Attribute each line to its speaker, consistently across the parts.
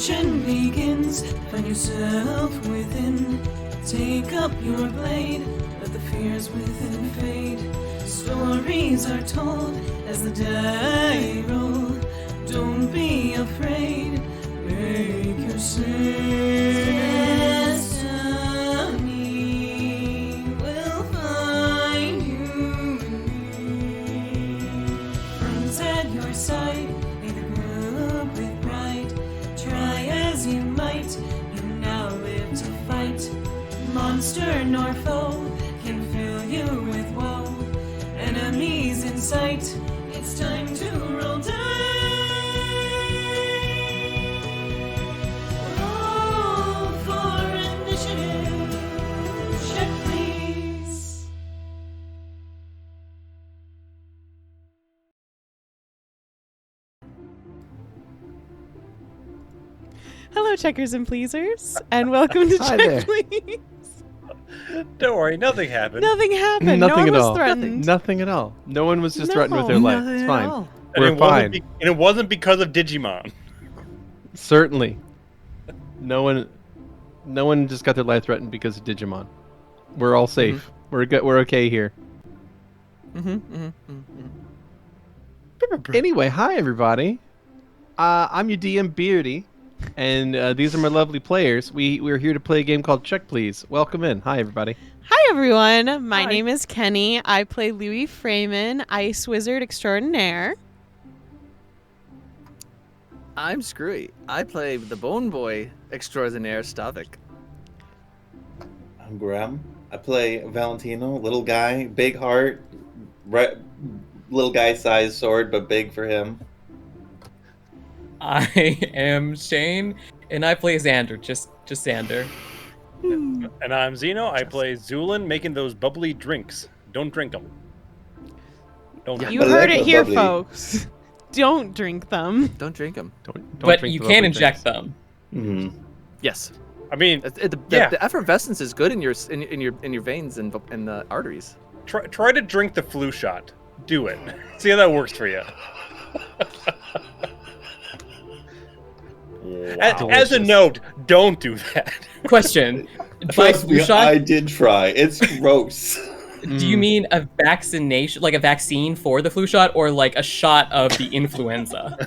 Speaker 1: Redemption begins. Find yourself within. Take up your blade. Let the fears within fade. Stories are told as the die roll. Don't be afraid. Make your destiny will find you. Friends at your side, make the group with pride. Try as you might, you now live to fight. Monster nor foe can fill you with woe. Enemies in sight, it's time to roll dice. Roll for initiative. Check, please.
Speaker 2: Hello, checkers and pleasers, and welcome to
Speaker 3: Hi
Speaker 2: Check
Speaker 3: there.
Speaker 2: Please.
Speaker 4: Don't worry, nothing happened.
Speaker 2: Nothing happened.
Speaker 3: Nothing
Speaker 2: no one
Speaker 3: at
Speaker 2: was
Speaker 3: all.
Speaker 2: threatened.
Speaker 3: Nothing at all. No one was just
Speaker 2: No.
Speaker 3: threatened with their life.
Speaker 5: Nothing
Speaker 3: It's
Speaker 5: at
Speaker 3: fine.
Speaker 5: all.
Speaker 3: We're fine.
Speaker 4: And it wasn't because of Digimon.
Speaker 3: Certainly. No one just got their life threatened because of Digimon. We're all safe. We're good. We're okay here. Anyway, hi everybody. I'm your DM Beardy, and these are my lovely players. We're here to play a game called Check Please. Welcome in. Hi everybody.
Speaker 2: Hi, everyone. My
Speaker 4: Hi.
Speaker 2: name is Keni. I play Louie Freeman, Ice Wizard Extraordinaire.
Speaker 5: I'm Skrewy. I play the Bone Boy extraordinaire Stavik.
Speaker 6: I'm Grem. I play Valentino, little guy, big heart, little guy size sword, but big for him.
Speaker 7: I am Shane, and I play Xander, just Xander.
Speaker 4: And I'm Xeno. I play Zu'lin, making those bubbly drinks. Don't drink them. Don't drink
Speaker 2: You
Speaker 6: But
Speaker 2: heard
Speaker 6: they're
Speaker 2: it here,
Speaker 6: lovely.
Speaker 2: folks. Don't drink them.
Speaker 5: Don't drink them.
Speaker 3: Don't
Speaker 7: But
Speaker 3: drink
Speaker 7: you
Speaker 3: the
Speaker 7: can
Speaker 3: lovely
Speaker 7: inject
Speaker 3: drinks.
Speaker 7: them.
Speaker 6: Mm-hmm.
Speaker 5: Yes.
Speaker 4: I mean,
Speaker 5: The effervescence is good in your veins and in the arteries.
Speaker 4: try to drink the flu shot. Do it. See how that works for you. As a note, don't do that.
Speaker 7: Question: by
Speaker 6: Trust
Speaker 7: flu
Speaker 6: me,
Speaker 7: shot,
Speaker 6: I did try. It's gross.
Speaker 7: do you mean a vaccination, like a vaccine for the flu shot, or like a shot of the influenza?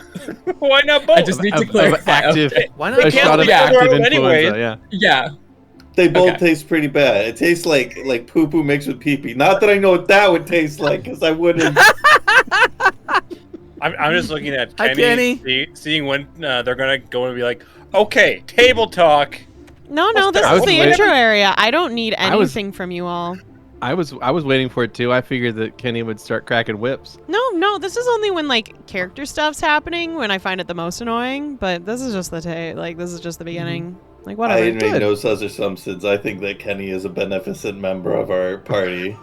Speaker 4: Why not both?
Speaker 7: I just need to
Speaker 3: Of
Speaker 7: clarify.
Speaker 3: active,
Speaker 7: Okay.
Speaker 5: Why
Speaker 3: a
Speaker 5: not?
Speaker 3: shot of
Speaker 7: Yeah.
Speaker 3: active
Speaker 4: Anyway.
Speaker 3: influenza. Yeah.
Speaker 7: Yeah.
Speaker 6: They both
Speaker 7: Okay.
Speaker 6: taste pretty bad. It tastes like poo poo mixed with pee pee. Not that I know what that would taste like, because I wouldn't.
Speaker 4: I'm just looking at
Speaker 5: Hi,
Speaker 4: Kenny, seeing when they're gonna go and be like, okay, table talk.
Speaker 2: No,
Speaker 4: What's
Speaker 2: this
Speaker 4: that?
Speaker 2: is
Speaker 3: was
Speaker 2: the
Speaker 3: waiting-
Speaker 2: intro area. I don't need
Speaker 3: I was-
Speaker 2: anything from you all.
Speaker 3: I was waiting for it too. I figured that Kenny would start cracking whips.
Speaker 2: No, this is only when, like, character stuff's happening when I find it the most annoying, but this is just the this is just the beginning. Like,
Speaker 6: I
Speaker 2: whatever.
Speaker 6: make
Speaker 3: Good.
Speaker 6: no such assumptions. I think that Kenny is a beneficent member of our party.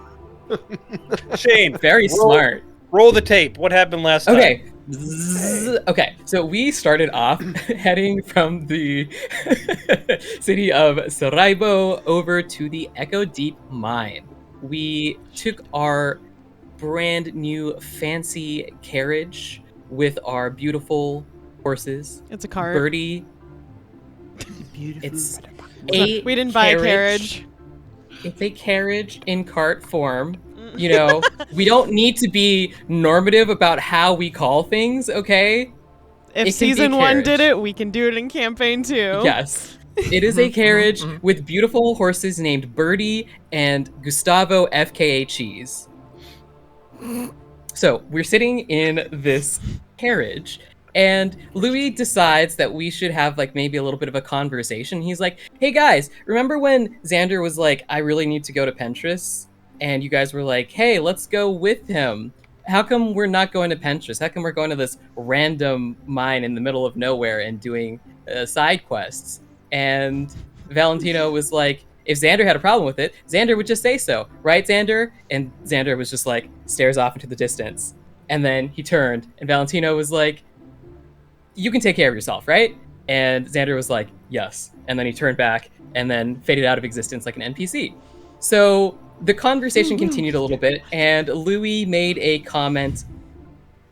Speaker 4: Shane,
Speaker 7: Very smart.
Speaker 4: roll the tape. What happened last time?
Speaker 7: Okay. Okay, so we started off heading from the city of Saraibo over to the Echo Deep Mine. We took our brand new fancy carriage with our beautiful horses.
Speaker 2: It's a cart.
Speaker 7: Birdie. It's a
Speaker 2: We didn't buy a carriage.
Speaker 7: It's a carriage in cart form. You know, we don't need to be normative about how we call things, okay?
Speaker 2: If
Speaker 7: it can be
Speaker 2: season 1
Speaker 7: carriage.
Speaker 2: did it, we can do it in campaign 2.
Speaker 7: Yes. It is a carriage with beautiful horses named Birdie and Gustavo FKA Cheese. So we're sitting in this carriage, and Louie decides that we should have like maybe a little bit of a conversation. He's like, hey guys, remember when Xander was like, I really need to go to Pentris? And you guys were like, hey, let's go with him. How come we're not going to Pentris? How come we're going to this random mine in the middle of nowhere and doing side quests? And Valentino was like, if Xander had a problem with it, Xander would just say so. Right, Xander? And Xander was just like, stares off into the distance. And then he turned, and Valentino was like, you can take care of yourself, right? And Xander was like, yes. And then he turned back and then faded out of existence like an NPC. So the conversation continued a little bit, and Louie made a comment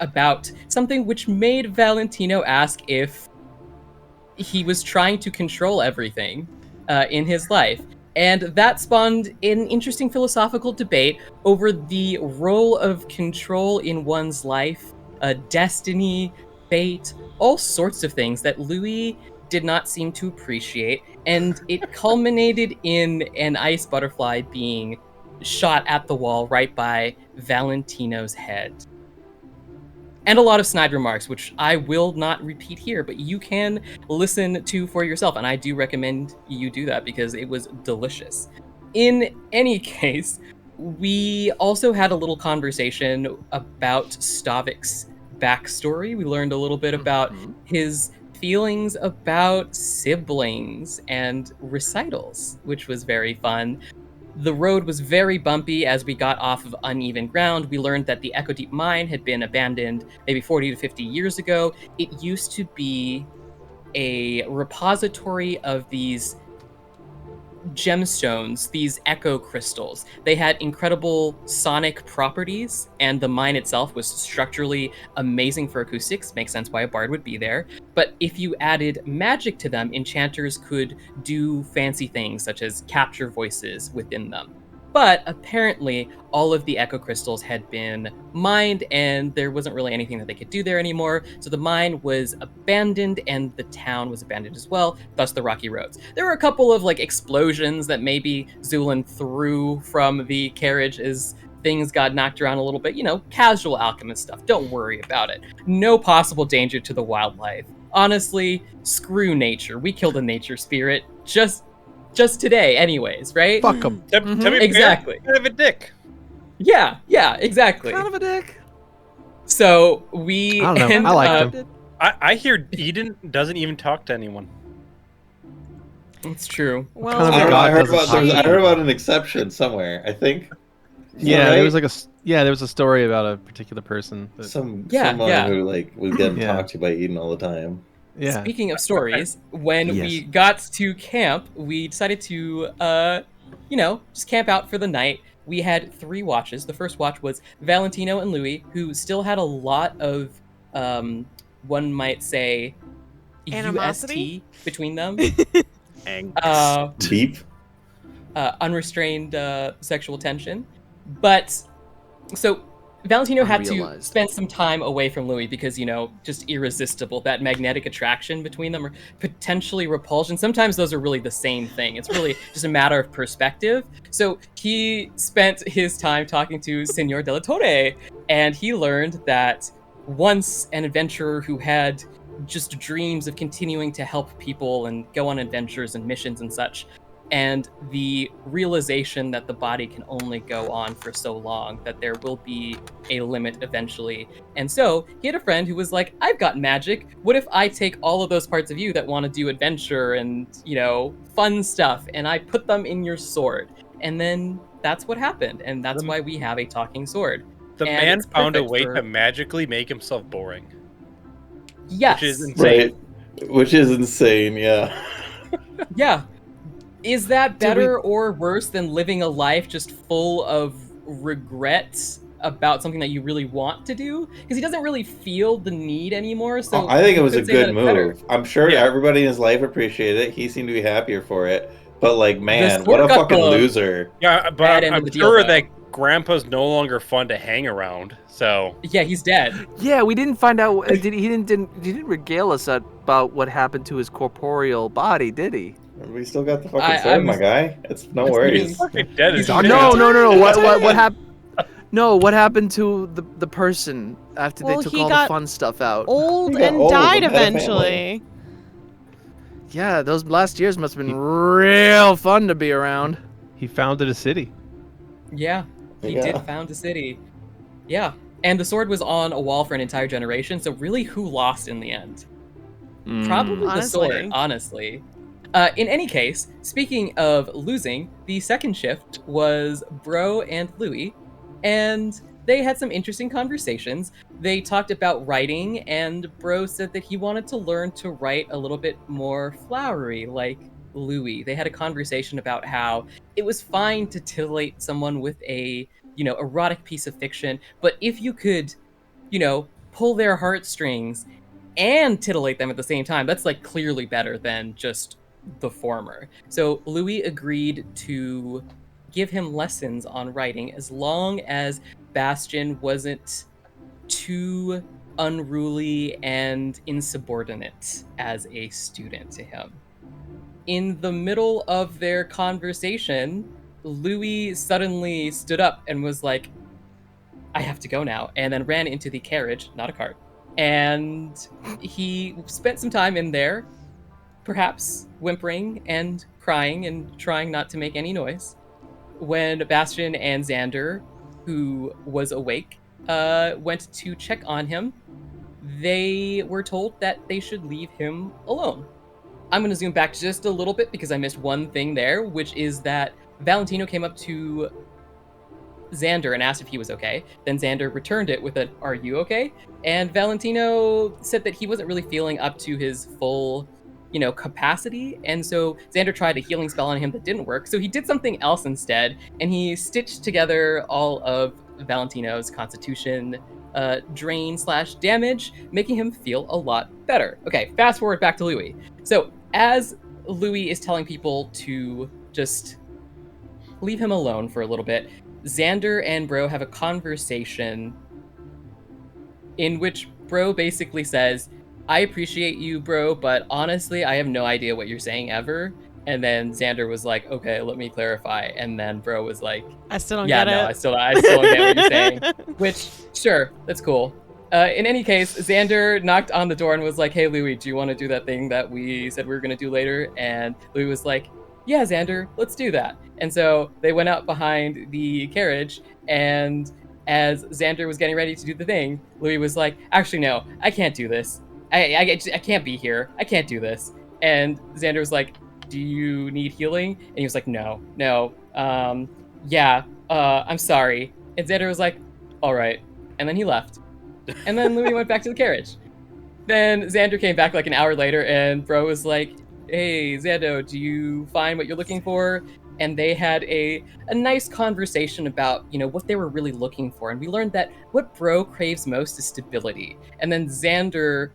Speaker 7: about something which made Valentino ask if he was trying to control everything in his life. And that spawned an interesting philosophical debate over the role of control in one's life, destiny, fate, all sorts of things that Louie did not seem to appreciate. And it culminated in an ice butterfly being shot at the wall right by Valentino's head. And a lot of snide remarks, which I will not repeat here, but you can listen to for yourself. And I do recommend you do that because it was delicious. In any case, we also had a little conversation about Stavik's backstory. We learned a little bit about his feelings about siblings and recitals, which was very fun. The road was very bumpy as we got off of uneven ground. We learned that the Echo Deep mine had been abandoned maybe 40 to 50 years ago. It used to be a repository of these gemstones, these echo crystals. They had incredible sonic properties, and the mine itself was structurally amazing for acoustics. Makes sense why a bard would be there. But if you added magic to them, enchanters could do fancy things such as capture voices within them. But apparently, all of the echo crystals had been mined, and there wasn't really anything that they could do there anymore. So the mine was abandoned, and the town was abandoned as well, thus the rocky roads. There were a couple of explosions that maybe Zu'lin threw from the carriage as things got knocked around a little bit. Casual alchemist stuff. Don't worry about it. No possible danger to the wildlife. Honestly, screw nature. We killed a nature spirit just today, anyways, right?
Speaker 3: Fuck them.
Speaker 7: Exactly.
Speaker 4: Kind of a dick.
Speaker 7: Yeah, exactly.
Speaker 5: Kind of a dick.
Speaker 7: So we
Speaker 3: I don't know.
Speaker 7: end
Speaker 3: I like
Speaker 7: up-
Speaker 3: them.
Speaker 4: I hear Eden doesn't even talk to anyone.
Speaker 7: It's true.
Speaker 2: Well,
Speaker 3: Kind of
Speaker 6: I don't know.
Speaker 3: God
Speaker 6: I heard
Speaker 3: doesn't
Speaker 6: about
Speaker 3: talk.
Speaker 6: I heard about an exception somewhere. I think. Is that
Speaker 3: Yeah,
Speaker 6: right?
Speaker 3: there was there was a story about a particular person. That,
Speaker 6: someone
Speaker 7: Yeah.
Speaker 6: who was getting
Speaker 3: Yeah.
Speaker 6: talked to by Eden all the time.
Speaker 3: yeah.
Speaker 7: Speaking of stories, when
Speaker 3: Yes.
Speaker 7: we got to camp, we decided to, just camp out for the night. We had 3 watches. The first watch was Valentino and Louie, who still had a lot of, one might say,
Speaker 2: Animosity?
Speaker 7: UST between them.
Speaker 4: Angst.
Speaker 6: Deep.
Speaker 7: Unrestrained sexual tension. But, so Valentino had to
Speaker 5: Unrealized.
Speaker 7: spend some time away from Louie because, just irresistible. That magnetic attraction between them, or potentially repulsion. Sometimes those are really the same thing. It's really just a matter of perspective. So he spent his time talking to Senor de la Torre, and he learned that once an adventurer who had just dreams of continuing to help people and go on adventures and missions and such, and the realization that the body can only go on for so long, that there will be a limit eventually. And so he had a friend who was like, I've got magic. What if I take all of those parts of you that want to do adventure and, fun stuff, and I put them in your sword? And then that's what happened. And that's why we have a talking sword.
Speaker 4: The
Speaker 7: And
Speaker 4: man
Speaker 7: it's
Speaker 4: found a
Speaker 7: perfect
Speaker 4: way
Speaker 7: for-
Speaker 4: to magically make himself boring.
Speaker 7: Yes.
Speaker 4: Which is insane.
Speaker 6: Right. Which is insane. Yeah.
Speaker 7: Yeah. Is that better or worse than living a life just full of regrets about something that you really want to do? Because he doesn't really feel the need anymore. So
Speaker 6: I think it
Speaker 7: you
Speaker 6: was a
Speaker 7: could say that
Speaker 6: good
Speaker 7: it's better.
Speaker 6: move. I'm sure
Speaker 4: Yeah.
Speaker 6: everybody in his life appreciated it. He seemed to be happier for it. But man,
Speaker 7: sword
Speaker 6: what a
Speaker 7: got
Speaker 6: fucking
Speaker 7: the-
Speaker 6: loser.
Speaker 4: Yeah, but
Speaker 7: Bad end of
Speaker 4: I'm
Speaker 7: the deal,
Speaker 4: sure
Speaker 7: though.
Speaker 4: that Grandpa's no longer fun to hang around. So
Speaker 7: Yeah, he's dead.
Speaker 5: Yeah, we didn't find out. He didn't regale us about what happened to his corporeal body, did he?
Speaker 6: We still got the fucking
Speaker 7: I-
Speaker 6: sword,
Speaker 7: I'm-
Speaker 6: my guy. It's no
Speaker 7: That's
Speaker 6: worries.
Speaker 7: mean.
Speaker 4: fucking dead as
Speaker 7: He's
Speaker 4: shit.
Speaker 5: No. What happened? No, what happened to the person after
Speaker 2: Well,
Speaker 5: they took
Speaker 2: he
Speaker 5: all the
Speaker 2: got
Speaker 5: fun stuff out?
Speaker 2: Old
Speaker 6: He got
Speaker 2: and
Speaker 6: old
Speaker 2: died
Speaker 6: and had a family.
Speaker 2: eventually.
Speaker 5: Yeah, those last years must have been real fun to be around.
Speaker 3: He founded a city.
Speaker 7: Yeah, he
Speaker 6: Yeah.
Speaker 7: did found a city. Yeah, and the sword was on a wall for an entire generation. So really, who lost in the end? Probably the sword,
Speaker 2: Honestly.
Speaker 7: honestly. In any case, speaking of losing, the second shift was Bro and Louie, and they had some interesting conversations. They talked about writing, and Bro said that he wanted to learn to write a little bit more flowery, like Louie. They had a conversation about how it was fine to titillate someone with a, erotic piece of fiction, but if you could, pull their heartstrings and titillate them at the same time. That's like clearly better than just the former. So Louie agreed to give him lessons on writing as long as Bastion wasn't too unruly and insubordinate as a student to him. In the middle of their conversation, Louie suddenly stood up and was like, I have to go now, and then ran into the carriage, not a cart. And he spent some time in there, perhaps whimpering and crying and trying not to make any noise, when Bastion and Xander, who was awake, went to check on him. They were told that they should leave him alone. I'm going to zoom back just a little bit because I missed one thing there, which is that Valentino came up to Xander and asked if he was okay. Then Xander returned it with "Are you okay?" And Valentino said that he wasn't really feeling up to his full, capacity. And so Xander tried a healing spell on him that didn't work. So he did something else instead, and he stitched together all of Valentino's constitution drain/damage, making him feel a lot better. Okay, fast forward back to Louie. So as Louie is telling people to just leave him alone for a little bit, Xander and Bro have a conversation in which Bro basically says, I appreciate you, Bro, but honestly, I have no idea what you're saying ever. And then Xander was like, okay, let me clarify. And then Bro was like,
Speaker 2: I still don't
Speaker 7: yeah,
Speaker 2: get
Speaker 7: no,
Speaker 2: it.
Speaker 7: I still don't get what you're saying. Which, sure, that's cool. In any case, Xander knocked on the door and was like, hey, Louie, do you want to do that thing that we said we were going to do later? And Louie was like, yeah, Xander, let's do that. And so they went out behind the carriage, and as Xander was getting ready to do the thing, Louie was like, actually, no, I can't do this. I can't be here. I can't do this. And Xander was like, do you need healing? And he was like, no, I'm sorry. And Xander was like, all right. And then he left. And then Louie went back to the carriage. Then Xander came back like an hour later, and Bro was like, hey, Xando, do you find what you're looking for? And they had a nice conversation about, what they were really looking for. And we learned that what Bro craves most is stability. And then Xander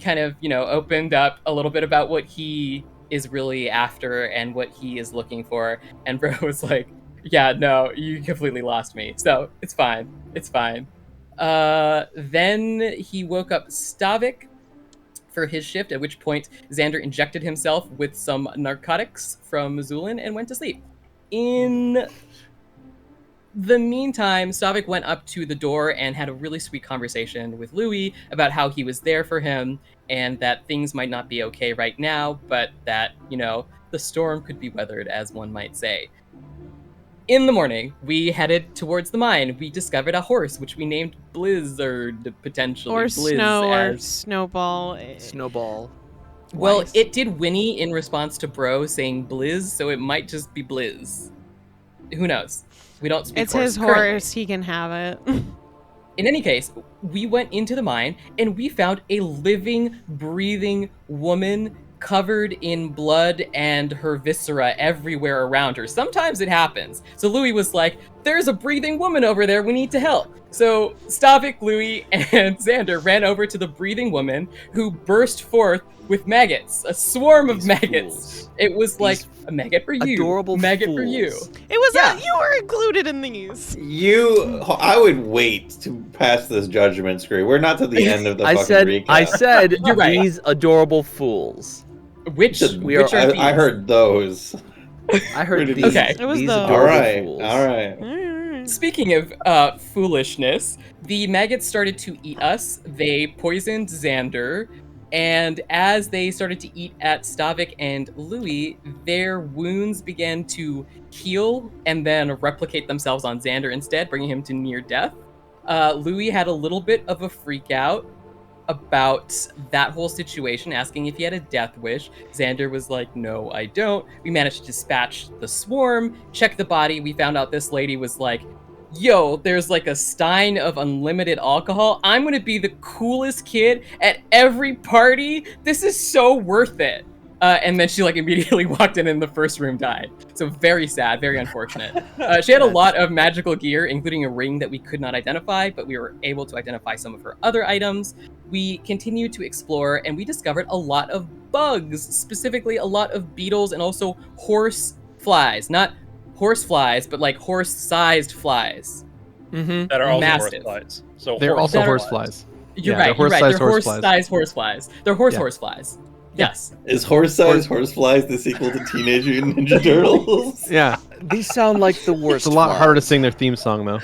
Speaker 7: kind of, opened up a little bit about what he is really after and what he is looking for. And Bro was like, yeah, no, you completely lost me. So it's fine. Then he woke up Stavik for his shift, at which point Xander injected himself with some narcotics from Zu'lin and went to sleep. In the meantime, Stavik went up to the door and had a really sweet conversation with Louie about how he was there for him and that things might not be okay right now, but that, the storm could be weathered, as one might say. In the morning, we headed towards the mine. We discovered a horse, which we named Blizzard, potentially.
Speaker 2: Or
Speaker 7: Blizz
Speaker 2: Snow, or
Speaker 7: as...
Speaker 2: Snowball.
Speaker 5: Snowball.
Speaker 7: Well,
Speaker 2: Wise.
Speaker 7: it did whinny in response to Bro saying Blizz, so it might just be Blizz. Who knows? We don't speak
Speaker 2: It's
Speaker 7: horse
Speaker 2: his
Speaker 7: currently.
Speaker 2: horse. He can have it.
Speaker 7: In any case, we went into the mine and we found a living, breathing woman covered in blood and her viscera everywhere around her. Sometimes it happens. So Louie was like, there's a breathing woman over there. We need to help. So Stavik, Louie, and Xander ran over to the breathing woman, who burst forth with maggots, a swarm of
Speaker 6: These
Speaker 7: maggots.
Speaker 6: fools.
Speaker 7: It was like a maggot for you,
Speaker 5: adorable
Speaker 7: maggot
Speaker 5: fools.
Speaker 7: for you.
Speaker 2: It was
Speaker 7: Yeah.
Speaker 2: you were included in these.
Speaker 6: I would wait to pass this judgment, Skrewy. We're not to the end of the fucking recap.
Speaker 5: I said
Speaker 7: You're right.
Speaker 5: these adorable fools.
Speaker 7: Which
Speaker 6: I
Speaker 7: are
Speaker 6: heard those.
Speaker 5: I heard
Speaker 6: Really?
Speaker 5: these.
Speaker 7: Okay.
Speaker 2: It was
Speaker 5: these
Speaker 2: the-
Speaker 5: adorable
Speaker 6: All right,
Speaker 5: fools.
Speaker 6: all right.
Speaker 7: these? Speaking of foolishness, the maggots started to eat us. They poisoned Xander, and as they started to eat at Stavik and Louie, their wounds began to heal and then replicate themselves on Xander instead, bringing him to near death. Louie had a little bit of a freak out about that whole situation, asking if he had a death wish. Xander was like, no, I don't. We managed to dispatch the swarm, check the body. We found out this lady was like, yo, there's like a stein of unlimited alcohol. I'm gonna be the coolest kid at every party. This is so worth it. And then she like immediately walked in and the first room died. So very sad, very unfortunate. She had a lot of magical gear, including a ring that we could not identify, but we were able to identify some of her other items. We continued to explore and we discovered a lot of bugs, specifically a lot of beetles and also horse flies. Not horse flies, but like horse-sized flies.
Speaker 5: Mm-hmm.
Speaker 4: That are also
Speaker 7: Massive.
Speaker 4: horseflies. So
Speaker 3: They're also
Speaker 7: That are-
Speaker 3: horseflies.
Speaker 7: You're
Speaker 3: Yeah,
Speaker 7: right,
Speaker 3: they're
Speaker 7: you're right.
Speaker 3: horse-sized
Speaker 7: They're
Speaker 3: horseflies.
Speaker 7: horse-sized horseflies. They're
Speaker 3: Yeah.
Speaker 7: horseflies. Yes.
Speaker 6: Is horse-sized horseflies the sequel to Teenage Mutant Ninja Turtles?
Speaker 3: Yeah,
Speaker 5: These sound like the worst.
Speaker 3: it's a lot
Speaker 5: flies.
Speaker 3: harder to sing their theme song though.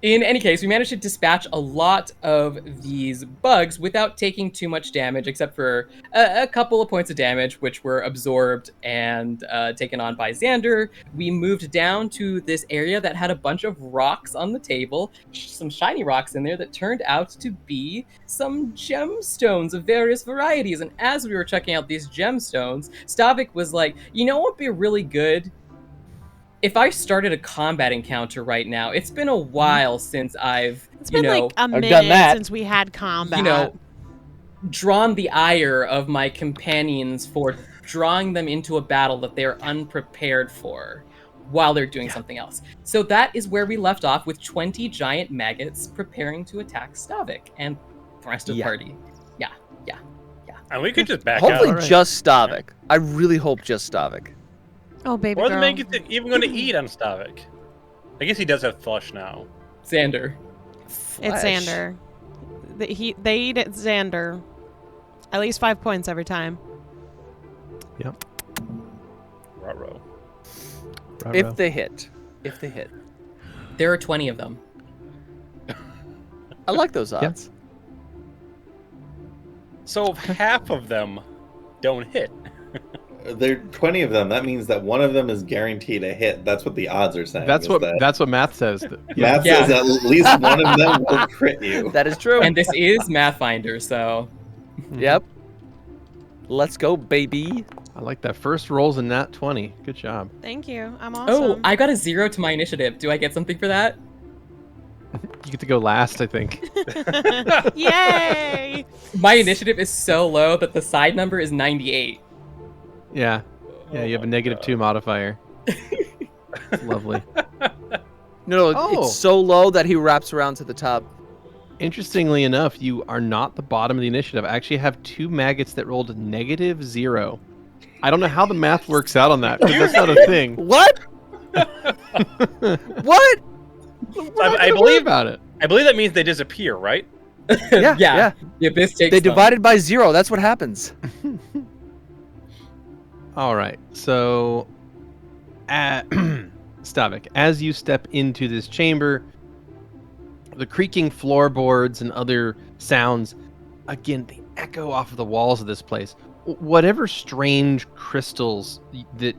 Speaker 7: In any case, we managed to dispatch a lot of these bugs without taking too much damage, except for a couple of points of damage, which were absorbed and taken on by Xander. We moved down to this area that had a bunch of rocks on the table, some shiny rocks in there that turned out to be some gemstones of various varieties. And as we were checking out these gemstones, Stavik was like, you know what would be really good? If I started a combat encounter right now, it's been a while since I've,
Speaker 2: It's
Speaker 7: you
Speaker 2: been
Speaker 7: know,
Speaker 2: like a
Speaker 5: done
Speaker 2: minute
Speaker 5: that.
Speaker 2: since we had combat.
Speaker 7: you know, drawn the ire of my companions for drawing them into a battle that they're unprepared for while they're doing something else. So that is where we left off with 20 giant maggots preparing to attack Stavik and the rest of the
Speaker 5: Yeah.
Speaker 7: party.
Speaker 4: And we could just back
Speaker 5: Hopefully,
Speaker 4: out.
Speaker 3: Alright.
Speaker 5: just Stavik. I really hope just Stavik.
Speaker 2: Oh, baby
Speaker 4: What are
Speaker 2: girl.
Speaker 4: the maggots even going to eat on Stavik? I guess he does have flesh now.
Speaker 7: Xander.
Speaker 2: It's
Speaker 5: Flesh.
Speaker 2: Xander. They eat it Xander. At least 5 points every time.
Speaker 4: Ruh-roh.
Speaker 5: If they hit. If they hit.
Speaker 7: There are 20 of them.
Speaker 5: I like those odds.
Speaker 4: So if half of them don't hit.
Speaker 6: There are 20 of them. That means that one of them is guaranteed a hit. That's what the odds are saying.
Speaker 3: That's
Speaker 6: is
Speaker 3: what
Speaker 6: that
Speaker 3: math says.
Speaker 6: math
Speaker 7: Yeah.
Speaker 6: says at least one of them will crit you.
Speaker 5: That is true.
Speaker 7: And this is Mathfinder, so
Speaker 5: Yep. Let's go, baby.
Speaker 3: I like that. First rolls in nat 20. Good job.
Speaker 2: Thank you. I'm awesome.
Speaker 7: Oh, I got a 0 to my initiative. Do I get something for that?
Speaker 3: You get to go last, I think.
Speaker 2: Yay!
Speaker 7: My initiative is so low that the side number is 98.
Speaker 3: Yeah. Yeah, you have a -2 modifier. Lovely.
Speaker 5: No,
Speaker 3: Oh.
Speaker 5: it's so low that he wraps around to the top.
Speaker 3: Interestingly enough, you are not the bottom of the initiative. I actually have 2 maggots that rolled -0. I don't know how the math works out on that, because that's not a thing.
Speaker 5: What? What?
Speaker 4: I
Speaker 3: Don't worry
Speaker 4: believe
Speaker 3: about it.
Speaker 4: I believe that means they disappear, right?
Speaker 5: Yeah,
Speaker 7: Yeah, this takes
Speaker 5: They
Speaker 7: them.
Speaker 5: divided by 0. That's what happens.
Speaker 3: All right. So, Stavik, as you step into this chamber, the creaking floorboards and other sounds, again, they echo off of the walls of this place. Whatever strange crystals that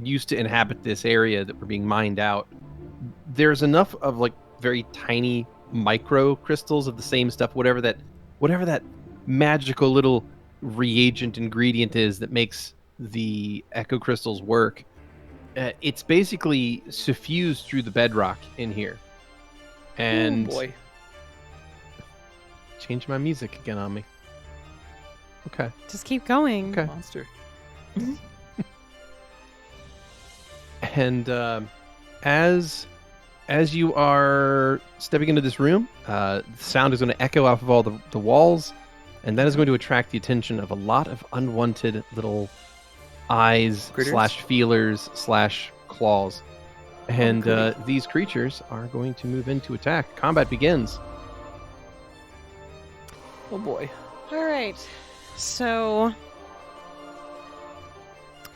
Speaker 3: used to inhabit this area that were being mined out, there's enough of like very tiny micro crystals of the same stuff, whatever that magical little reagent ingredient is that makes the echo crystals work. It's basically suffused through the bedrock in here. And
Speaker 5: Oh, boy.
Speaker 3: change my music again on me. Okay.
Speaker 2: Just keep going.
Speaker 3: Okay.
Speaker 5: Monster.
Speaker 3: And as you are stepping into this room, the sound is going to echo off of all the walls, and that is going to attract the attention of a lot of unwanted little eyes
Speaker 5: Critters?
Speaker 3: / feelers / claws. And these creatures are going to move into attack. Combat begins.
Speaker 5: Oh boy.
Speaker 2: All right. So,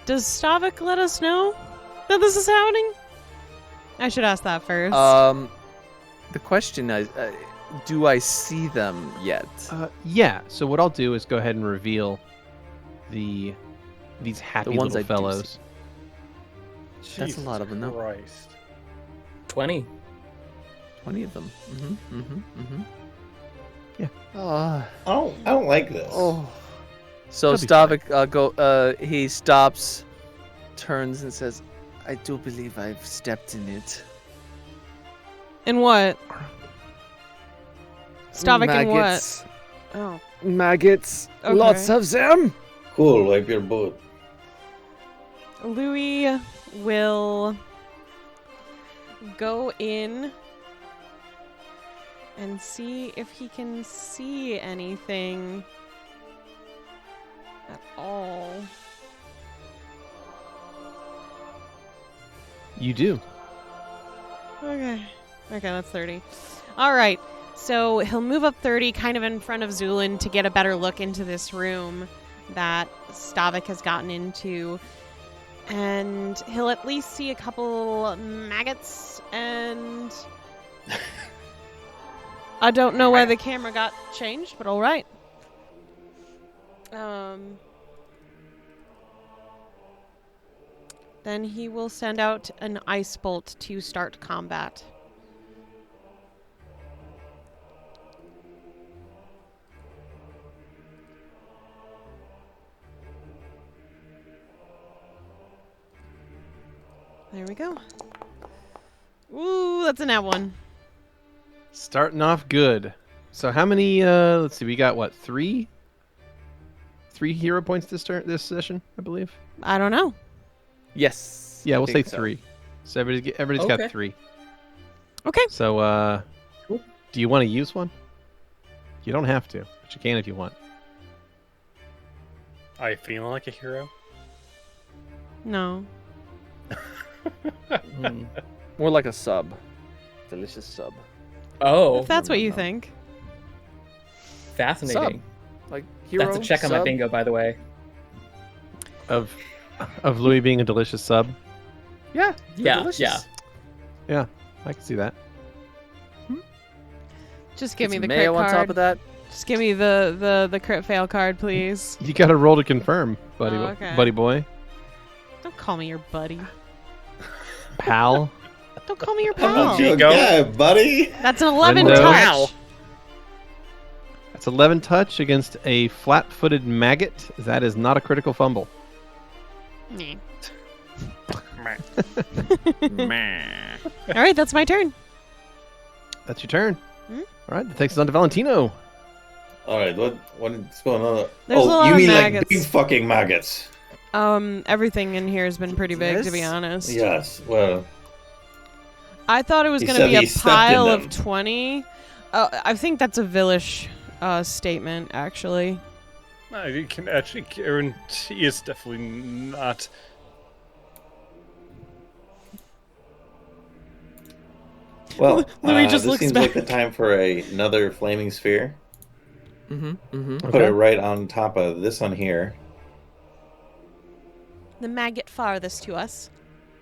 Speaker 2: does Stavik let us know that this is happening? I should ask that first.
Speaker 5: The question is, do I see them yet?
Speaker 3: Yeah, so what I'll do is go ahead and reveal these happy
Speaker 5: ones
Speaker 3: little
Speaker 5: I do
Speaker 3: fellows.
Speaker 5: That's a lot of them, though.
Speaker 4: Christ.
Speaker 7: 20.
Speaker 5: 20 of them.
Speaker 3: Yeah.
Speaker 5: Oh.
Speaker 6: I don't like this.
Speaker 5: Oh. So
Speaker 3: That'll be
Speaker 5: Stavik, he stops, turns, and says, "I do believe I've stepped in it."
Speaker 2: In what? Stavik in what?
Speaker 5: Maggots.
Speaker 2: Oh.
Speaker 5: Maggots.
Speaker 2: Okay.
Speaker 5: Lots of them.
Speaker 6: Cool, wipe your boot.
Speaker 2: Louie will go in and see if he can see anything at all.
Speaker 3: You do.
Speaker 2: Okay, that's 30. All right, so he'll move up 30, kind of in front of Zu'lin, to get a better look into this room that Stavik has gotten into. And he'll at least see a couple maggots, and I don't know why the camera got changed, but all right. Then he will send out an ice bolt to start combat. There we go. Ooh, that's a nat one.
Speaker 3: Starting off good. So how many, let's see, we got what, 3? 3 hero points to start this session, I believe?
Speaker 2: I don't know.
Speaker 5: Yes.
Speaker 3: Yeah,
Speaker 5: I
Speaker 3: we'll say
Speaker 5: think so.
Speaker 3: 3. So everybody's
Speaker 7: Okay.
Speaker 3: got 3.
Speaker 2: Okay.
Speaker 3: So,
Speaker 7: Cool.
Speaker 3: do you want to use one? You don't have to, but you can if you want.
Speaker 4: I feel like a hero.
Speaker 2: No.
Speaker 5: More like a sub. Delicious sub.
Speaker 7: Oh,
Speaker 2: If that's what you
Speaker 5: no.
Speaker 2: think.
Speaker 7: fascinating.
Speaker 5: Like hero.
Speaker 7: That's a check on my
Speaker 5: sub?
Speaker 7: bingo, by the way.
Speaker 3: Of Louie being a delicious sub?
Speaker 5: Yeah. they're
Speaker 7: Yeah,
Speaker 5: delicious.
Speaker 7: yeah.
Speaker 3: I can see that.
Speaker 2: Just give me
Speaker 5: Some
Speaker 2: the
Speaker 5: mayo
Speaker 2: crit
Speaker 5: on
Speaker 2: card.
Speaker 5: top of that.
Speaker 2: Just give me the crit fail card, please.
Speaker 3: You got to roll to confirm, buddy,
Speaker 2: Oh, okay.
Speaker 3: buddy boy.
Speaker 2: Don't call me your buddy.
Speaker 3: Pal.
Speaker 2: Don't call me your
Speaker 6: Oh,
Speaker 2: pal.
Speaker 4: gee.
Speaker 6: good
Speaker 4: go.
Speaker 6: guy, buddy.
Speaker 2: That's an 11
Speaker 3: Window.
Speaker 2: touch.
Speaker 7: Wow.
Speaker 3: That's 11 touch against a flat-footed maggot. That is not a critical fumble.
Speaker 2: Meh. All right, that's my turn.
Speaker 3: That's your turn.
Speaker 2: Hmm?
Speaker 3: All right, that takes us on to Valentino.
Speaker 6: All right, what's going on?
Speaker 2: There's a lot
Speaker 6: you
Speaker 2: of
Speaker 6: mean
Speaker 2: maggots.
Speaker 6: like big fucking maggots?
Speaker 2: Everything in here has been pretty big, to be
Speaker 5: Yes?
Speaker 2: honest.
Speaker 6: Yes. Well,
Speaker 2: I thought it was
Speaker 6: He
Speaker 2: going to
Speaker 6: said
Speaker 2: be
Speaker 6: he
Speaker 2: a
Speaker 6: stepped in
Speaker 2: pile
Speaker 6: them.
Speaker 2: of 20. I think that's a villish statement, actually.
Speaker 4: No, you can actually guarantee it's definitely not.
Speaker 6: well,
Speaker 2: Louis just
Speaker 6: this
Speaker 2: looks
Speaker 6: seems
Speaker 2: back.
Speaker 6: like the time for another flaming sphere.
Speaker 5: Mm-hmm. Mm-hmm.
Speaker 6: Put it right on top of this one here.
Speaker 2: The maggot farthest to us.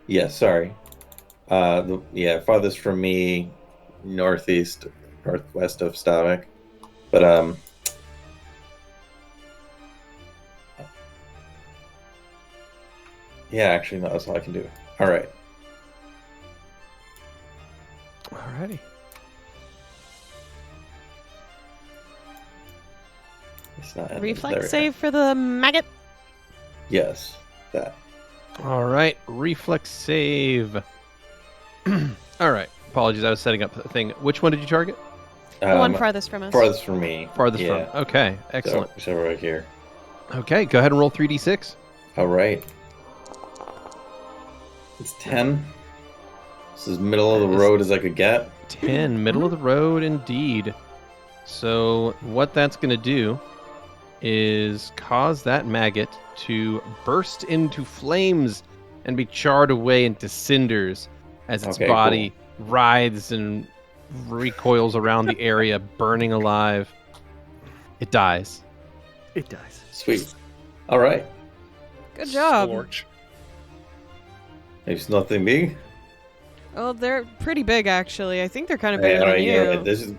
Speaker 6: Yes, sorry. Farthest from me, northwest of Stavik. But yeah, actually, no, that's all I can do. All right.
Speaker 3: Alrighty.
Speaker 6: It's not. There
Speaker 2: Reflex
Speaker 6: we
Speaker 2: save for the maggot.
Speaker 6: go. Yes, that.
Speaker 3: All right, reflex save. All right. Apologies, I was setting up the thing. Which one did you target?
Speaker 2: The one farthest from us.
Speaker 6: Farthest from me.
Speaker 3: Farthest
Speaker 6: yeah.
Speaker 3: from. Okay, excellent.
Speaker 6: So right here.
Speaker 3: Okay, go ahead and roll 3d6.
Speaker 6: All right. It's 10. This is middle of the
Speaker 3: That is-
Speaker 6: road as I could get.
Speaker 3: 10, middle of the road indeed. So what that's going to do is cause that maggot to burst into flames and be charred away into cinders as its
Speaker 6: Okay,
Speaker 3: body writhes and recoils around the area, burning alive. It dies.
Speaker 5: It dies.
Speaker 6: Sweet. All right.
Speaker 2: Good job.
Speaker 4: Scorch.
Speaker 6: It's nothing big.
Speaker 2: Oh, they're pretty big, actually. I think they're kind of
Speaker 6: Hey,
Speaker 2: bigger
Speaker 6: all
Speaker 2: than
Speaker 6: right,
Speaker 2: you.
Speaker 6: you're right. This is.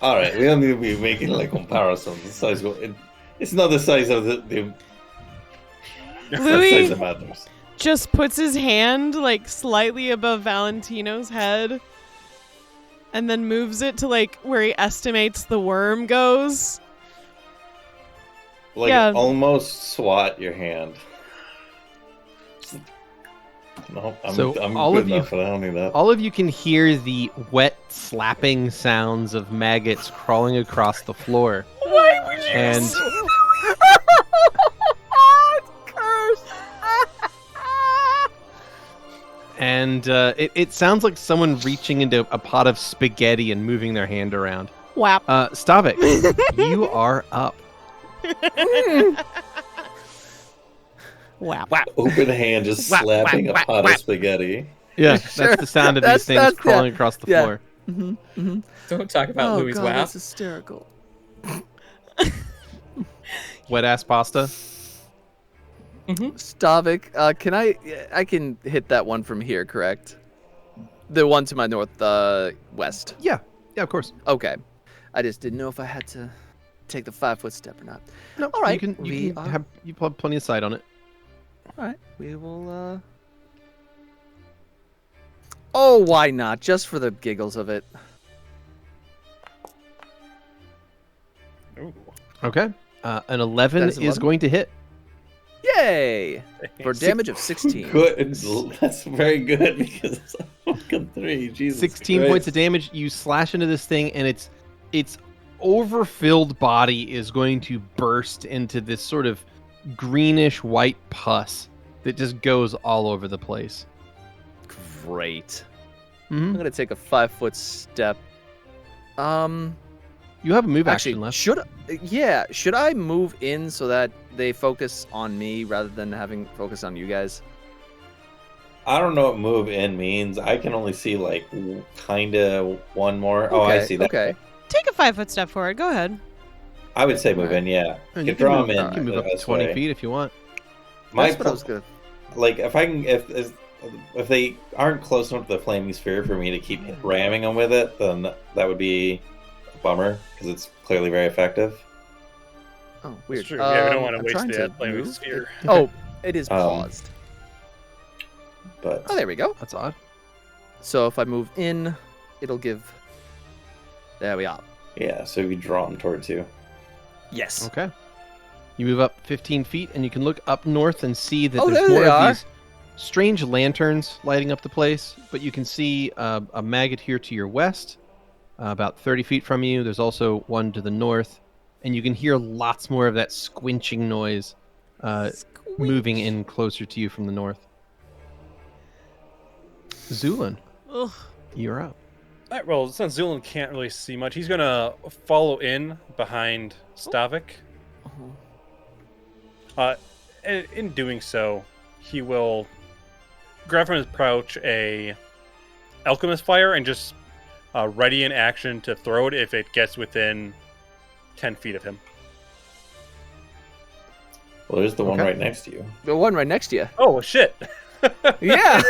Speaker 6: All right, we don't need to be making like comparisons. The size, it's not the size of the
Speaker 2: Louis
Speaker 6: size that matters.
Speaker 2: just puts his hand like slightly above Valentino's head and then moves it to like where he estimates the worm goes.
Speaker 6: Like
Speaker 2: Yeah.
Speaker 6: almost swat your hand. No, I'm
Speaker 3: So
Speaker 6: I'm
Speaker 3: all
Speaker 6: good
Speaker 3: of you-
Speaker 6: enough. I don't need that.
Speaker 3: All of you can hear the wet slapping sounds of maggots crawling across the floor.
Speaker 2: Why would
Speaker 3: And And it sounds like someone reaching into a pot of spaghetti and moving their hand around.
Speaker 2: Wow.
Speaker 3: Stavik, you are up.
Speaker 2: Wow.
Speaker 6: Open hand just slapping a pot of spaghetti.
Speaker 3: Yeah,
Speaker 5: Sure.
Speaker 3: that's the sound of these things
Speaker 5: That's-
Speaker 3: crawling across the
Speaker 5: yeah.
Speaker 3: floor.
Speaker 7: Don't talk about Louie's
Speaker 5: God,
Speaker 7: WAP.
Speaker 5: that's hysterical.
Speaker 3: Wet ass pasta.
Speaker 5: Stavik, can I can hit that one from here, correct? The one to my north west.
Speaker 3: Yeah, of course.
Speaker 5: Okay. I just didn't know if I had to take the 5-foot step or not.
Speaker 3: No,
Speaker 5: All right.
Speaker 3: You have plenty of sight on it.
Speaker 5: All right. We will Oh, why not? Just for the giggles of it.
Speaker 4: Ooh.
Speaker 3: Okay. An 11
Speaker 5: That
Speaker 3: is
Speaker 5: is 11?
Speaker 3: going to hit.
Speaker 5: Yay! For damage of 16.
Speaker 6: Good. That's very good because it's a fucking 3. Jesus
Speaker 3: 16
Speaker 6: Christ.
Speaker 3: points of damage. You slash into this thing, and its overfilled body is going to burst into this sort of greenish white pus that just goes all over the place.
Speaker 5: Great. I'm
Speaker 3: Mm-hmm.
Speaker 5: gonna take a 5-foot step.
Speaker 3: You have a move action left.
Speaker 5: Should I move in so that they focus on me rather than having focus on you guys?
Speaker 6: I don't know what move in means. I can only see like kind of one more. Oh, I see that.
Speaker 5: Okay.
Speaker 2: Take a 5-foot step forward. Go ahead.
Speaker 6: I would say move in. Yeah,
Speaker 3: And
Speaker 6: you draw them in.
Speaker 3: You can move up to
Speaker 6: this
Speaker 3: 20
Speaker 6: way.
Speaker 3: feet if you want.
Speaker 6: My
Speaker 5: That's what I was good.
Speaker 6: like if I can if they aren't close enough to the flaming sphere for me to keep ramming them with it, then that would be a bummer because it's clearly very effective.
Speaker 5: Oh, weird.
Speaker 4: It's true. Yeah, we don't want
Speaker 5: I'm
Speaker 4: to waste
Speaker 5: trying to
Speaker 4: that flaming
Speaker 5: move.
Speaker 4: sphere.
Speaker 5: Oh, it is paused.
Speaker 6: But
Speaker 5: Oh, there we go.
Speaker 3: That's odd.
Speaker 5: So if I move in, it'll give. There we are.
Speaker 6: yeah, so we draw them towards you.
Speaker 5: Yes.
Speaker 3: Okay. You move up 15 feet, and you can look up north and see that
Speaker 5: Oh,
Speaker 3: there's
Speaker 5: there
Speaker 3: more
Speaker 5: they
Speaker 3: of
Speaker 5: are.
Speaker 3: these strange lanterns lighting up the place. But you can see a maggot here to your west, about 30 feet from you. There's also one to the north, and you can hear lots more of that squinching noise moving in closer to you from the north. Zu'lin,
Speaker 2: Ugh.
Speaker 3: you're up.
Speaker 4: All right, well, since Zu'lin can't really see much, he's gonna follow in behind Stavik. In doing so, he will grab from his pouch a Alchemist fire and just ready in action to throw it if it gets within 10 feet of him.
Speaker 6: Well, there's the one
Speaker 3: Okay.
Speaker 6: right next to you.
Speaker 5: The one right next to you.
Speaker 4: Oh shit!
Speaker 5: Yeah.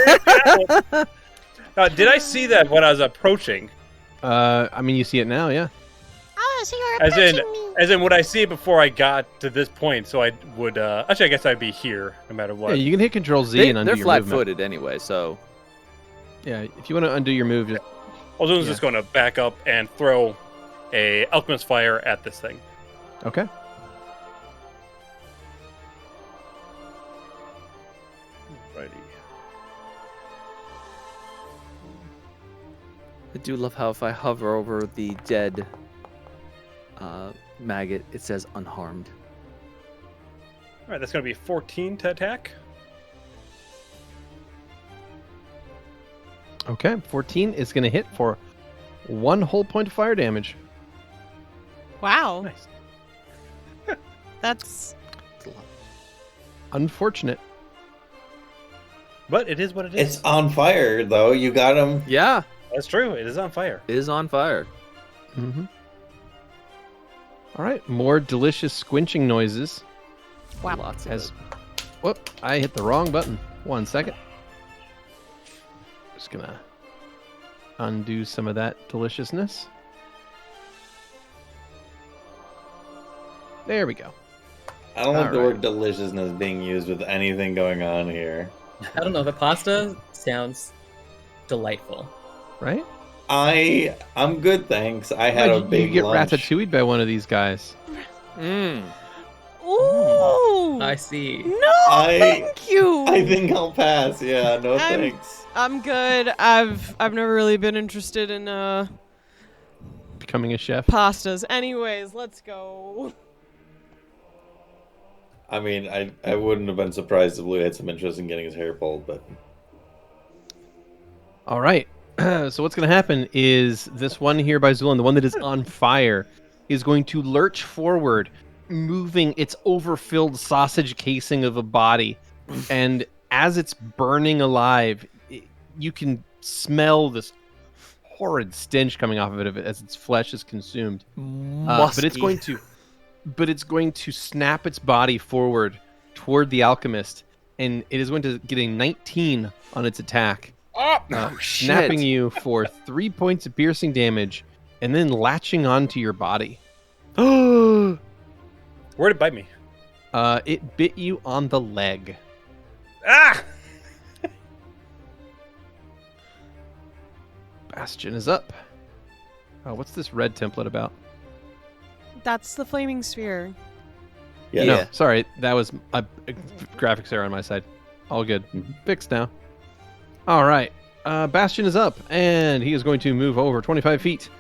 Speaker 4: Did I see that when I was approaching?
Speaker 3: I mean, you see it now, yeah.
Speaker 2: Oh, so you're
Speaker 4: As in, would I see it before I got to this point? So I would. Actually, I guess I'd be here no matter what.
Speaker 3: Yeah, you can hit Control Z and undo
Speaker 5: They're
Speaker 3: your movement.
Speaker 5: flat-footed anyway, so
Speaker 3: Yeah, if you want to undo your move, just
Speaker 4: Zu'lin's just going to back up and throw a Alchemist fire at this thing.
Speaker 3: okay.
Speaker 4: Righty.
Speaker 5: I do love how if I hover over the dead maggot, it says unharmed.
Speaker 4: All right, that's going to be 14 to attack.
Speaker 3: Okay, 14 is going to hit for 1 whole point of fire damage.
Speaker 2: Wow.
Speaker 4: Nice.
Speaker 2: That's
Speaker 3: Unfortunate.
Speaker 4: But it is what it is.
Speaker 6: It's on fire though. You got him.
Speaker 5: Yeah,
Speaker 4: That's true. It is on fire.
Speaker 5: it is on fire.
Speaker 3: Mm-hmm. All right, more delicious squinching noises.
Speaker 2: wow.
Speaker 5: Lots of
Speaker 3: As,
Speaker 5: it.
Speaker 3: whoop, I hit the wrong button. 1 second. Just gonna undo some of that deliciousness. There we go.
Speaker 6: I don't like the
Speaker 3: Alright.
Speaker 6: word deliciousness being used with anything going on here.
Speaker 7: I don't know. The pasta sounds delightful.
Speaker 3: Right?
Speaker 6: I'm good, thanks. I had a
Speaker 3: you
Speaker 6: big
Speaker 3: get
Speaker 6: lunch.
Speaker 3: ratatouille'd by one of these guys.
Speaker 2: Ooh.
Speaker 7: I see.
Speaker 2: No,
Speaker 6: I-
Speaker 2: thank you.
Speaker 6: I think I'll pass. Yeah, no
Speaker 2: I'm-
Speaker 6: thanks.
Speaker 2: I'm good. I've never really been interested in
Speaker 3: Becoming a chef.
Speaker 2: pastas. Anyways, let's go.
Speaker 6: I mean, I wouldn't have been surprised if Louie had some interest in getting his hair pulled, but
Speaker 3: All right. So what's going to happen is this one here by Zu'lin, the one that is on fire, is going to lurch forward, moving its overfilled sausage casing of a body. And as it's burning alive, you can smell this horrid stench coming off of it as its flesh is consumed. But it's going to snap its body forward toward the alchemist, and it is going to get a 19 on its attack. Snapping you for 3 points of piercing damage, and then latching onto your body.
Speaker 4: Where'd it bite me?
Speaker 3: It bit you on the leg.
Speaker 4: Ah!
Speaker 3: Bastion is up. What's this red template about?
Speaker 2: That's the flaming sphere.
Speaker 6: Yeah.
Speaker 3: No, sorry, that was a graphics error on my side. All good. Fixed now. All right. Bastion is up, and he is going to move over 25 feet,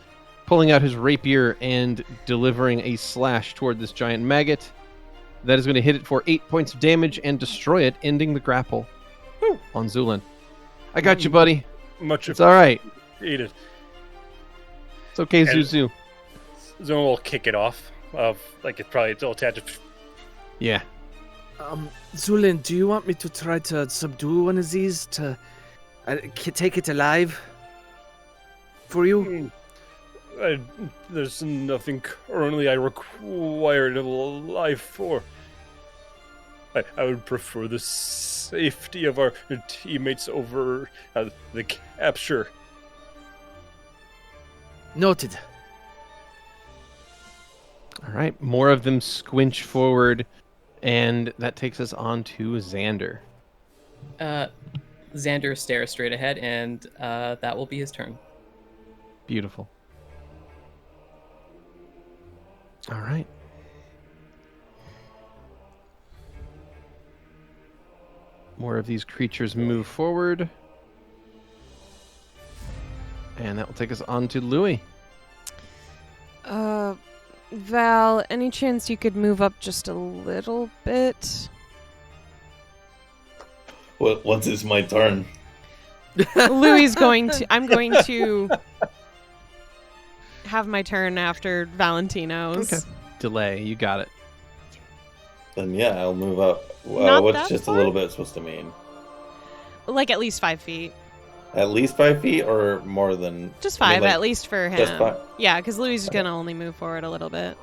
Speaker 3: pulling out his rapier and delivering a slash toward this giant maggot. That is going to hit it for 8 points of damage and destroy it, ending the grapple on Zu'lin. I got you, buddy. It's all right.
Speaker 4: Eat it.
Speaker 3: It's okay,
Speaker 4: And-
Speaker 3: Zuzu.
Speaker 4: Zone will kick it off. It's all attached.
Speaker 3: Yeah.
Speaker 5: Zu'lin, do you want me to try to subdue one of these to take it alive for you?
Speaker 4: There's nothing currently I require it alive for. I would prefer the safety of our teammates over the capture.
Speaker 5: Noted.
Speaker 3: All right. More of them squinch forward, and that takes us on to Xander.
Speaker 7: Xander stares straight ahead, and that will be his turn.
Speaker 3: Beautiful. All right. More of these creatures move forward. And that will take us on to Louie.
Speaker 2: Val, any chance you could move up just a little bit?
Speaker 6: Well, once it's my turn.
Speaker 2: Louie's going to... I'm going to have my turn after Valentino's.
Speaker 3: Okay. Delay. You got it.
Speaker 6: Then yeah, I'll move up.
Speaker 2: Not
Speaker 6: What's
Speaker 2: that
Speaker 6: just
Speaker 2: far?
Speaker 6: a little bit supposed to mean?
Speaker 2: Like at least 5 feet.
Speaker 6: At least 5 feet or more than?
Speaker 2: Just
Speaker 6: I mean,
Speaker 2: 5,
Speaker 6: like,
Speaker 2: at least for him.
Speaker 6: just 5?
Speaker 2: Yeah, because Louie's is going to only move forward a little bit.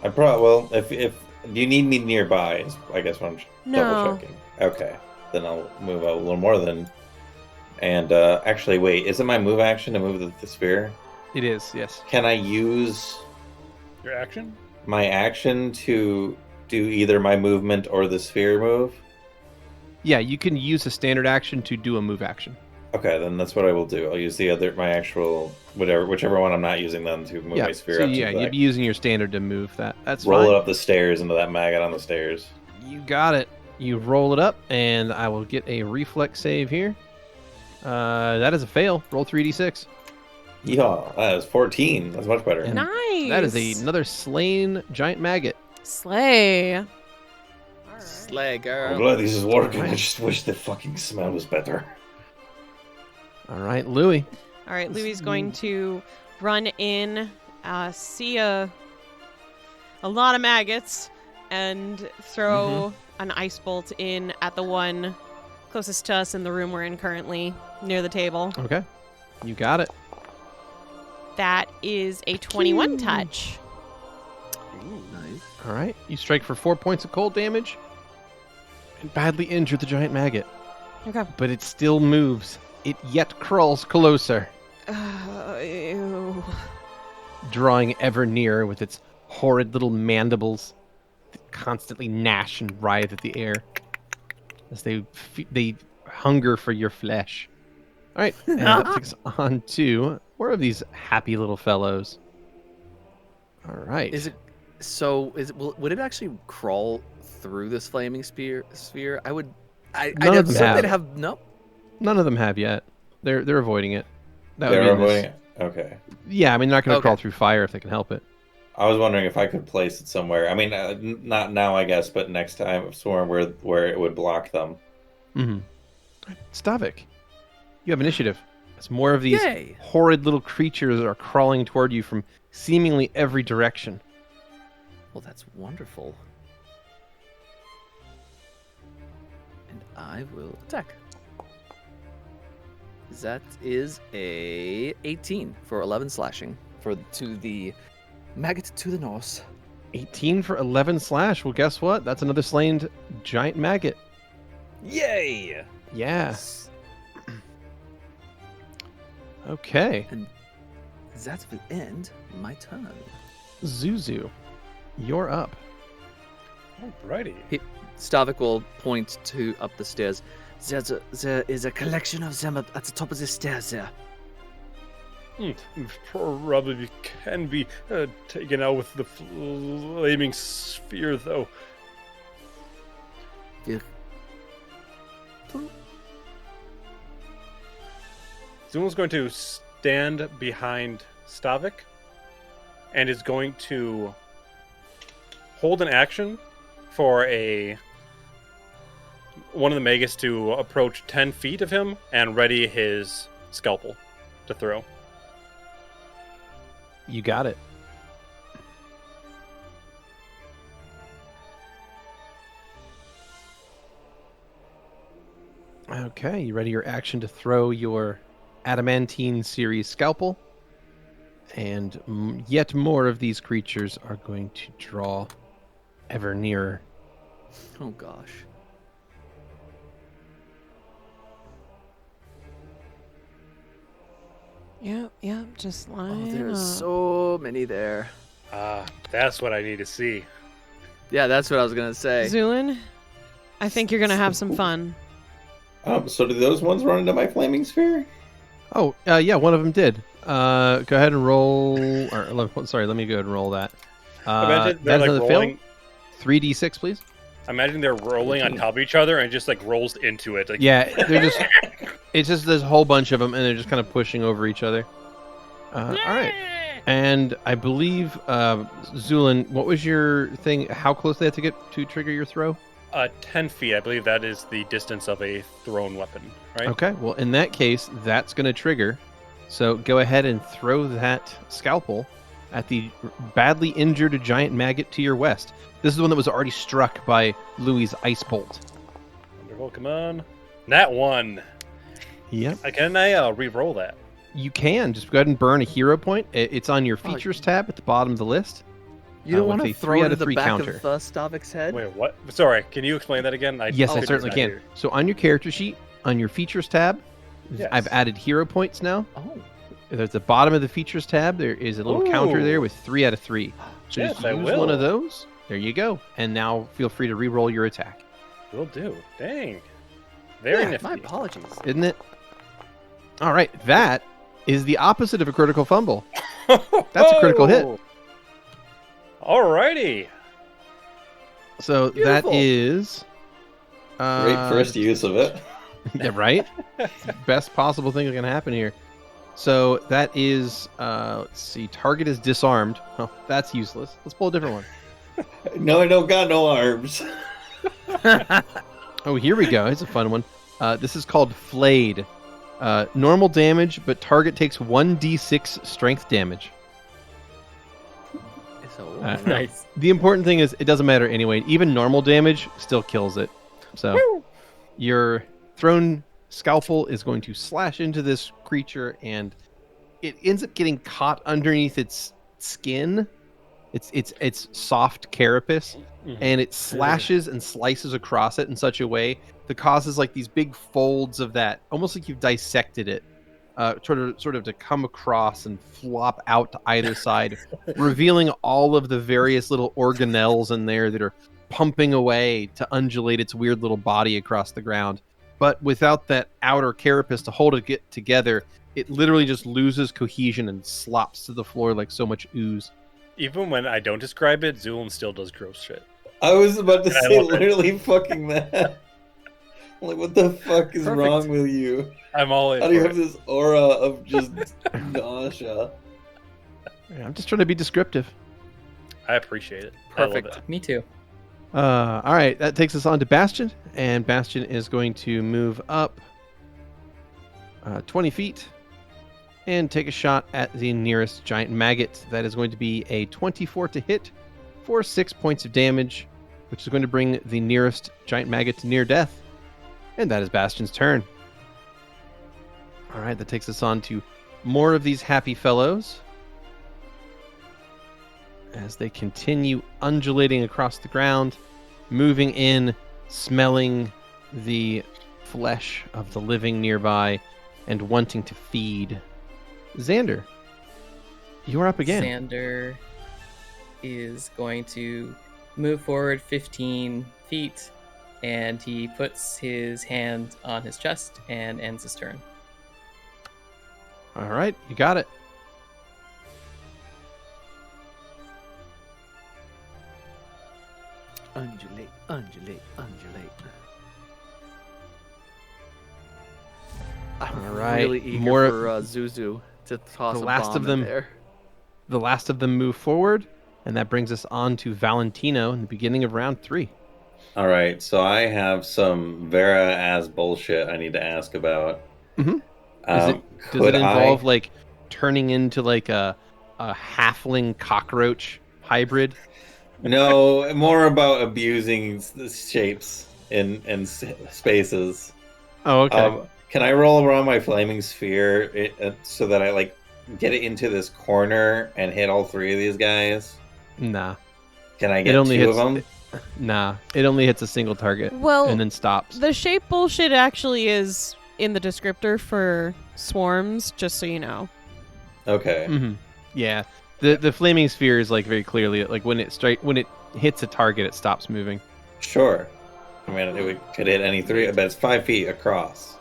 Speaker 6: If do you need me nearby? Is I guess what I'm
Speaker 2: No.
Speaker 6: double checking. Okay, then I'll move out a little more then. And actually, wait, is it my move action to move the sphere?
Speaker 3: It is, yes.
Speaker 6: Can I use
Speaker 4: Your action?
Speaker 6: my action to do either my movement or the sphere move?
Speaker 3: Yeah, you can use a standard action to do a move action.
Speaker 6: Okay, then that's what I will do. I'll use my actual whichever one I'm not using then to move my sphere
Speaker 3: so
Speaker 6: up.
Speaker 3: yeah,
Speaker 6: to
Speaker 3: you'd be using your standard to move that. That's
Speaker 6: roll
Speaker 3: fine.
Speaker 6: it up the stairs into that maggot on the stairs.
Speaker 3: You got it. You roll it up, and I will get a reflex save here. That is a fail. Roll 3d6.
Speaker 6: Yeah, that is 14. That's much better.
Speaker 3: And
Speaker 2: Nice.
Speaker 3: That is another slain giant maggot.
Speaker 2: Slay.
Speaker 5: Slay,
Speaker 6: I'm
Speaker 5: girl.
Speaker 6: glad this is working. I just wish the fucking smell was better.
Speaker 3: All right, Louie.
Speaker 2: All right, Louie's going to run in, see a lot of maggots, and throw an ice bolt in at the one closest to us in the room we're in currently, near the table.
Speaker 3: Okay. You got it.
Speaker 2: That is a 21 touch.
Speaker 5: Nice.
Speaker 3: All right. You strike for 4 points of cold damage and badly injure the giant maggot.
Speaker 2: Okay.
Speaker 3: But it still moves. It yet crawls closer,
Speaker 2: Ew.
Speaker 3: drawing ever nearer with its horrid little mandibles that constantly gnash and writhe at the air as they hunger for your flesh. All right, and that takes on to more of these happy little fellows. All right.
Speaker 5: Would it actually crawl through this flaming sphere? I would.
Speaker 3: None
Speaker 5: I'd
Speaker 3: of them
Speaker 5: assume
Speaker 3: have.
Speaker 5: they'd have no.
Speaker 3: None of them have yet. They're avoiding it. That would
Speaker 6: They're
Speaker 3: be in this-
Speaker 6: avoiding it? Okay.
Speaker 3: Yeah, I mean, they're not going to
Speaker 5: Okay.
Speaker 3: crawl through fire if they can help it.
Speaker 6: I was wondering if I could place it somewhere. I mean, not now, I guess, but next time, somewhere where it would block them.
Speaker 3: Mm-hmm. Stavik, You have initiative. As more of these
Speaker 5: Yay!
Speaker 3: horrid little creatures are crawling toward you from seemingly every direction.
Speaker 5: Well, that's wonderful. And I will attack. That is a 18 for 11 slashing to the maggot to the north.
Speaker 3: 18 for 11 slash. Well, guess what? That's another slain giant maggot.
Speaker 5: Yay!
Speaker 3: Yeah. Okay.
Speaker 5: And that will end my turn.
Speaker 3: Zuzu, you're up.
Speaker 4: Alrighty.
Speaker 5: Stavik will point to up the stairs. There is a collection of them at the top of the stairs there.
Speaker 4: Probably can be taken out with the flaming sphere, though. Zu'lin's going to stand behind Stavik and is going to hold an action for one of the Magus to approach 10 feet of him and ready his scalpel to throw.
Speaker 3: You got it. Okay, you ready your action to throw your adamantine series scalpel? And yet more of these creatures are going to draw ever nearer.
Speaker 5: Oh gosh.
Speaker 2: Yep, just line
Speaker 5: Oh, there's
Speaker 2: up.
Speaker 5: so many there.
Speaker 4: That's what I need to see.
Speaker 5: Yeah, that's what I was gonna say.
Speaker 2: Zu'lin, I think you're gonna have some fun.
Speaker 6: So do those ones run into my flaming sphere?
Speaker 3: Oh, yeah, one of them did. Go ahead and roll. Sorry, let me go ahead and roll that.
Speaker 4: Imagine they're
Speaker 3: that's
Speaker 4: like
Speaker 3: another fail.
Speaker 4: rolling.
Speaker 3: 3d6, please.
Speaker 4: Imagine they're rolling on top of each other and just like rolls into it. Like,
Speaker 3: Yeah, they're just. It's just this whole bunch of them, and they're just kind of pushing over each other. All right. And I believe, Zu'lin, what was your thing? How close they have to get to trigger your throw?
Speaker 4: 10 feet. I believe that is the distance of a thrown weapon, right?
Speaker 3: Okay, well, in that case, that's going to trigger. So go ahead and throw that scalpel at the badly injured giant maggot to your west. This is the one that was already struck by Louie's ice bolt.
Speaker 4: Wonderful. Come on. Nat 1.
Speaker 3: Yep.
Speaker 4: Can I re-roll that?
Speaker 3: You can. Just go ahead and burn a hero point. It's on your features tab at the bottom of the list.
Speaker 5: You don't
Speaker 3: with
Speaker 5: want
Speaker 3: a
Speaker 5: to
Speaker 3: 3
Speaker 5: throw
Speaker 3: out
Speaker 5: it
Speaker 3: of
Speaker 5: at the
Speaker 3: 3
Speaker 5: back
Speaker 3: counter.
Speaker 5: of Stavik's head?
Speaker 4: Wait, what? Sorry, can you explain that again?
Speaker 3: Yes, I
Speaker 4: couldn't
Speaker 3: certainly
Speaker 4: decide
Speaker 3: can.
Speaker 4: here.
Speaker 3: So on your character sheet, on your features tab,
Speaker 4: Yes.
Speaker 3: I've added hero points now.
Speaker 5: Oh.
Speaker 3: At the bottom of the features tab, there is a little counter there
Speaker 4: Ooh.
Speaker 3: with 3 out of 3. So
Speaker 4: Yes,
Speaker 3: just
Speaker 4: I
Speaker 3: use
Speaker 4: will.
Speaker 3: one of those. There you go. And now feel free to re-roll your attack.
Speaker 4: Will do. Dang. Very
Speaker 5: Yeah,
Speaker 4: nifty.
Speaker 5: my apologies.
Speaker 3: Isn't it? All right. That is the opposite of a critical fumble. That's a critical hit.
Speaker 4: Alrighty.
Speaker 3: So
Speaker 5: Beautiful.
Speaker 3: that is...
Speaker 6: Great first use of it.
Speaker 3: Yeah, right? Best possible thing that can happen here. So that is... let's see. Target is disarmed. Oh, that's useless. Let's pull a different one.
Speaker 6: No, I don't got no arms.
Speaker 3: Oh, here we go. It's a fun one. This is called Flayed. Normal damage, but target takes 1d6 strength damage.
Speaker 5: So,
Speaker 7: Nice.
Speaker 3: The important thing is it doesn't matter anyway. Even normal damage still kills it. So your thrown scalpel is going to slash into this creature, and it ends up getting caught underneath its skin. It's soft carapace, and it slashes and slices across it in such a way that causes like these big folds of that, almost like you've dissected it, sort of to come across and flop out to either side, revealing all of the various little organelles in there that are pumping away to undulate its weird little body across the ground. But without that outer carapace to hold it together, it literally just loses cohesion and slops to the floor like so much ooze.
Speaker 4: Even when I don't describe it, Zu'lin still does gross shit.
Speaker 6: I was about to
Speaker 4: I
Speaker 6: say
Speaker 4: love it.
Speaker 6: literally fucking that. Like, what the fuck is
Speaker 5: Perfect.
Speaker 6: wrong with you?
Speaker 4: I'm all in
Speaker 6: How do you
Speaker 4: for
Speaker 6: have
Speaker 4: it.
Speaker 6: this aura of just nausea?
Speaker 3: Yeah, I'm just trying to be descriptive.
Speaker 4: I appreciate it.
Speaker 5: Perfect.
Speaker 4: I love
Speaker 7: Me too.
Speaker 3: All right, that takes us on to Bastion, and Bastion is going to move up 20 feet and take a shot at the nearest giant maggot. That is going to be a 24 to hit for 6 points of damage, which is going to bring the nearest giant maggot to near death. And that is Bastion's turn. All right, that takes us on to more of these happy fellows as they continue undulating across the ground, moving in, smelling the flesh of the living nearby, and wanting to feed. Xander, you're up again.
Speaker 7: Xander is going to move forward 15 feet, and he puts his hand on his chest and ends his turn.
Speaker 3: All right, you got it.
Speaker 5: Undulate, undulate, undulate. I'm
Speaker 3: All right,
Speaker 5: really eager
Speaker 3: more-
Speaker 5: for Zuzu to toss
Speaker 3: the
Speaker 5: a
Speaker 3: last
Speaker 5: bomb
Speaker 3: of them-
Speaker 5: in there.
Speaker 3: The last of them move forward, and that brings us on to Valentino in the beginning of round 3.
Speaker 6: All right, so I have some Vera-ass bullshit I need to ask about.
Speaker 3: Mhm. Does it
Speaker 6: Could
Speaker 3: involve
Speaker 6: I...
Speaker 3: like turning into like a halfling cockroach hybrid?
Speaker 6: No, more about abusing shapes in spaces.
Speaker 3: Oh, okay.
Speaker 6: Can I roll around my flaming sphere so that I like get it into this corner and hit all 3 of these guys?
Speaker 3: Nah.
Speaker 6: Can I
Speaker 3: It
Speaker 6: get
Speaker 3: only
Speaker 6: 2 of
Speaker 3: hits-
Speaker 6: them?
Speaker 3: Nah. It only hits a single target
Speaker 2: Well,
Speaker 3: and then stops.
Speaker 2: the shape bullshit actually is in the descriptor for swarms, just so you know.
Speaker 6: Okay.
Speaker 3: Mm-hmm. Yeah. The flaming sphere is like very clearly like when it hits a target, it stops moving.
Speaker 6: Sure. I mean, could hit any 3, but it's 5 feet across.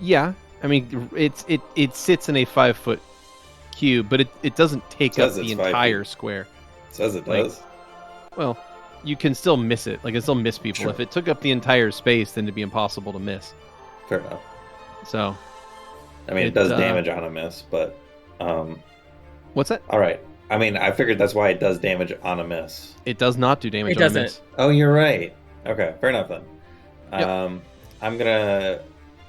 Speaker 3: Yeah. I mean, it sits in a 5-foot cube, but it doesn't take up
Speaker 6: Says
Speaker 3: the
Speaker 6: it's 5
Speaker 3: entire
Speaker 6: feet.
Speaker 3: square.
Speaker 6: Says it
Speaker 3: Like-
Speaker 6: does.
Speaker 3: Well, you can still miss it. Like, it still miss people.
Speaker 6: Sure.
Speaker 3: If it took up the entire space, then it'd be impossible to miss.
Speaker 6: Fair enough.
Speaker 3: So,
Speaker 6: I mean, it
Speaker 3: It,
Speaker 6: does
Speaker 3: uh,
Speaker 6: damage on a miss, but
Speaker 3: what's that?
Speaker 6: all right. I mean, I figured that's why it does damage on a miss.
Speaker 3: It does not do damage
Speaker 7: It
Speaker 3: on a
Speaker 7: doesn't.
Speaker 3: miss.
Speaker 6: Oh, you're right. Okay, fair enough then.
Speaker 3: Yep.
Speaker 6: I'm gonna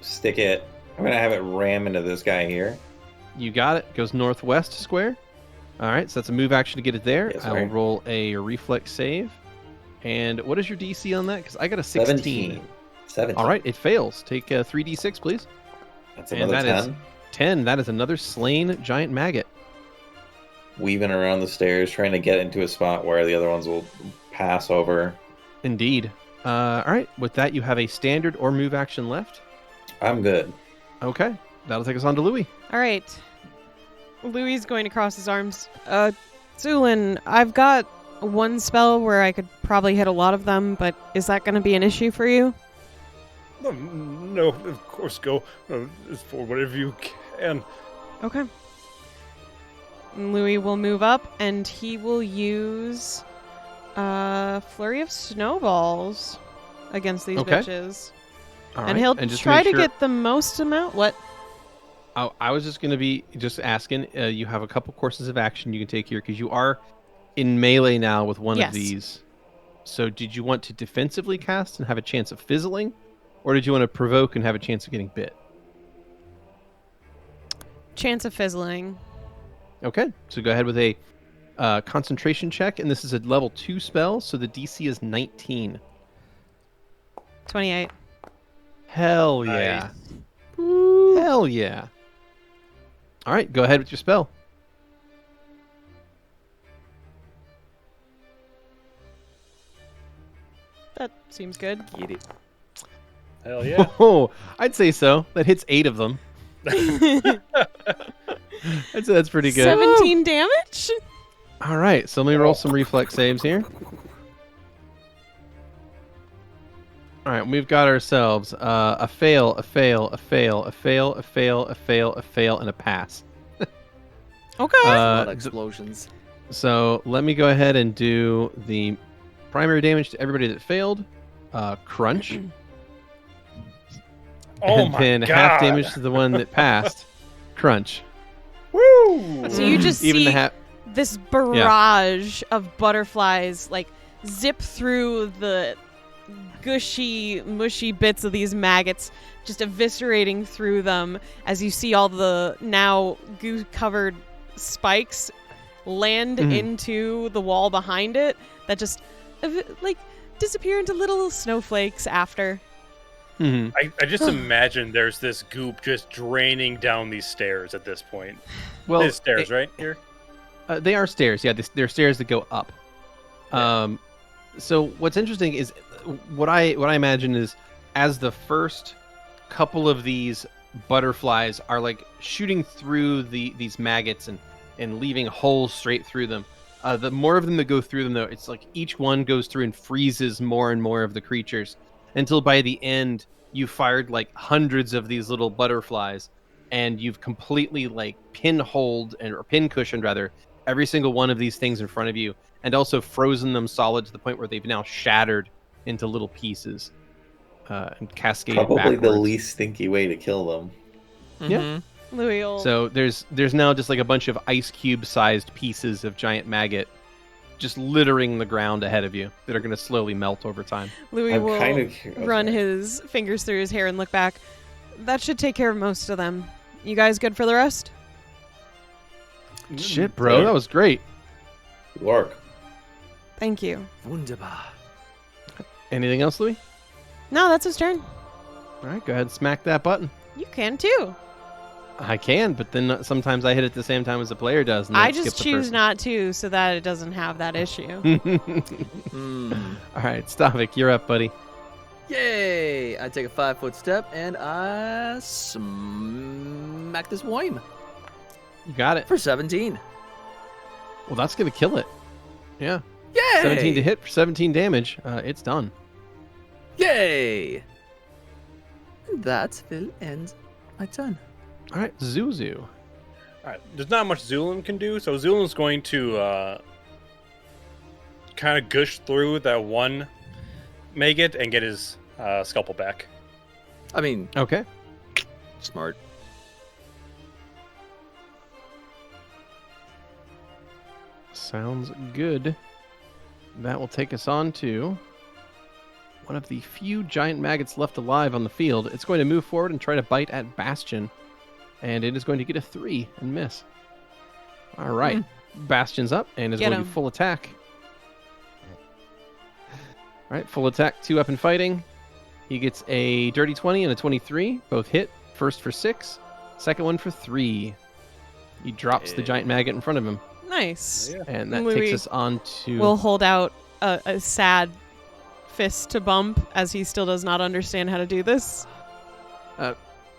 Speaker 6: stick it. I'm gonna have it ram into this guy here.
Speaker 3: You got it. Goes northwest square. All right, so that's a move action to get it there.
Speaker 6: Yes,
Speaker 3: I'll
Speaker 6: sir.
Speaker 3: roll a reflex save. And what is your DC on that? Because I got a 16.
Speaker 6: 17.
Speaker 3: All right, it fails. Take 3d6, please.
Speaker 6: That's
Speaker 3: And
Speaker 6: another
Speaker 3: that is
Speaker 6: 10.
Speaker 3: 10. That is another slain giant maggot.
Speaker 6: Weaving around the stairs, trying to get into a spot where the other ones will pass over.
Speaker 3: Indeed. All right, with that, you have a standard or move action left.
Speaker 6: I'm good.
Speaker 3: Okay, that'll take us on to Louie.
Speaker 2: All right. Louie's going to cross his arms. Zu'lin, I've got one spell where I could probably hit a lot of them, but is that going to be an issue for you?
Speaker 4: No, of course, go for whatever you can.
Speaker 2: Okay. And Louie will move up, and he will use Flurry of Snowballs against these
Speaker 3: Okay.
Speaker 2: bitches.
Speaker 3: All
Speaker 2: And
Speaker 3: right,
Speaker 2: he'll
Speaker 3: just
Speaker 2: try
Speaker 3: make
Speaker 2: to
Speaker 3: sure-
Speaker 2: get the most amount. What?
Speaker 3: I was just going to be just asking. You have a couple courses of action you can take here because you are in melee now with one
Speaker 2: Yes.
Speaker 3: of these. So did you want to defensively cast and have a chance of fizzling? Or did you want to provoke and have a chance of getting bit?
Speaker 2: Chance of fizzling.
Speaker 3: Okay, so go ahead with a concentration check. And this is a level 2 spell, so the DC is 19.
Speaker 2: 28.
Speaker 3: Hell yeah. Hell yeah. All right, go ahead with your spell.
Speaker 2: That seems good.
Speaker 5: Get it.
Speaker 4: Hell yeah.
Speaker 3: Oh, I'd say so. That hits 8 of them. I'd say that's pretty good.
Speaker 2: 17 damage?
Speaker 3: All right, so let me roll some reflex saves here. All right, we've got ourselves a fail, a fail, a fail, a fail, a fail, a fail, a fail, and a pass.
Speaker 2: Okay.
Speaker 5: A lot of
Speaker 3: Uh,
Speaker 5: explosions.
Speaker 3: So let me go ahead and do the primary damage to everybody that failed. Crunch.
Speaker 4: Oh
Speaker 3: And
Speaker 4: my
Speaker 3: then
Speaker 4: god.
Speaker 3: half damage to the one that passed. Crunch.
Speaker 4: Woo!
Speaker 2: So you just
Speaker 3: Even
Speaker 2: see
Speaker 3: the half.
Speaker 2: this barrage of butterflies like zip through the gushy, mushy bits of these maggots just eviscerating through them as you see all the now goo-covered spikes land into the wall behind it that just like disappear into little snowflakes after.
Speaker 3: Mm-hmm.
Speaker 4: I just imagine there's this goop just draining down these stairs at this point.
Speaker 3: Well,
Speaker 4: There's stairs, right here?
Speaker 3: They are stairs. Yeah, they're stairs that go up. So what's interesting is what I imagine is as the first couple of these butterflies are like shooting through these maggots and leaving holes straight through them. The more of them that go through them, though, it's like each one goes through and freezes more and more of the creatures until by the end you fired like hundreds of these little butterflies and you've completely like pin-cushioned rather every single one of these things in front of you and also frozen them solid to the point where they've now shattered into little pieces and cascaded
Speaker 6: Probably
Speaker 3: backwards.
Speaker 6: the least stinky way to kill them.
Speaker 3: Yeah.
Speaker 2: Louie will
Speaker 3: So there's now just like a bunch of ice cube sized pieces of giant maggot just littering the ground ahead of you that are going to slowly melt over time.
Speaker 2: Louie
Speaker 6: I'm
Speaker 2: will
Speaker 6: kind of
Speaker 2: run his fingers through his hair and look back. That should take care of most of them. You guys good for the rest?
Speaker 3: Shit, bro, that was great.
Speaker 6: Good work.
Speaker 2: Thank you.
Speaker 5: Wunderbar.
Speaker 3: Anything else, Louie?
Speaker 2: No, that's his turn.
Speaker 3: All right, go ahead and smack that button.
Speaker 2: You can too.
Speaker 3: I can, but then sometimes I hit it the same time as the player does. And
Speaker 2: I
Speaker 3: then
Speaker 2: just
Speaker 3: skip the
Speaker 2: choose
Speaker 3: person.
Speaker 2: not to so that it doesn't have that issue.
Speaker 3: All right, Stavik, you're up, buddy.
Speaker 5: Yay! I take a 5-foot step and I smack this worm
Speaker 3: You got it.
Speaker 5: for 17.
Speaker 3: Well, that's going to kill it. Yeah.
Speaker 5: Yay!
Speaker 3: 17 to hit for 17 damage. It's done.
Speaker 5: Yay! And that will end my turn.
Speaker 3: All right, Zuzu.
Speaker 4: All right. There's not much Zu'lin can do, so Zu'lin's going to kind of gush through that one maggot and get his scalpel back.
Speaker 5: I mean,
Speaker 3: Okay.
Speaker 5: smart.
Speaker 3: Sounds good. That will take us on to one of the few giant maggots left alive on the field. It's going to move forward and try to bite at Bastion. And it is going to get a 3 and miss. All right. Bastion's up and is
Speaker 2: Get
Speaker 3: going
Speaker 2: him.
Speaker 3: to full attack. All right, full attack, 2 up and fighting. He gets a dirty 20 and a 23. Both hit. First for 6. Second one for 3. He drops the giant maggot in front of him.
Speaker 2: Nice.
Speaker 4: Yeah.
Speaker 3: And that
Speaker 2: Louie
Speaker 3: takes us on to...
Speaker 2: We'll hold out a sad fist to bump as he still does not understand how to do this.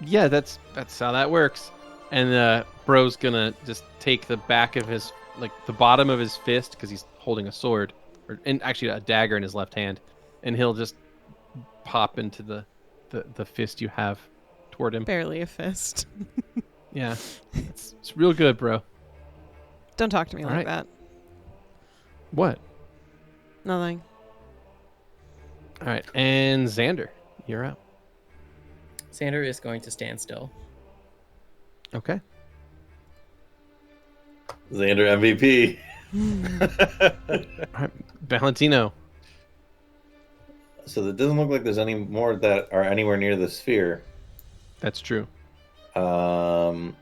Speaker 3: Yeah, that's how that works. And bro's gonna just take the back of his, like the bottom of his fist, because he's holding a sword, and actually a dagger in his left hand, and he'll just pop into the fist you have toward him.
Speaker 2: Barely a fist.
Speaker 3: Yeah, it's real good, bro.
Speaker 2: Don't talk to me
Speaker 3: All
Speaker 2: like
Speaker 3: right.
Speaker 2: that.
Speaker 3: What?
Speaker 2: Nothing.
Speaker 3: All right, and Xander, you're up.
Speaker 7: Xander is going to stand still.
Speaker 3: Okay.
Speaker 6: Xander MVP.
Speaker 3: All right, Valentino.
Speaker 6: So it doesn't look like there's any more that are anywhere near the sphere.
Speaker 3: That's true.
Speaker 6: I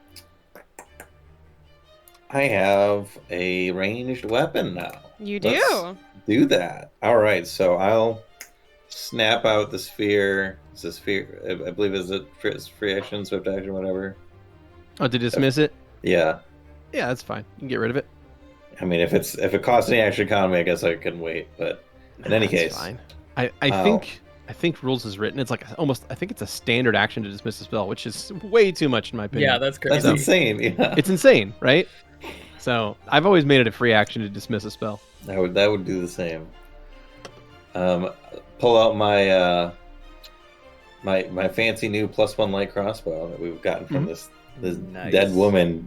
Speaker 6: have a ranged weapon now.
Speaker 2: You do?
Speaker 6: Let's do that. All right, so I'll snap out the sphere. It's a sphere. I believe it's free action, swift action, whatever.
Speaker 3: Oh, to dismiss it?
Speaker 6: Yeah.
Speaker 3: Yeah, that's fine. You can get rid of it.
Speaker 6: I mean, if it costs any action economy, I guess I can wait. But in any
Speaker 3: That's
Speaker 6: case,
Speaker 3: fine. I
Speaker 6: Oh.
Speaker 3: think rules is written. It's like I think it's a standard action to dismiss a spell, which is way too much in my opinion.
Speaker 7: Yeah, that's crazy.
Speaker 6: that's insane. Yeah,
Speaker 3: It's insane, right? So I've always made it a free action to dismiss a spell.
Speaker 6: that would do the same. Pull out my my fancy new +1 light crossbow that we've gotten from this
Speaker 5: Nice.
Speaker 6: dead woman,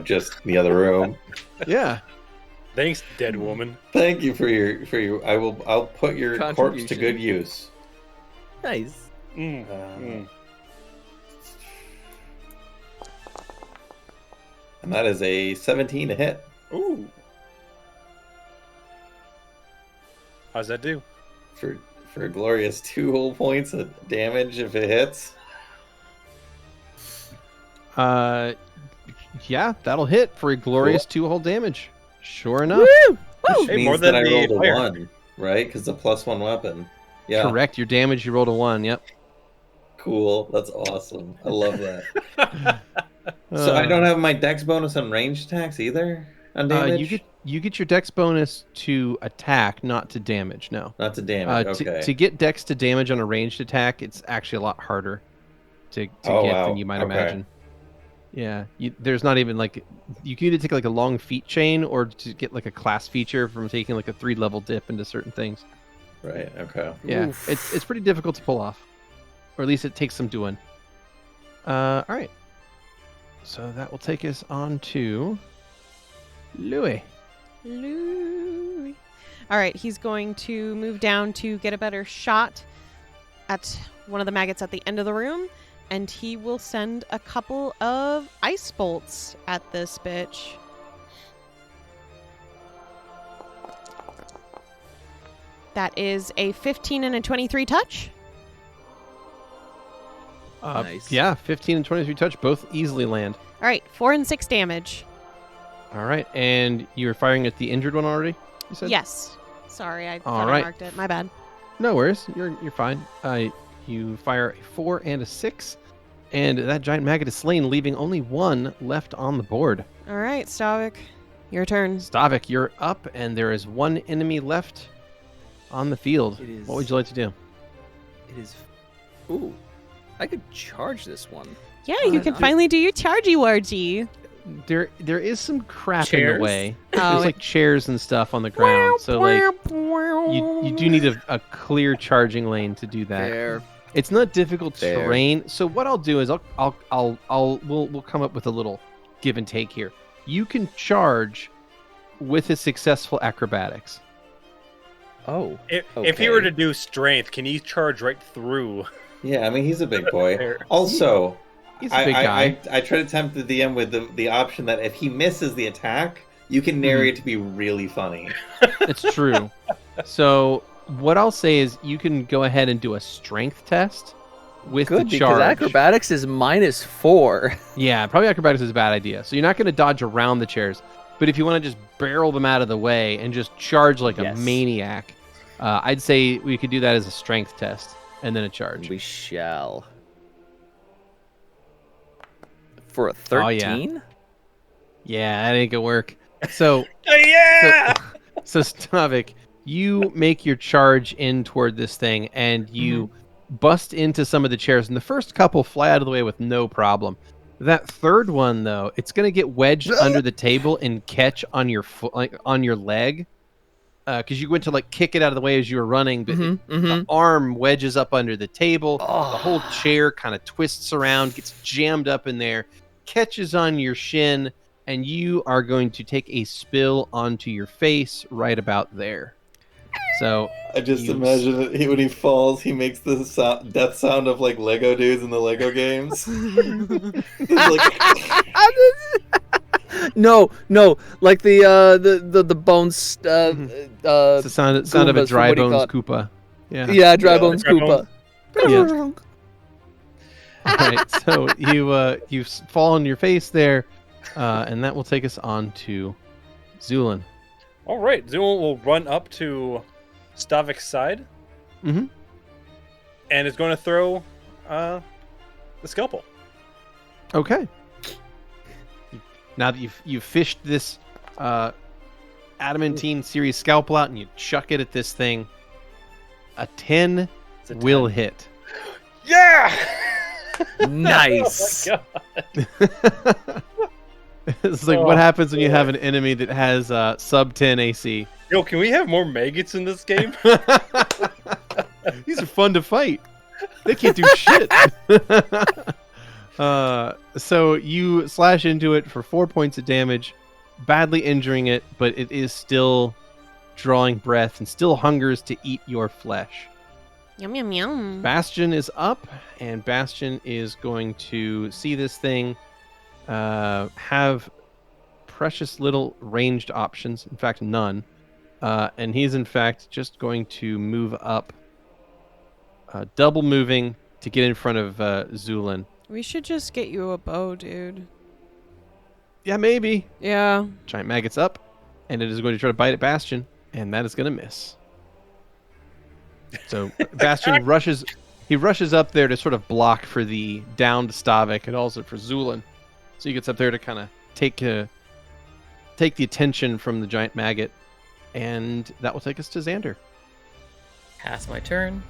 Speaker 6: just in the other room.
Speaker 3: Yeah.
Speaker 4: Thanks, dead woman.
Speaker 6: Thank you for your. I'll put your corpse to
Speaker 5: Contribution.
Speaker 6: good use.
Speaker 5: Nice.
Speaker 6: And that is a 17 to hit
Speaker 4: Ooh. How's that do?
Speaker 6: for for a glorious 2 whole points of damage if it hits.
Speaker 3: Yeah, that'll hit for a glorious 2 whole damage. Sure enough.
Speaker 5: Woo!
Speaker 6: Which
Speaker 4: Hey,
Speaker 6: means
Speaker 4: more
Speaker 6: that
Speaker 4: than
Speaker 6: I rolled
Speaker 4: the
Speaker 6: a
Speaker 4: fire.
Speaker 6: 1, right? Because the +1 weapon. Yeah,
Speaker 3: Correct. Your damage, you rolled a 1. Yep.
Speaker 6: cool. That's awesome. I love that. So I don't have my dex bonus on ranged attacks either on damage?
Speaker 3: You get your dex bonus to attack, not to damage. No.
Speaker 6: Not to damage, okay.
Speaker 3: To get dex to damage on a ranged attack, it's actually a lot harder to
Speaker 6: Oh,
Speaker 3: get
Speaker 6: wow.
Speaker 3: than you might
Speaker 6: Okay.
Speaker 3: imagine. Yeah, there's not even like you can either take like a long feat chain or to get like a class feature from taking like a 3-level dip into certain things.
Speaker 6: Right, okay.
Speaker 3: Yeah,
Speaker 5: Oof.
Speaker 3: it's pretty difficult to pull off, or at least it takes some doing. All right, so that will take us on to Louie.
Speaker 2: Louie. All right, he's going to move down to get a better shot at one of the maggots at the end of the room, and he will send a couple of ice bolts at this bitch. That is a 15 and a 23 touch.
Speaker 5: Nice.
Speaker 3: Yeah, 15 and 23 touch both easily land.
Speaker 2: All right, 4 and 6 damage.
Speaker 3: All right, and you were firing at the injured one already. You said
Speaker 2: Yes. Sorry, I
Speaker 3: All
Speaker 2: thought I
Speaker 3: right.
Speaker 2: marked it. My bad.
Speaker 3: No worries. You're fine. You fire a 4 and a 6, and that giant maggot is slain, leaving only 1 left on the board.
Speaker 2: All right, Stavik, your turn.
Speaker 3: Stavik, you're up, and there is 1 enemy left on the field.
Speaker 5: It is-
Speaker 3: What would you like to do?
Speaker 5: It is. Ooh, I could charge this one.
Speaker 2: Yeah, you can
Speaker 5: nice.
Speaker 2: finally do your chargy wargy.
Speaker 3: There is some crap in
Speaker 7: Chairs?
Speaker 3: the way.
Speaker 2: Oh.
Speaker 3: There's like chairs and stuff on the ground, so like you do need a clear charging lane to do that.
Speaker 5: Fair.
Speaker 3: It's not difficult
Speaker 6: Fair.
Speaker 3: terrain. So what I'll do is we'll come up with a little give and take here. You can charge with a successful acrobatics.
Speaker 5: Oh.
Speaker 4: If he were to do strength, can he charge right through?
Speaker 6: Yeah, I mean, he's a big boy.
Speaker 4: There.
Speaker 6: Also,
Speaker 3: He's a big guy.
Speaker 6: I try to tempt the DM with the option that if he misses the attack, you can narrate it to be really funny.
Speaker 3: It's true. So what I'll say is you can go ahead and do a strength test with
Speaker 5: Good,
Speaker 3: the
Speaker 5: because
Speaker 3: charge.
Speaker 5: acrobatics is -4.
Speaker 3: Yeah, probably acrobatics is a bad idea. So you're not going to dodge around the chairs, but if you want to just barrel them out of the way and just charge like
Speaker 5: Yes.
Speaker 3: a maniac, I'd say we could do that as a strength test and then a charge.
Speaker 5: We shall. For a
Speaker 3: Oh, yeah.
Speaker 5: 13?
Speaker 3: Yeah, that ain't gonna work. So,
Speaker 4: Yeah.
Speaker 3: so Stavik, you make your charge in toward this thing, and you bust into some of the chairs, and the first couple fly out of the way with no problem. That third one, though, it's gonna get wedged under the table and catch on your foot, like on your leg, because you went to like kick it out of the way as you were running, but the arm wedges up under the table. The whole chair kind of twists around, gets jammed up in there, catches on your shin, and you are going to take a spill onto your face right about there. So
Speaker 6: I just
Speaker 3: You-
Speaker 6: imagine that when he falls, he makes the death sound of like Lego dudes in the Lego games. It's like,
Speaker 5: No, like the bones.
Speaker 3: it's the sound of a
Speaker 5: Goombas,
Speaker 3: dry
Speaker 5: what do you call
Speaker 3: bones
Speaker 5: it?
Speaker 3: Koopa. Yeah.
Speaker 5: Yeah, dry
Speaker 6: Yeah,
Speaker 5: bones
Speaker 4: dry
Speaker 5: Koopa.
Speaker 3: Yeah. All right. So you fall on your face there, and that will take us on to Zu'lin.
Speaker 4: All right, Zu'lin will run up to Stavik's side
Speaker 3: Mhm.
Speaker 4: and is going to throw the scalpel.
Speaker 3: Okay. Now that you've fished this adamantine series scalpel out and you chuck it at this thing, a 10
Speaker 4: It's a
Speaker 3: will
Speaker 4: 10.
Speaker 3: hit.
Speaker 4: Yeah!
Speaker 5: Nice.
Speaker 4: Oh my God.
Speaker 3: It's like what happens when you have an enemy that has sub 10 AC.
Speaker 4: Yo, can we have more maggots in this game?
Speaker 3: These are fun to fight. They can't do shit. So you slash into it for 4 points of damage, badly injuring it, but it is still drawing breath and still hungers to eat your flesh.
Speaker 2: Yum, yum, yum.
Speaker 3: Bastion is up, and Bastion is going to see this thing have precious little ranged options. In fact, none. And he's in fact just going to move up double moving to get in front of Zu'lin.
Speaker 2: We should just get you a bow, dude.
Speaker 3: Yeah, maybe.
Speaker 2: Yeah.
Speaker 3: Giant maggot's up, and it is going to try to bite at Bastion, and that is going to miss. So Bastion rushes. He rushes up there to sort of block for the downed Stavik and also for Zu'lin. So he gets up there to kind of take the attention from the giant maggot, and that will take us to Xander.
Speaker 7: Pass my turn.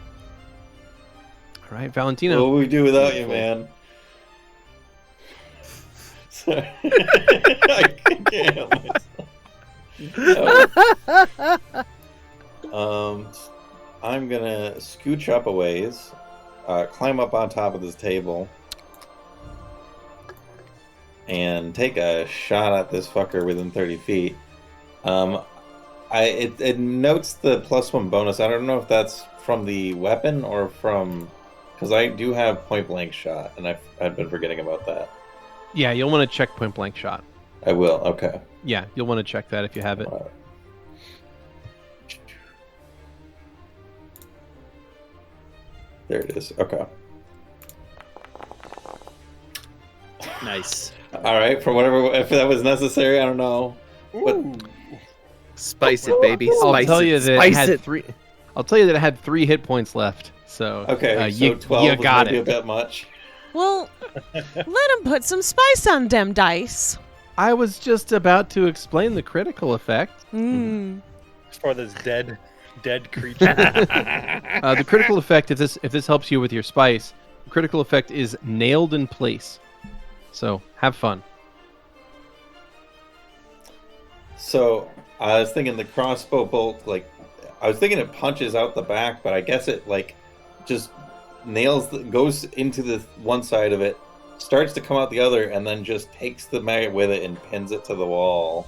Speaker 3: All right, Valentino.
Speaker 6: What would we do without you, man? Sorry. I can't help myself. I'm gonna scooch up a ways, climb up on top of this table, and take a shot at this fucker within 30 feet. It notes the +1 bonus. I don't know if that's from the weapon or from... Because I do have point blank shot, and I've been forgetting about that.
Speaker 3: Yeah, you'll want to check point blank shot.
Speaker 6: I will, okay.
Speaker 3: Yeah, you'll want to check that if you have it.
Speaker 6: There it is, okay.
Speaker 5: Nice.
Speaker 6: Alright, for whatever, if that was necessary, I don't know.
Speaker 4: Ooh.
Speaker 5: Spice it, baby.
Speaker 3: I'll
Speaker 5: Spice
Speaker 3: tell you
Speaker 5: it.
Speaker 3: that it
Speaker 5: Spice
Speaker 3: had
Speaker 5: it.
Speaker 3: 3. I'll tell you that it had 3 hit points left. So
Speaker 6: Okay, so
Speaker 3: you
Speaker 6: 12
Speaker 3: you
Speaker 6: was
Speaker 3: got
Speaker 6: maybe
Speaker 3: it.
Speaker 6: a bit much.
Speaker 2: Well, let him put some spice on them dice.
Speaker 3: I was just about to explain the critical effect.
Speaker 2: Mm.
Speaker 4: For this dead creature.
Speaker 3: The critical effect, if this helps you with your spice, the critical effect is nailed in place. So have fun.
Speaker 6: So, I was thinking the crossbow bolt, like, I was thinking it punches out the back, but I guess it, like, just goes into the one side of it, starts to come out the other, and then just takes the maggot with it and pins it to the wall,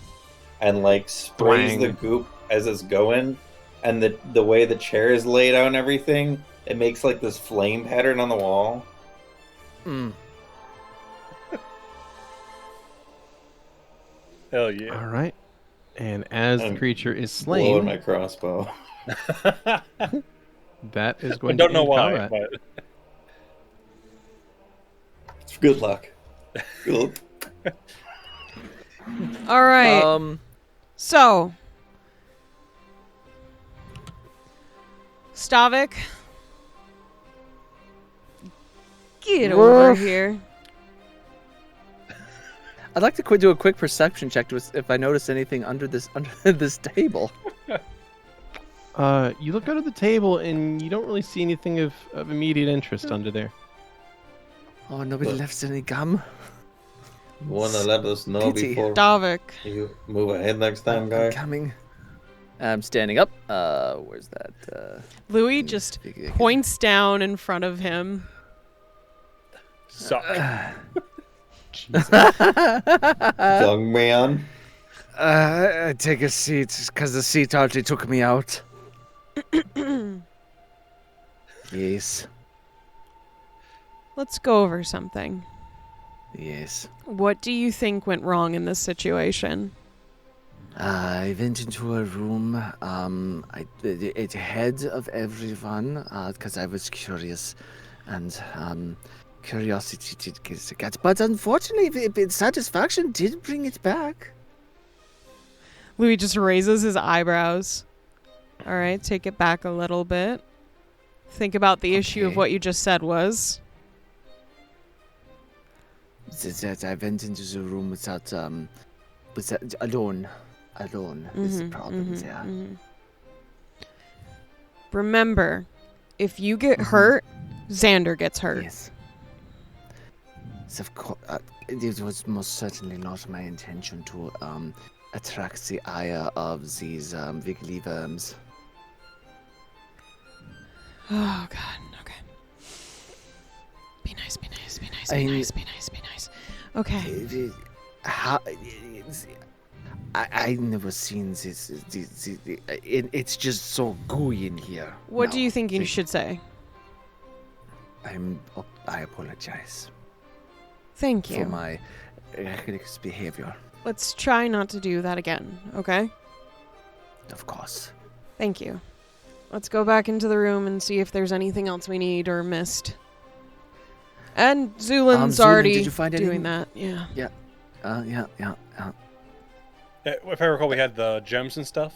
Speaker 6: and, like, sprays
Speaker 3: Blang.
Speaker 6: the goop as it's going, and the way the chair is laid out and everything, it makes, like, this flame pattern on the wall.
Speaker 5: Mm.
Speaker 4: Hell yeah.
Speaker 3: All right. And as the
Speaker 6: I'm
Speaker 3: creature is
Speaker 6: Blowing
Speaker 3: slain,
Speaker 6: my crossbow.
Speaker 3: that is
Speaker 4: I
Speaker 3: going
Speaker 4: don't
Speaker 3: to
Speaker 4: know
Speaker 3: end
Speaker 4: why,
Speaker 3: combat.
Speaker 4: but
Speaker 6: Good luck. Good.
Speaker 2: All right. So, Stavik, get over here.
Speaker 5: I'd like to do a quick perception check to if I notice anything under this table.
Speaker 3: You look under the table and you don't really see anything of immediate interest under there.
Speaker 5: Oh, nobody left any gum.
Speaker 6: Wanna let us know
Speaker 5: Pity.
Speaker 6: before
Speaker 2: Stavik.
Speaker 6: you move ahead next time,
Speaker 5: I'm
Speaker 6: guy?
Speaker 5: coming. I'm standing up. Where's that?
Speaker 2: Louie just points down in front of him.
Speaker 4: suck.
Speaker 6: Young man.
Speaker 5: I take a seat because the seat hardly took me out. Yes.
Speaker 2: Let's go over something.
Speaker 5: Yes.
Speaker 2: What do you think went wrong in this situation?
Speaker 5: I went into a room ahead of everyone because I was curious, and curiosity did get, but unfortunately, satisfaction did bring it back.
Speaker 2: Louie just raises his eyebrows. All right, take it back a little bit. Think about the issue of
Speaker 5: Okay.
Speaker 2: what you just said was.
Speaker 5: That I went into the room without alone. Alone is the problem there.
Speaker 2: Remember, if you get hurt, Xander gets hurt.
Speaker 5: Yes. So of course, it was most certainly not my intention to attract the ire of these wiggly worms.
Speaker 2: Oh God. Okay. Be nice. Be nice. Be nice. Be
Speaker 5: I-
Speaker 2: nice. Be nice. Be nice. Okay.
Speaker 5: I never seen this. It's just so gooey in here.
Speaker 2: What do
Speaker 5: No,
Speaker 2: you think you should say?
Speaker 5: I apologize
Speaker 2: Thank
Speaker 5: for
Speaker 2: you.
Speaker 5: my reckless behavior.
Speaker 2: Let's try not to do that again. Okay.
Speaker 5: Of course.
Speaker 2: Thank you. Let's go back into the room and see if there's anything else we need or missed. And Zu'lin's
Speaker 5: Zu'lin,
Speaker 2: already
Speaker 5: did you find
Speaker 2: doing
Speaker 5: anything?
Speaker 2: that. Yeah.
Speaker 5: Yeah.
Speaker 4: If I recall, we had the gems and stuff.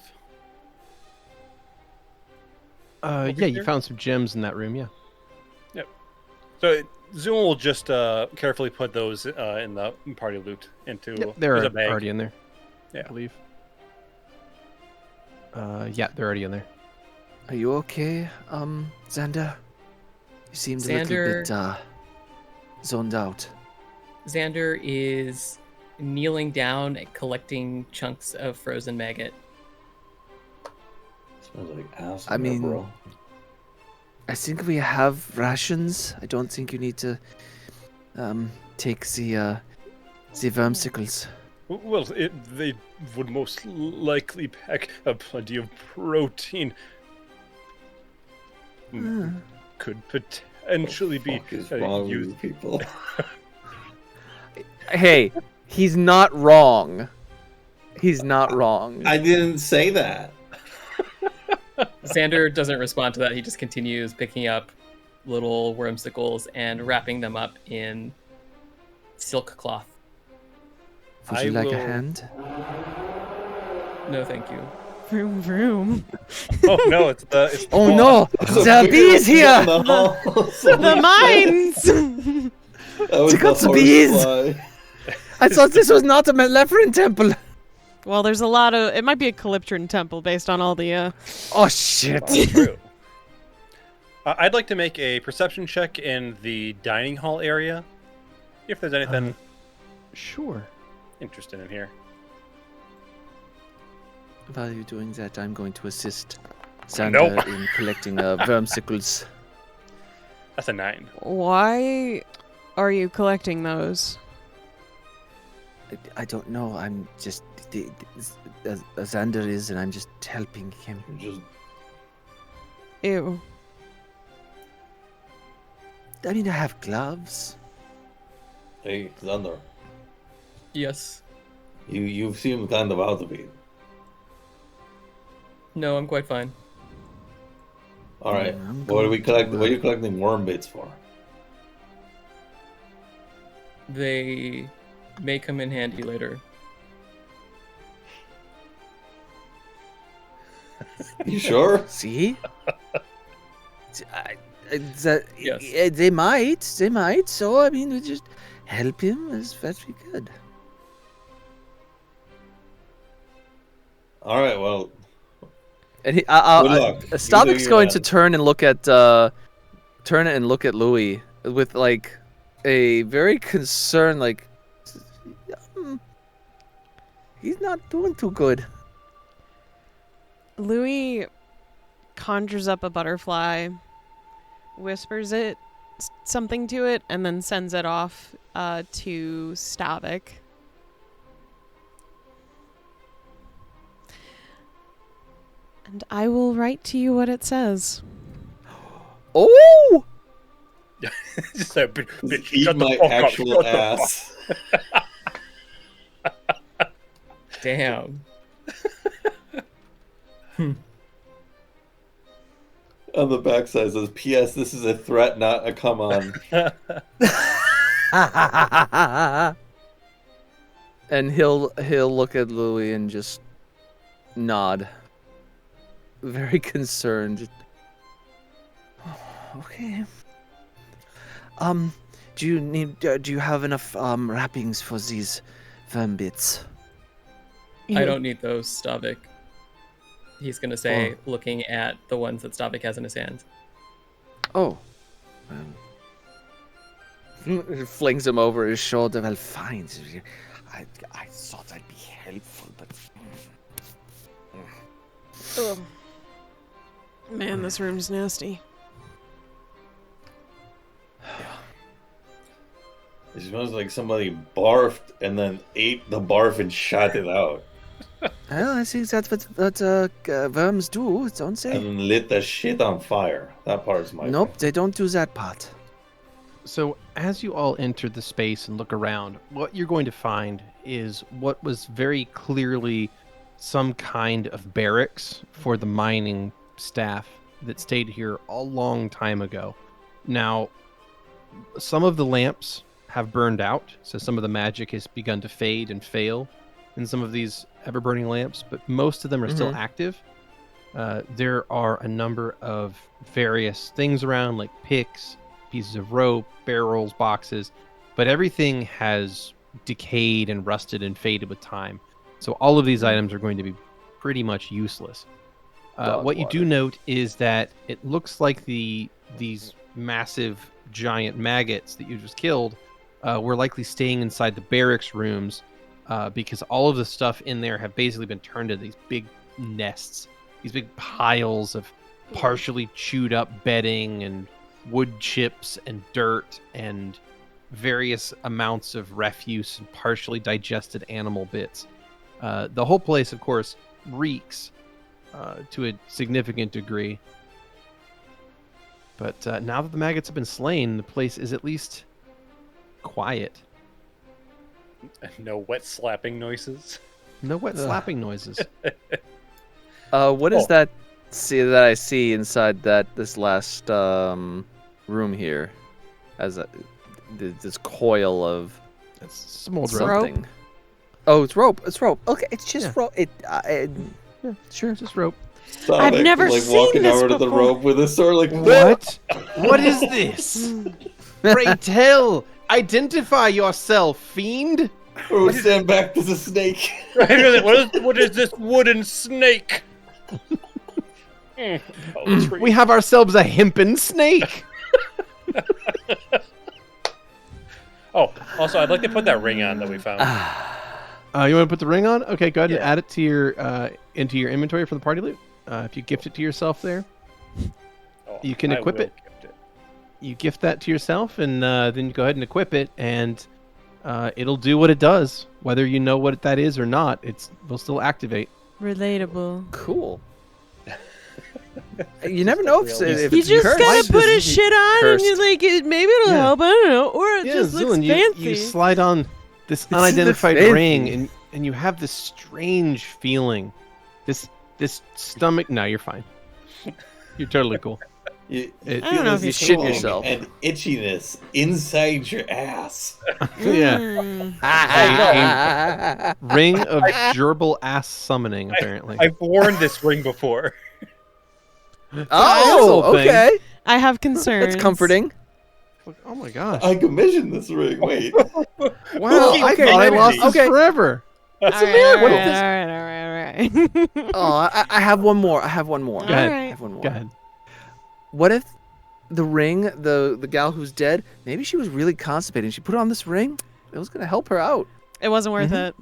Speaker 3: Yeah, you found some gems in that room, yeah.
Speaker 4: So Zoom will just carefully put those in the party loot into
Speaker 3: They're
Speaker 4: a bag.
Speaker 3: already in there,
Speaker 4: Yeah.
Speaker 3: I believe. Yeah, they're already in there.
Speaker 5: Are you okay, Xander? You seemed a little bit zoned out.
Speaker 7: Xander is kneeling down and collecting chunks of frozen maggot.
Speaker 6: Smells like ass.
Speaker 5: I
Speaker 6: in there,
Speaker 5: mean,
Speaker 6: bro.
Speaker 5: I think we have rations. I don't think you need to take the wormsicles.
Speaker 4: Well, they would most likely pack a plenty of protein. Could potentially be
Speaker 6: Fuck is wrong with
Speaker 4: used.
Speaker 6: you people?
Speaker 5: Hey, he's not wrong. He's not wrong.
Speaker 6: I didn't say that.
Speaker 7: Xander doesn't respond to that. He just continues picking up little wormsicles and wrapping them up in silk cloth.
Speaker 5: Would you like a hand?
Speaker 7: No, thank you.
Speaker 2: Vroom, vroom.
Speaker 4: Oh no, it's
Speaker 5: Oh no! The bees here!
Speaker 2: The mines!
Speaker 5: They got the bees! I thought this was not a Maleferent temple.
Speaker 2: Well, there's a lot of... It might be a Calyptran temple based on all the...
Speaker 5: Oh shit!
Speaker 4: True. I'd like to make a perception check in the dining hall area. If there's anything
Speaker 3: Sure.
Speaker 4: interesting in here.
Speaker 5: While you're doing that, I'm going to assist Xander in collecting wormsicles.
Speaker 4: That's a 9.
Speaker 2: Why are you collecting those?
Speaker 5: I don't know. I'm just Xander is, and I'm just helping him.
Speaker 6: Just
Speaker 2: Ew.
Speaker 5: I mean, I have gloves.
Speaker 6: hey, Xander,
Speaker 7: Yes.
Speaker 6: you seem kind of out of it.
Speaker 7: No, I'm quite fine.
Speaker 6: All right,
Speaker 5: I'm
Speaker 6: what are we
Speaker 5: going
Speaker 6: collecting?
Speaker 5: to,
Speaker 6: What are you collecting worm bits for?
Speaker 7: They may come in handy later.
Speaker 6: You sure?
Speaker 5: See? That,
Speaker 7: Yes.
Speaker 5: They might. So, I mean, we just help him as best we could.
Speaker 6: All right, well,
Speaker 5: And he,
Speaker 6: Good luck. You
Speaker 5: Stavik's
Speaker 6: do
Speaker 5: going
Speaker 6: your
Speaker 5: to turn and look at Louie with like a very concerned, like, he's not doing too good.
Speaker 2: Louie conjures up a butterfly, whispers something to it, and then sends it off to Stavik. And I will write to you what it says.
Speaker 5: Oh!
Speaker 4: Just a bitch,
Speaker 6: eat
Speaker 4: shut the
Speaker 6: my
Speaker 4: fuck up,
Speaker 6: actual
Speaker 4: shut the
Speaker 6: ass.
Speaker 7: Damn.
Speaker 6: On the backside says, "P.S. This is a threat, not a come on."
Speaker 5: And he'll look at Louie and just nod. Very concerned. Okay. Do you have enough wrappings for these worm bits?
Speaker 7: I don't need those, Stavik. He's gonna say, looking at the ones that Stavik has in his hands.
Speaker 5: Oh. He flings them over his shoulder. Well, fine. I thought I'd be helpful, but...
Speaker 2: Ugh. Man, this room's nasty.
Speaker 6: It smells like somebody barfed and then ate the barf and shot it out.
Speaker 5: Well, I think that's what worms do, don't they?
Speaker 6: And lit the shit on fire. That part's my
Speaker 5: Nope, they don't do that part.
Speaker 3: So, as you all enter the space and look around, what you're going to find is what was very clearly some kind of barracks for the mining staff that stayed here a long time ago. Now, some of the lamps have burned out, so some of the magic has begun to fade and fail in some of these ever-burning lamps, but most of them are still active. There are a number of various things around, like picks, pieces of rope, barrels, boxes, but everything has decayed and rusted and faded with time. So all of these items are going to be pretty much useless. What you do note is that it looks like these massive giant maggots that you just killed were likely staying inside the barracks rooms because all of the stuff in there have basically been turned into these big nests, these big piles of partially chewed up bedding and wood chips and dirt and various amounts of refuse and partially digested animal bits. The whole place, of course, reeks to a significant degree. But now that the maggots have been slain, the place is at least quiet.
Speaker 4: No wet slapping noises.
Speaker 3: No wet slapping noises.
Speaker 5: What is that that I see inside this last room here? This coil of
Speaker 3: It's some old rope.
Speaker 5: something. Oh, it's rope. It's rope. Okay, it's just rope.
Speaker 3: Yeah, sure, just rope.
Speaker 6: Stavik,
Speaker 2: I've never
Speaker 6: like
Speaker 2: seen
Speaker 6: walking
Speaker 2: this
Speaker 6: over to the
Speaker 2: before.
Speaker 6: rope with his sword, like
Speaker 3: What? What is this? Pray tell, identify yourself, fiend.
Speaker 6: Oh, stand back. There's a snake.
Speaker 4: What is this wooden snake? Poetry.
Speaker 3: We have ourselves a hempen snake.
Speaker 4: Oh, also, I'd like to put that ring on that we found.
Speaker 3: You want to put the ring on? Okay, go ahead and
Speaker 4: Yeah.
Speaker 3: add it to your into your inventory for the party loot. If you gift it to yourself there,
Speaker 4: Oh,
Speaker 3: you can
Speaker 4: I
Speaker 3: equip
Speaker 4: will
Speaker 3: it.
Speaker 4: gift it.
Speaker 3: You gift that to yourself, and then you go ahead and equip it, and it'll do what it does, whether you know what that is or not. Will still activate.
Speaker 2: Relatable.
Speaker 5: Cool. You never know if
Speaker 2: You
Speaker 5: it's
Speaker 2: just
Speaker 5: cursed.
Speaker 2: gotta put his shit on
Speaker 5: Cursed.
Speaker 2: and you're like, maybe it'll
Speaker 3: Yeah.
Speaker 2: help. I don't know. Or it
Speaker 3: Yeah,
Speaker 2: just looks
Speaker 3: Zu'lin,
Speaker 2: fancy.
Speaker 3: you slide on this
Speaker 5: the
Speaker 3: unidentified
Speaker 5: fancy.
Speaker 3: ring, and you have this strange feeling. This stomach. No, you're fine. You're totally cool.
Speaker 6: You
Speaker 3: It-
Speaker 2: I don't know if
Speaker 6: feel
Speaker 2: you
Speaker 6: this
Speaker 5: shit
Speaker 6: feeling
Speaker 5: yourself.
Speaker 6: and itchiness inside your ass.
Speaker 3: Yeah.
Speaker 2: Mm.
Speaker 3: Ring of gerbil ass summoning, apparently.
Speaker 4: I've worn this ring before.
Speaker 5: Oh,
Speaker 3: Asshole thing.
Speaker 5: okay.
Speaker 2: I have concerns.
Speaker 5: That's comforting.
Speaker 3: Oh my gosh.
Speaker 6: I commissioned this ring. Wait.
Speaker 3: Wow, I
Speaker 5: okay,
Speaker 3: thought I
Speaker 5: maybe-
Speaker 3: lost this
Speaker 5: okay.
Speaker 3: forever.
Speaker 2: All
Speaker 3: That's a
Speaker 2: right,
Speaker 3: miracle.
Speaker 2: all right.
Speaker 5: Oh, I have one more. I have one more.
Speaker 3: Go ahead.
Speaker 2: All
Speaker 5: I
Speaker 2: right.
Speaker 5: have one more.
Speaker 3: Go ahead.
Speaker 5: What if the ring, the gal who's dead, maybe she was really constipated and she put on this ring? It was going to help her out.
Speaker 2: It wasn't worth it.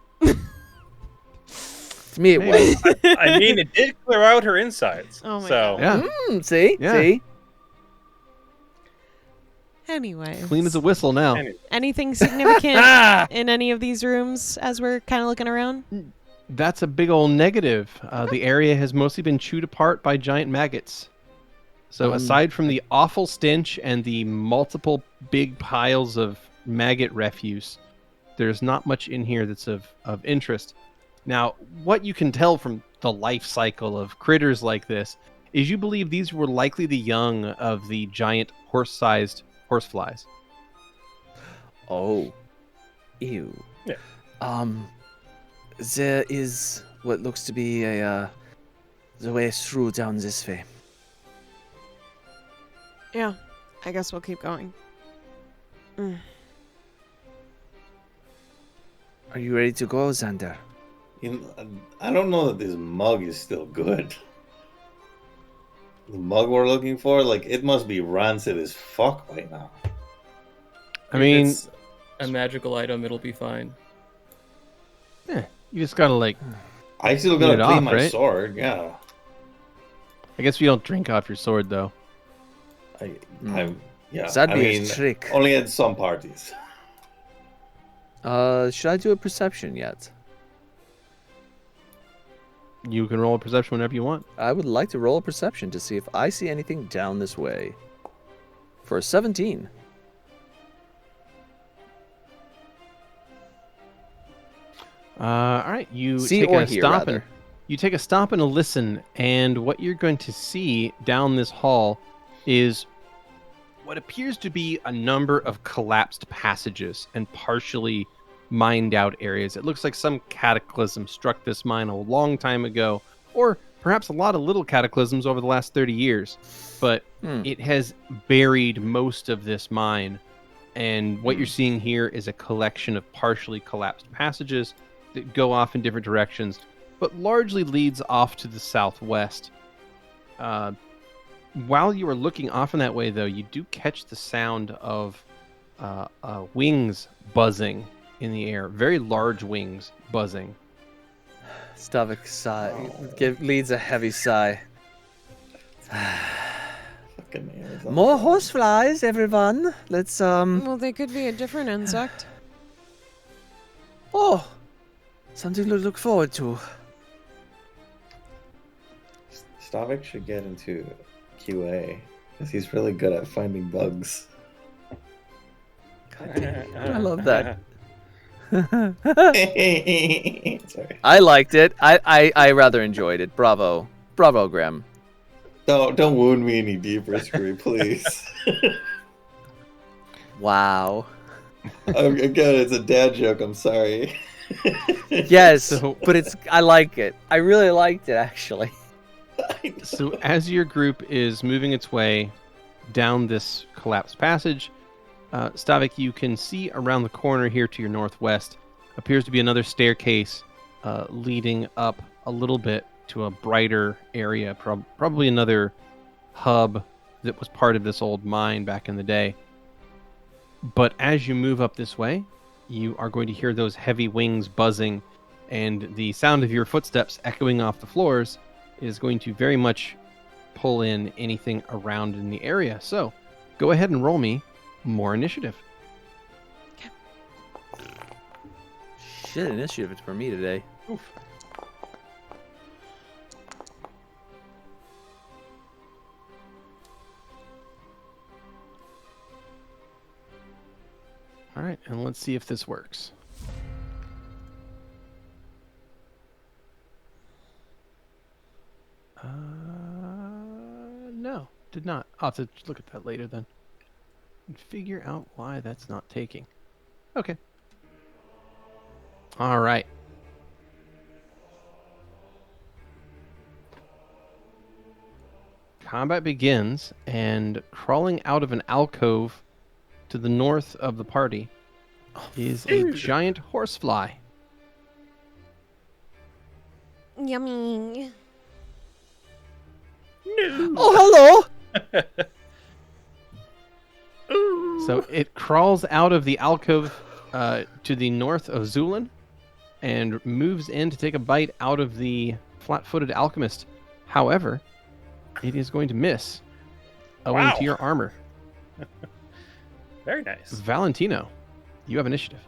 Speaker 5: To me, it
Speaker 3: Maybe.
Speaker 5: was.
Speaker 4: I mean, it did clear out her insides.
Speaker 2: Oh my
Speaker 4: so
Speaker 2: God.
Speaker 3: Yeah,
Speaker 5: See?
Speaker 3: Yeah.
Speaker 5: See?
Speaker 2: Anyway.
Speaker 3: clean as a whistle now.
Speaker 4: Anyway.
Speaker 2: Anything significant in any of these rooms as we're kind of looking around?
Speaker 3: That's a big old negative. The area has mostly been chewed apart by giant maggots. So aside from the awful stench and the multiple big piles of maggot refuse, there's not much in here that's of interest. Now, what you can tell from the life cycle of critters like this is you believe these were likely the young of the giant horse-sized horseflies.
Speaker 5: Oh. Ew.
Speaker 4: Yeah.
Speaker 5: There is what looks to be the way through down this way.
Speaker 2: Yeah. I guess we'll keep going.
Speaker 5: Are you ready to go, Xander?
Speaker 6: I don't know that this mug is still good. The mug we're looking for, like, it must be rancid as fuck by now.
Speaker 3: I mean,
Speaker 7: It's a magical item, it'll be fine.
Speaker 3: you just gotta
Speaker 6: I still
Speaker 3: Clean
Speaker 6: gotta
Speaker 3: it
Speaker 6: clean
Speaker 3: off,
Speaker 6: my
Speaker 3: right?
Speaker 6: sword, yeah.
Speaker 3: I guess you don't drink off your sword though.
Speaker 6: Yeah.
Speaker 5: That'd
Speaker 6: I
Speaker 5: be a
Speaker 6: mean,
Speaker 5: trick.
Speaker 6: only at some parties.
Speaker 5: Should I do a perception yet?
Speaker 3: You can roll a perception whenever you want.
Speaker 5: I would like to roll a perception to see if I see anything down this way. For a 17.
Speaker 3: All right, you
Speaker 5: See
Speaker 3: take
Speaker 5: or
Speaker 3: a
Speaker 5: hear,
Speaker 3: stop
Speaker 5: rather.
Speaker 3: You take a stop and a listen, and what you're going to see down this hall is what appears to be a number of collapsed passages and partially mined out areas. It looks like some cataclysm struck this mine a long time ago, or perhaps a lot of little cataclysms over the last 30 years. But it has buried most of this mine, and what you're seeing here is a collection of partially collapsed passages that go off in different directions, but largely leads off to the southwest. While you are looking off in that way, though, you do catch the sound of wings buzzing in the air. Very large wings buzzing.
Speaker 5: Stavik leads a heavy sigh. More horseflies, everyone. Let's
Speaker 2: Well, they could be a different insect.
Speaker 5: Oh, something to look forward to.
Speaker 6: Stavik should get into QA because he's really good at finding bugs.
Speaker 5: I love that.
Speaker 6: Sorry.
Speaker 5: I liked it. I rather enjoyed it. Bravo, Grem.
Speaker 6: Don't wound me any deeper, Skrewy, please.
Speaker 5: Wow.
Speaker 6: Again, it's a dad joke. I'm sorry.
Speaker 5: Yes, but I like it. I really liked it, actually.
Speaker 3: So as your group is moving its way down this collapsed passage, Stavik, you can see around the corner here to your northwest appears to be another staircase leading up a little bit to a brighter area, probably another hub that was part of this old mine back in the day. But as you move up this way, you are going to hear those heavy wings buzzing, and the sound of your footsteps echoing off the floors is going to very much pull in anything around in the area. So go ahead and roll me more initiative.
Speaker 5: Shit, initiative it's for me today.
Speaker 3: Oof. All right, and let's see if this works. No, did not. I'll have to look at that later then and figure out why that's not taking. Okay. All right. Combat begins, and crawling out of an alcove to the north of the party is a giant horsefly.
Speaker 2: Yummy.
Speaker 5: Oh, hello!
Speaker 3: So it crawls out of the alcove to the north of Zu'lin and moves in to take a bite out of the flat-footed alchemist. However, it is going to miss owing to your armor.
Speaker 4: Very nice.
Speaker 3: Valentino, you have initiative.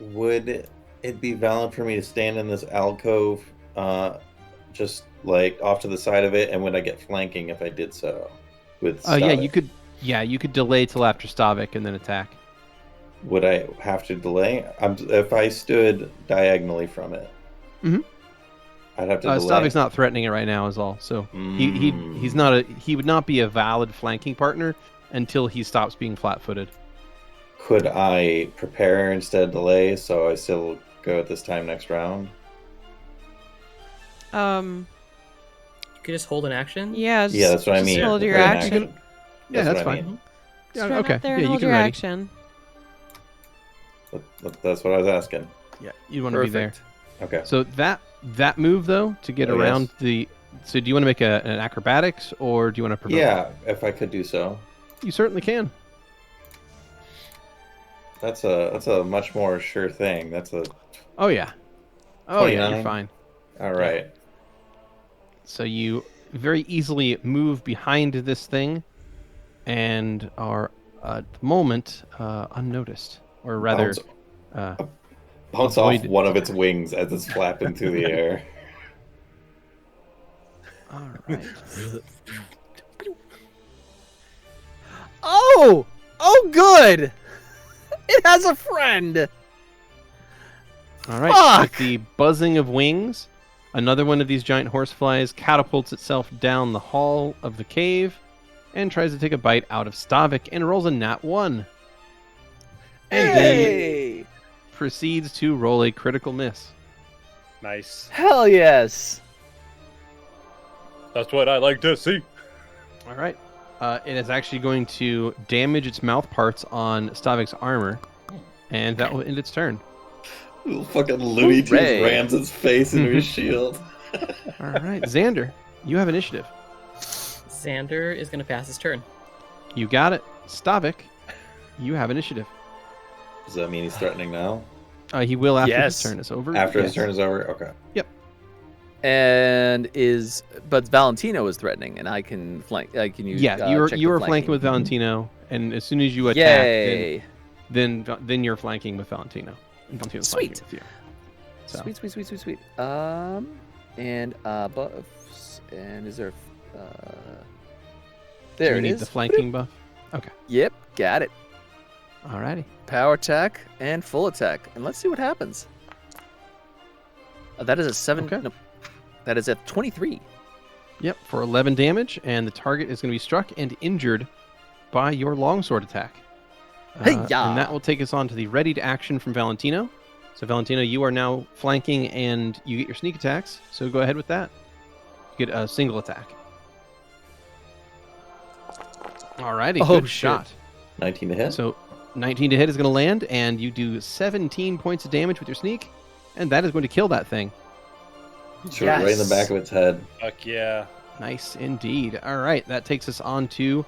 Speaker 6: Would it be valid for me to stand in this alcove, just like off to the side of it, and would I get flanking if I did so? With Stavik?
Speaker 3: you could delay till after Stavik and then attack.
Speaker 6: Would I have to delay? If I stood diagonally from it, I'd have to delay.
Speaker 3: Stavik's not threatening it right now, is all. So he would not be a valid flanking partner until he stops being flat-footed.
Speaker 6: Could I prepare instead of delay, so I still go at this time next round?
Speaker 7: You could just hold an action.
Speaker 2: Yeah,
Speaker 6: Yeah, that's what I mean.
Speaker 2: Hold your
Speaker 6: Prepare an
Speaker 2: action.
Speaker 3: Yeah, that's
Speaker 6: what I
Speaker 3: fine.
Speaker 6: mean.
Speaker 2: Just
Speaker 3: Yeah,
Speaker 2: run
Speaker 3: okay.
Speaker 2: up there
Speaker 3: Yeah,
Speaker 2: and
Speaker 3: you
Speaker 2: hold
Speaker 3: can
Speaker 2: your
Speaker 3: ready.
Speaker 2: action.
Speaker 6: That's what I was asking.
Speaker 3: Yeah, you'd want to be there.
Speaker 6: Okay.
Speaker 3: So that move though to get around the. So do you want to make an acrobatics or do you want to provoke?
Speaker 6: Yeah, if I could do so.
Speaker 3: You certainly can.
Speaker 6: That's a much more sure thing. That's a.
Speaker 3: Oh yeah. Oh yeah,
Speaker 6: 29?
Speaker 3: you're fine.
Speaker 6: All right.
Speaker 3: So you very easily move behind this thing, and are at the moment unnoticed, or rather,
Speaker 6: Bounce off
Speaker 3: avoided.
Speaker 6: one of its wings as it's flapping through the air.
Speaker 3: All right.
Speaker 5: Oh, good! It has a friend!
Speaker 3: All right.
Speaker 5: Fuck!
Speaker 3: With the buzzing of wings, another one of these giant horseflies catapults itself down the hall of the cave and tries to take a bite out of Stavik and rolls a nat 1. And then
Speaker 5: Hey!
Speaker 3: proceeds to roll a critical miss.
Speaker 4: Nice.
Speaker 5: Hell yes!
Speaker 4: That's what I like to see.
Speaker 3: All right. It is actually going to damage its mouth parts on Stavik's armor, and that will end its turn.
Speaker 6: Little fucking Looney Tunes
Speaker 5: Hooray.
Speaker 6: rams its face into his shield.
Speaker 3: All right, Xander, you have initiative.
Speaker 7: Xander is going to pass his turn.
Speaker 3: You got it. Stavik, you have initiative.
Speaker 6: Does that mean he's threatening now?
Speaker 3: He will after
Speaker 5: Yes.
Speaker 3: his turn is over.
Speaker 6: After his
Speaker 3: Yes.
Speaker 6: turn is over? Okay.
Speaker 5: And but Valentino is threatening, and I can flank. I can use.
Speaker 3: Yeah, you
Speaker 5: check
Speaker 3: were
Speaker 5: the
Speaker 3: flanking with Valentino, and as soon as you attack,
Speaker 5: Yay!
Speaker 3: then you're flanking with Valentino. And Valentino's flanking
Speaker 5: Sweet.
Speaker 3: with you. So.
Speaker 5: Sweet. And buffs. And is there? There
Speaker 3: you
Speaker 5: it
Speaker 3: need
Speaker 5: is.
Speaker 3: the flanking buff. Okay.
Speaker 5: Yep, got it.
Speaker 3: Alrighty.
Speaker 5: Power attack and full attack, and let's see what happens. That is a 7.
Speaker 3: Okay.
Speaker 5: No, that is a 23.
Speaker 3: Yep, for 11 damage, and the target is going to be struck and injured by your longsword attack.
Speaker 5: Hey-ya!
Speaker 3: And that will take us on to the readied action from Valentino. So, Valentino, you are now flanking, and you get your sneak attacks. So go ahead with that. You get a single attack. Alrighty,
Speaker 5: Oh,
Speaker 3: good
Speaker 5: shit.
Speaker 3: shot.
Speaker 6: 19 to hit?
Speaker 3: So 19 to hit is going to land, and you do 17 points of damage with your sneak, and that is going to kill that thing.
Speaker 6: Sure, right in the back of its head.
Speaker 4: Fuck yeah.
Speaker 3: Nice indeed. All right, that takes us on to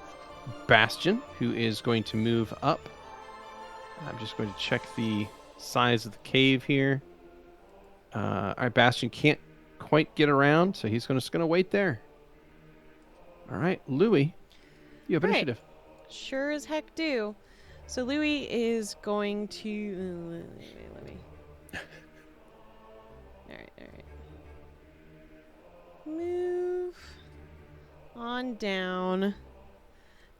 Speaker 3: Bastion, who is going to move up. I'm just going to check the size of the cave here. All right, Bastion can't quite get around, so he's just going to wait there. All right, Louie, you have
Speaker 2: Right.
Speaker 3: initiative.
Speaker 2: Sure as heck do. So Louie is going to. Let me. All right. Move on down.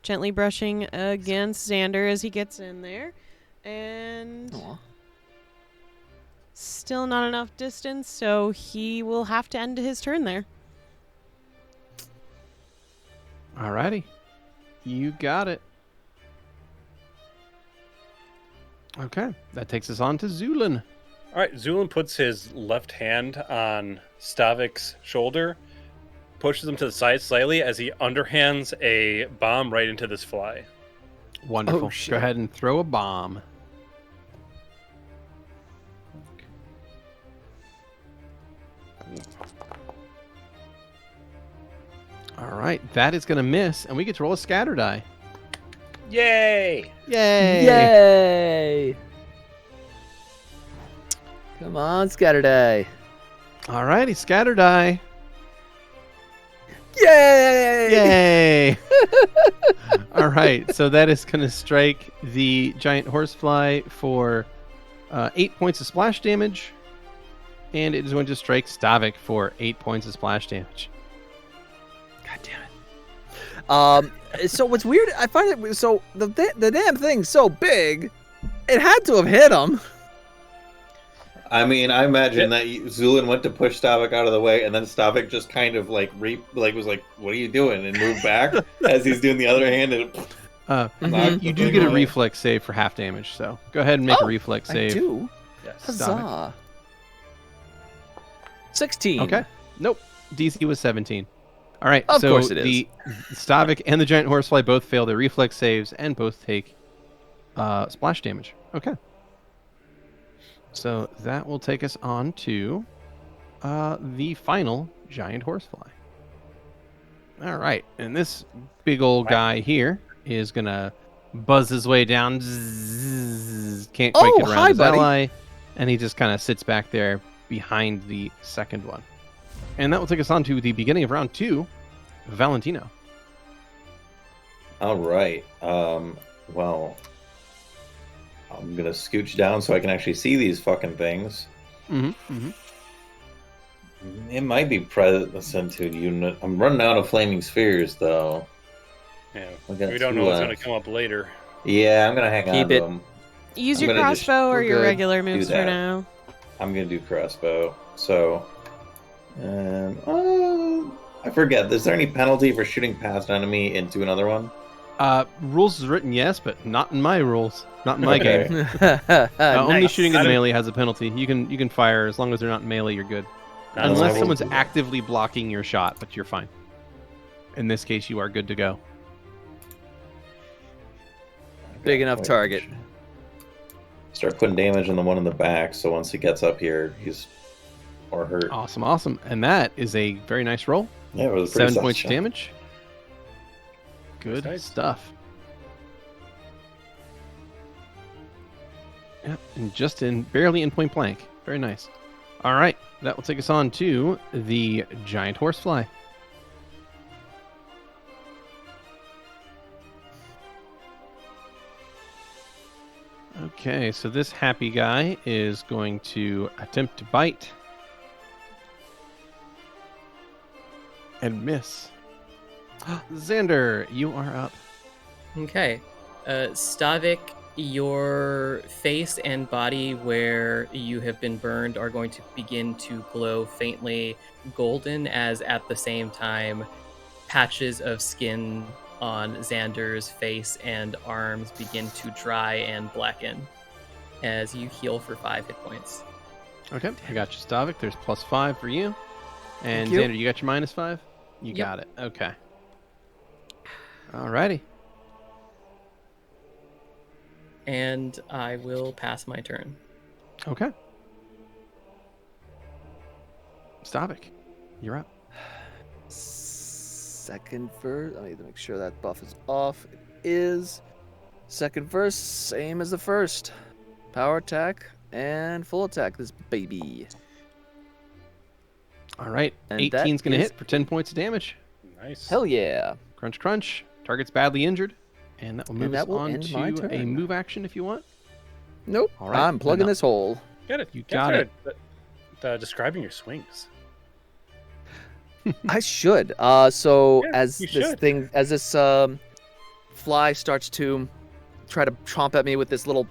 Speaker 2: Gently brushing against Xander as he gets in there. And
Speaker 5: Aw.
Speaker 2: still not enough distance, so he will have to end his turn there.
Speaker 3: All righty, you got it. Okay, that takes us on to Zu'lin.
Speaker 4: All right, Zu'lin puts his left hand on Stavik's shoulder, pushes him to the side slightly as he underhands a bomb right into this fly.
Speaker 3: Wonderful.
Speaker 5: Oh, shit.
Speaker 3: Go ahead and throw a bomb. All right, that is going to miss, and we get to roll a scatter die.
Speaker 4: Yay!
Speaker 3: Yay!
Speaker 5: Yay! Come on, Scatter Die.
Speaker 3: All righty, scatter die.
Speaker 5: Yay!
Speaker 3: Yay! All right, so that is going to strike the giant horsefly for 8 points of splash damage, and it is going to strike Stavik for 8 points of splash damage.
Speaker 5: God damn it. So what's weird, I find it so the damn thing's so big, it had to have hit him.
Speaker 6: I mean, I imagine that Zu'lin went to push Stavik out of the way, and then Stavik just kind of was like, "What are you doing?" and moved back as he's doing the other hand. And
Speaker 3: You do get a reflex save for half damage, so go ahead and make a reflex
Speaker 5: I
Speaker 3: save.
Speaker 5: do.
Speaker 4: Yes.
Speaker 5: Huzzah. 16.
Speaker 3: Okay. Nope. DC was 17. All right.
Speaker 5: Of
Speaker 3: so
Speaker 5: course it is.
Speaker 3: the Stavik and the giant horsefly both fail their reflex saves and both take splash damage. Okay. So that will take us on to the final giant horsefly. All right. And this big old guy here is going to buzz his way down. Zzz, can't quite get around
Speaker 5: hi,
Speaker 3: his
Speaker 5: buddy.
Speaker 3: ally. And he just kind of sits back there behind the second one. And that will take us on to the beginning of round 2, Valentino.
Speaker 6: all right, well, I'm gonna scooch down so I can actually see these fucking things. It might be present to unit. I'm running out of flaming spheres, though.
Speaker 4: Yeah.
Speaker 6: We got
Speaker 4: We don't
Speaker 6: two
Speaker 4: know what's
Speaker 6: left.
Speaker 4: going to come up later.
Speaker 6: Yeah, I'm gonna hang on
Speaker 5: Keep
Speaker 6: to
Speaker 5: it.
Speaker 6: them.
Speaker 2: Use
Speaker 6: I'm
Speaker 2: your
Speaker 6: gonna just-
Speaker 2: crossbow or
Speaker 5: we're
Speaker 2: your
Speaker 5: good.
Speaker 2: regular
Speaker 6: Do
Speaker 2: moves for
Speaker 6: that.
Speaker 2: now.
Speaker 6: I'm gonna do crossbow. So, I forget. Is there any penalty for shooting past an enemy into another one?
Speaker 3: Rules is written, yes, but not in my rules. Not in my
Speaker 6: Okay.
Speaker 3: game. Only
Speaker 5: Nice.
Speaker 3: shooting in melee has a penalty. You can fire as long as they're not in melee. You're good.
Speaker 4: Not
Speaker 6: I
Speaker 3: Unless
Speaker 6: will
Speaker 3: someone's
Speaker 6: do that.
Speaker 3: actively blocking your shot, but you're fine. In this case, you are good to go.
Speaker 5: Big enough target.
Speaker 6: Start putting damage on the one in the back, so once he gets up here, he's or hurt.
Speaker 3: Awesome, awesome. And that is a very nice roll.
Speaker 6: Yeah, it was a pretty
Speaker 3: 7
Speaker 6: solid
Speaker 3: points
Speaker 6: shot.
Speaker 3: damage. Good
Speaker 4: Nice.
Speaker 3: stuff. Yep, and just barely in point blank. Very nice. All right, that will take us on to the giant horsefly. Okay, so this happy guy is going to attempt to bite and miss. Xander, you are up.
Speaker 7: Okay. Stavik, your face and body where you have been burned are going to begin to glow faintly golden as at the same time patches of skin on Xander's face and arms begin to dry and blacken as you heal for 5 hit points.
Speaker 3: Okay, I got you, Stavik. There's +5 for you. And
Speaker 5: Thank you.
Speaker 3: Xander, you got your -5? You
Speaker 7: Yep.
Speaker 3: got it. Okay. Alrighty.
Speaker 7: And I will pass my turn.
Speaker 3: Okay. Stavik, you're up.
Speaker 5: Second verse. I need to make sure that buff is off. It is. Second verse, same as the first. Power attack and full attack. This baby.
Speaker 3: All right.
Speaker 5: And
Speaker 3: 18's
Speaker 5: that
Speaker 3: going to
Speaker 5: is-
Speaker 3: hit for 10 points of damage.
Speaker 4: Nice.
Speaker 5: Hell yeah.
Speaker 3: Crunch, crunch. Target's badly injured. And that will
Speaker 5: And
Speaker 3: move
Speaker 5: that
Speaker 3: us
Speaker 5: will
Speaker 3: on
Speaker 5: end my
Speaker 3: to a
Speaker 5: turn.
Speaker 3: move action if you want.
Speaker 5: Nope.
Speaker 3: All right,
Speaker 5: I'm plugging
Speaker 3: enough.
Speaker 5: this hole.
Speaker 4: Get it.
Speaker 3: You
Speaker 4: Get
Speaker 3: got
Speaker 4: started, describing your swings.
Speaker 5: I should. So
Speaker 4: Yeah,
Speaker 5: as
Speaker 4: you
Speaker 5: this
Speaker 4: should.
Speaker 5: thing, as this fly starts to try to chomp at me with this little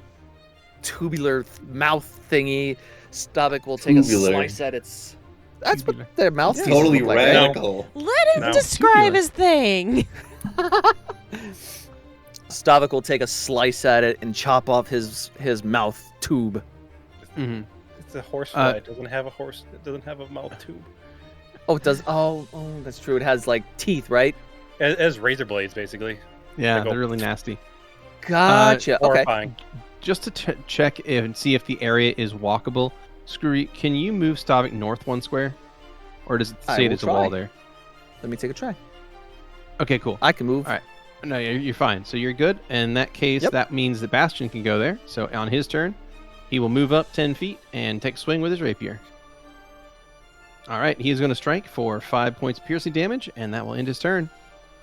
Speaker 5: tubular mouth thingy, Stavik will take
Speaker 6: Tubular.
Speaker 5: a slice at its. That's
Speaker 3: Tubular.
Speaker 5: what their mouth pieces
Speaker 6: Totally
Speaker 5: look like, right?
Speaker 6: radical.
Speaker 2: Let him
Speaker 4: No.
Speaker 2: describe
Speaker 3: Tubular.
Speaker 2: his thing.
Speaker 5: Stavik will take a slice at it and chop off his mouth tube.
Speaker 3: Mm-hmm.
Speaker 4: It's a horsefly. It doesn't have a horse. It doesn't have a mouth tube.
Speaker 5: Oh, it does. Oh, that's true. It has like teeth, right?
Speaker 4: It has razor blades, basically.
Speaker 3: Yeah,
Speaker 4: Like a-
Speaker 3: they're really nasty.
Speaker 5: Gotcha. okay.
Speaker 4: Horrifying.
Speaker 3: Just to check and see if the area is walkable, Skrewy, can you move Stavik north 1 square? Or does it
Speaker 5: I
Speaker 3: say
Speaker 5: will
Speaker 3: there's a wall
Speaker 5: try.
Speaker 3: there?
Speaker 5: Let me take a try.
Speaker 3: Okay, cool.
Speaker 5: I can move.
Speaker 3: All right. No, you're fine. So you're good. In that case,
Speaker 5: Yep.
Speaker 3: that means that Bastion can go there. So on his turn, he will move up 10 feet and take a swing with his rapier. All right, he is going to strike for 5 points of piercing damage, and that will end his turn.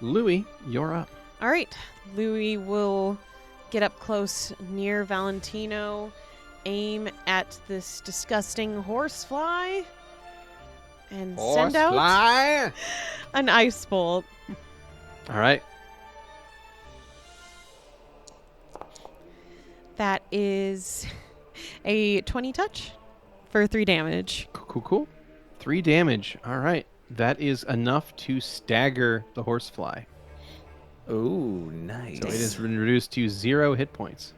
Speaker 3: Louie, you're up.
Speaker 2: All right. Louie will get up close near Valentino, aim at this disgusting horsefly, and send out an ice bolt.
Speaker 3: All right.
Speaker 2: That is a 20 touch for 3 damage.
Speaker 3: Cool. 3 damage. All right. That is enough to stagger the horsefly.
Speaker 5: Ooh, nice.
Speaker 3: So it has been reduced to 0 hit points.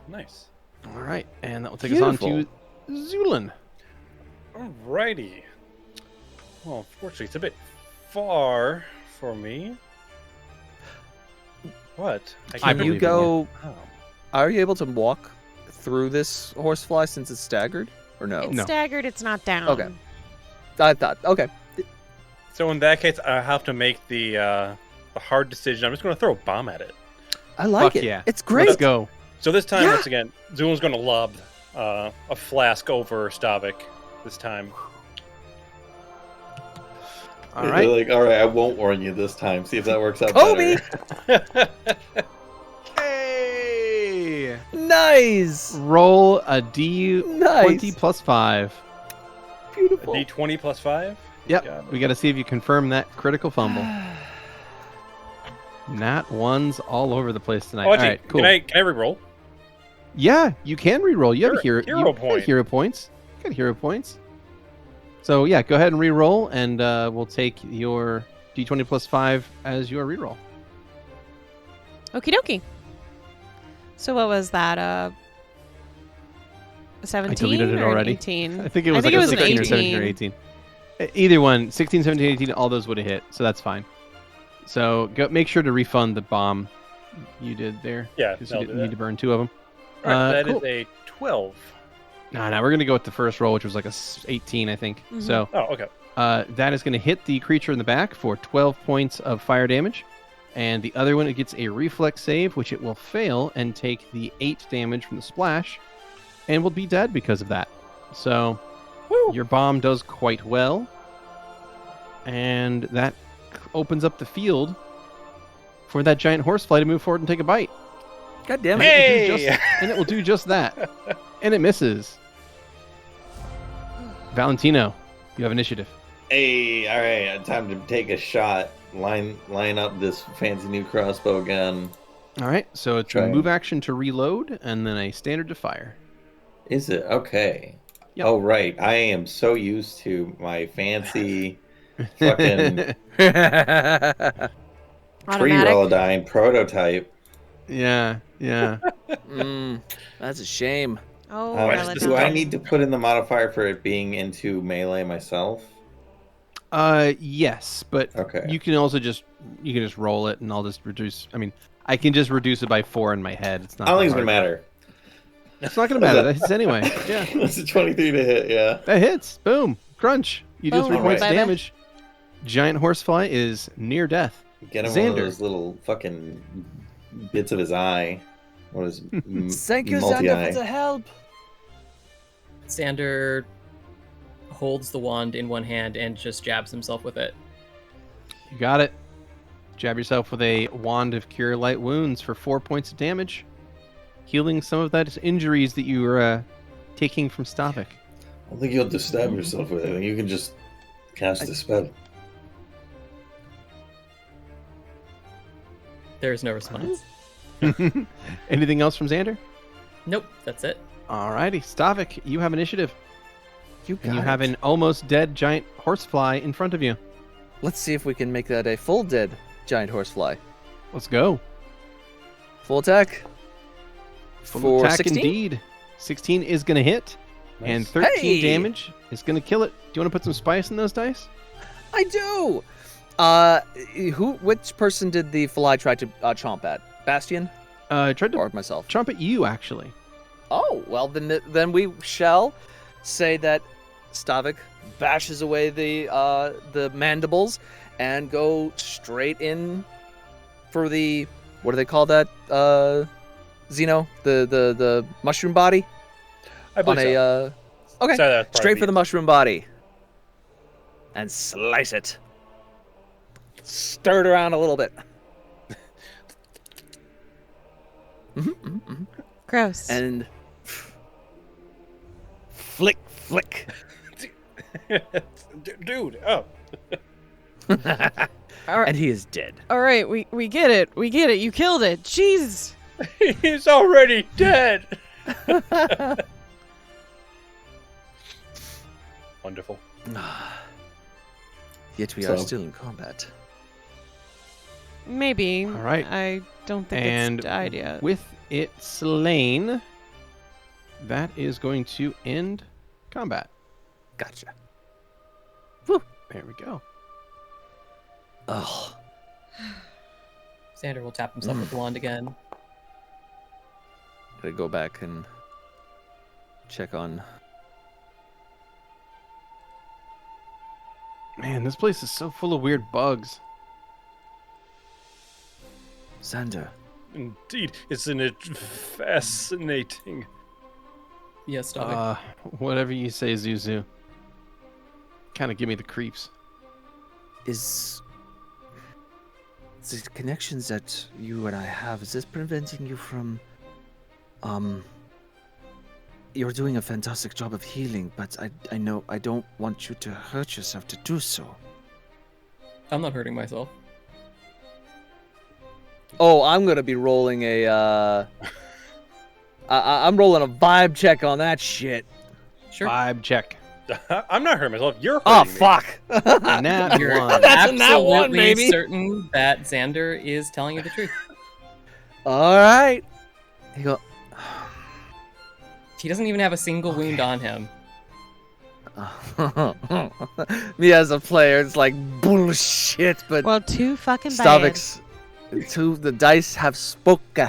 Speaker 4: Nice.
Speaker 3: All right. And that will take us on to Zu'lin.
Speaker 4: Alrighty. Well, unfortunately, it's a bit far for me. What?
Speaker 3: I
Speaker 5: Can
Speaker 3: believe
Speaker 5: you
Speaker 3: in
Speaker 5: go?
Speaker 4: Oh.
Speaker 5: Are you able to walk through this horsefly since it's staggered, or no?
Speaker 2: It's
Speaker 3: No.
Speaker 2: staggered, it's not down.
Speaker 5: Okay. I thought. Okay.
Speaker 4: So in that case, I have to make the hard decision. I'm just going to throw a bomb at it.
Speaker 5: I like
Speaker 3: Fuck
Speaker 5: it.
Speaker 3: yeah.
Speaker 5: It's great.
Speaker 3: Let's go.
Speaker 4: So this time,
Speaker 5: Yeah.
Speaker 4: once again, Zu'lin's going to lob a flask over Stavik this time.
Speaker 3: All
Speaker 6: They're
Speaker 3: right.
Speaker 6: like, all right, I won't warn you this time. See if that works out
Speaker 5: Kobe!
Speaker 6: better.
Speaker 3: Hey!
Speaker 5: Nice.
Speaker 3: Roll a D20
Speaker 5: Nice.
Speaker 3: plus 5.
Speaker 5: Beautiful.
Speaker 4: D20 plus 5?
Speaker 3: Yep.
Speaker 4: Got it.
Speaker 3: We got to see if you confirm that critical fumble. Nat ones all over the place tonight.
Speaker 4: Oh,
Speaker 3: All
Speaker 4: actually,
Speaker 3: right, cool.
Speaker 4: can I re-roll?
Speaker 3: Yeah, you can re-roll. You have a
Speaker 4: Hero
Speaker 3: hero, you
Speaker 4: point.
Speaker 3: got hero points. You got hero points. So yeah, go ahead and re-roll, and we'll take your d20 plus 5 as your re-roll.
Speaker 2: Okie dokie. So what was that? 17
Speaker 3: deleted it
Speaker 2: or
Speaker 3: already.
Speaker 2: 18?
Speaker 3: I think it was
Speaker 2: an
Speaker 3: 16 or 17 or 18. Either one, 16, 17, 18, all those would have hit, so that's fine. So go make sure to refund the bomb you did there.
Speaker 4: Yeah,
Speaker 3: because
Speaker 4: I'll
Speaker 3: you
Speaker 4: do
Speaker 3: didn't need
Speaker 4: that.
Speaker 3: to burn 2 of them.
Speaker 4: All right, that
Speaker 3: cool.
Speaker 4: is a 12.
Speaker 3: No, we're going to go with the first roll, which was like a 18, I think.
Speaker 2: Mhm.
Speaker 3: So
Speaker 4: Oh, okay.
Speaker 3: that is going to hit the creature in the back for 12 points of fire damage. And the other one, it gets a reflex save, which it will fail and take the 8 damage from the splash and will be dead because of that. So
Speaker 4: Woo.
Speaker 3: your bomb does quite well. And that opens up the field for that giant horsefly to move forward and take a bite.
Speaker 5: God damn it.
Speaker 4: Hey!
Speaker 3: And it will do just that. And it misses. Valentino, you have initiative.
Speaker 6: Hey, all right, time to take a shot. Line up this fancy new crossbow again.
Speaker 3: All right, so it's
Speaker 6: Try
Speaker 3: a
Speaker 6: and-
Speaker 3: move action to reload and then a standard to fire.
Speaker 6: Is it? Okay.
Speaker 3: Yep.
Speaker 6: Oh, right. I am so used to my fancy fucking
Speaker 2: Automatic.
Speaker 6: pre-Relodyne prototype.
Speaker 3: Yeah.
Speaker 5: That's a shame.
Speaker 2: Oh,
Speaker 6: Do
Speaker 2: relative.
Speaker 6: I need to put in the modifier for it being into melee myself?
Speaker 3: Yes, but
Speaker 6: Okay.
Speaker 3: you can also just roll it and I'll just reduce. I mean, I can just reduce it by 4 in my head. It's not.
Speaker 6: I don't think
Speaker 3: that
Speaker 6: it's gonna
Speaker 3: hard.
Speaker 6: matter.
Speaker 3: It's not gonna matter. That hits anyway. Yeah,
Speaker 6: That's a 23 to hit. Yeah.
Speaker 3: that hits. Boom. Crunch. You do
Speaker 2: Boom,
Speaker 3: 3 points
Speaker 2: baby.
Speaker 3: damage. Giant horsefly is near death.
Speaker 6: Get him one of
Speaker 3: Xander.
Speaker 6: those little fucking bits of his eye. What is
Speaker 5: Thank you, Xander, for the help.
Speaker 7: Xander holds the wand in one hand and just jabs himself with it.
Speaker 3: You got it. Jab yourself with a wand of cure light wounds for 4 points of damage, healing some of those injuries that you were taking from Stavik.
Speaker 6: I don't think you'll just stab yourself with it. You can just cast a spell.
Speaker 7: There is no response.
Speaker 3: Anything else from Xander?
Speaker 7: Nope, that's it.
Speaker 3: Alrighty, Stavik, you have initiative.
Speaker 5: You
Speaker 3: And
Speaker 5: got
Speaker 3: you have
Speaker 5: it.
Speaker 3: an almost dead giant horsefly in front of you.
Speaker 5: Let's see if we can make that a full dead giant horsefly.
Speaker 3: Let's go.
Speaker 5: Full attack.
Speaker 3: Full
Speaker 5: For
Speaker 3: attack
Speaker 5: 16?
Speaker 3: indeed. 16 is going to hit. And
Speaker 6: Nice.
Speaker 3: 13
Speaker 5: Hey!
Speaker 3: damage is going to kill it. Do you want to put some spice in those dice?
Speaker 5: I do. Which person did the fly try to chomp at? Bastion
Speaker 3: I tried to
Speaker 5: or myself?
Speaker 3: chomp at you, actually.
Speaker 5: Oh, well, then we shall say that Stavik bashes away the mandibles and go straight in for the, what do they call that, Xeno? The mushroom body?
Speaker 4: I believe so.
Speaker 5: Okay,
Speaker 4: So that's probably
Speaker 5: straight for
Speaker 4: me.
Speaker 5: the mushroom body. And slice it. Stir it around a little bit.
Speaker 2: Gross.
Speaker 5: And flick.
Speaker 4: Dude, oh.
Speaker 2: All right.
Speaker 5: And he is dead.
Speaker 2: All right, we get it. We get it. You killed it. Jeez.
Speaker 4: He's already dead. Wonderful.
Speaker 5: Yet we are
Speaker 6: So-
Speaker 5: still in combat.
Speaker 2: Maybe.
Speaker 3: All right.
Speaker 2: I don't think
Speaker 3: And
Speaker 2: it's died yet.
Speaker 3: with it slain, that is going to end combat.
Speaker 5: Gotcha.
Speaker 3: There we go.
Speaker 5: Ugh.
Speaker 7: Xander will tap himself with the wand again.
Speaker 5: Gotta go back and check on.
Speaker 3: Man, this place is so full of weird bugs.
Speaker 5: Xander.
Speaker 4: Indeed, isn't it fascinating?
Speaker 7: Yes, Stavik.
Speaker 3: Whatever you say, Zuzu. Kind of give me the creeps.
Speaker 5: Is the connections that you and I have, is this preventing you from you're doing a fantastic job of healing, but I know I don't want you to hurt yourself to do so.
Speaker 7: I'm not hurting myself.
Speaker 5: Oh, I'm gonna be rolling a I'm rolling a vibe check on that shit.
Speaker 7: Sure.
Speaker 3: Vibe check.
Speaker 4: I'm not hurting myself. You're
Speaker 5: Oh
Speaker 4: hurting me.
Speaker 5: fuck!
Speaker 3: Nat
Speaker 7: You're
Speaker 3: one.
Speaker 5: That's a nat one,
Speaker 7: absolutely
Speaker 5: baby.
Speaker 7: certain that Xander is telling you the truth.
Speaker 5: All right. He go.
Speaker 7: He doesn't even have a single wound on him.
Speaker 5: Me as a player, it's like bullshit. But
Speaker 2: Well, too fucking bad.
Speaker 5: Stavik's, the dice have spoken.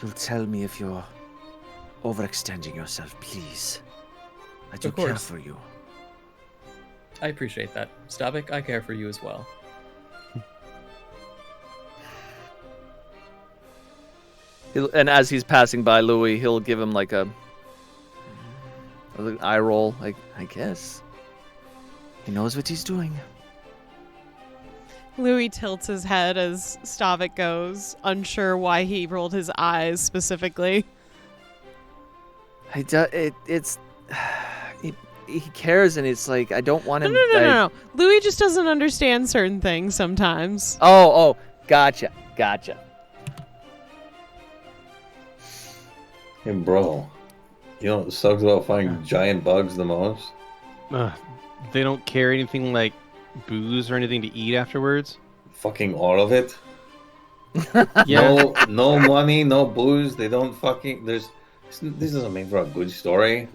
Speaker 5: You'll tell me if you're overextending yourself, please. I do
Speaker 7: Of
Speaker 5: care
Speaker 7: course.
Speaker 5: for you.
Speaker 7: I appreciate that. Stavik, I care for you as well.
Speaker 5: And as he's passing by Louie, he'll give him like a eye roll. Like, I guess he knows what he's doing.
Speaker 2: Louis tilts his head as Stavik goes, unsure why he rolled his eyes specifically.
Speaker 5: He cares, and it's like I don't want him.
Speaker 2: No. Louis just doesn't understand certain things sometimes.
Speaker 5: Oh, gotcha.
Speaker 6: Hey, bro. You know what sucks about finding giant bugs the most?
Speaker 3: They don't carry anything like booze or anything to eat afterwards.
Speaker 6: Fucking all of it.
Speaker 3: Yeah.
Speaker 6: No money, no booze. They don't fucking. This doesn't make for a good story.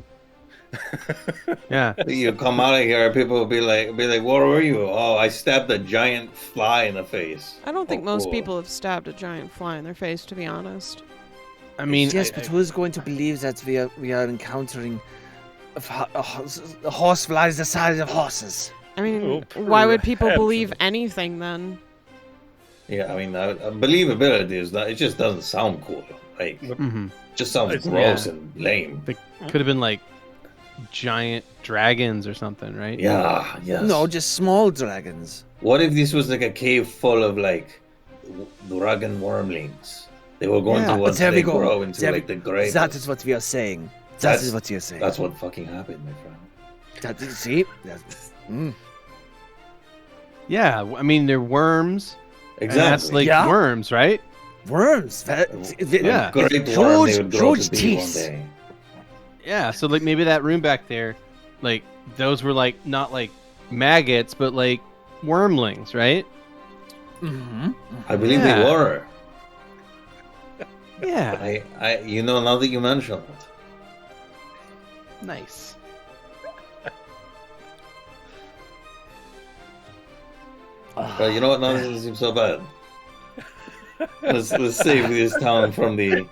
Speaker 3: Yeah.
Speaker 6: You come out of here, people will be like, "Where were you?" Oh, I stabbed a giant fly in the face.
Speaker 2: I don't think
Speaker 6: Oh,
Speaker 2: most
Speaker 6: cool.
Speaker 2: people have stabbed a giant fly in their face, to be honest.
Speaker 3: I mean,
Speaker 5: Yes, but who's going to believe that we are encountering horse flies the size of horses?
Speaker 2: I mean,
Speaker 4: Oh,
Speaker 2: why would people
Speaker 4: perhaps.
Speaker 2: believe anything then?
Speaker 6: Yeah, I mean, believability is not. It just doesn't sound cool. Like,
Speaker 3: mhm.
Speaker 6: just sounds
Speaker 4: It's-
Speaker 6: gross and lame.
Speaker 3: Could have been like giant dragons or something, right?
Speaker 6: Yeah, yes.
Speaker 5: No, just small dragons.
Speaker 6: What if this was like a cave full of like dragon wormlings? They were going
Speaker 5: Yeah,
Speaker 6: to once
Speaker 5: there we
Speaker 6: they
Speaker 5: go.
Speaker 6: grow into
Speaker 5: There
Speaker 6: like
Speaker 5: we-
Speaker 6: the great.
Speaker 5: That is what we are saying. That
Speaker 6: That's-
Speaker 5: is what you're saying.
Speaker 6: That's what fucking happened, my friend.
Speaker 5: See?
Speaker 3: Yeah. I mean, they're worms. And
Speaker 6: Exactly.
Speaker 3: that's like
Speaker 5: Yeah.
Speaker 3: worms, right?
Speaker 5: Worms.
Speaker 3: Yeah.
Speaker 6: Great worm they would grow
Speaker 5: huge
Speaker 6: to be
Speaker 5: teeth.
Speaker 6: one day.
Speaker 3: Yeah. So like maybe that room back there, like those were like not like maggots, but like wormlings, right?
Speaker 5: Mm-hmm.
Speaker 6: I believe
Speaker 3: Yeah.
Speaker 6: they were.
Speaker 3: Yeah.
Speaker 6: Now that you mention it.
Speaker 3: Nice.
Speaker 6: But you know what? None of this doesn't seem so bad. Let's save this town from the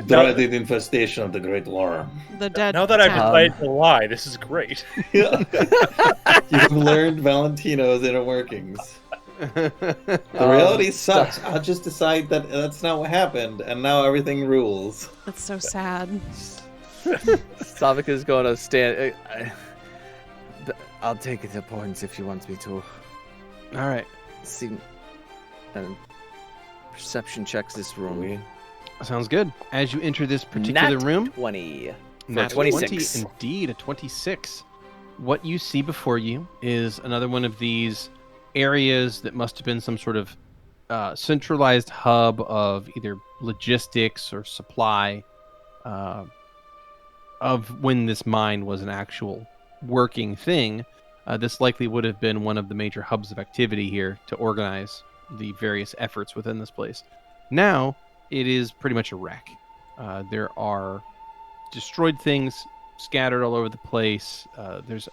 Speaker 6: dreaded infestation of the great worm.
Speaker 2: The dead.
Speaker 4: Now that I've
Speaker 2: cat.
Speaker 4: decided to lie, this is great.
Speaker 6: You've learned Valentino's inner workings. The reality sucks. I'll just decide that that's not what happened, and now everything rules.
Speaker 2: That's so sad.
Speaker 5: Stavik is going to stand. I'll take the points if you want me to.
Speaker 3: All right.
Speaker 5: See, perception checks this room.
Speaker 3: Sounds good. As you enter this particular room,
Speaker 5: 20.
Speaker 3: Nat
Speaker 5: 26.
Speaker 3: 20, indeed, a 26. What you see before you is another one of these areas that must have been some sort of centralized hub of either logistics or supply of when this mine was an actual working thing. This likely would have been one of the major hubs of activity here to organize the various efforts within this place. Now, it is pretty much a wreck. There are destroyed things scattered all over the place. There's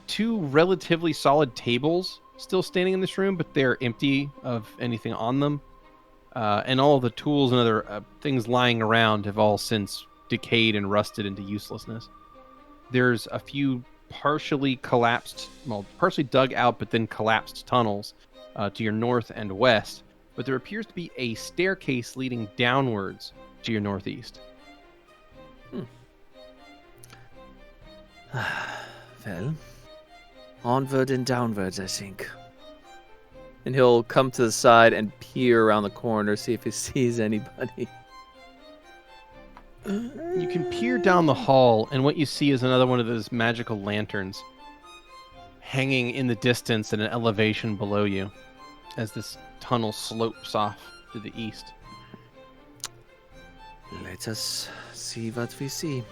Speaker 3: two relatively solid tables still standing in this room, but they're empty of anything on them. And all of the tools and other things lying around have all since decayed and rusted into uselessness. There's a few partially dug out but then collapsed tunnels to your north and west, but there appears to be a staircase leading downwards to your northeast.
Speaker 5: Well, onward and downwards, I think. And he'll come to the side and peer around the corner, see if he sees anybody.
Speaker 3: You can peer down the hall, and what you see is another one of those magical lanterns hanging in the distance at an elevation below you as this tunnel slopes off to the east.
Speaker 5: Let us see what we see.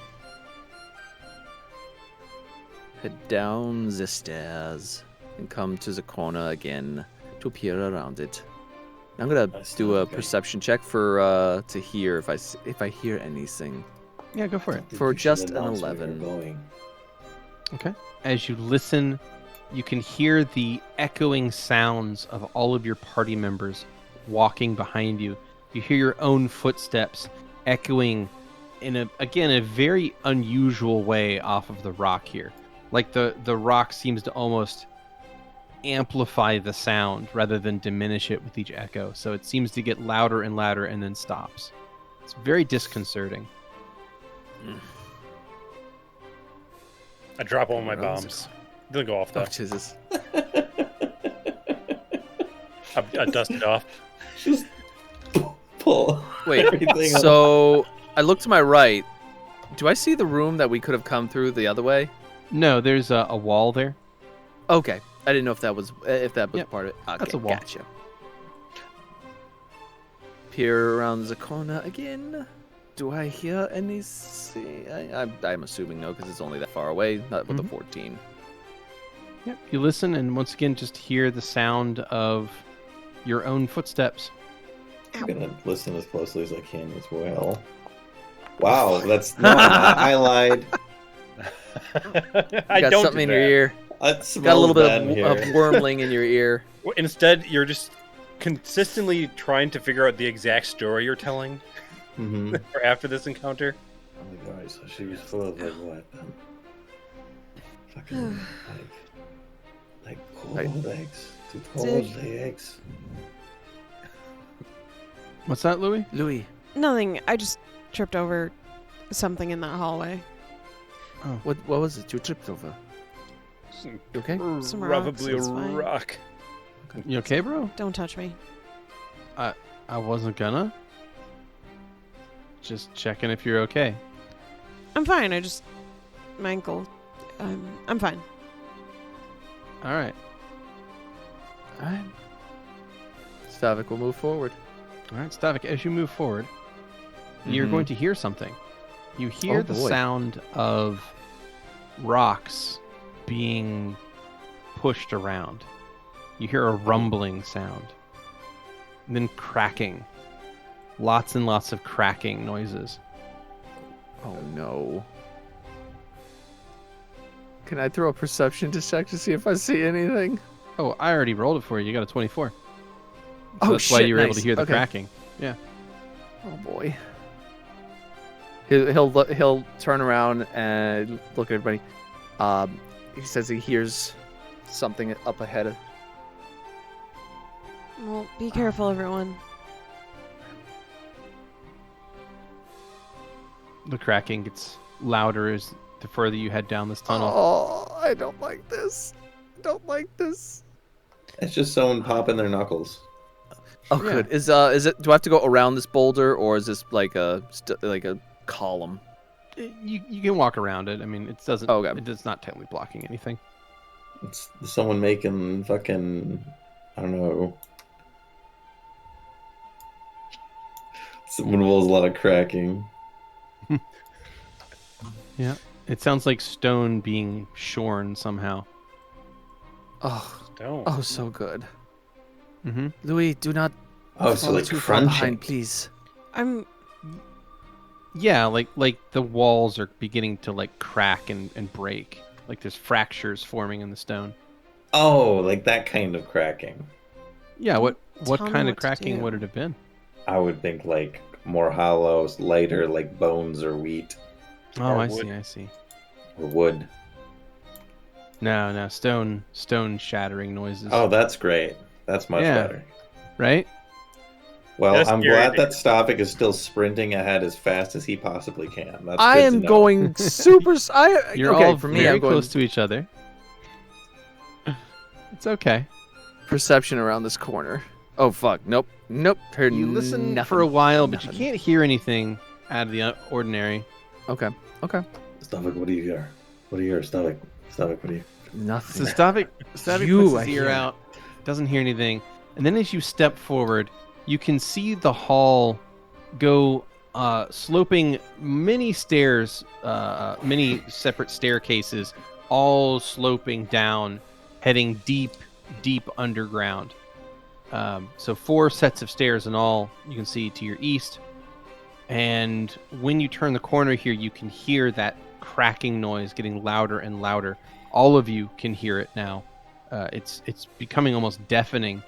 Speaker 5: Head down the stairs and come to the corner again to peer around it. I'm gonna do a perception check for to hear if I hear anything.
Speaker 3: Yeah, go for it.
Speaker 5: For
Speaker 6: You should
Speaker 5: just an
Speaker 6: announce where
Speaker 5: 11.
Speaker 6: you're going.
Speaker 3: Okay. As you listen, you can hear the echoing sounds of all of your party members walking behind you. You hear your own footsteps echoing in a very unusual way off of the rock here. Like the rock seems to almost amplify the sound rather than diminish it with each echo. So it seems to get louder and louder and then stops. It's very disconcerting.
Speaker 4: I drop all my
Speaker 5: Where else?
Speaker 4: bombs. They'll go off though.
Speaker 5: Oh Jesus!
Speaker 4: I dust it off.
Speaker 6: Just pull.
Speaker 5: Wait.
Speaker 6: everything up.
Speaker 5: So I look to my right. Do I see the room that we could have come through the other way?
Speaker 3: No, there's a wall there.
Speaker 5: Okay. I didn't know if that was
Speaker 3: Yep,
Speaker 5: part of it. Okay,
Speaker 3: that's a wall.
Speaker 5: Gotcha. Peer around the corner again. Do I hear anything? I'm assuming no, because it's only that far away. Not with the 14.
Speaker 3: Yep. You listen and once again just hear the sound of your own footsteps.
Speaker 6: I'm gonna listen as closely as I can as well. Wow, that's no, I lied.
Speaker 4: I
Speaker 5: got
Speaker 4: don't
Speaker 5: something in
Speaker 4: do
Speaker 5: your
Speaker 4: that.
Speaker 5: ear.
Speaker 6: It
Speaker 5: Got a little bit
Speaker 6: smells bad in
Speaker 5: of
Speaker 6: here.
Speaker 5: wormling in your ear.
Speaker 4: Instead, you're just consistently trying to figure out the exact story you're telling
Speaker 6: Mhm.
Speaker 4: for after this encounter.
Speaker 6: Oh my god, so she was full of like what? Fucking like cold eggs. Too cold the eggs.
Speaker 3: What's that, Louie?
Speaker 5: Louis.
Speaker 2: Nothing. I just tripped over something in that hallway.
Speaker 5: What was it you tripped over? You okay?
Speaker 2: Some rocks,
Speaker 4: Probably a
Speaker 2: it's fine.
Speaker 4: rock.
Speaker 3: You okay, bro?
Speaker 2: Don't touch me.
Speaker 3: I wasn't gonna. Just checking if you're okay.
Speaker 2: I'm fine. My ankle. I'm fine.
Speaker 3: All right.
Speaker 5: Alright. Stavik will move forward.
Speaker 3: All right, Stavik, as you move forward, you're
Speaker 5: Mhm.
Speaker 3: going to hear something. You hear
Speaker 5: Oh,
Speaker 3: the
Speaker 5: boy.
Speaker 3: sound of rocks being pushed around. You hear a rumbling sound. And then cracking. Lots and lots of cracking noises.
Speaker 5: Oh no. Can I throw a perception check to see if I see anything?
Speaker 3: Oh, I already rolled it for you. You got a 24. So
Speaker 5: Oh,
Speaker 3: that's why
Speaker 5: shit,
Speaker 3: you were able
Speaker 5: nice.
Speaker 3: to hear the
Speaker 5: Okay.
Speaker 3: cracking.
Speaker 5: Oh boy. He'll turn around and look at everybody. He says he hears something up ahead.
Speaker 2: Well, be careful, everyone.
Speaker 3: The cracking gets louder as the further you head down this tunnel.
Speaker 5: Oh, I don't like this. Don't like this.
Speaker 6: It's just someone popping their knuckles.
Speaker 5: Oh,
Speaker 3: Yeah.
Speaker 5: good. Is it? Do I have to go around this boulder, or is this like a column?
Speaker 3: You can walk around it. I mean, it doesn't.
Speaker 5: Oh, okay.
Speaker 3: It's not technically blocking anything.
Speaker 6: It's someone making fucking, I don't know. Someone involves a lot of cracking.
Speaker 3: Yeah. It sounds like stone being shorn somehow.
Speaker 5: Oh,
Speaker 4: Don't.
Speaker 5: oh, so good.
Speaker 3: Mm-hmm.
Speaker 5: Louis, do not
Speaker 6: Oh, so
Speaker 5: fall
Speaker 6: like
Speaker 5: too far
Speaker 6: crunching.
Speaker 5: behind, please.
Speaker 2: I'm.
Speaker 3: Yeah, like the walls are beginning to like crack and break. Like there's fractures forming in the stone.
Speaker 6: Oh, like that kind of cracking.
Speaker 3: Yeah, what
Speaker 2: Tell me
Speaker 3: kind of
Speaker 2: what to
Speaker 3: cracking
Speaker 2: do.
Speaker 3: would it have been?
Speaker 6: I would think like more hollow, lighter, like bones or wheat
Speaker 3: Oh,
Speaker 4: Or
Speaker 3: I
Speaker 4: wood.
Speaker 3: see.
Speaker 6: or wood.
Speaker 3: No, stone shattering noises.
Speaker 6: Oh, that's great. That's much
Speaker 3: Yeah.
Speaker 6: better.
Speaker 3: Right?
Speaker 6: Well,
Speaker 4: That's
Speaker 6: I'm
Speaker 4: scary,
Speaker 6: glad
Speaker 4: dude.
Speaker 6: that Stavik is still sprinting ahead as fast as he possibly can. That's
Speaker 5: I
Speaker 6: good to
Speaker 5: am
Speaker 6: know.
Speaker 5: going super.
Speaker 3: You're
Speaker 5: okay,
Speaker 3: all
Speaker 5: for me,
Speaker 3: very
Speaker 5: I'm going
Speaker 3: close to each other. It's okay.
Speaker 5: perception around this corner. Oh fuck! Nope. Heard
Speaker 3: You listen
Speaker 5: nothing.
Speaker 3: for a while, but you
Speaker 5: Nothing.
Speaker 3: can't hear anything out of the ordinary.
Speaker 5: Okay.
Speaker 6: Stavik, what do you hear? What do you hear, Stavik? Stavik, what do you?
Speaker 3: So
Speaker 5: Nothing.
Speaker 3: Stavik
Speaker 5: You,
Speaker 3: puts
Speaker 5: I
Speaker 3: his ear
Speaker 5: hear.
Speaker 3: out, doesn't hear anything, and then as you step forward, you can see the hall go sloping many stairs, many separate staircases, all sloping down, heading deep underground. So 4 sets of stairs in all you can see to your east. And when you turn the corner here, you can hear that cracking noise getting louder and louder. All of you can hear it now. It's becoming almost deafening.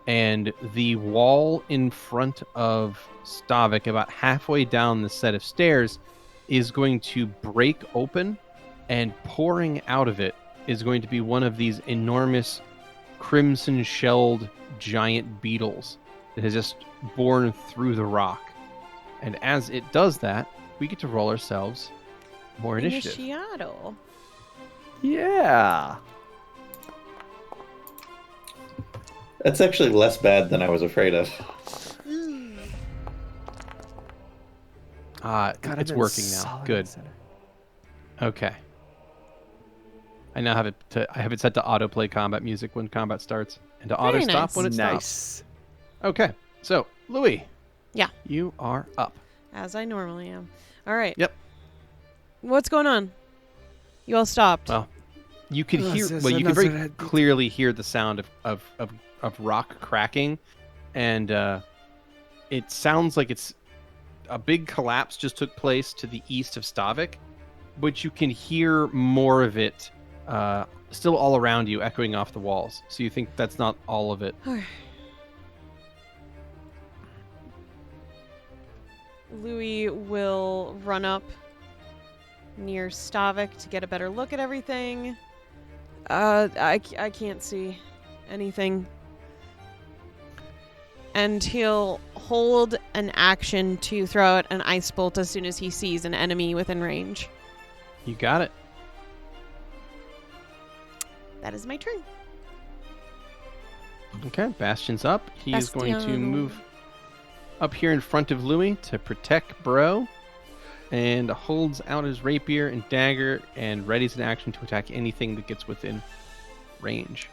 Speaker 3: And the wall in front of Stavik, about halfway down the set of stairs, is going to break open, and pouring out of it is going to be one of these enormous crimson-shelled giant beetles that has just born through the rock. And as it does that, we get to roll ourselves more initiative.
Speaker 2: Initiato.
Speaker 5: Yeah.
Speaker 6: That's actually less bad than I was afraid of.
Speaker 3: It's working now. Good. Okay. I now have it set to autoplay combat music when combat starts, and to auto stop
Speaker 2: nice.
Speaker 3: when it stops.
Speaker 5: Nice.
Speaker 3: Okay. So, Louie.
Speaker 2: Yeah.
Speaker 3: You are up.
Speaker 2: As I normally am. All right.
Speaker 3: Yep.
Speaker 2: What's going on? You all stopped.
Speaker 3: Well, you could hear. Well, you can very clearly hear the sound of rock cracking, and it sounds like it's a big collapse just took place to the east of Stavik, but you can hear more of it still all around you, echoing off the walls. So you think that's not all of it.
Speaker 2: Louie will run up near Stavik to get a better look at everything. I can't see anything. And he'll hold an action to throw out an ice bolt as soon as he sees an enemy within range.
Speaker 3: You got it.
Speaker 2: That is my turn.
Speaker 3: Okay, Bastion's up. He is going to
Speaker 2: Bastion.
Speaker 3: move up here in front of Louie to protect Bro, and holds out his rapier and dagger and readies an action to attack anything that gets within range.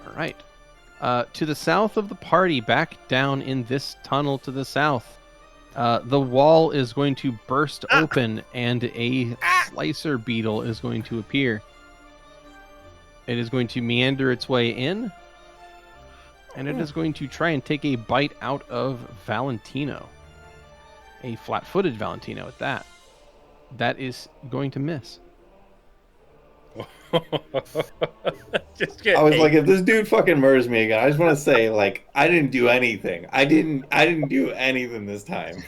Speaker 3: All right. To the south of the party, back down in this tunnel to the south, the wall is going to burst open and a slicer beetle is going to appear. It is going to meander its way in, and it is going to try and take a bite out of Valentino. A flat-footed Valentino at that. That is going to miss.
Speaker 6: I was like, if this dude fucking murders me again, I just want to say, like, I didn't do anything. I didn't do anything this time.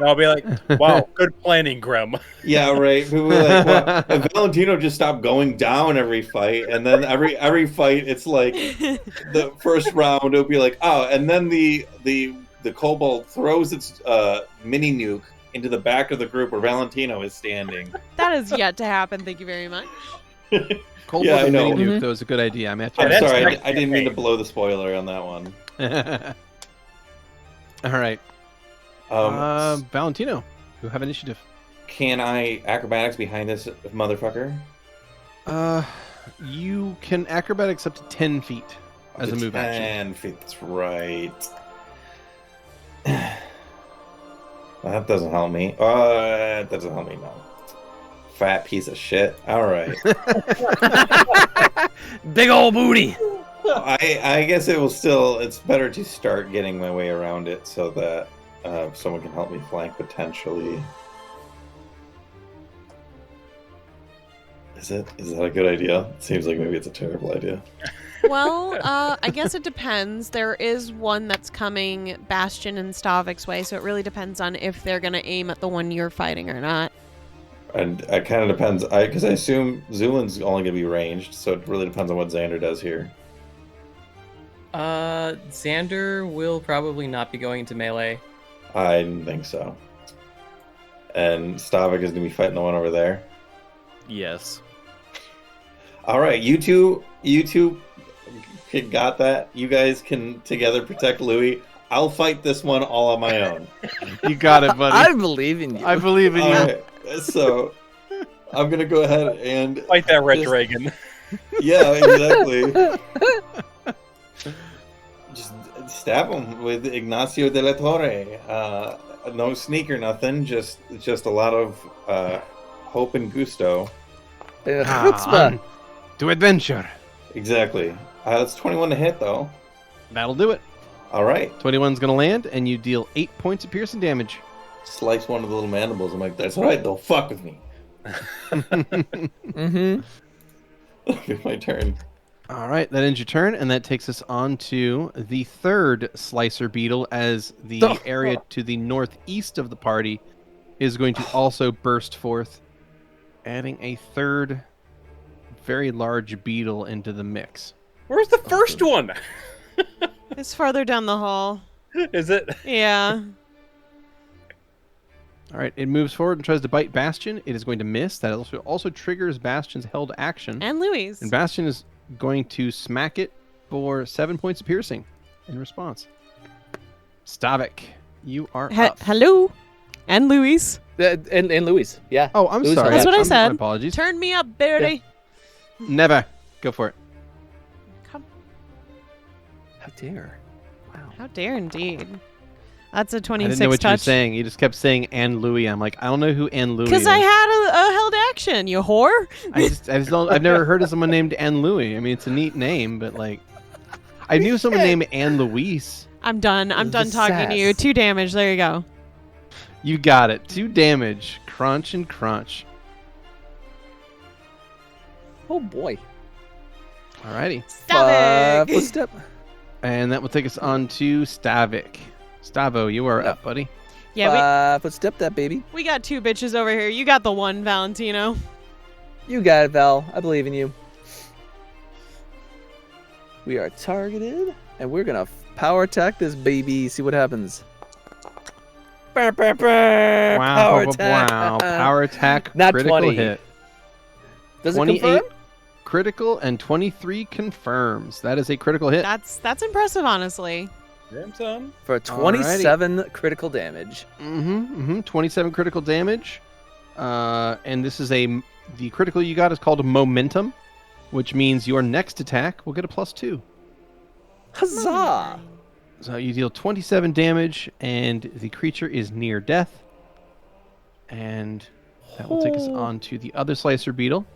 Speaker 4: I'll be like, wow, good planning, Grem.
Speaker 6: Yeah, right. People were like, well, if Valentino just stopped going down every fight, and then every fight, it's like the first round, it'll be like, oh, and then the kobold throws its mini nuke into the back of the group where Valentino is standing.
Speaker 2: That is yet to happen. Thank you very much.
Speaker 3: Cold
Speaker 6: Yeah,
Speaker 3: with
Speaker 6: I
Speaker 3: a
Speaker 6: know.
Speaker 3: mini nuke, though, is a good idea. I'm
Speaker 6: I'm
Speaker 4: that's
Speaker 6: sorry,
Speaker 4: nice.
Speaker 6: I didn't mean to blow the spoiler on that one.
Speaker 3: All right. Valentino, you have initiative.
Speaker 6: Can I acrobatics behind this motherfucker?
Speaker 3: You can acrobatics up to 10 feet as a move action.
Speaker 6: 10 feet, that's right. That doesn't help me. That doesn't help me, no. Fat piece of shit. All right.
Speaker 5: Big old booty.
Speaker 6: I guess it will still. It's better to start getting my way around it so that someone can help me flank potentially. Is that a good idea? It seems like maybe it's a terrible idea.
Speaker 2: Well, I guess it depends. There is one that's coming Bastion and Stavik's way, so it really depends on if they're going to aim at the one you're fighting or not.
Speaker 6: And it kind of depends, because I assume Zu'lin's only going to be ranged, so it really depends on what Xander does here.
Speaker 7: Xander will probably not be going into melee.
Speaker 6: I didn't think so. And Stavik is going to be fighting the one over there.
Speaker 5: Yes.
Speaker 6: All right, you two got that. You guys can together protect Louie. I'll fight this one all on my own.
Speaker 3: You got it, buddy.
Speaker 5: I believe in you.
Speaker 3: I believe in you.
Speaker 6: All right, so I'm gonna go ahead and
Speaker 4: Fight that red dragon.
Speaker 6: Yeah, exactly. Just stab him with Ignacio de la Torre. No sneak or nothing. Just a lot of hope and gusto.
Speaker 5: Chutzpah.
Speaker 3: To adventure.
Speaker 6: Exactly. That's 21 to hit, though.
Speaker 3: That'll do it.
Speaker 6: All right.
Speaker 3: 21's going to land, and you deal 8 points of piercing damage.
Speaker 6: Slice one of the little mandibles. I'm like, that's all right. They'll fuck with me.
Speaker 5: Mm-hmm.
Speaker 6: It'll be my turn.
Speaker 3: All right, that ends your turn, and that takes us on to the third slicer beetle, as the area to the northeast of the party is going to also burst forth, adding a third very large beetle into the mix.
Speaker 4: Where's the first one?
Speaker 2: It's farther down the hall.
Speaker 4: Is it?
Speaker 2: Yeah.
Speaker 3: All right, it moves forward and tries to bite Bastion. It is going to miss. That also triggers Bastion's held action.
Speaker 2: And Louie's.
Speaker 3: And Bastion is going to smack it for 7 points of piercing in response. Stavik, you are up.
Speaker 2: Hello. And Louie's.
Speaker 5: And Louis. Yeah.
Speaker 3: Oh, I'm
Speaker 5: Louis,
Speaker 3: sorry.
Speaker 2: That's what I
Speaker 3: My
Speaker 2: said.
Speaker 3: apologies.
Speaker 2: Turn me up, Beardy.
Speaker 3: Never. Go for it.
Speaker 2: Come.
Speaker 5: How dare. Wow.
Speaker 2: How dare indeed. That's a
Speaker 3: I
Speaker 2: 26
Speaker 3: didn't know what
Speaker 2: touch.
Speaker 3: you were saying. You just kept saying "and Louie." I'm like, I don't know who "and Louie" is.
Speaker 2: Because I had a held action, you whore.
Speaker 3: I just don't. I've never heard of someone named Anne Louie. I mean, it's a neat name, but like, I knew someone named Anne Louise.
Speaker 2: I'm done. I'm
Speaker 5: The
Speaker 2: done talking to you.
Speaker 5: sass.
Speaker 2: 2 damage. There you go.
Speaker 3: You got it. 2 damage. Crunch and crunch.
Speaker 5: Oh boy.
Speaker 3: Alrighty,
Speaker 2: Stavik.
Speaker 5: Footstep.
Speaker 3: and that will take us on to Stavik. Stavo, you are up, buddy.
Speaker 2: Yeah,
Speaker 5: Footstep that baby.
Speaker 2: we got 2 bitches over here. You got the one, Valentino.
Speaker 5: You got it, Val. I believe in you. We are targeted, and we're gonna power attack this baby. See what happens.
Speaker 3: Wow,
Speaker 5: Power
Speaker 3: wow,
Speaker 5: attack.
Speaker 3: wow. Power attack,
Speaker 5: Not
Speaker 3: critical
Speaker 5: 20.
Speaker 3: hit.
Speaker 5: Does it
Speaker 3: 28
Speaker 5: confirm?
Speaker 3: critical and 23 confirms. That is a critical hit.
Speaker 2: That's impressive, honestly.
Speaker 4: Damn son.
Speaker 5: For 27 critical damage.
Speaker 3: 27 critical damage. And this is the critical you got is called Momentum, which means your next attack will get a +2.
Speaker 5: Huzzah!
Speaker 3: So you deal 27 damage, and the creature is near death. And that will take us on to the other Slicer Beetle.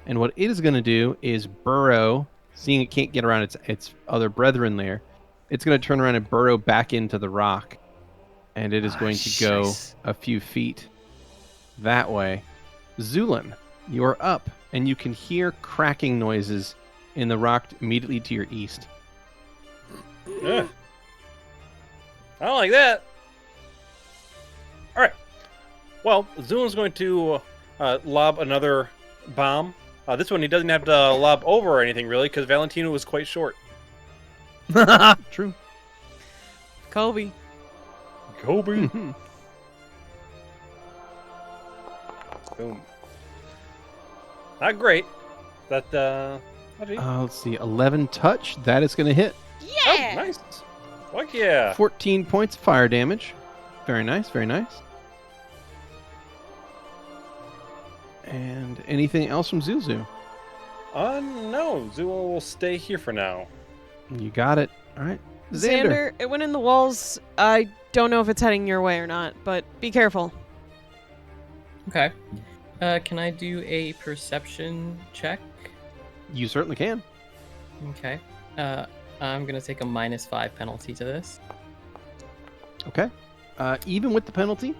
Speaker 3: And what it is going to do is burrow, seeing it can't get around its other brethren there, it's going to turn around and burrow back into the rock. And it is going to go
Speaker 5: Nice.
Speaker 3: a few feet that way. Zu'lin, you're up, and you can hear cracking noises in the rock immediately to your east.
Speaker 4: Ugh. I don't like that. All right. Well, Zu'lin's going to lob another bomb. This one he doesn't have to lob over or anything really, because Valentino was quite short.
Speaker 3: True.
Speaker 2: Kobe.
Speaker 4: Kobe. Boom. Not great. That
Speaker 3: Let's see, 11 touch. That is going to hit.
Speaker 4: Oh, nice. Fuck yeah.
Speaker 3: 14 points of fire damage. Very nice, very nice. And anything else from Zuzu?
Speaker 4: No. Zuo will stay here for now.
Speaker 3: You got it. All right. Xander.
Speaker 2: Xander, it went in the walls. I don't know if it's heading your way or not, but be careful.
Speaker 7: Okay. Can I do a perception check?
Speaker 3: You certainly can.
Speaker 7: Okay. I'm gonna take a -5 penalty to this.
Speaker 3: Okay. Even with the penalty,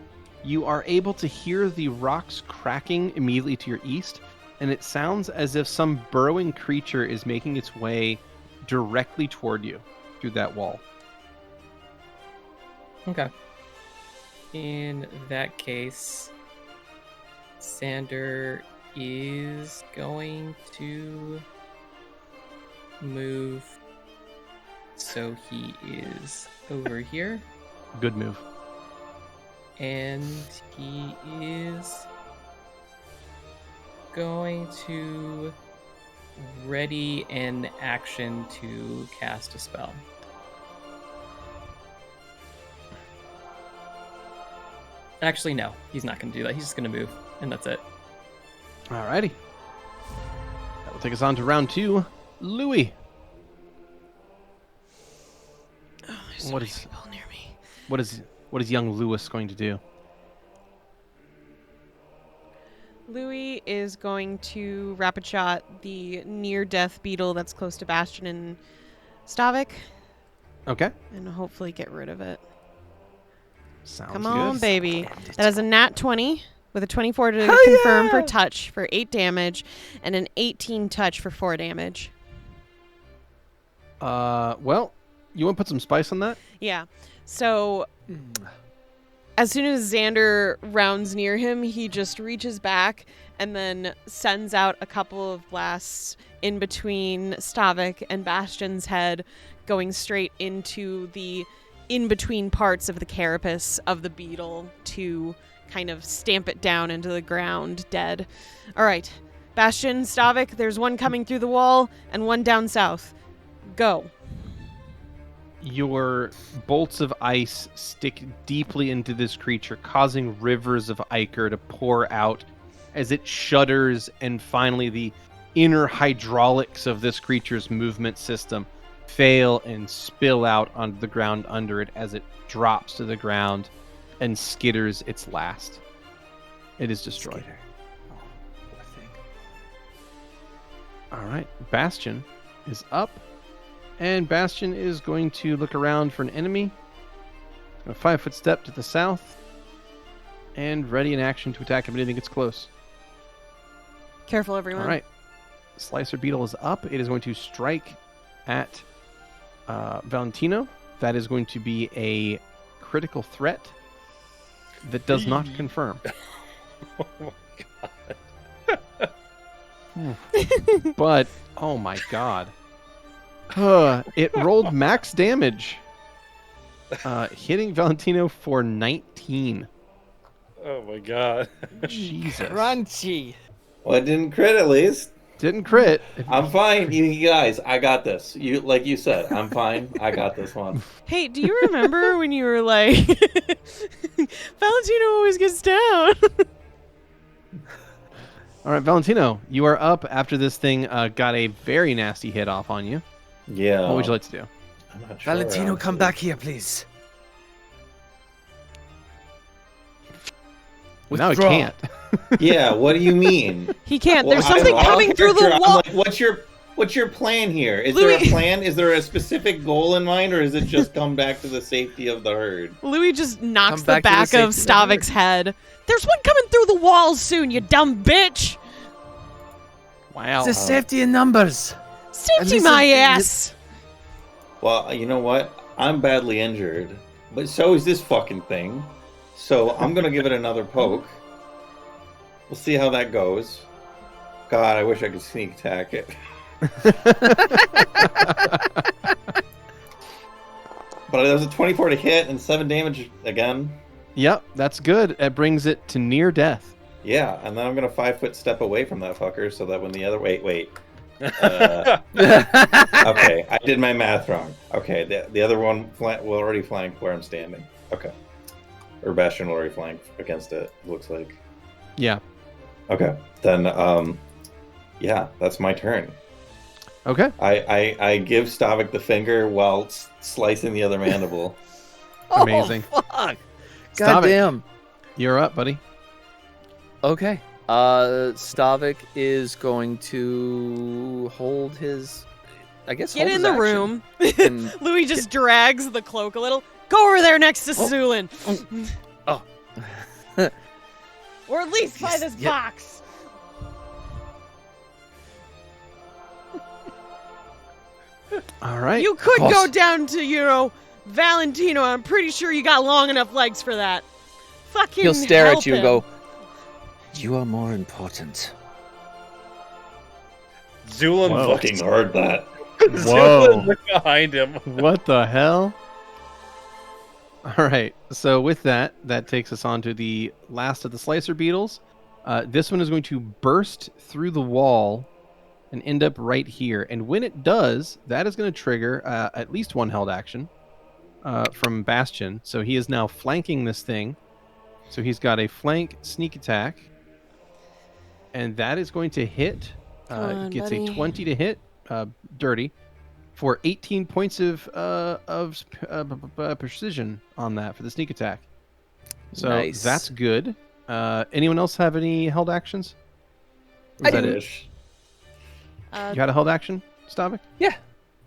Speaker 3: you are able to hear the rocks cracking immediately to your east, and it sounds as if some burrowing creature is making its way directly toward you through that wall.
Speaker 7: Okay. In that case, Xander is going to move, so he is over here,
Speaker 3: Good move.
Speaker 7: and he is going to ready an action to cast a spell. Actually, no, he's not going to do that. He's just going to move, and that's it.
Speaker 3: Alrighty. That will take us on to round 2. Louie.
Speaker 2: so
Speaker 3: What
Speaker 2: many
Speaker 3: is-
Speaker 2: people near me.
Speaker 3: What is young Lewis going to do?
Speaker 2: Louie is going to rapid shot the near-death beetle that's close to Bastion and Stavik,
Speaker 3: Okay.
Speaker 2: and hopefully get rid of it.
Speaker 3: Sounds
Speaker 2: Come
Speaker 3: good.
Speaker 2: on, baby. That is a nat 20 with a 24 to confirm for touch for 8 damage, and an 18 touch for 4 damage.
Speaker 3: Well, you want to put some spice on that?
Speaker 2: Yeah. So as soon as Xander rounds near him, he just reaches back and then sends out a couple of blasts in between Stavik and Bastion's head, going straight into the in-between parts of the carapace of the beetle to kind of stamp it down into the ground, dead. All right. Bastion, Stavik, there's one coming through the wall and one down south. Go.
Speaker 3: Your bolts of ice stick deeply into this creature, causing rivers of ichor to pour out as it shudders, and finally the inner hydraulics of this creature's movement system fail and spill out onto the ground under it as it drops to the ground and skitters its last. It is destroyed. All right, Bastion is up. And Bastion is going to look around for an enemy. A 5-foot step to the south. And ready in action to attack if anything gets close.
Speaker 2: Careful, everyone.
Speaker 3: All right. Slicer Beetle is up. It is going to strike at Valentino. That is going to be a critical threat that does not confirm.
Speaker 4: Oh my god.
Speaker 3: But, oh my god. It rolled max damage, hitting Valentino for 19.
Speaker 4: Oh my god.
Speaker 3: Jesus.
Speaker 5: Crunchy.
Speaker 6: Well, it didn't crit at least.
Speaker 3: Didn't crit.
Speaker 6: I'm fine. You guys, I got this. You, like you said, I'm fine. I got this one.
Speaker 2: Hey, do you remember when you were like, Valentino always gets down?
Speaker 3: All right, Valentino, you are up after this thing got a very nasty hit off on you.
Speaker 6: Yeah.
Speaker 3: What would you like to do?
Speaker 6: I'm not sure,
Speaker 5: Valentino, come
Speaker 6: honestly.
Speaker 5: back here, please.
Speaker 3: Now he
Speaker 5: Withdraw.
Speaker 3: can't.
Speaker 6: Yeah. What do you mean?
Speaker 2: He can't.
Speaker 6: Well,
Speaker 2: There's
Speaker 6: I-
Speaker 2: something
Speaker 6: I'm
Speaker 2: coming through the
Speaker 6: character- I'm
Speaker 2: wall.
Speaker 6: like, what's your plan here? Is there
Speaker 2: Louie-
Speaker 6: a plan? Is there a specific goal in mind, or is it just come back to the safety of the herd?
Speaker 2: Louie just knocks
Speaker 5: Come
Speaker 2: the
Speaker 5: back to the
Speaker 2: back of
Speaker 5: safety of the
Speaker 2: Stavik's head. There's one coming through the walls soon, you dumb bitch.
Speaker 3: Wow.
Speaker 5: The safety in numbers.
Speaker 2: Safety
Speaker 5: this
Speaker 2: my
Speaker 5: is-
Speaker 2: ass.
Speaker 6: Well, you know what? I'm badly injured, but so is this fucking thing. So I'm gonna give it another poke. We'll see how that goes. God, I wish I could sneak attack it. But it was a 24 to hit and 7 damage again.
Speaker 3: Yep, that's good. That brings it to near death.
Speaker 6: Yeah, and then I'm gonna 5-foot step away from that fucker so that when the other wait. Okay, I did my math wrong. Okay, the other one will already flank where I'm standing. Okay, or Bastion will already flank against it. Looks like.
Speaker 3: Yeah.
Speaker 6: Okay, then yeah, that's my turn.
Speaker 3: Okay.
Speaker 6: I give Stavik the finger while slicing the other mandible.
Speaker 3: Amazing.
Speaker 5: Oh, fuck.
Speaker 3: Stavik.
Speaker 5: Goddamn.
Speaker 3: You're up, buddy.
Speaker 5: Okay. Stavik is going to hold his. I guess.
Speaker 2: Get
Speaker 5: hold
Speaker 2: in
Speaker 5: his
Speaker 2: the
Speaker 5: action.
Speaker 2: room.
Speaker 5: And-
Speaker 2: Louie just drags the cloak a little. Go over there next to Zu'lin.
Speaker 5: Oh.
Speaker 2: Or at least by
Speaker 5: Yes,
Speaker 2: this
Speaker 5: yeah.
Speaker 2: box.
Speaker 3: All right.
Speaker 2: You could
Speaker 5: course.
Speaker 2: go down to, Valentino. I'm pretty sure you got long enough legs for that. Fucking
Speaker 5: He'll stare
Speaker 2: help
Speaker 5: at you and
Speaker 2: him.
Speaker 5: go, "You are more important."
Speaker 4: Zu'lin
Speaker 3: Whoa.
Speaker 4: looks.
Speaker 6: Fucking heard that.
Speaker 4: Zu'lin looked behind him.
Speaker 3: What the hell? All right. So with that takes us on to the last of the slicer beetles. This one is going to burst through the wall and end up right here. And when it does, that is going to trigger at least one held action from Bastion. So he is now flanking this thing. So he's got a flank sneak attack. And that is going to hit.
Speaker 2: Come on,
Speaker 3: Gets
Speaker 2: buddy.
Speaker 3: a 20 to hit. Dirty. for 18 points of precision on that for the sneak attack. So
Speaker 5: Nice.
Speaker 3: that's good. Anyone else have any held actions? Or is
Speaker 5: I
Speaker 3: that
Speaker 5: do.
Speaker 3: it? You had a held action, Stavik?
Speaker 5: Yeah.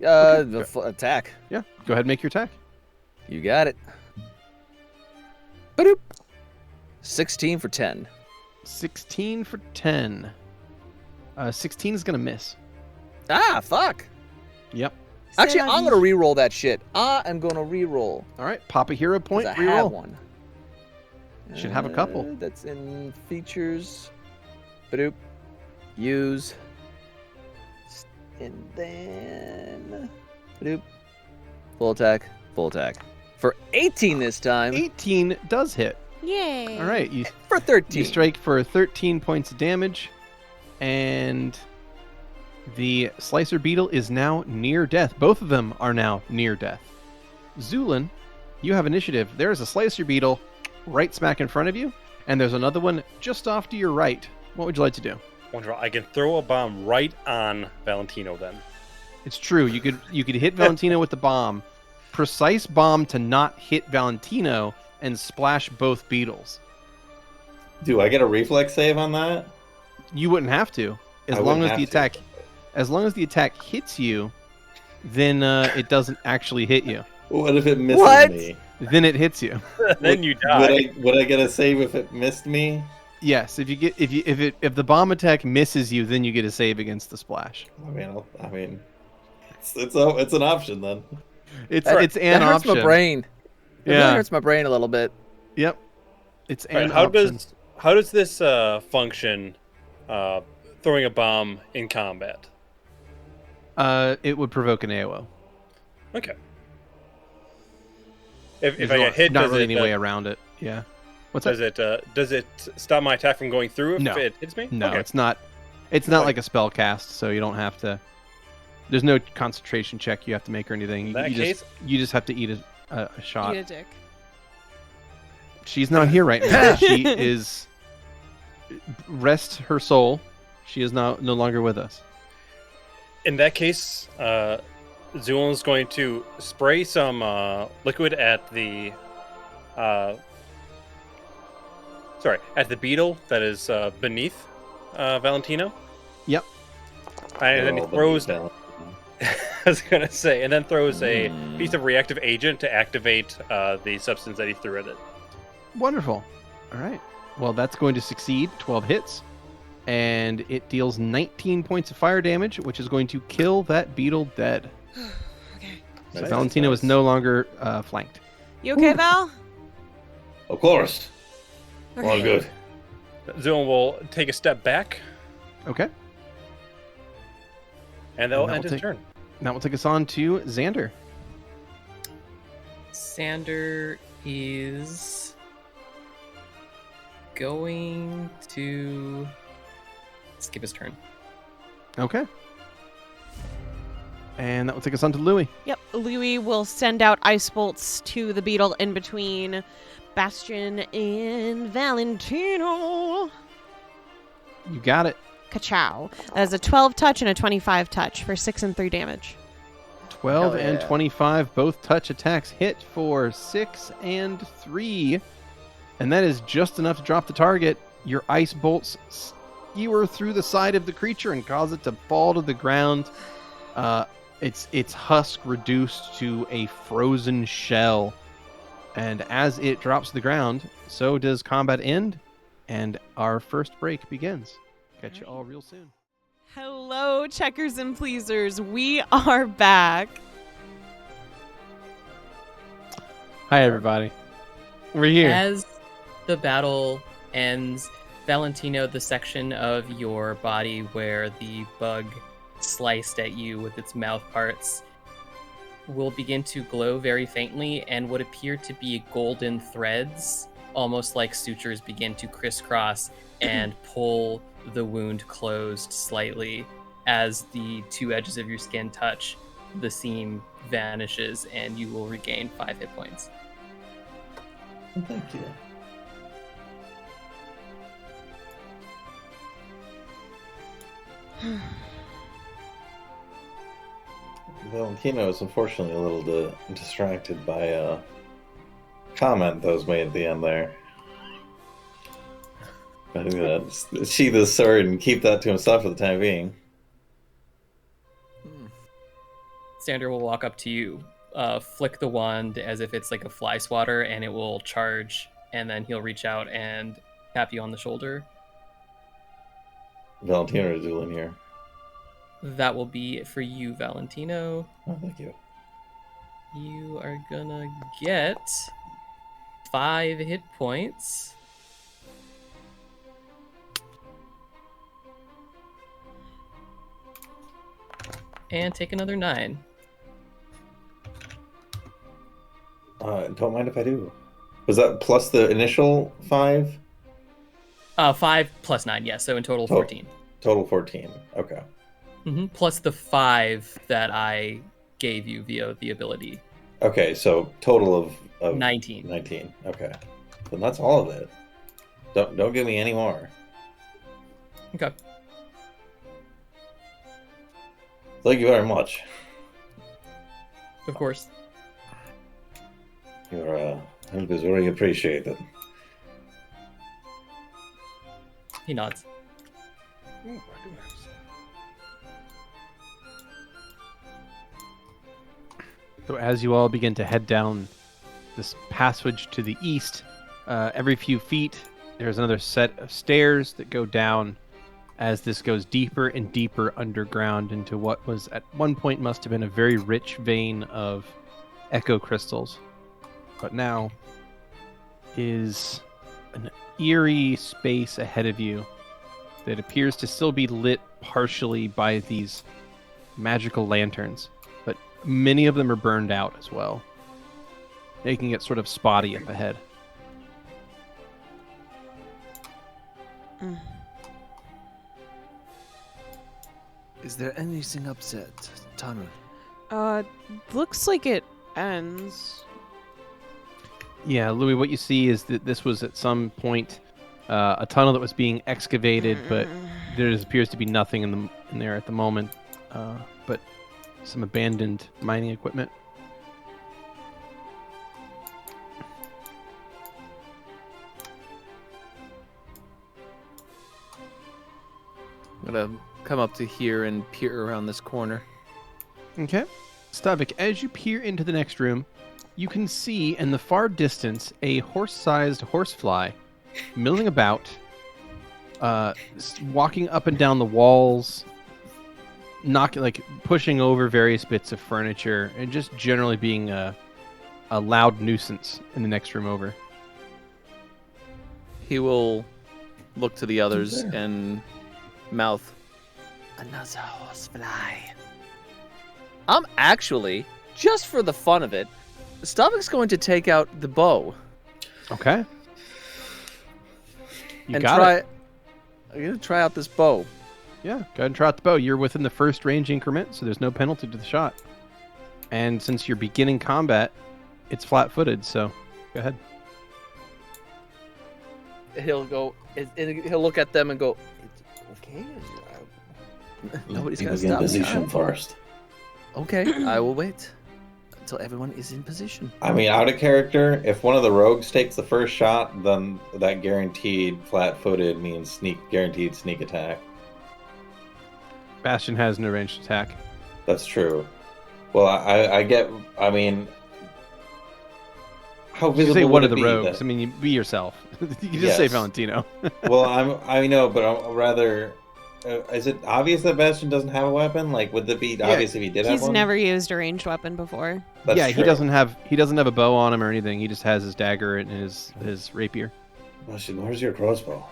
Speaker 3: Okay.
Speaker 5: The attack.
Speaker 3: Yeah. Go ahead and make your attack.
Speaker 5: You got it. Ba-doop. 16 for 10.
Speaker 3: 16 for 10. 16 is going to miss.
Speaker 5: Ah, fuck.
Speaker 3: Yep.
Speaker 5: Actually, I'm going to re-roll that shit. I'm going to re-roll.
Speaker 3: All right. Pop a hero point.
Speaker 5: 'Cause I
Speaker 3: Reroll.
Speaker 5: have one.
Speaker 3: Should have a couple.
Speaker 5: That's in features. Ba-doop. Use. And then... Ba-doop. Full attack. Full attack. For 18 this time.
Speaker 3: 18 does hit.
Speaker 2: Yay.
Speaker 3: All right. You
Speaker 5: For 13.
Speaker 3: You strike for 13 points of damage, and the Slicer Beetle is now near death. Both of them are now near death. Zu'lin, you have initiative. There is a Slicer Beetle right smack in front of you, and there's another one just off to your right. What would you like to do?
Speaker 4: Wonderful. I can throw a bomb right on Valentino then.
Speaker 3: It's true. You could hit Valentino with the bomb. Precise bomb to not hit Valentino and splash both beetles.
Speaker 6: Do I get a reflex save on that?
Speaker 3: You wouldn't have to, as
Speaker 6: I
Speaker 3: long
Speaker 6: wouldn't
Speaker 3: as the
Speaker 6: have to.
Speaker 3: attack, as long as the attack hits you, then it doesn't actually hit you.
Speaker 6: What if it misses
Speaker 5: What?
Speaker 6: me?
Speaker 3: Then it hits you.
Speaker 4: Then you die.
Speaker 6: Would I get a save if it missed me?
Speaker 3: Yes, if the bomb attack misses you, then you get a save against the splash.
Speaker 6: I mean, it's an option then.
Speaker 3: It's
Speaker 5: That
Speaker 3: an
Speaker 5: hurts
Speaker 3: option.
Speaker 5: my brain. It
Speaker 3: Yeah.
Speaker 5: really hurts my brain a little bit.
Speaker 3: Yep. It's
Speaker 4: All right,
Speaker 3: an
Speaker 4: how
Speaker 3: option.
Speaker 4: does this function? Throwing a bomb in combat.
Speaker 3: It would provoke an AOO.
Speaker 4: Okay. If
Speaker 3: There's
Speaker 4: I get hit,
Speaker 3: not
Speaker 4: does
Speaker 3: really
Speaker 4: it,
Speaker 3: any way around it. Yeah. What's
Speaker 4: does
Speaker 3: that?
Speaker 4: does it stop my attack from going through if
Speaker 3: No.
Speaker 4: it hits me?
Speaker 3: No,
Speaker 4: Okay.
Speaker 3: it's not. It's not like a spell cast, so you don't have to. There's no concentration check you have to make or anything.
Speaker 4: In that case,
Speaker 3: You just have to eat a shot.
Speaker 2: Eat a dick.
Speaker 3: She's not here right now. She is. Rest her soul. She is no longer with us.
Speaker 4: in that case, Zu'lin's going to spray some liquid at the beetle that is beneath Valentino.
Speaker 3: Yep.
Speaker 4: And then he
Speaker 6: Oh, but
Speaker 4: throws.
Speaker 6: the-
Speaker 4: I was gonna say, and then throws a piece of reactive agent to activate the substance that he threw at it.
Speaker 3: Wonderful. All right. Well, that's going to succeed. 12 hits. And it deals 19 points of fire damage, which is going to kill that beetle dead.
Speaker 2: Okay.
Speaker 3: So
Speaker 6: Nice,
Speaker 3: Valentino is
Speaker 6: nice.
Speaker 3: no longer flanked.
Speaker 2: You okay, Val?
Speaker 6: Of course. All
Speaker 2: Okay.
Speaker 6: good.
Speaker 4: Zu'lin will take a step back,
Speaker 3: Okay.
Speaker 4: and that'll
Speaker 3: And that
Speaker 4: end
Speaker 3: will
Speaker 4: his
Speaker 3: take-
Speaker 4: turn.
Speaker 3: That will take us on to Xander.
Speaker 7: Xander is going to skip his turn.
Speaker 3: Okay. And that will take us on to Louie.
Speaker 2: Yep. Louie will send out ice bolts to the beetle in between Bastion and Valentino.
Speaker 3: You got it.
Speaker 2: Ka-chow. That is a 12 touch and a 25 touch for 6 and 3 damage.
Speaker 3: 12
Speaker 5: Hell
Speaker 3: and
Speaker 5: yeah.
Speaker 3: 25, both touch attacks hit for 6 and 3. And that is just enough to drop the target. Your ice bolts skewer through the side of the creature and cause it to fall to the ground. Its husk reduced to a frozen shell. And as it drops to the ground, so does combat end, and our first break begins. Catch you all real soon.
Speaker 2: Hello, checkers and pleasers. We are back.
Speaker 3: Hi, everybody. We're here.
Speaker 7: As the battle ends, Valentino, the section of your body where the bug sliced at you with its mouth parts, will begin to glow very faintly, and what appear to be golden threads, almost like sutures, begin to crisscross and pull the wound closed slightly. As the two edges of your skin touch, the seam vanishes, and you will regain 5 hit points.
Speaker 6: Thank you. Valentino is unfortunately a little distracted by a comment that was made at the end there. I'm gonna sheath his sword and keep that to himself for the time being.
Speaker 7: Xander will walk up to you, flick the wand as if it's like a fly swatter, and it will charge, and then he'll reach out and tap you on the shoulder.
Speaker 6: Valentino or Zu'lin here.
Speaker 7: That will be it for you, Valentino.
Speaker 6: Oh, thank you.
Speaker 7: You are gonna get 5 hit points. And take another 9.
Speaker 6: Don't mind if I do. Was that plus the initial 5?
Speaker 7: 5 plus 9, yes. So in total, 14.
Speaker 6: Total 14. Okay.
Speaker 7: Plus the 5 that I gave you via the ability.
Speaker 6: Okay, so total of
Speaker 7: 19.
Speaker 6: 19. Okay. Then that's all of it. Don't give me any more.
Speaker 7: Okay.
Speaker 6: Thank you very much.
Speaker 7: Of course.
Speaker 6: Your help is very appreciated.
Speaker 7: He nods.
Speaker 3: So as you all begin to head down this passage to the east, every few feet there's another set of stairs that go down as this goes deeper and deeper underground into what was at one point must have been a very rich vein of echo crystals, but now is an eerie space ahead of you that appears to still be lit partially by these magical lanterns, but many of them are burned out as well, making it sort of spotty up ahead.
Speaker 8: Is there anything up that tunnel?
Speaker 2: Looks like it ends.
Speaker 3: Yeah, Louie, what you see is that this was at some point a tunnel that was being excavated, but there appears to be nothing in there at the moment, but some abandoned mining equipment.
Speaker 8: I'm gonna come up to here and peer around this corner.
Speaker 3: Okay. Stavik, as you peer into the next room, you can see in the far distance a horse-sized horsefly milling about, walking up and down the walls, pushing over various bits of furniture, and just generally being a loud nuisance in the next room over.
Speaker 8: He will look to the others and mouth, "Another horsefly." I'm actually, just for the fun of it, Stavik's going to take out the bow.
Speaker 3: Okay. You
Speaker 8: and
Speaker 3: got
Speaker 8: try.
Speaker 3: it.
Speaker 8: I'm gonna try out this bow.
Speaker 3: Yeah, go ahead and try out the bow. You're within the first range increment, so there's no penalty to the shot. And since you're beginning combat, it's flat-footed, so go ahead.
Speaker 8: He'll go. He'll look at them and go, "It's okay. Nobody's gonna
Speaker 6: Get in
Speaker 8: stop me.
Speaker 6: position first.
Speaker 8: Okay, I will wait until everyone is in position."
Speaker 6: I mean, out of character, if one of the rogues takes the first shot, then that guaranteed flat-footed means guaranteed sneak attack.
Speaker 3: Bastion has no ranged attack.
Speaker 6: That's true. Well, I mean, how
Speaker 3: You
Speaker 6: visible
Speaker 3: say
Speaker 6: would
Speaker 3: one
Speaker 6: it
Speaker 3: of the
Speaker 6: be
Speaker 3: rogues.
Speaker 6: that-
Speaker 3: I mean, you be yourself. You can just say
Speaker 6: Yes.
Speaker 3: Valentino.
Speaker 6: Well, I know, but I'm rather. Is it obvious that Bastion doesn't have a weapon? Like, would it be obvious if he did have
Speaker 2: He's
Speaker 6: one?
Speaker 2: never used a ranged weapon before.
Speaker 6: That's
Speaker 3: yeah,
Speaker 6: true.
Speaker 3: he doesn't have a bow on him or anything. He just has his dagger and his rapier.
Speaker 6: Bastion, where's your crossbow?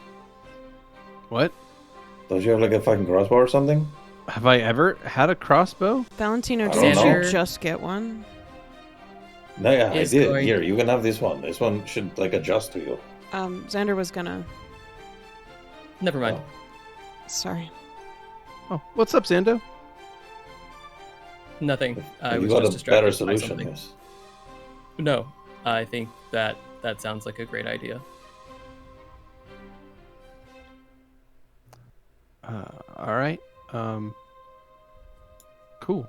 Speaker 3: What?
Speaker 6: Don't you have like a fucking crossbow or something?
Speaker 3: Have I ever had a crossbow?
Speaker 2: Valentino,
Speaker 6: I
Speaker 2: didn't
Speaker 7: don't
Speaker 2: you
Speaker 7: know.
Speaker 2: just get one?
Speaker 6: No, yeah, I
Speaker 7: Is
Speaker 6: did.
Speaker 7: going-
Speaker 6: Here, you can have this one. This one should like adjust to you.
Speaker 2: Xander was gonna.
Speaker 7: Never mind.
Speaker 2: Sorry.
Speaker 3: Oh, what's up, Xando?
Speaker 7: Nothing. I
Speaker 6: you
Speaker 7: was
Speaker 6: got
Speaker 7: just
Speaker 6: a
Speaker 7: distracted
Speaker 6: better
Speaker 7: by
Speaker 6: solution.
Speaker 7: something.
Speaker 6: Yes.
Speaker 7: No, I think that sounds like a great idea.
Speaker 3: All right. Cool.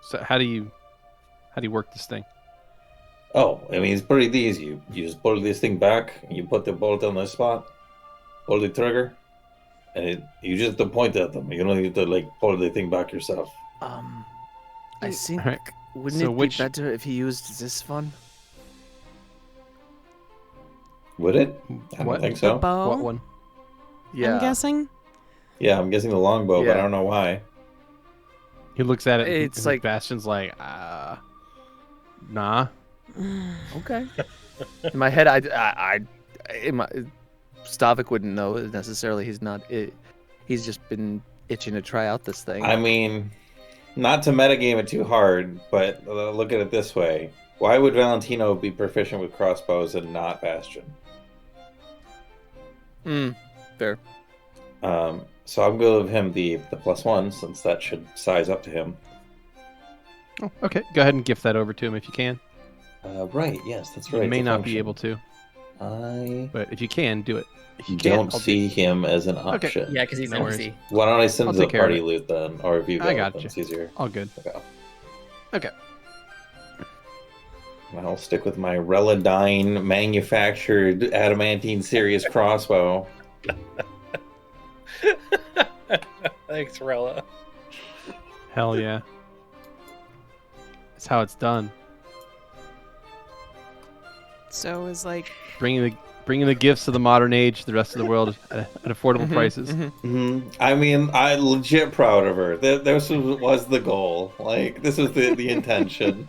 Speaker 3: So how do you work this thing?
Speaker 6: Oh, I mean, it's pretty easy. You just pull this thing back, and you put the bolt on the spot, pull the trigger, and you just have to point at them. You don't need to like pull the thing back yourself.
Speaker 8: I think
Speaker 3: Alright,
Speaker 8: wouldn't
Speaker 3: so
Speaker 8: it
Speaker 3: which-
Speaker 8: be better if he used this one?
Speaker 6: Would it? I
Speaker 3: What?
Speaker 6: don't think
Speaker 2: The
Speaker 6: so.
Speaker 2: bow.
Speaker 3: What one?
Speaker 8: Yeah.
Speaker 2: I'm guessing.
Speaker 6: Yeah, I'm guessing the longbow, but
Speaker 8: Yeah.
Speaker 6: I don't know why.
Speaker 3: He looks at it.
Speaker 8: It's
Speaker 3: and
Speaker 8: like-
Speaker 3: Bastion's like, nah.
Speaker 8: Okay. In my head, Stavik wouldn't know necessarily. He's just been itching to try out this thing.
Speaker 6: I mean, not to metagame it too hard, but look at it this way. Why would Valentino be proficient with crossbows and not Bastion?
Speaker 8: Fair.
Speaker 6: So I'm going to give him the +1, since that should size up to him.
Speaker 3: Oh, okay, go ahead and gift that over to him if you can.
Speaker 6: Right, yes, that's
Speaker 3: You
Speaker 6: right.
Speaker 3: may
Speaker 6: it's a
Speaker 3: not be
Speaker 6: function.
Speaker 3: able to,
Speaker 6: I
Speaker 3: but if you can, do it. If you can't,
Speaker 6: don't see him as an option.
Speaker 7: Yeah, because he's
Speaker 3: No worries.
Speaker 7: empty.
Speaker 6: Why don't I send
Speaker 3: I'll
Speaker 6: the
Speaker 3: take care of
Speaker 6: party
Speaker 3: it.
Speaker 6: loot then? Or if you
Speaker 3: I
Speaker 6: go,
Speaker 3: got
Speaker 6: then
Speaker 3: you.
Speaker 6: it's easier.
Speaker 3: all good. Okay.
Speaker 6: I'll stick with my Reladine manufactured adamantine Sirius crossbow.
Speaker 4: Thanks, Rella.
Speaker 3: Hell yeah. That's how it's done.
Speaker 2: So is like
Speaker 3: Bringing the gifts of the modern age to the rest of the world at affordable prices.
Speaker 6: I mean, I'm legit proud of her. This was the goal. Like, this was the intention.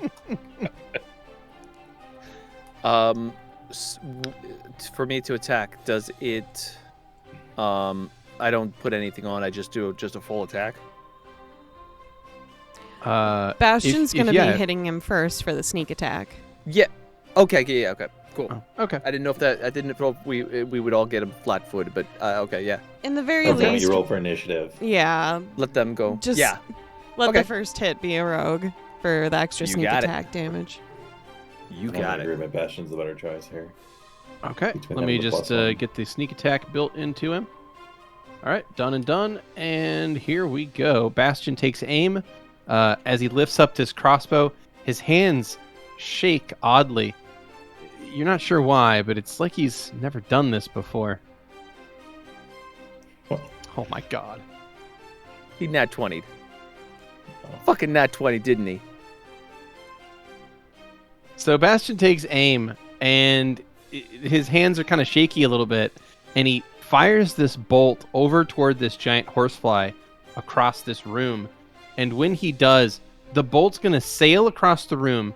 Speaker 8: For me to attack, does it? I don't put anything on. I just do a full attack.
Speaker 2: Bastion's
Speaker 3: if-
Speaker 2: gonna
Speaker 3: yeah.
Speaker 2: be hitting him first for the sneak attack.
Speaker 8: Yeah. Okay. Yeah. Okay. Cool.
Speaker 3: Oh, okay.
Speaker 8: I didn't know if we would all get him flat-footed, but okay. Yeah.
Speaker 2: In the very
Speaker 6: Okay,
Speaker 2: least,
Speaker 6: you roll for initiative.
Speaker 2: yeah,
Speaker 8: Let them go.
Speaker 2: Just-
Speaker 8: Yeah.
Speaker 2: let
Speaker 8: Okay.
Speaker 2: the first hit be a rogue for the extra
Speaker 8: You
Speaker 2: sneak
Speaker 8: got it.
Speaker 2: attack damage.
Speaker 8: You
Speaker 6: I
Speaker 8: got
Speaker 6: agree
Speaker 8: it.
Speaker 6: with Bastion's the better choice here.
Speaker 3: Okay,
Speaker 6: Between
Speaker 3: let
Speaker 6: them
Speaker 3: me
Speaker 6: and the
Speaker 3: just
Speaker 6: +1.
Speaker 3: get the sneak attack built into him. All right, done and done. And here we go. Bastion takes aim. As he lifts up this crossbow, his hands shake oddly. You're not sure why, but it's like he's never done this before. Oh my god.
Speaker 8: He nat 20'd. Fucking nat 20, didn't he?
Speaker 3: So Bastion takes aim, and his hands are kind of shaky a little bit, and he fires this bolt over toward this giant horsefly across this room. And when he does, the bolt's going to sail across the room,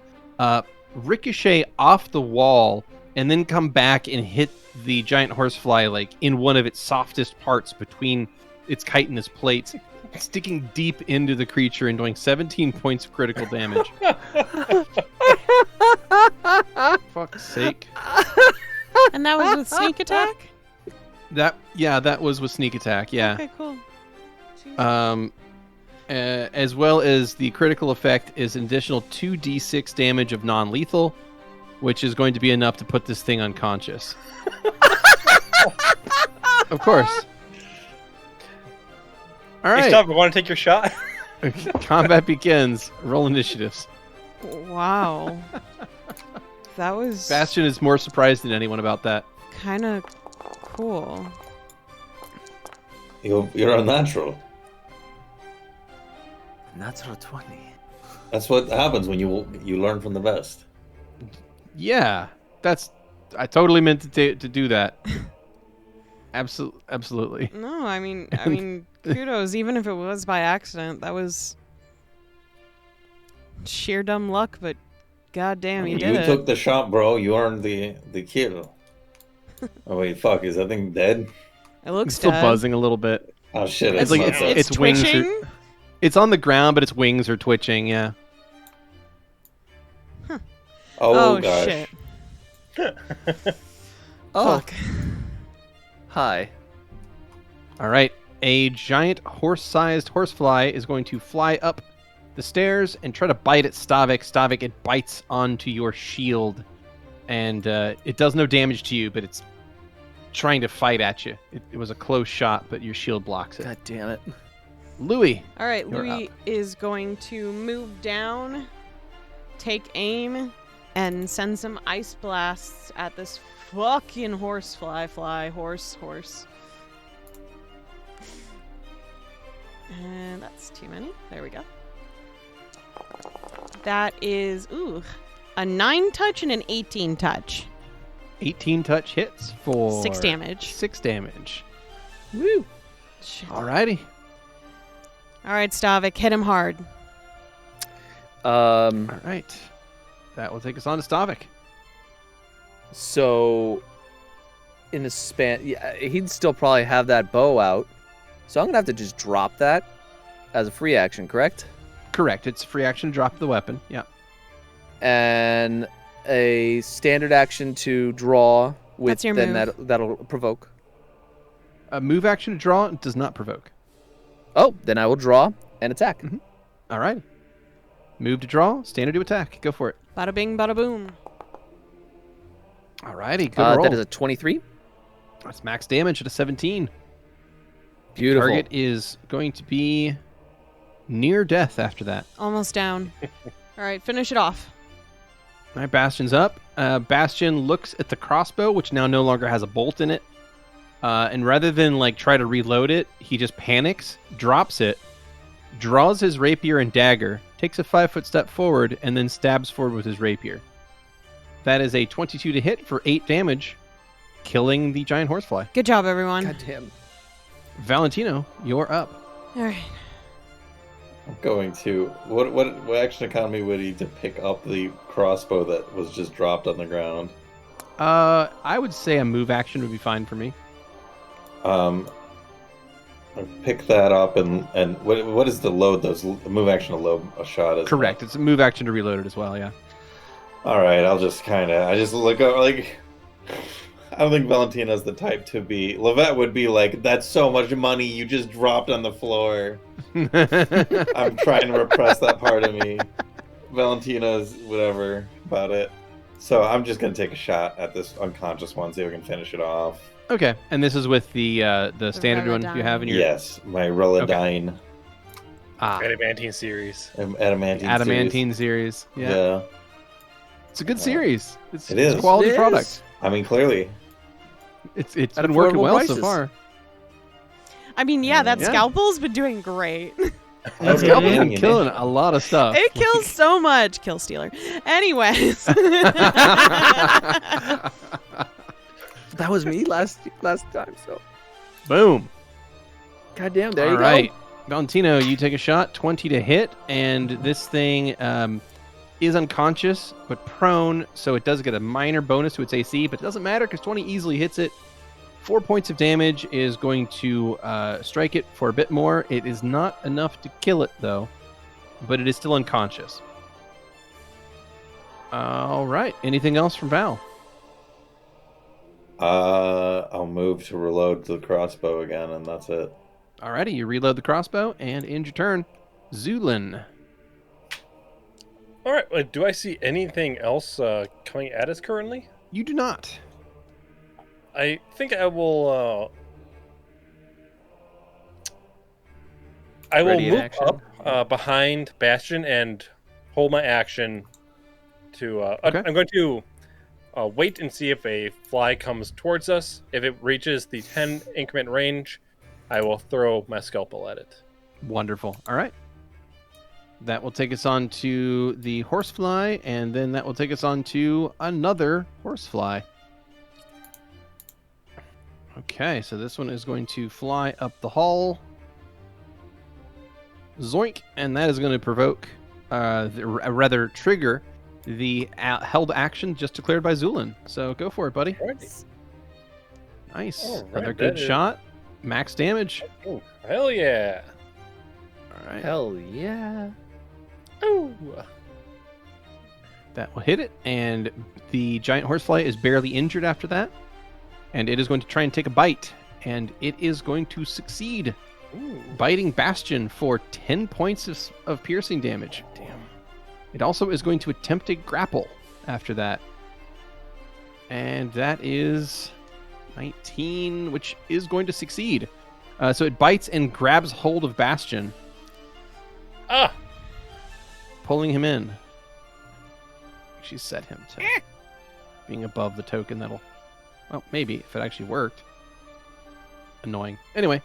Speaker 3: ricochet off the wall, and then come back and hit the giant horsefly like in one of its softest parts between its chitinous plates, sticking deep into the creature and doing 17 points of critical damage. Fuck's sake.
Speaker 2: And that was with sneak attack?
Speaker 3: That was with sneak attack, yeah.
Speaker 2: Okay, cool.
Speaker 3: As well as the critical effect is an additional 2d6 damage of non-lethal, which is going to be enough to put this thing unconscious. Of course. All
Speaker 4: Hey,
Speaker 3: right.
Speaker 4: stop! Want to take your shot?
Speaker 3: Combat begins. Roll initiatives.
Speaker 2: Wow. That was
Speaker 3: Bastion is more surprised than anyone about that.
Speaker 2: kind of cool.
Speaker 6: You're unnatural.
Speaker 8: Natural 20.
Speaker 6: That's what happens when you learn from the best.
Speaker 3: Yeah, I totally meant to do that. Absolutely.
Speaker 2: No, I mean, kudos. Even if it was by accident, that was sheer dumb luck. But goddamn, you did it.
Speaker 6: took the shot, bro. You earned the kill. Oh wait, fuck! Is that thing dead?
Speaker 2: It looks
Speaker 3: It's still
Speaker 2: dead.
Speaker 3: buzzing a little bit.
Speaker 6: Oh shit!
Speaker 3: It's like
Speaker 6: not dead.
Speaker 3: it's wings are-
Speaker 2: twitching.
Speaker 3: It's on the ground, but its wings are twitching. Yeah.
Speaker 6: Oh gosh.
Speaker 2: shit.
Speaker 8: Oh,
Speaker 2: Fuck.
Speaker 8: hi.
Speaker 3: All right. A giant horse-sized horsefly is going to fly up the stairs and try to bite at Stavik. Stavik, it bites onto your shield, and it does no damage to you, but it's trying to fight at you. It was a close shot, but your shield blocks it.
Speaker 8: God damn it.
Speaker 3: Louie.
Speaker 2: All right,
Speaker 3: You're
Speaker 2: Louie is going to move down, take aim, and send some ice blasts at this fucking horse. And that's too many. There we go. That is, a 9 touch and an 18 touch.
Speaker 3: 18 touch hits for
Speaker 2: 6 damage.
Speaker 3: 6 damage.
Speaker 8: Woo.
Speaker 2: Shit.
Speaker 3: Alrighty.
Speaker 2: All right, Stavik, hit him hard.
Speaker 3: All right. That will take us on to Stavik.
Speaker 8: So, in the span, yeah, he'd still probably have that bow out. So I'm gonna have to just drop that as a free action, correct?
Speaker 3: Correct. It's free action. Drop the weapon. Yeah.
Speaker 8: And a standard action to draw with.
Speaker 2: That's your
Speaker 8: then
Speaker 2: move.
Speaker 8: that'll provoke.
Speaker 3: A move action to draw does not provoke.
Speaker 8: Oh, then I will draw and attack.
Speaker 3: All right. Move to draw. Standard to attack. Go for it.
Speaker 2: Bada bing, bada boom.
Speaker 3: All righty. Good roll.
Speaker 8: That is a 23.
Speaker 3: That's max damage at a 17.
Speaker 8: Beautiful.
Speaker 3: Target is going to be near death after that.
Speaker 2: Almost down. All right, finish it off.
Speaker 3: All right, Bastion's up. Bastion looks at the crossbow, which now no longer has a bolt in it. And rather than like try to reload it, he just panics, drops it, draws his rapier and dagger, takes a 5-foot step forward, and then stabs forward with his rapier. That is a 22 to hit for 8 damage, killing the giant horsefly.
Speaker 2: Good job, everyone.
Speaker 8: God damn.
Speaker 3: Valentino, you're up.
Speaker 2: All right.
Speaker 6: I'm going to. What action economy would he to pick up the crossbow that was just dropped on the ground?
Speaker 3: I would say a move action would be fine for me.
Speaker 6: I'll pick that up and what is the load? Those move action to load a shot.
Speaker 3: Correct. It's a move action to reload it as well. Yeah.
Speaker 6: All right. I just look up like. I don't think Valentino's the type to be. Levette would be like, "That's so much money you just dropped on the floor." I'm trying to repress that part of me. Valentino's whatever about it. So I'm just gonna take a shot at this unconscious one, see if we can finish it off.
Speaker 3: Okay, and this is with the standard one you have in your
Speaker 6: Yes, my Reladine
Speaker 4: Adamantine series.
Speaker 6: Adamantine
Speaker 3: series. Yeah.
Speaker 6: Yeah.
Speaker 3: It's a good series. It's
Speaker 6: It is.
Speaker 3: a quality
Speaker 8: It
Speaker 3: product.
Speaker 8: is.
Speaker 6: I mean, clearly.
Speaker 3: It's
Speaker 8: At
Speaker 3: been working
Speaker 8: affordable
Speaker 3: well so
Speaker 8: prices.
Speaker 3: far.
Speaker 2: I mean, yeah, that
Speaker 3: Yeah.
Speaker 2: scalpel's been doing great.
Speaker 3: That scalpel's been killing a lot of stuff.
Speaker 2: It kills so much. Kill stealer. Anyways.
Speaker 8: That was me last time. So,
Speaker 3: Boom.
Speaker 8: goddamn, there
Speaker 3: All
Speaker 8: you
Speaker 3: right.
Speaker 8: go.
Speaker 3: Valentino, you take a shot, 20 to hit, and this thing is unconscious but prone, so it does get a minor bonus to its AC, but it doesn't matter because 20 easily hits it. 4 points of damage is going to strike it for a bit more. It is not enough to kill it, though, but it is still unconscious. All right. Anything else from Val?
Speaker 6: I'll move to reload the crossbow again, and that's it.
Speaker 3: Alrighty, you reload the crossbow, and end your turn. Zu'lin.
Speaker 4: All right. Do I see anything else coming at us currently?
Speaker 3: You do not.
Speaker 4: I think I will. I will
Speaker 8: Ready in
Speaker 4: move
Speaker 8: action.
Speaker 4: up behind Bastion and hold my action to.
Speaker 3: Okay.
Speaker 4: I'm going to wait and see if a fly comes towards us. If it reaches the 10 increment range, I will throw my scalpel at it.
Speaker 3: Wonderful. All right. That will take us on to the horsefly, and then that will take us on to another horsefly. Okay, so this one is going to fly up the hall. Zoink, and that is going to provoke, rather trigger, the held action just declared by Zu'lin. So go for it, buddy.
Speaker 4: Alright.
Speaker 3: Nice.
Speaker 4: All right,
Speaker 3: Another good
Speaker 4: that is-
Speaker 3: shot. Max damage.
Speaker 4: Oh, hell yeah.
Speaker 3: All right.
Speaker 8: Hell yeah.
Speaker 4: Ooh.
Speaker 3: That will hit it, and the giant horsefly is barely injured after that. And it is going to try and take a bite, and it is going to succeed,
Speaker 4: Ooh.
Speaker 3: biting Bastion for 10 points of piercing damage.
Speaker 4: Damn.
Speaker 3: It also is going to attempt a grapple after that. And that is 19, which is going to succeed. So it bites and grabs hold of Bastion,
Speaker 4: Ah!
Speaker 3: pulling him in. She set him to being above the token. That'll, well, maybe if it actually worked. Annoying. Anyway,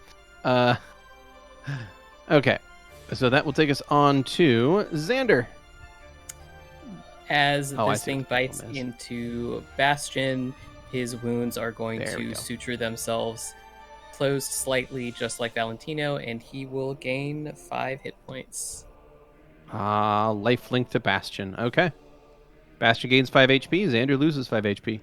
Speaker 3: okay, so that will take us on to Xander.
Speaker 7: As
Speaker 3: Oh, I
Speaker 7: this
Speaker 3: see
Speaker 7: thing
Speaker 3: what the problem
Speaker 7: bites
Speaker 3: is.
Speaker 7: into Bastion, his wounds are going
Speaker 3: There we
Speaker 7: to
Speaker 3: go.
Speaker 7: suture themselves closed slightly, just like Valentino, and he will gain 5 hit points.
Speaker 3: Life link to Bastion. Okay. Bastion gains 5 HP. Xander loses 5 HP.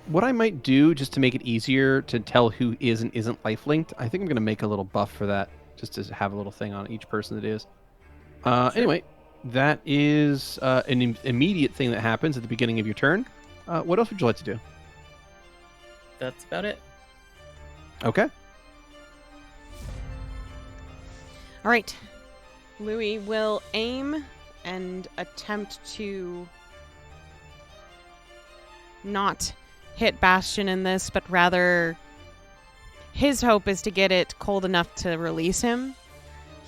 Speaker 3: What I might do, just to make it easier to tell who is and isn't life linked, I think I'm going to make a little buff for that, just to have a little thing on each person that is. Anyway, that is an immediate thing that happens at the beginning of your turn. What else would you like to do?
Speaker 7: That's about it.
Speaker 3: Okay.
Speaker 2: All right. Louie will aim and attempt to not hit Bastion in this, but rather his hope is to get it cold enough to release him.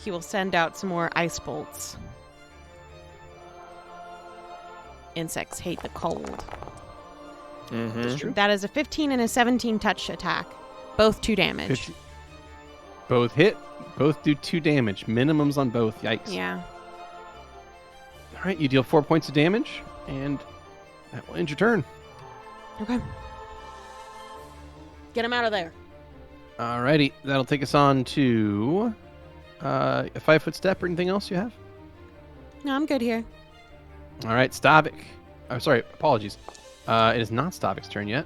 Speaker 2: He will send out some more ice bolts. Insects hate the cold.
Speaker 8: Mm-hmm.
Speaker 2: That is a 15 and a 17 touch attack. Both 2 damage.
Speaker 3: 50. Both hit. Both do 2 damage. Minimums on both. Yikes.
Speaker 2: Yeah.
Speaker 3: All right, you deal 4 points of damage, and that will end your turn.
Speaker 2: Okay. Get him out of there.
Speaker 3: Alrighty, that'll take us on to a 5-foot step or anything else you have?
Speaker 2: No, I'm good here.
Speaker 3: All right, Stavik. I'm sorry, apologies. It is not Stavik's turn yet.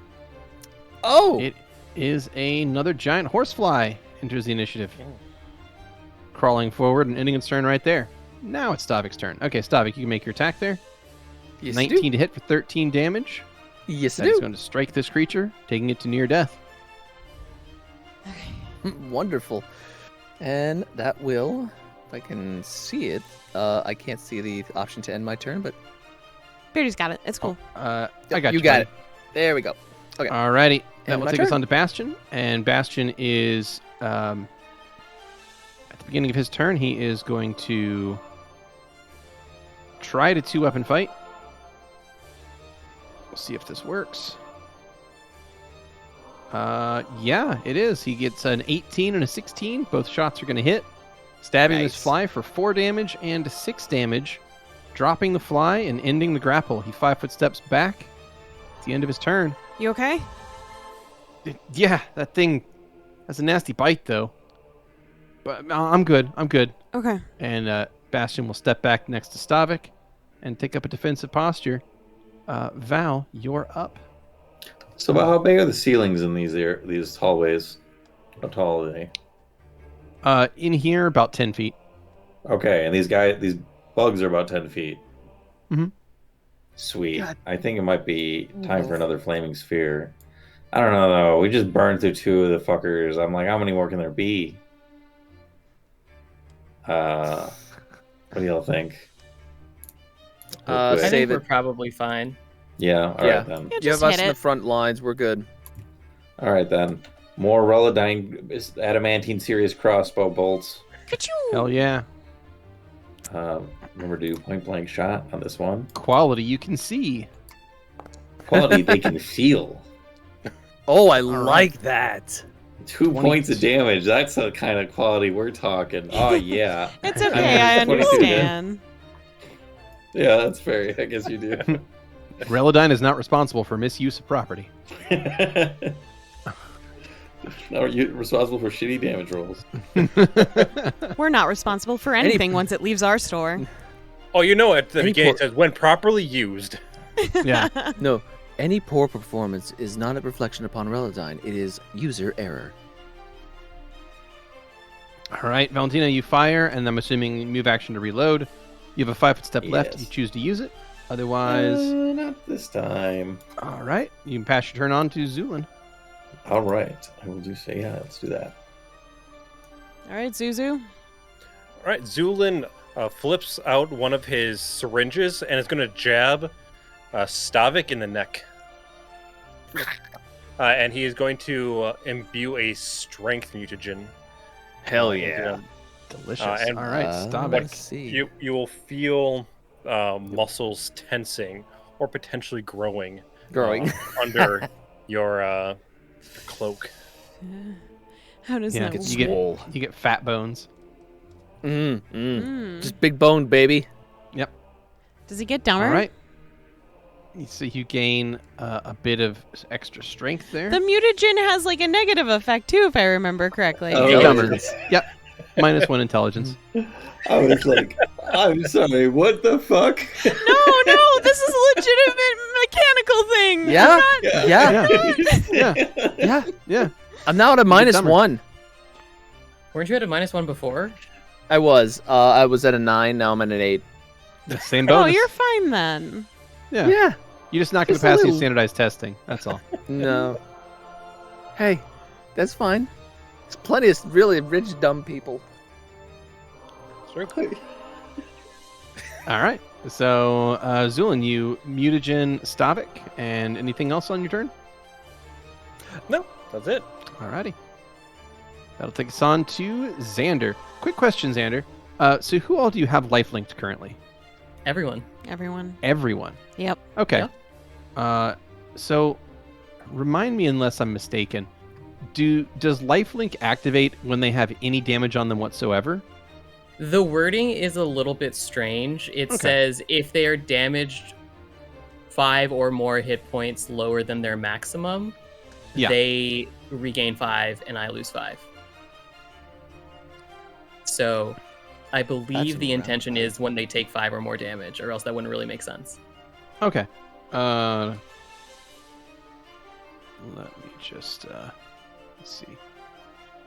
Speaker 8: Oh!
Speaker 3: It is another giant horsefly enters the initiative. Crawling forward and ending its turn right there. Now it's Stavik's turn. Okay, Stavik, you can make your attack there.
Speaker 8: Yes,
Speaker 3: 19 to hit for 13 damage.
Speaker 8: Yes,
Speaker 3: That is going to strike this creature, taking it to near death.
Speaker 8: Wonderful. And that will, if I can see it, I can't see the option to end my turn, but
Speaker 2: Beardy's got it. It's cool.
Speaker 3: I got
Speaker 8: you
Speaker 3: you.
Speaker 8: got
Speaker 3: buddy.
Speaker 8: it. There we go. Okay.
Speaker 3: Alrighty, that
Speaker 8: And
Speaker 3: will
Speaker 8: my
Speaker 3: take us
Speaker 8: turn.
Speaker 3: on to Bastion, and Bastion is at the beginning of his turn. He is going to try to 2-weapon fight. We'll see if this works. Yeah, it is. He gets an 18 and a 16. Both shots are going to hit, stabbing this
Speaker 8: Nice.
Speaker 3: fly for 4 damage and 6 damage, dropping the fly and ending the grapple. He 5-foot steps back at the end of his turn.
Speaker 2: You okay?
Speaker 3: Yeah, that thing has a nasty bite, though. But I'm good. I'm good.
Speaker 2: Okay.
Speaker 3: And Bastion will step back next to Stavik and take up a defensive posture. Val, you're up.
Speaker 6: So about how big are the ceilings in these hallways? How tall are they?
Speaker 3: In here, about 10 feet.
Speaker 6: Okay, and these bugs are about 10 feet.
Speaker 3: Mhm.
Speaker 6: Sweet.
Speaker 8: God.
Speaker 6: I think it might be time for another flaming sphere. I don't know though. We just burned through 2 of the fuckers. I'm like, how many more can there be? What do y'all think? Real
Speaker 8: I
Speaker 6: quick.
Speaker 7: I think
Speaker 8: Save
Speaker 7: we're
Speaker 8: it.
Speaker 7: probably fine.
Speaker 6: Yeah. All right
Speaker 8: Yeah.
Speaker 6: then.
Speaker 2: Yeah,
Speaker 8: You
Speaker 2: just
Speaker 8: have us
Speaker 2: hit
Speaker 8: in the
Speaker 2: it.
Speaker 8: front lines. We're good.
Speaker 6: All right then. More Relodyne adamantine serious crossbow bolts.
Speaker 3: Hell yeah.
Speaker 6: Remember to do point blank shot on this one.
Speaker 3: Quality you can see.
Speaker 6: Quality they can feel.
Speaker 8: Oh, I
Speaker 3: right.
Speaker 8: like that.
Speaker 6: 2
Speaker 3: 20.
Speaker 6: points of damage. That's the kind of quality we're talking. Oh yeah.
Speaker 2: It's
Speaker 6: I
Speaker 2: okay. I
Speaker 6: mean, it's 22 then.
Speaker 2: understand.
Speaker 6: Yeah, that's fair. I guess you do.
Speaker 3: Relodyne is not responsible for misuse of property.
Speaker 6: No, you're responsible for shitty damage rolls.
Speaker 2: We're not responsible for
Speaker 8: Any-
Speaker 2: anything once it leaves our store.
Speaker 4: Oh, you know, at the
Speaker 8: Any
Speaker 4: beginning it
Speaker 8: por-
Speaker 4: says when properly used.
Speaker 3: Yeah.
Speaker 8: No, any poor performance is not a reflection upon Relodyne. It is user error.
Speaker 3: All right, Valentino, you fire, and I'm assuming move action to reload. You have a 5-foot step left.
Speaker 6: Yes.
Speaker 3: You choose to use it. Otherwise,
Speaker 6: Not this time.
Speaker 3: all right, you can pass your turn on to Zu'lin.
Speaker 6: All right, I will do say yeah. Let's do that.
Speaker 2: All right, Zuzu.
Speaker 4: All right, Zu'lin flips out one of his syringes and is going to jab Stavik in the neck. and he is going to imbue a strength mutagen.
Speaker 8: Hell
Speaker 4: into
Speaker 8: yeah.
Speaker 4: them.
Speaker 3: Delicious.
Speaker 4: and
Speaker 3: All right, stop
Speaker 4: what
Speaker 3: it.
Speaker 8: Let's see.
Speaker 4: You will feel muscles tensing or potentially growing under your cloak.
Speaker 2: How does
Speaker 3: Yeah,
Speaker 2: that
Speaker 3: you
Speaker 2: work?
Speaker 3: get you get fat bones.
Speaker 8: Just big bone, baby.
Speaker 3: Yep.
Speaker 2: Does he get dumber?
Speaker 3: All right. So you gain a bit of extra strength there.
Speaker 2: The mutagen has like a negative effect too, if I remember correctly.
Speaker 6: Oh,
Speaker 3: Get
Speaker 6: really?
Speaker 3: dumber. Yep. -1 intelligence.
Speaker 6: I was like, I'm sorry, what the fuck?
Speaker 2: No, this is a legitimate mechanical thing.
Speaker 8: Yeah,
Speaker 6: Yeah.
Speaker 8: yeah.
Speaker 3: Yeah.
Speaker 8: I'm now at a
Speaker 3: dumber.
Speaker 8: -1.
Speaker 7: Weren't you at a -1 before?
Speaker 8: I was at a 9. Now I'm at an 8.
Speaker 3: The same
Speaker 2: Oh,
Speaker 3: bonus.
Speaker 2: you're fine then.
Speaker 3: Yeah.
Speaker 8: Yeah.
Speaker 3: You're just not going
Speaker 8: Just
Speaker 3: to
Speaker 8: a
Speaker 3: pass the
Speaker 8: little.
Speaker 3: standardized testing. That's all.
Speaker 8: No. Hey, that's fine. There's plenty of really rich dumb people.
Speaker 3: All right. So, Zu'lin, you mutagen Stavik, and anything else on your turn?
Speaker 4: No, that's it.
Speaker 3: Alrighty. That'll take us on to Xander. Quick question, Xander. So who all do you have life linked currently?
Speaker 7: Everyone.
Speaker 2: Everyone.
Speaker 3: Everyone.
Speaker 2: Yep.
Speaker 3: Okay.
Speaker 7: Yeah.
Speaker 3: So remind me, unless I'm mistaken, does lifelink activate when they have any damage on them whatsoever?
Speaker 7: The wording is a little bit strange. It
Speaker 3: Okay.
Speaker 7: says if they are damaged 5 or more hit points lower than their maximum,
Speaker 3: Yeah.
Speaker 7: they regain 5 and I lose 5. So I believe the
Speaker 3: around
Speaker 7: intention is when they take 5 or more damage, or else that wouldn't really make sense.
Speaker 3: Okay. Let me just let's see.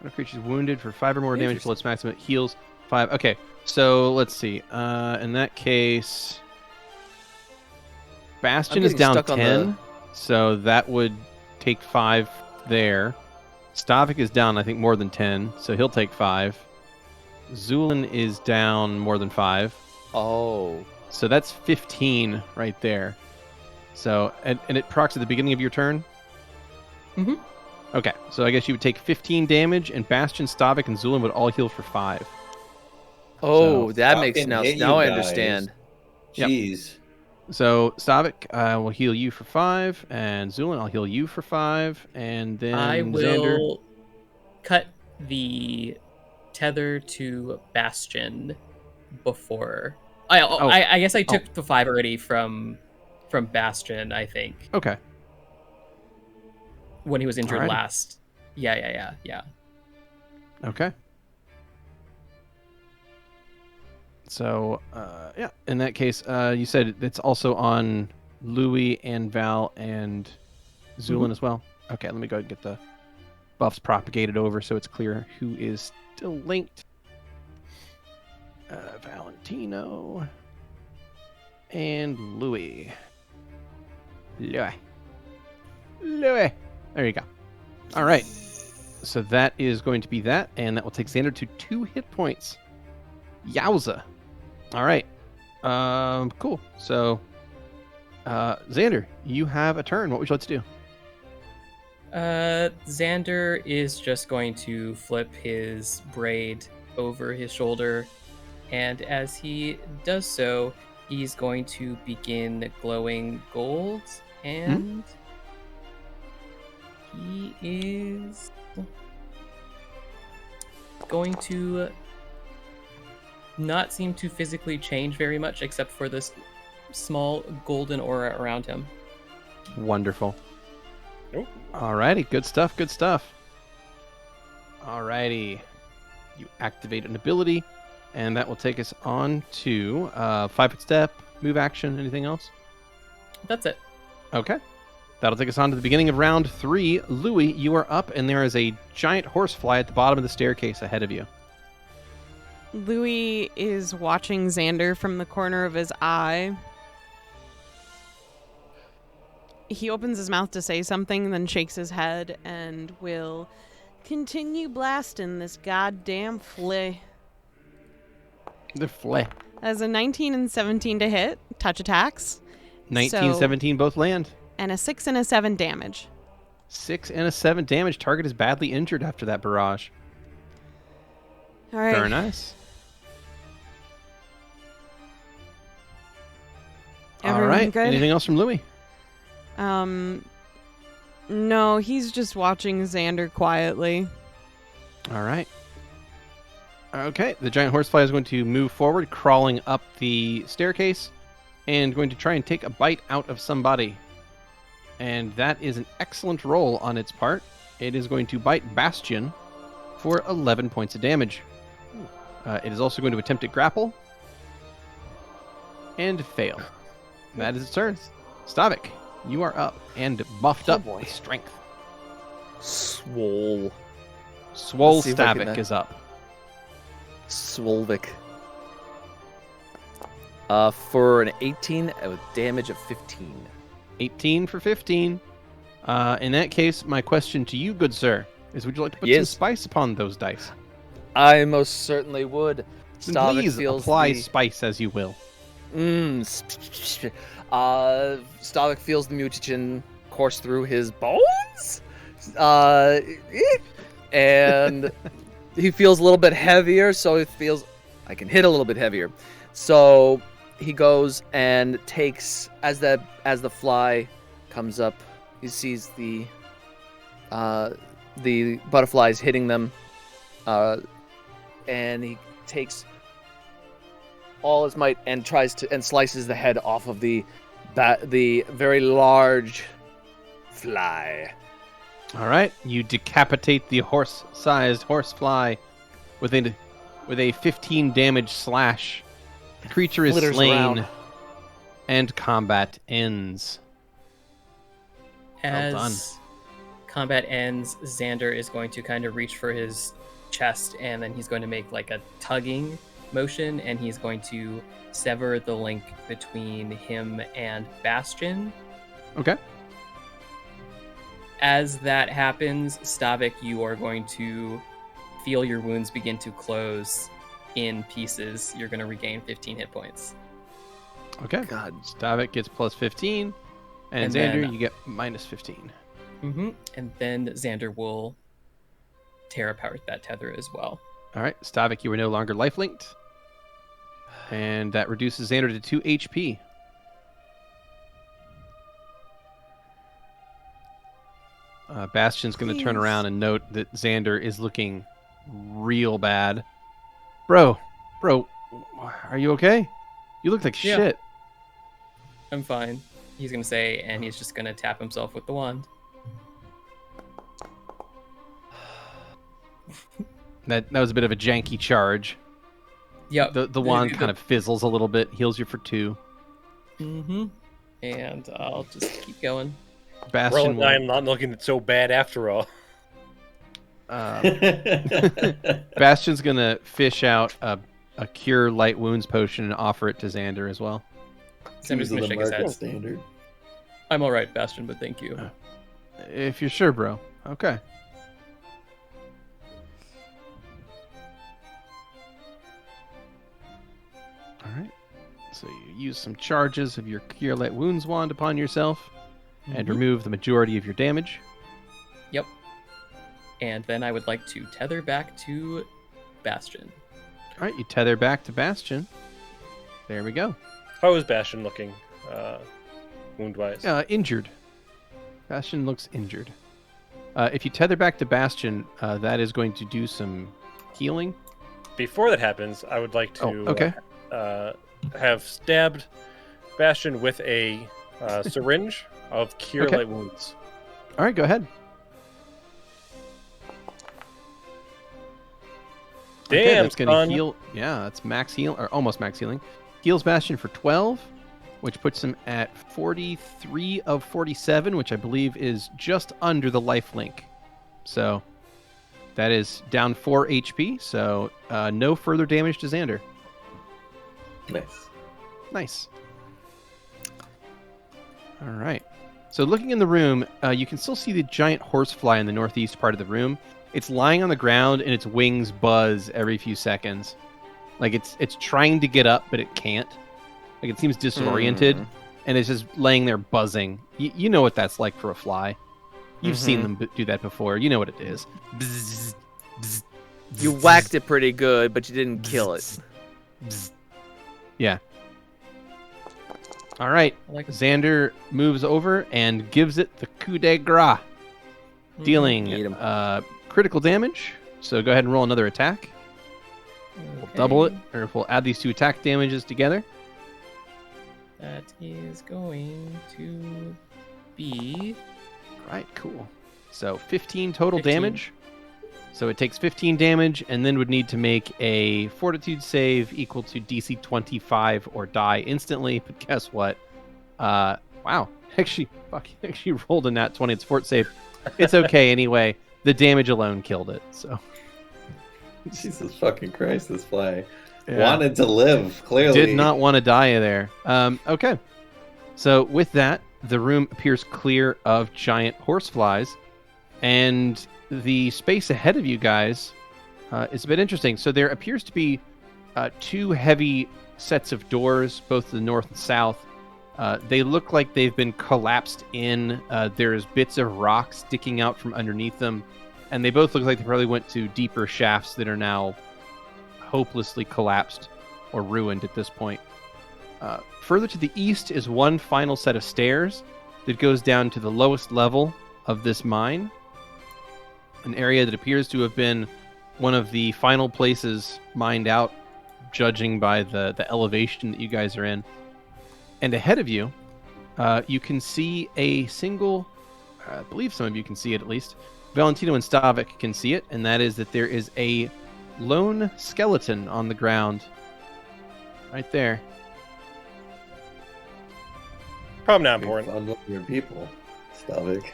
Speaker 3: When a creature is wounded for 5 or more damage till its maximum, it heals 5. Okay, so let's see. In that case, Bastion is
Speaker 8: getting
Speaker 3: down
Speaker 8: stuck on
Speaker 3: 10, so that would take 5 there. Stavik is down, I think, more than 10, so he'll take 5. Zu'lin is down more than 5.
Speaker 8: Oh.
Speaker 3: So that's 15 right there. So, and it procs at the beginning of your turn?
Speaker 7: Mhm.
Speaker 3: Okay, so I guess you would take 15 damage, and Bastion, Stavik, and Zu'lin would all heal for 5.
Speaker 8: Oh,
Speaker 3: So-
Speaker 8: that makes
Speaker 6: Fucking
Speaker 8: now.
Speaker 6: hate
Speaker 8: Now
Speaker 6: you
Speaker 8: I
Speaker 6: guys.
Speaker 8: understand.
Speaker 3: Yep.
Speaker 6: Jeez.
Speaker 3: So, Stavik will heal you for 5, and Zu'lin, I'll heal you for 5, and then
Speaker 7: I will
Speaker 3: Xander.
Speaker 7: cut the tether to Bastion before. I guess I took the 5 already from Bastion, I think,
Speaker 3: Okay,
Speaker 7: when he was injured
Speaker 3: Alrighty.
Speaker 7: last. Yeah.
Speaker 3: okay. So, yeah, in that case, you said it's also on Louie and Val and Zu'lin as well? Okay, let me go ahead and get the buffs propagated over so it's clear who is still linked. Valentino and Louie. Louie. There you go. All right. So that is going to be that, and that will take Xander to 2 hit points. Yowza. All right. Cool. So, Xander, you have a turn. What would you like to do?
Speaker 7: Xander is just going to flip his braid over his shoulder, and as he does so, he's going to begin glowing gold, and he is going to not seem to physically change very much, except for this small golden aura around him.
Speaker 3: Wonderful.
Speaker 4: Oh.
Speaker 3: Alrighty, good stuff, good stuff. Alrighty. You activate an ability, and that will take us on to 5-foot step, move action, anything else?
Speaker 7: That's it.
Speaker 3: Okay. That'll take us on to the beginning of round 3. Louie, you are up, and there is a giant horsefly at the bottom of the staircase ahead of you.
Speaker 2: Louie is watching Xander from the corner of his eye. He opens his mouth to say something, then shakes his head and will continue blasting this goddamn flea.
Speaker 3: The flay.
Speaker 2: As a 19 and 17 to hit, touch attacks,
Speaker 3: 19,
Speaker 2: So-
Speaker 3: 17 both land.
Speaker 2: and a 6 and a 7 damage.
Speaker 3: 6 and a 7 damage. Target is badly injured after that barrage.
Speaker 2: All right.
Speaker 3: Very nice. All
Speaker 2: Everyone
Speaker 3: right.
Speaker 2: good?
Speaker 3: Anything else from Louie?
Speaker 2: No, he's just watching Xander quietly.
Speaker 3: All right. Okay, the giant horsefly is going to move forward, crawling up the staircase, and going to try and take a bite out of somebody. And that is an excellent roll on its part. It is going to bite Bastion for 11 points of damage. It is also going to attempt to grapple and fail. That is its turn. Stavik, you are up and buffed up with strength.
Speaker 8: Swole.
Speaker 3: Swole
Speaker 8: Let's see if I can,
Speaker 3: Stavik is up.
Speaker 8: Swolvik. For an 18 with damage of 15.
Speaker 3: 18 for 15. In that case, my question to you, good sir, is would you like to put some
Speaker 8: Yes.
Speaker 3: spice upon those dice?
Speaker 8: I most certainly would.
Speaker 3: Then
Speaker 8: Stavik
Speaker 3: please
Speaker 8: feels
Speaker 3: apply
Speaker 8: the...
Speaker 3: spice as you will.
Speaker 8: Stavik feels the mutagen course through his bones, and he feels a little bit heavier. So he feels I can hit a little bit heavier. So he goes and takes as the fly comes up. He sees the butterflies hitting them, and he takes all his might and tries to and slices the head off of the very large fly.
Speaker 3: All right, you decapitate the horse-sized horsefly with a 15 damage slash. The creature is
Speaker 8: Flitters
Speaker 3: slain,
Speaker 8: around.
Speaker 3: and combat ends.
Speaker 7: As
Speaker 3: Well done.
Speaker 7: combat ends, Xander is going to kind of reach for his chest, and then he's going to make like a tugging motion, and he's going to sever the link between him and Bastion.
Speaker 3: Okay.
Speaker 7: As that happens, Stavik, you are going to feel your wounds begin to close in pieces. You're going to regain 15 hit points.
Speaker 3: Okay.
Speaker 8: God.
Speaker 3: Stavik gets plus 15, and
Speaker 7: And
Speaker 3: Xander,
Speaker 7: then-
Speaker 3: you get minus 15.
Speaker 7: And then Xander will tear apart that tether as well.
Speaker 3: All right, Stavik, you are no longer life-linked. And that reduces Xander to 2 HP. Bastion's going to turn
Speaker 2: Please.
Speaker 3: around and note that Xander is looking real bad. Bro, are you okay? You look like
Speaker 7: Yeah.
Speaker 3: shit.
Speaker 7: I'm fine, he's going to say, and he's just going to tap himself with the wand.
Speaker 3: That was a bit of a janky charge.
Speaker 7: Yep.
Speaker 3: The wand kind of fizzles a little bit, heals you for 2.
Speaker 7: And I'll just keep going.
Speaker 3: Bastion will,
Speaker 4: I'm not looking so bad after all.
Speaker 3: Bastion's gonna fish out a cure light wounds potion and offer it to Xander as well.
Speaker 7: Xander's going to shake his head.
Speaker 6: Standard.
Speaker 7: I'm all right, Bastion, but thank you.
Speaker 3: If you're sure, bro. Okay. All right. So you use some charges of your Cure Light Wounds wand upon yourself and remove the majority of your damage.
Speaker 7: Yep. And then I would like to tether back to Bastion.
Speaker 3: All right, you tether back to Bastion. There we go.
Speaker 4: How is Bastion looking, wound-wise?
Speaker 3: Injured. Bastion looks injured. If you tether back to Bastion, that is going to do some healing.
Speaker 4: Before that happens, I would like to
Speaker 3: okay.
Speaker 4: Have stabbed Bastion with a syringe of Cure
Speaker 3: Okay.
Speaker 4: Light Wounds.
Speaker 3: All right, go ahead.
Speaker 4: Damn,
Speaker 3: that's gonna
Speaker 4: son.
Speaker 3: heal. Yeah, that's max heal or almost max healing. Heals Bastion for 12, which puts him at 43 of 47, which I believe is just under the life link. So that is down 4 HP. So no further damage to Xander.
Speaker 6: Nice.
Speaker 3: Nice. All right. So looking in the room, you can still see the giant horsefly in the northeast part of the room. It's lying on the ground and its wings buzz every few seconds. Like it's trying to get up, but it can't. Like it seems disoriented, and it's just laying there buzzing. You know what that's like for a fly. You've seen them do that before. You know what it is. Bzz, bzz,
Speaker 8: You
Speaker 3: bzz,
Speaker 8: whacked it pretty good, but you didn't kill it.
Speaker 3: bzz, bzz. Yeah. All right.
Speaker 7: I like
Speaker 3: Xander moves over and gives it the coup de grace, dealing
Speaker 8: Eat 'em.
Speaker 3: critical damage. So go ahead and roll another attack. We'll double it, or if we'll add these 2 attack damages together.
Speaker 7: That is going to be
Speaker 3: Right, cool. So 15 total
Speaker 7: 15.
Speaker 3: damage. So it takes 15 damage and then would need to make a fortitude save equal to DC 25 or die instantly. But guess what? Wow. Actually rolled a nat 20. It's fort save. It's okay anyway. The damage alone killed it. So
Speaker 6: Jesus fucking Christ, this fly
Speaker 3: Yeah.
Speaker 6: wanted to live, clearly.
Speaker 3: Did not want to die there. Okay. So with that, the room appears clear of giant horseflies, and the space ahead of you guys is a bit interesting. So there appears to be 2 heavy sets of doors, both to the north and south. They look like they've been collapsed in. There's bits of rock sticking out from underneath them, and they both look like they probably went to deeper shafts that are now hopelessly collapsed or ruined at this point. Further to the east is one final set of stairs that goes down to the lowest level of this mine, an area that appears to have been one of the final places mined out, judging by the elevation that you guys are in. And ahead of you, you can see a single, I believe some of you can see it at least, Valentino and Stavik can see it, and that is that there is a lone skeleton on the ground right there.
Speaker 4: Probably not
Speaker 6: Make
Speaker 4: important.
Speaker 6: fun of your people, Stavik.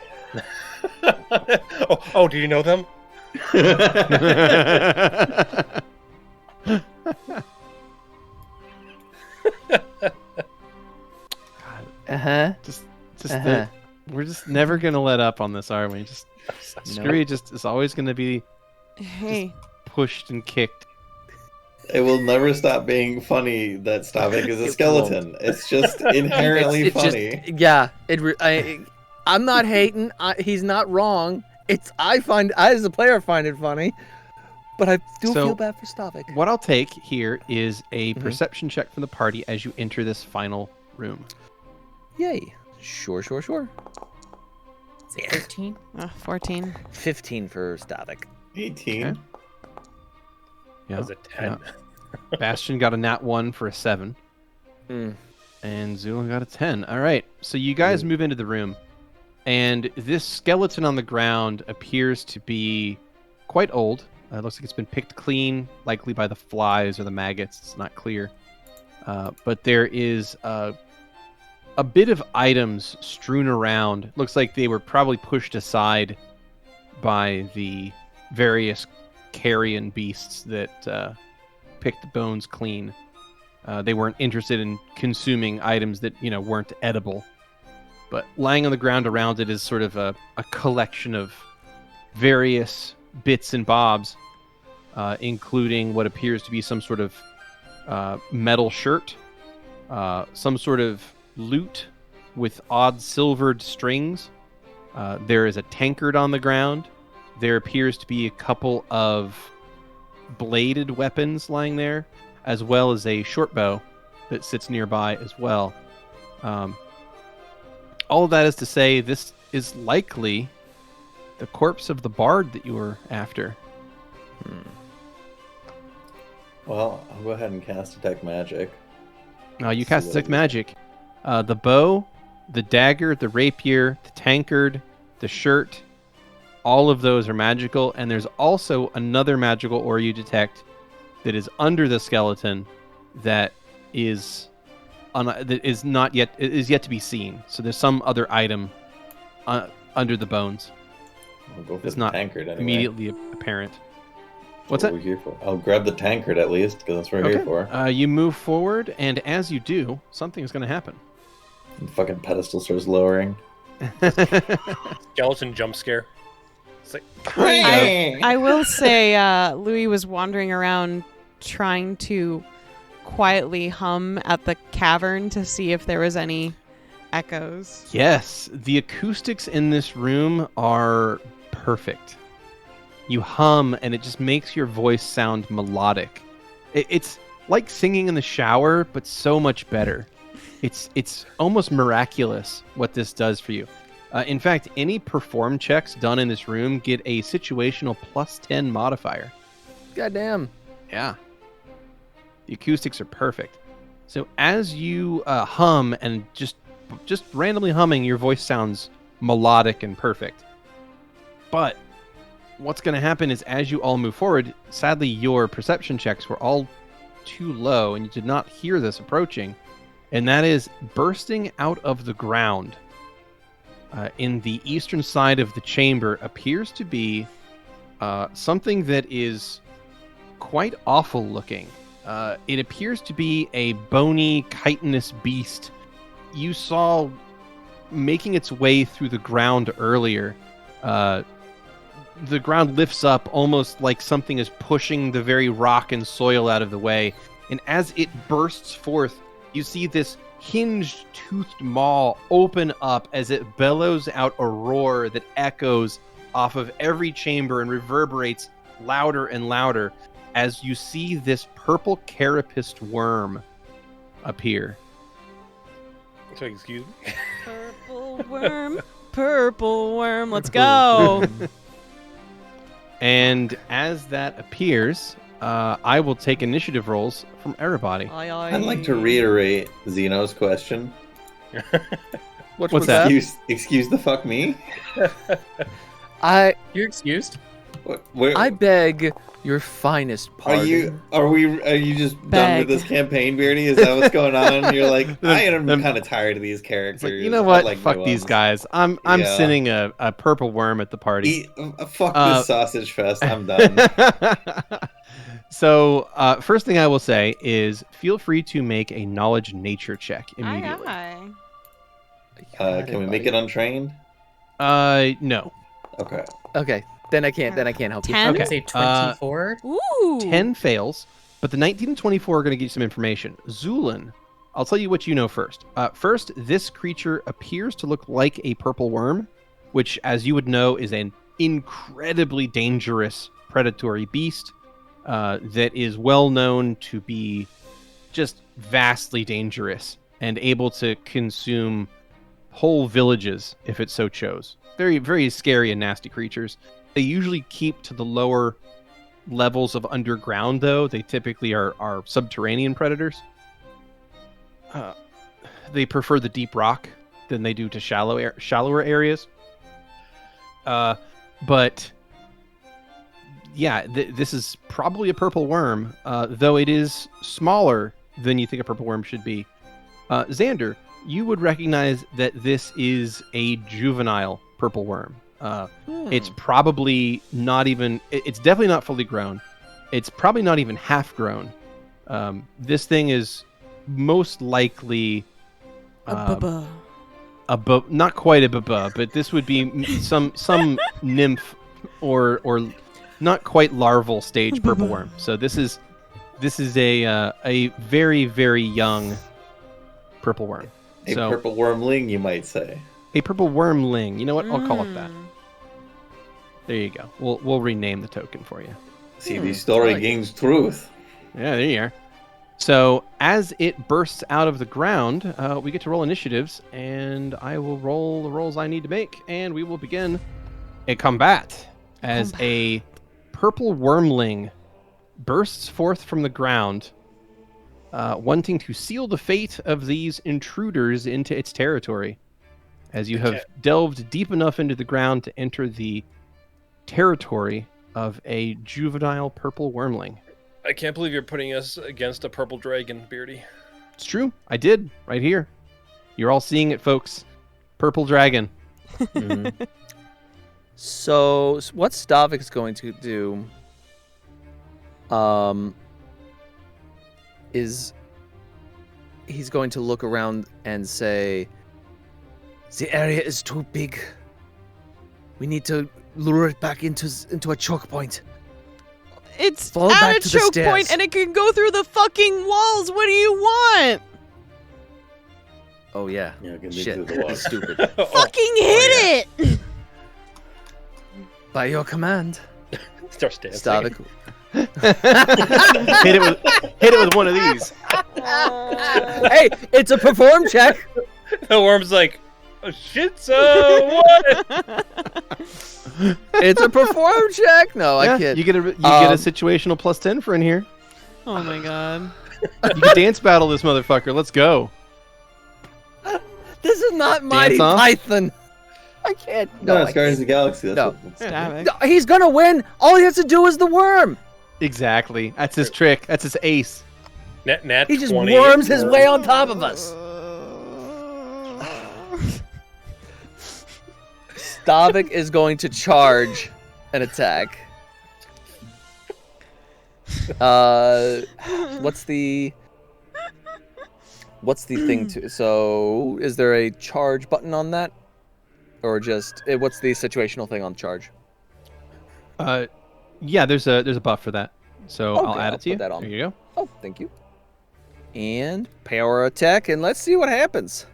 Speaker 4: oh, do you know them?
Speaker 3: Just we're just never gonna let up on this, are we? Just Skrewy just is always gonna be
Speaker 2: Hey,
Speaker 3: pushed and kicked.
Speaker 6: It will never stop being funny that Stavik is a
Speaker 8: It
Speaker 6: skeleton. It's just inherently
Speaker 8: It's just-
Speaker 6: funny.
Speaker 8: yeah, I'm not hating. He's not wrong. I as a player find it funny, but I do
Speaker 3: So-
Speaker 8: feel bad for Stavik.
Speaker 3: What I'll take here is a
Speaker 8: Mhm.
Speaker 3: perception check from the party as you enter this final room.
Speaker 8: Yay! Sure.
Speaker 7: 13.
Speaker 2: 14.
Speaker 8: 15 for Stavik.
Speaker 6: 18.
Speaker 3: Okay. Yeah.
Speaker 4: That was a 10.
Speaker 3: Bastion got a nat 1 for a 7.
Speaker 8: Mm.
Speaker 3: And Zu'lin got a 10. All right. So you guys move into the room. And this skeleton on the ground appears to be quite old. It looks like it's been picked clean, likely by the flies or the maggots. It's not clear. But there is a bit of items strewn around. Looks like they were probably pushed aside by the various carrion beasts that picked the bones clean. They weren't interested in consuming items that, weren't edible. But lying on the ground around it is sort of a collection of various bits and bobs, including what appears to be some sort of metal shirt, some sort of lute with odd silvered strings. There is a tankard on the ground. There appears to be a couple of bladed weapons lying there, as well as a short bow that sits nearby as well. All of that is to say, this is likely the corpse of the bard that you were after.
Speaker 6: Well, I'll go ahead and cast Detect Magic.
Speaker 3: You cast Detect Magic. The bow, the dagger, the rapier, the tankard, the shirt, all of those are magical, and there's also another magical ore you detect that is under the skeleton that is yet to be seen. So there's some other item under the bones.
Speaker 6: I'll go for
Speaker 3: It's
Speaker 6: the
Speaker 3: not
Speaker 6: tankard anyway.
Speaker 3: immediately apparent.
Speaker 6: That's
Speaker 3: What's
Speaker 6: what
Speaker 3: that?
Speaker 6: we're here for. I'll grab the tankard at least, because that's what we're here for.
Speaker 3: You move forward, and as you do, something is going to happen.
Speaker 6: The fucking pedestal starts lowering.
Speaker 4: Skeleton jump scare. It's like,
Speaker 2: I will say, Louie was wandering around trying to quietly hum at the cavern to see if there was any echoes.
Speaker 3: Yes, the acoustics in this room are perfect. You hum, and it just makes your voice sound melodic. It's like singing in the shower, but so much better. It's almost miraculous what this does for you. In fact, any perform checks done in this room get a situational +10 modifier.
Speaker 5: Goddamn.
Speaker 3: Yeah. The acoustics are perfect. So as you hum and just randomly humming, your voice sounds melodic and perfect. But what's going to happen is as you all move forward, sadly your perception checks were all too low and you did not hear this approaching. And that is bursting out of the ground in the eastern side of the chamber appears to be something that is quite awful looking. It appears to be a bony, chitinous beast you saw making its way through the ground earlier. The ground lifts up almost like something is pushing the very rock and soil out of the way. And as it bursts forth, you see this hinged, toothed maw open up as it bellows out a roar that echoes off of every chamber and reverberates louder and louder as you see this purple carapaced worm appear.
Speaker 4: So, excuse me.
Speaker 2: Purple worm, let's go.
Speaker 3: And as that appears, I will take initiative rolls from everybody.
Speaker 6: I'd like to reiterate Xeno's question.
Speaker 3: What's that?
Speaker 6: Excuse the fuck me?
Speaker 7: You're excused.
Speaker 5: I beg your finest pardon.
Speaker 6: Are you just done with this campaign, Beardy? Is that what's going on? You're like, I am kind of tired of these characters.
Speaker 3: Like, you know what?
Speaker 6: Like
Speaker 3: fuck these guys. I'm sending a purple worm at the party.
Speaker 6: Fuck this sausage fest. I'm done.
Speaker 3: So, first thing I will say is feel free to make a knowledge nature check immediately.
Speaker 6: Can we make it untrained?
Speaker 3: No.
Speaker 5: Okay. Then I can't help you.
Speaker 2: 10?
Speaker 7: I would say 24.
Speaker 2: Ooh.
Speaker 3: 10 fails, but the 19 and 24 are going to give you some information. Zu'lin, I'll tell you what you know first. First, this creature appears to look like a purple worm, which, as you would know, is an incredibly dangerous predatory beast that is well known to be just vastly dangerous and able to consume whole villages if it so chose. Very, very scary and nasty creatures. They usually keep to the lower levels of underground, though. They typically are subterranean predators. They prefer the deep rock than they do to shallower areas. But yeah, this is probably a purple worm, though it is smaller than you think a purple worm should be. Xander, you would recognize that this is a juvenile purple worm. It's probably not even... It's definitely not fully grown. It's probably not even half grown. This thing is most likely...
Speaker 2: A
Speaker 3: not quite a bubba, but this would be some nymph or not quite larval stage purple worm. So this is a very, very young purple worm.
Speaker 6: A purple wormling, you might say.
Speaker 3: A purple wormling. You know what? I'll call it that. There you go. We'll rename the token for you.
Speaker 6: See, the story gains truth.
Speaker 3: Yeah, there you are. So as it bursts out of the ground, we get to roll initiatives, and I will roll the rolls I need to make, and we will begin a combat as a purple wormling bursts forth from the ground, wanting to seal the fate of these intruders into its territory. As you have delved deep enough into the ground to enter the territory of a juvenile purple wormling.
Speaker 4: I can't believe you're putting us against a purple dragon, Beardy.
Speaker 3: It's true. I did. Right here. You're all seeing it, folks. Purple dragon.
Speaker 5: Mm-hmm. So, what Stavik is going to do is he's going to look around and say, the area is too big. We need to lure it back into a choke point.
Speaker 2: It's
Speaker 5: Fall
Speaker 2: at
Speaker 5: back
Speaker 2: a
Speaker 5: to the
Speaker 2: choke
Speaker 5: stairs.
Speaker 2: point and it can go through the fucking walls. What do you want?
Speaker 8: Oh yeah.
Speaker 6: Yeah, get
Speaker 8: Shit.
Speaker 6: into the wall.
Speaker 8: Stupid.
Speaker 2: Fucking hit it!
Speaker 8: By your command,
Speaker 4: Starts dancing.
Speaker 8: Stavik.
Speaker 3: hit it with one of these.
Speaker 8: Hey, it's a perform check.
Speaker 4: The worm's like, oh, shit, so what?
Speaker 8: It's a perform check. No, I
Speaker 3: Yeah,
Speaker 8: kid.
Speaker 3: you get a situational +10 for in here.
Speaker 2: Oh my god.
Speaker 3: You can dance battle this motherfucker. Let's go.
Speaker 8: This is not Mighty
Speaker 3: off?
Speaker 8: Python. I can't.
Speaker 6: No,
Speaker 8: I
Speaker 6: it's Guardians of the Galaxy. That's
Speaker 8: No.
Speaker 6: what,
Speaker 2: Stavik.
Speaker 8: No, he's gonna win. All he has to do is the worm.
Speaker 3: Exactly. That's his trick. That's his ace.
Speaker 4: Nat
Speaker 8: He just
Speaker 4: 20.
Speaker 8: worms his way on top of us. Stavik is going to charge an attack. What's the thing to? So, is there a charge button on that, or just what's the situational thing on charge?
Speaker 3: Yeah, there's a buff for that. So
Speaker 8: Okay,
Speaker 3: I'll add
Speaker 8: I'll
Speaker 3: it to you.
Speaker 8: put that on.
Speaker 3: There you go.
Speaker 8: Oh, thank you. And power attack, and let's see what happens.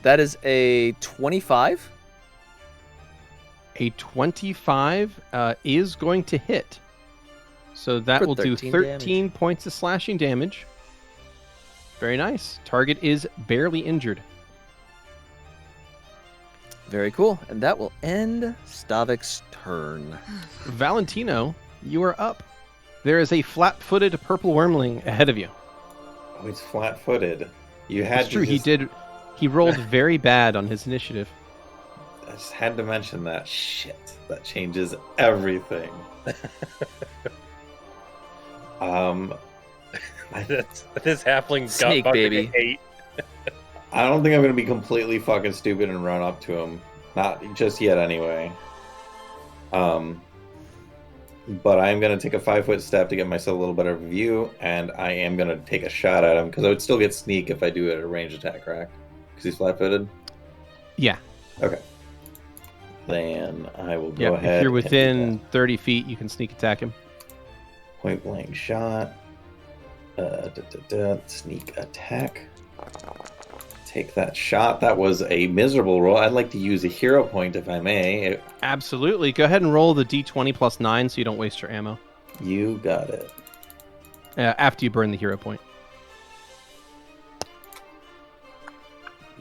Speaker 8: That is a 25.
Speaker 3: A 25 is going to hit. So that
Speaker 8: For
Speaker 3: will do
Speaker 8: 13
Speaker 3: 13 points of slashing damage. Very nice. Target is barely injured.
Speaker 8: Very cool. And that will end Stavik's turn.
Speaker 3: Valentino, you are up. There is a flat-footed purple wormling ahead of you.
Speaker 6: oh, he's flat-footed. You had
Speaker 3: That's
Speaker 6: to
Speaker 3: true.
Speaker 6: just,
Speaker 3: He rolled very bad on his initiative.
Speaker 6: I just had to mention that. Shit. That changes everything.
Speaker 4: This halfling
Speaker 8: Snake,
Speaker 4: got
Speaker 8: baby.
Speaker 4: 8.
Speaker 6: I don't think I'm gonna be completely fucking stupid and run up to him. Not just yet, anyway. But I am gonna take a 5-foot step to get myself a little better view, and I am gonna take a shot at him because I would still get sneak if I do it at a range attack, correct? Because he's flat-footed.
Speaker 3: Yeah.
Speaker 6: Okay. Then I will go
Speaker 3: Yeah.
Speaker 6: ahead.
Speaker 3: If you're
Speaker 6: and do
Speaker 3: within 30 feet, you can sneak attack him.
Speaker 6: that. Point blank shot. Sneak attack. Take that shot. That was a miserable roll. I'd like to use a hero point if I may.
Speaker 3: Absolutely. Go ahead and roll the d20 plus 9 so you don't waste your ammo.
Speaker 6: You got it.
Speaker 3: After you burn the hero point.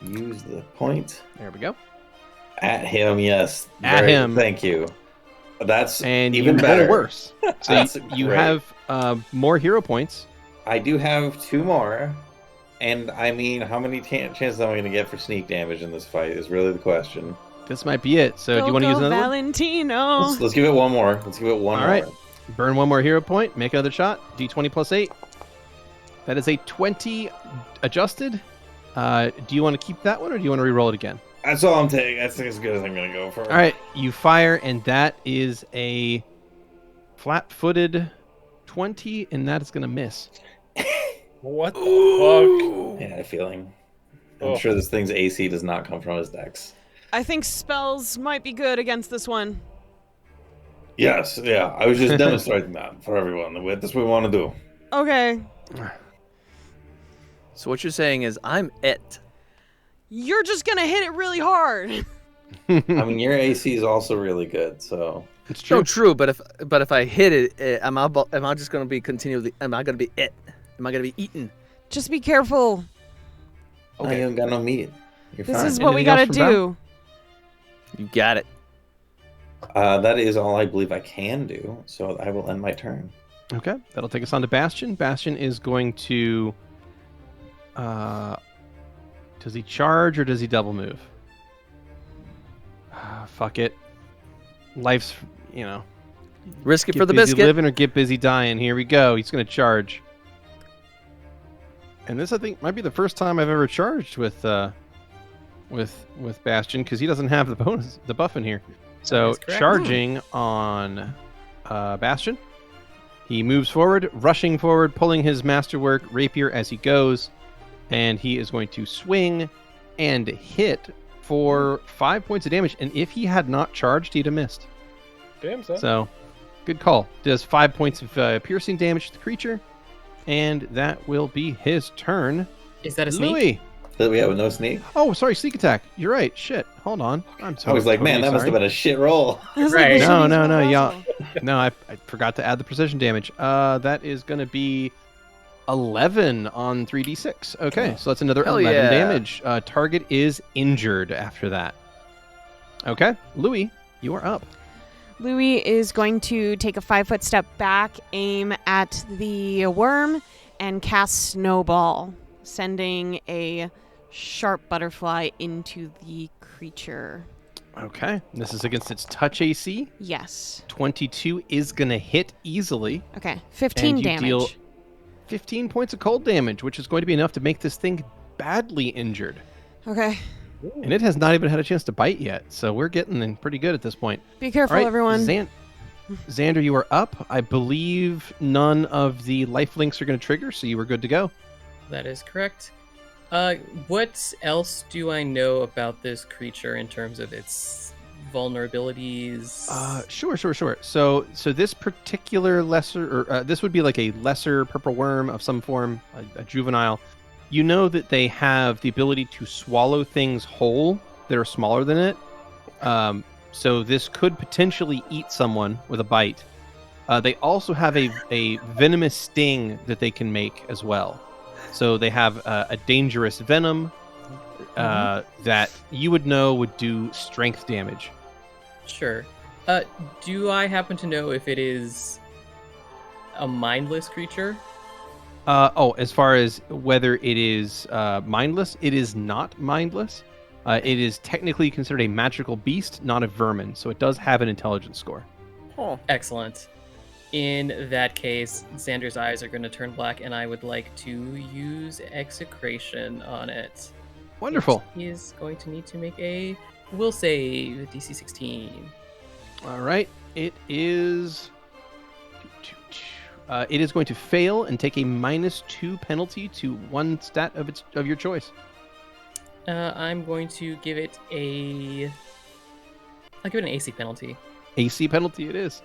Speaker 6: Use the point.
Speaker 3: There we go.
Speaker 6: At him, yes.
Speaker 3: At him.
Speaker 6: Thank you. That's
Speaker 3: And
Speaker 6: even
Speaker 3: you
Speaker 6: better.
Speaker 3: roll worse. So
Speaker 6: That's
Speaker 3: you
Speaker 6: great.
Speaker 3: have more hero points.
Speaker 6: I do have 2 more. And I mean, how many chances am I going to get for sneak damage in this fight is really the question.
Speaker 3: This might be it. So do you want to use another one?
Speaker 2: Valentino.
Speaker 6: Let's give it one more. Let's give it one
Speaker 3: All
Speaker 6: more.
Speaker 3: right. Burn one more hero point. Make another shot. D20 plus 8. That is a 20 adjusted. Do you want to keep that one or do you want to re-roll it again?
Speaker 6: That's all I'm taking. That's as good as I'm going to go for.
Speaker 3: All right. You fire, and that is a flat-footed 20, and that is going to miss.
Speaker 4: What the fuck?
Speaker 6: I had a feeling. I'm
Speaker 4: Oh.
Speaker 6: sure this thing's AC does not come from his dex.
Speaker 2: I think spells might be good against this one.
Speaker 6: Yes, yeah. I was just demonstrating that for everyone. That's what we want to do.
Speaker 2: Okay.
Speaker 8: So what you're saying is I'm it.
Speaker 2: You're just gonna hit it really hard.
Speaker 6: I mean, your AC is also really good, so.
Speaker 3: It's true.
Speaker 8: No, true. But if I hit it, am I just gonna be continually? Am I gonna be it? Am I gonna be eaten?
Speaker 2: Just be careful.
Speaker 6: Oh, you haven't got no meat. You're
Speaker 2: This
Speaker 6: fine.
Speaker 2: is what we
Speaker 3: Anything else
Speaker 2: gotta
Speaker 3: from Val?
Speaker 2: do.
Speaker 8: You got it.
Speaker 6: That is all I believe I can do, so I will end my turn.
Speaker 3: Okay. That'll take us on to Bastion. Bastion is going to... does he charge or does he double move? Fuck it. Life's,
Speaker 8: Risk it
Speaker 3: get
Speaker 8: for the
Speaker 3: busy
Speaker 8: biscuit.
Speaker 3: living or get busy dying. Here we go. He's going to charge. And this, I think, might be the first time I've ever charged with Bastion because he doesn't have the buff in here. So
Speaker 7: That's correct.
Speaker 3: charging on Bastion, he moves forward, rushing forward, pulling his masterwork rapier as he goes, and he is going to swing and hit for 5 points of damage. And if he had not charged, he'd have missed.
Speaker 4: Damn, son.
Speaker 3: So, good call. Does 5 points of piercing damage to the creature, And that will be his turn.
Speaker 7: Is that a sneak?
Speaker 3: Louie.
Speaker 6: We have no sneak.
Speaker 3: Oh, sorry, sneak attack. You're right. Shit. Hold on. I'm
Speaker 6: I was like, man, that must have been a shit roll.
Speaker 7: Right.
Speaker 3: No, y'all. No, I forgot to add the precision damage. That is going to be 11 on 3d6. Okay, so that's another
Speaker 8: Hell
Speaker 3: 11
Speaker 8: yeah.
Speaker 3: damage. Target is injured after that. Okay, Louie, you are up.
Speaker 2: Louie is going to take a 5-foot step back, aim at the worm, and cast Snowball, sending a sharp butterfly into the creature.
Speaker 3: Okay, this is against its touch AC.
Speaker 2: Yes.
Speaker 3: 22 is going to hit easily.
Speaker 2: Okay, 15
Speaker 3: and you
Speaker 2: damage.
Speaker 3: deal 15 points of cold damage, which is going to be enough to make this thing badly injured.
Speaker 2: Okay.
Speaker 3: And it has not even had a chance to bite yet, so we're getting in pretty good at this point.
Speaker 2: Be careful,
Speaker 3: All right,
Speaker 2: everyone.
Speaker 3: Xander, you are up. I believe none of the life links are going to trigger, so you were good to go.
Speaker 7: That is correct. What else do I know about this creature in terms of its vulnerabilities?
Speaker 3: Sure. So this particular this would be like a lesser purple worm of some form, a juvenile. You know that they have the ability to swallow things whole that are smaller than it. So this could potentially eat someone with a bite. They also have a venomous sting that they can make as well. So they have a dangerous venom that you would know would do strength damage.
Speaker 7: Sure. Do I happen to know if it is a mindless creature?
Speaker 3: As far as whether it is mindless, it is not mindless. It is technically considered a magical beast, not a vermin, so it does have an intelligence score.
Speaker 8: Oh.
Speaker 7: Excellent. In that case, Xander's eyes are going to turn black, and I would like to use Execration on it.
Speaker 3: Wonderful.
Speaker 7: He is going to need to make a will save, DC 16.
Speaker 3: All right. It is going to fail and take a -2 penalty to one stat of your choice.
Speaker 7: I'm going to give it I'll give it an AC penalty.
Speaker 3: AC penalty it is.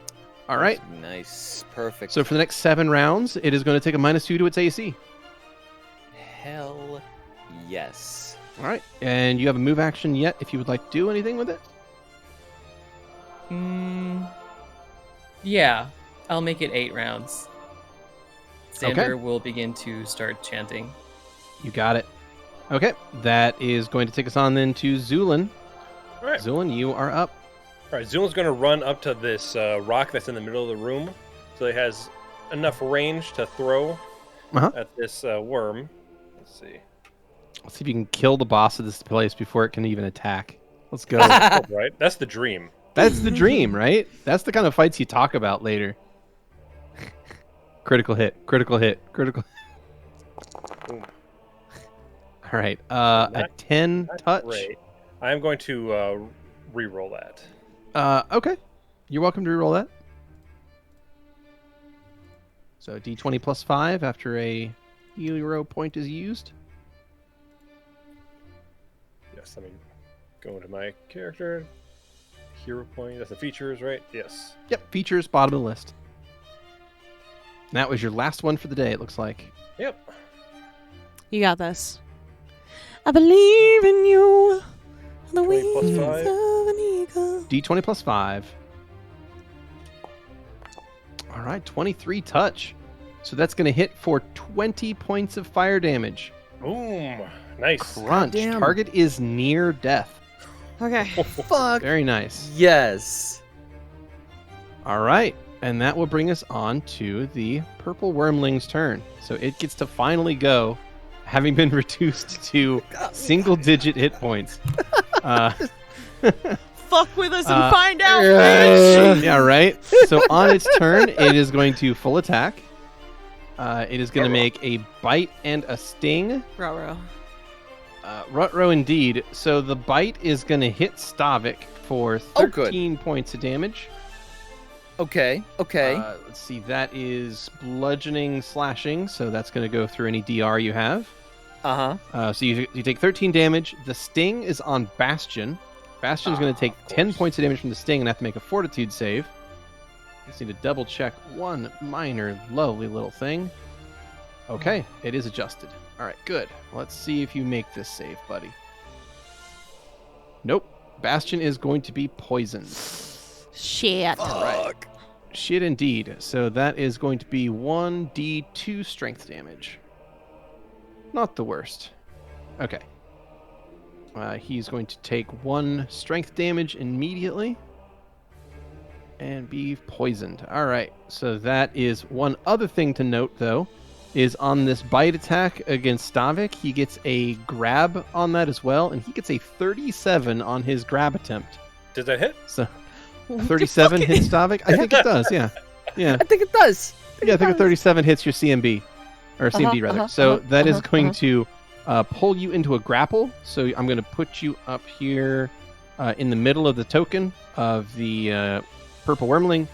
Speaker 3: All right.
Speaker 8: Nice. Perfect.
Speaker 3: So for the next 7 rounds, it is going to take a -2 to its AC.
Speaker 8: Hell yes.
Speaker 3: All right. And you have a move action yet if you would like to do anything with it?
Speaker 7: Yeah, I'll make it 8 rounds. Xander
Speaker 3: Okay.
Speaker 7: will begin to start chanting.
Speaker 3: You got it. Okay. That is going to take us on then to Zu'lin.
Speaker 4: All right.
Speaker 3: Zu'lin, you are up.
Speaker 4: All right, Zu'lin's going to run up to this rock that's in the middle of the room, so he has enough range to throw at this worm. Let's see.
Speaker 3: Let's see if you can kill the boss of this place before it can even attack. Let's go.
Speaker 4: Right? That's the dream.
Speaker 3: That's the dream, right? That's the kind of fights you talk about later. Critical hit.
Speaker 4: Boom.
Speaker 3: All right. A 10 touch.
Speaker 4: Great. I'm going to re-roll that.
Speaker 3: Okay. You're welcome to reroll that. So D20 plus 5 after a hero point is used.
Speaker 4: Yes, let me go into my character. Hero point. That's the features, right? Yes.
Speaker 3: Yep. Features, bottom of the list. And that was your last one for the day, it looks like.
Speaker 4: Yep.
Speaker 2: You got this. I believe in you. The
Speaker 4: 20 plus
Speaker 2: wings
Speaker 4: 5.
Speaker 2: of an eagle.
Speaker 3: D20 plus 5. All right, 23 touch. So that's going to hit for 20 points of fire damage.
Speaker 4: Boom. Nice.
Speaker 3: Crunch.
Speaker 8: Damn.
Speaker 3: Target is near death.
Speaker 2: Okay.
Speaker 8: Fuck.
Speaker 3: Very nice.
Speaker 8: Yes.
Speaker 3: All right. And that will bring us on to the purple wormling's turn. So it gets to finally go, having been reduced to single-digit hit points.
Speaker 2: Fuck with us and find out, bitch.
Speaker 3: Yeah, right? So on its turn, it is going to full attack. It is going to make a bite and a sting.
Speaker 2: Ruh-roh.
Speaker 3: Ruh-roh indeed. So the bite is going to hit Stavik for
Speaker 8: Oh, good.
Speaker 3: 13 points of damage.
Speaker 8: Okay.
Speaker 3: Let's see, that is bludgeoning slashing, so that's going to go through any DR you have. So you take 13 damage. The sting is on Bastion. Bastion's going to take 10 points of damage from the sting and have to make a fortitude save. Just need to double check one minor, lovely little thing. Okay, it is adjusted. All right, good. Let's see if you make this save, buddy. Nope. Bastion is going to be poisoned.
Speaker 2: Shit.
Speaker 3: All right. Shit indeed. So that is going to be 1d2 strength damage. Not the worst. Okay. He's going to take 1 strength damage immediately and be poisoned. All right. So that is one other thing to note, though, is on this bite attack against Stavik, he gets a grab on that as well, and he gets a 37 on his grab attempt.
Speaker 4: Does that hit?
Speaker 3: So 37 hits Stavik? I think it does, yeah. Yeah.
Speaker 5: I think it does.
Speaker 3: Yeah, I think a 37 hits your CMB. Or CMD, rather. So that is going to pull you into a grapple. So I'm going to put you up here in the middle of the token of the purple wormling,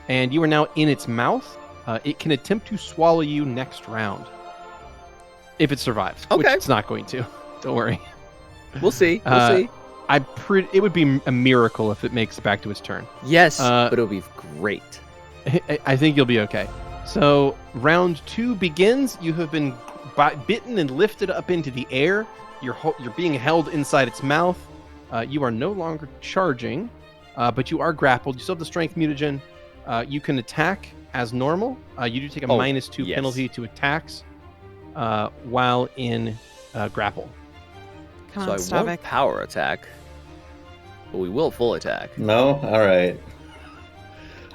Speaker 3: and you are now in its mouth. It can attempt to swallow you next round. If it survives. Which
Speaker 5: Okay.
Speaker 3: it's not going to. Don't worry.
Speaker 5: We'll see. We'll see.
Speaker 3: It would be a miracle if it makes it back to its turn.
Speaker 5: Yes,
Speaker 3: uh,
Speaker 5: but it'll be great.
Speaker 3: I think you'll be okay. So round 2 begins. You have been bitten and lifted up into the air. You're being held inside its mouth. You are no longer charging, but you are grappled. You still have the strength mutagen. You can attack as normal. You do take a -2
Speaker 5: yes.
Speaker 3: penalty to attacks while in grapple.
Speaker 2: Come
Speaker 5: So
Speaker 2: on,
Speaker 5: I
Speaker 2: Stavik.
Speaker 5: won't power attack, but we will full attack.
Speaker 6: No? Alright.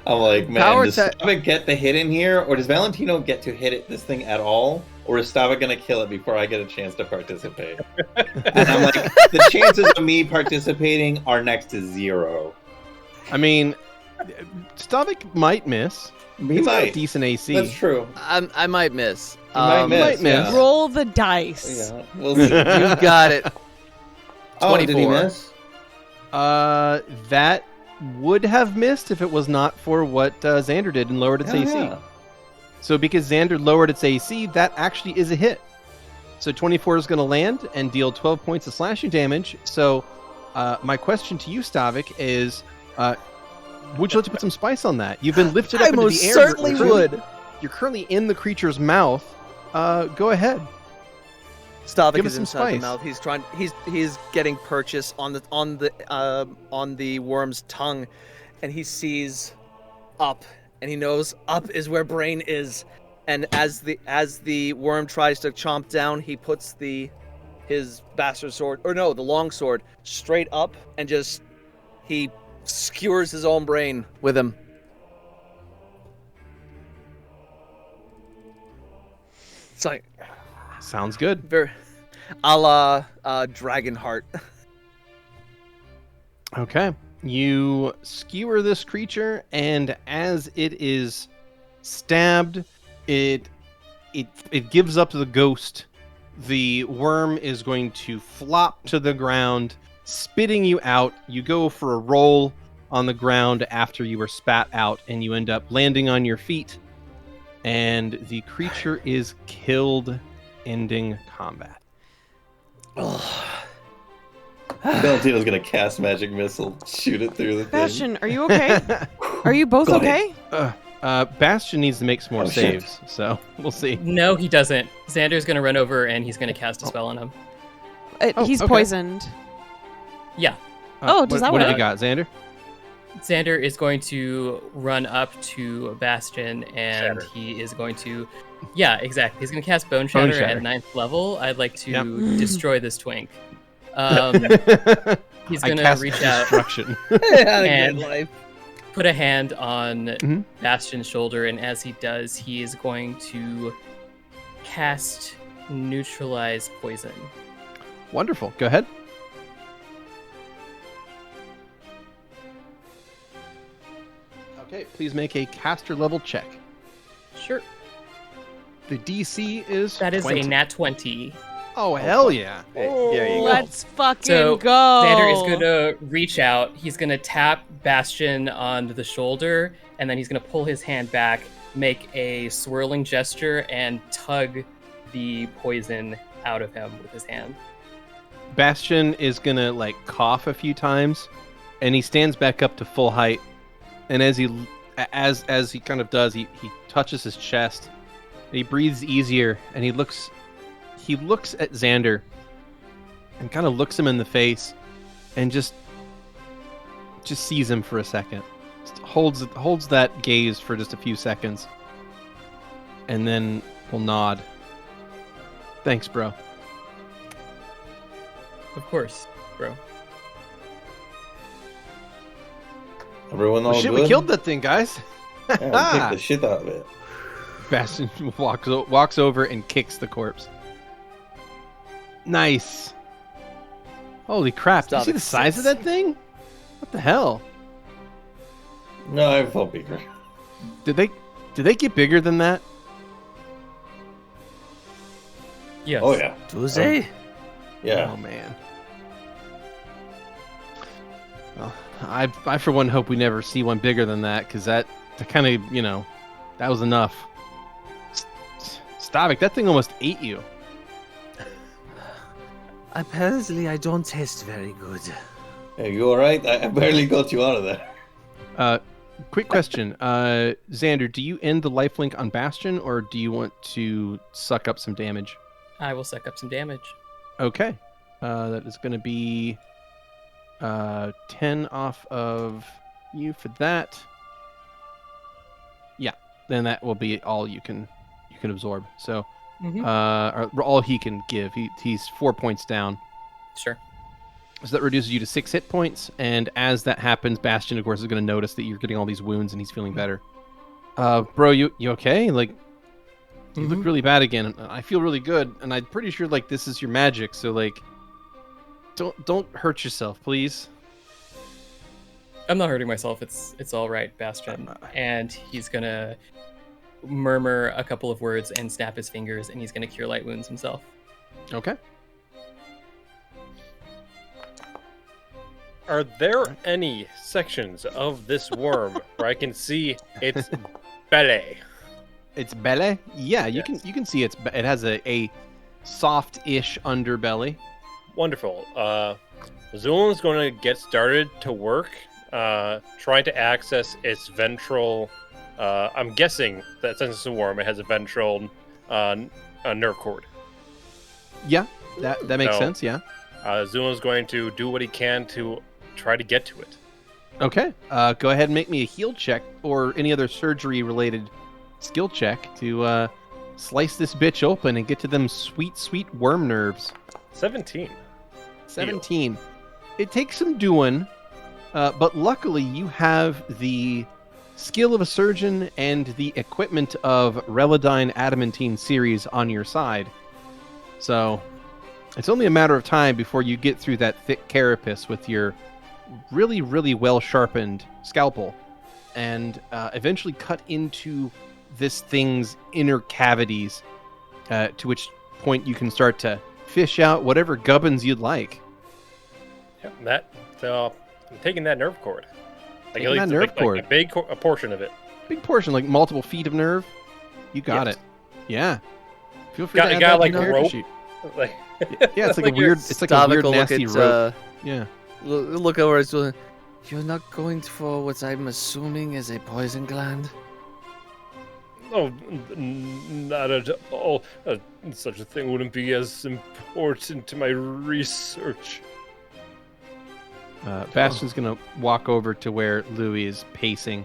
Speaker 6: I'm like, man,
Speaker 5: Power
Speaker 6: does
Speaker 5: attack-
Speaker 6: Stavik get the hit in here? Or does Valentino get to hit this thing at all? Or is Stavik going to kill it before I get a chance to participate? And I'm like, the chances of me participating are next to 0.
Speaker 3: I mean, Stavik might miss.
Speaker 6: He
Speaker 3: It's got a
Speaker 6: might.
Speaker 3: decent AC.
Speaker 6: That's true.
Speaker 5: I might miss.
Speaker 6: You might miss.
Speaker 3: miss.
Speaker 6: Yeah.
Speaker 2: Roll the dice.
Speaker 6: Yeah, we'll see.
Speaker 5: You got it.
Speaker 6: Oh, did he
Speaker 5: 24.
Speaker 6: miss?
Speaker 3: That would have missed if it was not for what Xander did and lowered its
Speaker 6: Hell
Speaker 3: AC.
Speaker 6: yeah.
Speaker 3: So because Xander lowered its AC, that actually is a hit. So 24 is going to land and deal 12 points of slashing damage. So my question to you, Stavik, is would you like to put some spice on that? You've been lifted up
Speaker 5: I
Speaker 3: into
Speaker 5: most
Speaker 3: the air.
Speaker 5: certainly would.
Speaker 3: You're currently in the creature's mouth. Go ahead.
Speaker 5: Stavik
Speaker 3: Give us
Speaker 5: is
Speaker 3: some
Speaker 5: inside the
Speaker 3: spice.
Speaker 5: mouth. He's trying. He's getting purchase on the worm's tongue, and he sees up, and he knows up is where brain is. And as the worm tries to chomp down, he puts his bastard sword, or no, the long sword, straight up, and he skewers his own brain with him. It's like
Speaker 3: Sounds good.
Speaker 5: very, a la Dragonheart.
Speaker 3: Okay. You skewer this creature, and as it is stabbed, it gives up the ghost. The worm is going to flop to the ground, spitting you out. You go for a roll on the ground after you were spat out, and you end up landing on your feet. And the creature is killed, ending combat.
Speaker 6: Valentino's gonna cast magic missile, shoot it through the thing.
Speaker 2: Bastion, are you okay? Are you both
Speaker 6: Got it.
Speaker 2: okay?
Speaker 3: Bastion needs to make some more
Speaker 6: Oh, shit.
Speaker 3: saves, so we'll see.
Speaker 7: No, he doesn't. Xander's gonna run over and he's gonna cast a spell on him.
Speaker 2: He's
Speaker 3: okay.
Speaker 2: poisoned.
Speaker 7: Yeah.
Speaker 2: Oh, does that
Speaker 3: what have
Speaker 2: work?
Speaker 3: you got, Xander?
Speaker 7: Xander is going to run up to Bastion and
Speaker 4: Shatter.
Speaker 7: he is going to... Yeah, exactly. He's going to cast Bone Shatter,
Speaker 3: Shatter.
Speaker 7: at 9th level. I'd like to
Speaker 3: Yep.
Speaker 7: destroy this twink. He's
Speaker 3: I
Speaker 7: going to
Speaker 3: cast
Speaker 7: reach out,
Speaker 3: destruction.
Speaker 5: Had a
Speaker 7: And-
Speaker 5: good life.
Speaker 7: put a hand on
Speaker 3: Mhm.
Speaker 7: Bastion's shoulder, and as he does, he is going to cast Neutralize Poison.
Speaker 3: Wonderful. Go ahead. Okay, please make a caster level check.
Speaker 7: Sure.
Speaker 3: The DC is
Speaker 7: That is
Speaker 3: 20.
Speaker 7: a nat 20.
Speaker 3: Oh, hell yeah.
Speaker 6: There you go.
Speaker 2: Let's fucking
Speaker 7: So,
Speaker 2: go.
Speaker 7: Xander is going to reach out. He's going to tap Bastion on the shoulder, and then he's going to pull his hand back, make a swirling gesture, and tug the poison out of him with his hand.
Speaker 3: Bastion is gonna like cough a few times, and he stands back up to full height. And as he kind of does, he touches his chest, He breathes easier, and he looks at Xander, and kind of looks him in the face, and just sees him for a second. Just holds that gaze for just a few seconds, and then will nod. Thanks, bro.
Speaker 7: Of course, bro.
Speaker 6: Everyone all
Speaker 3: Shit,
Speaker 6: good?
Speaker 3: we killed that thing, guys.
Speaker 6: Yeah, we kicked the shit out of it.
Speaker 3: Bastion walks over and kicks the corpse. Nice. Holy crap! Do you see the size of that thing? What the hell?
Speaker 6: No, I felt bigger.
Speaker 3: Did they get bigger than that?
Speaker 7: Yes.
Speaker 6: Oh yeah.
Speaker 8: Do they?
Speaker 6: Yeah.
Speaker 3: Oh man. Well, I for one hope we never see one bigger than that, because that kind of, that was enough. Stavik, that thing almost ate you.
Speaker 8: Apparently, I don't taste very good.
Speaker 6: Hey, you alright? I barely got you out of there.
Speaker 3: Quick question. Xander, do you end the lifelink on Bastion, or do you want to suck up some damage?
Speaker 7: I will suck up some damage.
Speaker 3: Okay. That is going to be 10 off of you for that. Yeah, then that will be all you can absorb. So, or all he can give. He's 4 points down.
Speaker 7: Sure.
Speaker 3: So that reduces you to 6 hit points, and as that happens, Bastion, of course, is going to notice that you're getting all these wounds, and he's feeling better. Bro, you okay? Like, you look really bad again. I feel really good, and I'm pretty sure like this is your magic. So like, don't hurt yourself, please.
Speaker 7: I'm not hurting myself. It's all right, Bastion. And he's gonna murmur a couple of words and snap his fingers, and he's gonna cure light wounds himself.
Speaker 3: Okay.
Speaker 4: Are there any sections of this worm where I can see its belly?
Speaker 3: Its belly? Yeah, you
Speaker 4: Yes.
Speaker 3: can see it has a soft-ish underbelly.
Speaker 4: Wonderful. Zu'lin's going to get started to work, trying to access its ventral. I'm guessing that since it's a worm, it has a ventral nerve cord.
Speaker 3: Yeah, that makes
Speaker 4: So-
Speaker 3: sense. Yeah.
Speaker 4: Zu'lin's going to do what he can to try to get to it.
Speaker 3: Okay. Go ahead and make me a heal check or any other surgery-related skill check to slice this bitch open and get to them sweet worm nerves.
Speaker 4: 17.
Speaker 3: 17. It takes some doing, but luckily you have the skill of a surgeon and the equipment of Relodyne Adamantine series on your side. So it's only a matter of time before you get through that thick carapace with your really well sharpened scalpel and eventually cut into this thing's inner cavities, to which point you can start to fish out whatever gubbins you'd like.
Speaker 4: Yep, I'm taking that nerve cord. Like,
Speaker 3: Taking that nerve cord.
Speaker 4: Like a big a portion of it.
Speaker 3: Big portion, like multiple feet of nerve. You got
Speaker 4: Yes.
Speaker 3: it. Yeah. Feel free
Speaker 4: Got-
Speaker 3: to add
Speaker 4: got
Speaker 3: that
Speaker 4: like
Speaker 3: to
Speaker 4: a
Speaker 3: your
Speaker 4: rope?
Speaker 3: sheet.
Speaker 4: Like,
Speaker 3: Yeah, it's like,
Speaker 4: Like
Speaker 3: a
Speaker 4: you're
Speaker 3: weird. It's like a
Speaker 8: Stavik
Speaker 3: weird
Speaker 8: will look
Speaker 3: nasty
Speaker 8: at,
Speaker 3: rope. Yeah.
Speaker 8: Look over at Zu'lin. You're not going for what I'm assuming is a poison gland?
Speaker 4: oh, not at all. Such a thing wouldn't be as important to my research.
Speaker 3: Bastion's gonna walk over to where Louie is pacing.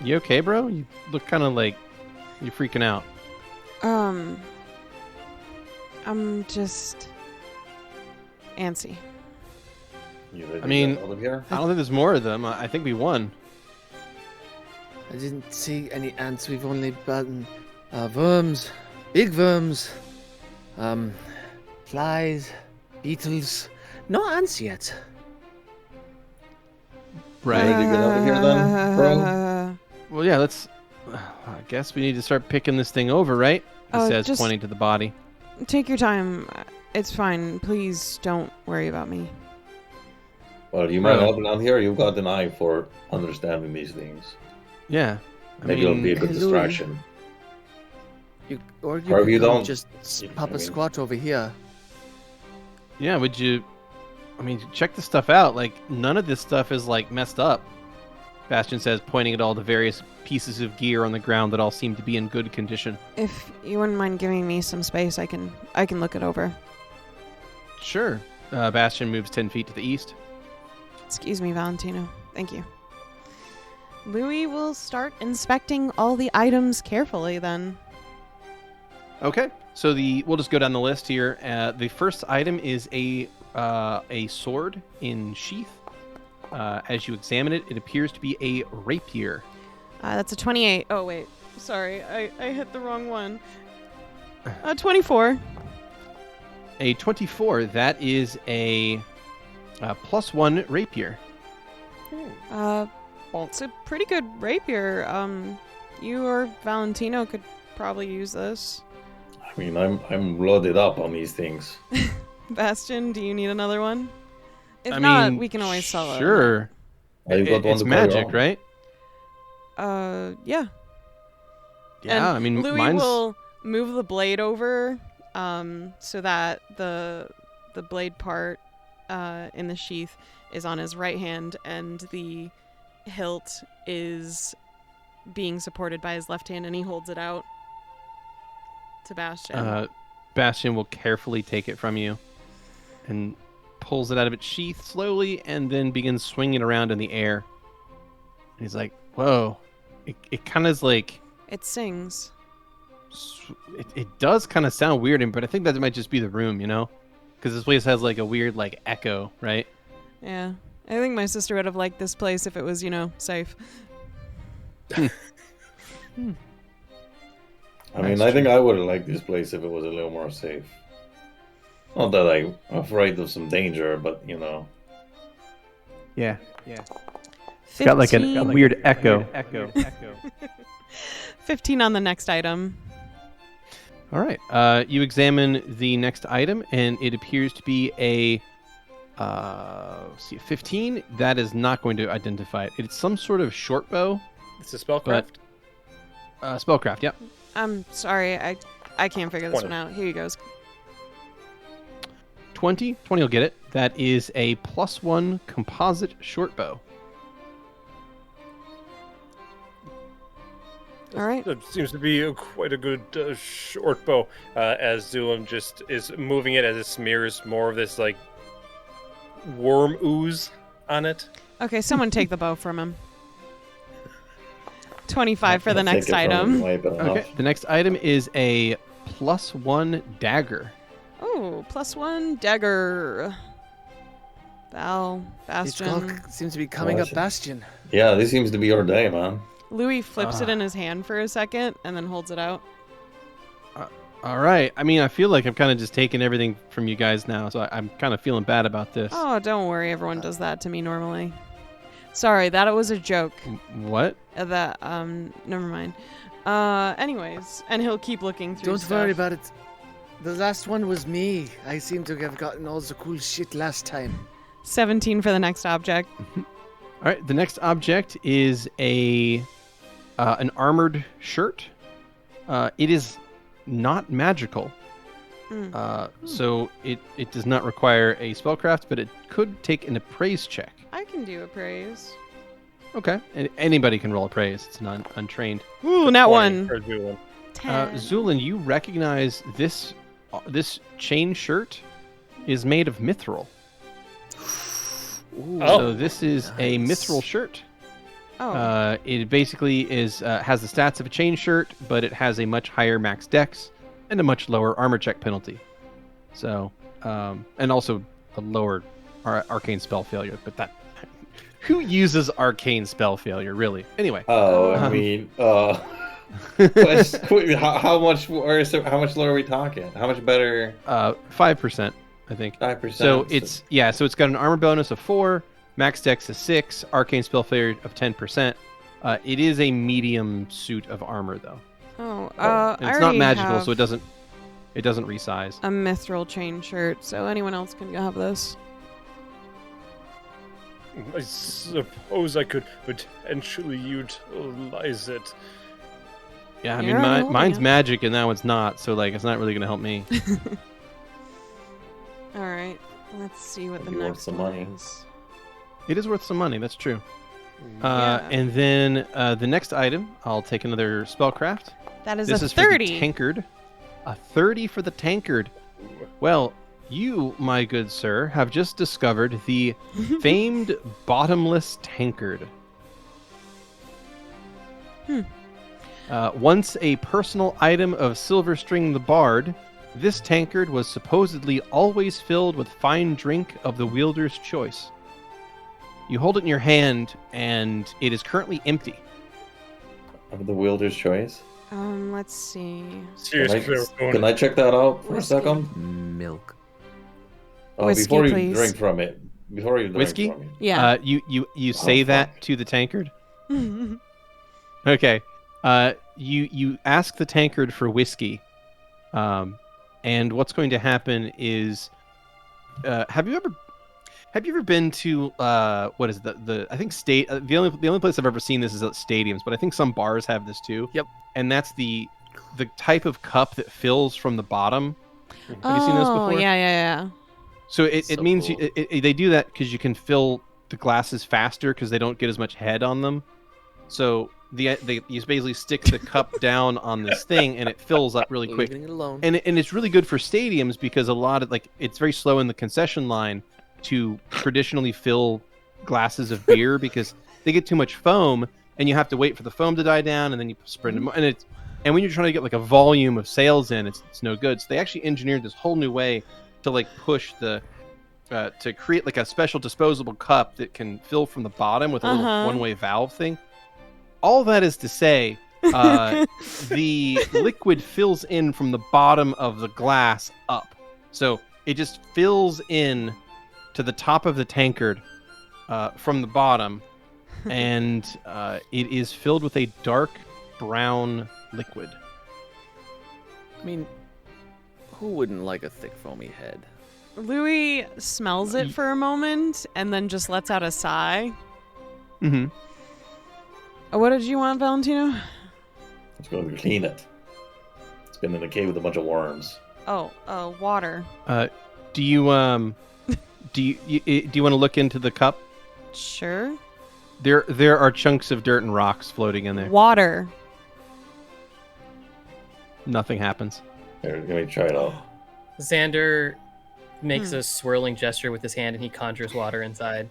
Speaker 3: You okay, bro? You look kind of like you're freaking out.
Speaker 2: I'm just antsy.
Speaker 6: You ready
Speaker 3: I mean,
Speaker 6: to get out of here?
Speaker 3: I don't think there's more of them. I think we won.
Speaker 8: I didn't see any ants. We've only gotten worms, big worms, flies, beetles. No ants yet.
Speaker 3: Right.
Speaker 6: Ready to get out of here then, bro?
Speaker 3: Well, yeah. Let's. I guess we need to start picking this thing over, right? He says,
Speaker 2: just
Speaker 3: pointing to the body.
Speaker 2: Take your time. It's fine. Please don't worry about me.
Speaker 6: Well, you might
Speaker 3: Bro.
Speaker 6: help down here. You've got an eye for understanding these things.
Speaker 3: Yeah.
Speaker 6: Maybe it'll be a good
Speaker 8: Hey, Louie.
Speaker 6: distraction.
Speaker 8: Or
Speaker 6: Or if
Speaker 8: could
Speaker 6: you
Speaker 8: come
Speaker 6: don't-
Speaker 8: just
Speaker 6: you-
Speaker 8: pop
Speaker 6: I
Speaker 8: a
Speaker 6: mean-
Speaker 8: squat over here.
Speaker 3: Yeah. Would you? I mean, check the stuff out. Like, none of this stuff is like messed up. Bastion says, pointing at all the various pieces of gear on the ground that all seem to be in good condition.
Speaker 2: If you wouldn't mind giving me some space, I can look it over.
Speaker 3: Sure. Bastion moves 10 feet to the east.
Speaker 2: Excuse me, Valentino. Thank you. Louie will start inspecting all the items carefully then.
Speaker 3: Okay. So we'll just go down the list here. The first item is a sword in sheath. As you examine it, it appears to be a rapier.
Speaker 2: That's a 28. Oh, wait. Sorry, I hit the wrong one. 24.
Speaker 3: A 24, that is a +1 rapier.
Speaker 2: It's a pretty good rapier. You or Valentino could probably use this.
Speaker 6: I mean, I'm loaded up on these things.
Speaker 2: Bastion, do you need another one? If
Speaker 3: I
Speaker 2: not,
Speaker 3: mean,
Speaker 2: we can always sell it.
Speaker 3: Sure.
Speaker 6: I've got one
Speaker 3: It's
Speaker 6: to
Speaker 3: magic,
Speaker 6: carry
Speaker 3: right?
Speaker 2: Yeah.
Speaker 3: Yeah, I mean,
Speaker 2: Louie
Speaker 3: mine's...
Speaker 2: will move the blade over, so that the blade part in the sheath is on his right hand, and the hilt is being supported by his left hand, and he holds it out to Bastion.
Speaker 3: Bastion will carefully take it from you and pulls it out of its sheath slowly and then begins swinging around in the air. And he's like, whoa. It kind of is like...
Speaker 2: It sings.
Speaker 3: It does kind of sound weird, but I think that might just be the room, you know? Because this place has like a weird like echo, right?
Speaker 2: Yeah. I think my sister would have liked this place if it was, safe.
Speaker 6: I mean, I think I would have liked this place if it was a little more safe. Not that I'm afraid of some danger, but
Speaker 3: Yeah.
Speaker 2: It's
Speaker 3: got like a weird echo.
Speaker 2: 15 on the next item.
Speaker 3: All right. You examine the next item, and it appears to be a 15. That is not going to identify it. It's some sort of short bow.
Speaker 4: It's a spellcraft.
Speaker 3: Spellcraft. Yep.
Speaker 2: I'm sorry, I can't figure this
Speaker 4: 20.
Speaker 2: one out. Here you goes.
Speaker 3: 20 will get it. That is a +1 composite short bow.
Speaker 2: All right.
Speaker 4: That seems to be quite a good short bow. As Zu'lin just is moving it as it smears more of this like worm ooze on it.
Speaker 2: Okay, someone take the bow from him. 25 for the
Speaker 6: I'll
Speaker 2: next
Speaker 6: take it from
Speaker 2: item.
Speaker 6: him, wipe it off.
Speaker 3: Okay. The next item is a +1 dagger.
Speaker 2: Oh, +1 dagger. Bastion.
Speaker 8: Seems to be coming up Bastion.
Speaker 6: Yeah, this seems to be your day, man.
Speaker 2: Louie flips it in his hand for a second and then holds it out.
Speaker 3: All right. I mean, I feel like I'm kind of just taking everything from you guys now, so I'm kind of feeling bad about this.
Speaker 2: Oh, don't worry. Everyone does that to me normally. Sorry, that was a joke.
Speaker 3: What?
Speaker 2: Never mind. Anyways, and he'll keep looking through
Speaker 8: Don't
Speaker 2: stuff.
Speaker 8: worry about it. The last one was me. I seem to have gotten all the cool shit last time.
Speaker 2: 17 for the next object.
Speaker 3: All right. The next object is an armored shirt. It is not magical. So it does not require a spellcraft, but it could take an appraise check.
Speaker 2: I can do appraise.
Speaker 3: Okay. And anybody can roll appraise. It's not untrained.
Speaker 2: Ooh, not
Speaker 4: 20
Speaker 2: one.
Speaker 4: for Zu'lin.
Speaker 2: 10.
Speaker 3: Zu'lin, you recognize this chain shirt is made of mithril.
Speaker 4: Oh,
Speaker 3: So this is a
Speaker 8: nice.
Speaker 3: mithril shirt.
Speaker 2: Oh.
Speaker 3: It basically has the stats of a chain shirt, but it has a much higher max dex and a much lower armor check penalty. So, and also a lower arcane spell failure. But that, who uses arcane spell failure really? Anyway.
Speaker 6: Oh, I mean, how much worse? How much lower are we talking? How much better?
Speaker 3: 5%, I think.
Speaker 6: 5%.
Speaker 3: So it's it's got an armor bonus of 4, max dex of 6, arcane spell failure of 10%. It is a medium suit of armor though.
Speaker 2: Oh,
Speaker 3: And
Speaker 2: I
Speaker 3: it's not
Speaker 2: already
Speaker 3: magical,
Speaker 2: have
Speaker 3: so it doesn't resize.
Speaker 2: a mithril chain shirt, so anyone else can have this.
Speaker 4: I suppose I could potentially utilize it.
Speaker 3: Yeah, I
Speaker 2: You're
Speaker 3: mean
Speaker 2: holding
Speaker 3: mine's
Speaker 2: it.
Speaker 3: magic and that one's not, so like it's not really gonna help me.
Speaker 2: All right, let's see what the
Speaker 6: Maybe worth
Speaker 2: next
Speaker 6: some
Speaker 2: one
Speaker 6: money.
Speaker 2: is.
Speaker 3: It is worth some money, that's true.
Speaker 2: Yeah.
Speaker 3: And then the next item, I'll take another spellcraft.
Speaker 2: That is
Speaker 3: This
Speaker 2: a
Speaker 3: is for
Speaker 2: 30.
Speaker 3: the tankard. A 30 for the tankard. Well, you, my good sir, have just discovered the famed bottomless tankard. Once a personal item of Silverstring the Bard, this tankard was supposedly always filled with fine drink of the wielder's choice. You hold it in your hand, and it is currently empty.
Speaker 6: Of the wielder's choice.
Speaker 2: Let's see.
Speaker 4: Seriously,
Speaker 6: Can I check that out for
Speaker 2: Whiskey.
Speaker 6: a second?
Speaker 8: Milk.
Speaker 2: Whiskey,
Speaker 6: Before you
Speaker 2: please.
Speaker 6: drink from it. Before you drink
Speaker 3: Whiskey?
Speaker 6: from it.
Speaker 2: Yeah.
Speaker 3: You say
Speaker 6: fuck.
Speaker 3: that to the tankard. Okay. You ask the tankard for whiskey, and what's going to happen is, have you ever been to what is it, the I think the only place I've ever seen this is at stadiums, but I think some bars have this too.
Speaker 8: Yep.
Speaker 3: And that's the type of cup that fills from the bottom. Have you seen this before?
Speaker 2: Yeah.
Speaker 3: So it
Speaker 8: So
Speaker 3: means
Speaker 8: cool.
Speaker 3: they do that because you can fill the glasses faster because they don't get as much head on them. So you basically stick the cup down on this thing and it fills up really quick.
Speaker 8: Leaving it alone.
Speaker 3: And it's really good for stadiums because a lot of it's very slow in the concession line to traditionally fill glasses of beer because they get too much foam and you have to wait for the foam to die down and then you sprint them and when you're trying to get like a volume of sales in, it's no good. So they actually engineered this whole new way to like push the to create like a special disposable cup that can fill from the bottom with a little one-way valve thing. All that is to say, the liquid fills in from the bottom of the glass up. So it just fills in to the top of the tankard from the bottom, and it is filled with a dark brown liquid.
Speaker 8: I mean, who wouldn't like a thick foamy head?
Speaker 2: Louie smells it for a moment and then just lets out a sigh.
Speaker 3: Mm-hmm.
Speaker 2: What did you want, Valentino?
Speaker 6: Let's go clean it. It's been in a cave with a bunch of worms.
Speaker 2: Oh, water.
Speaker 3: Do you want to look into the cup?
Speaker 2: Sure.
Speaker 3: There are chunks of dirt and rocks floating in there.
Speaker 2: Water.
Speaker 3: Nothing happens.
Speaker 6: Here, let me try it out.
Speaker 7: Xander makes a swirling gesture with his hand and he conjures water inside.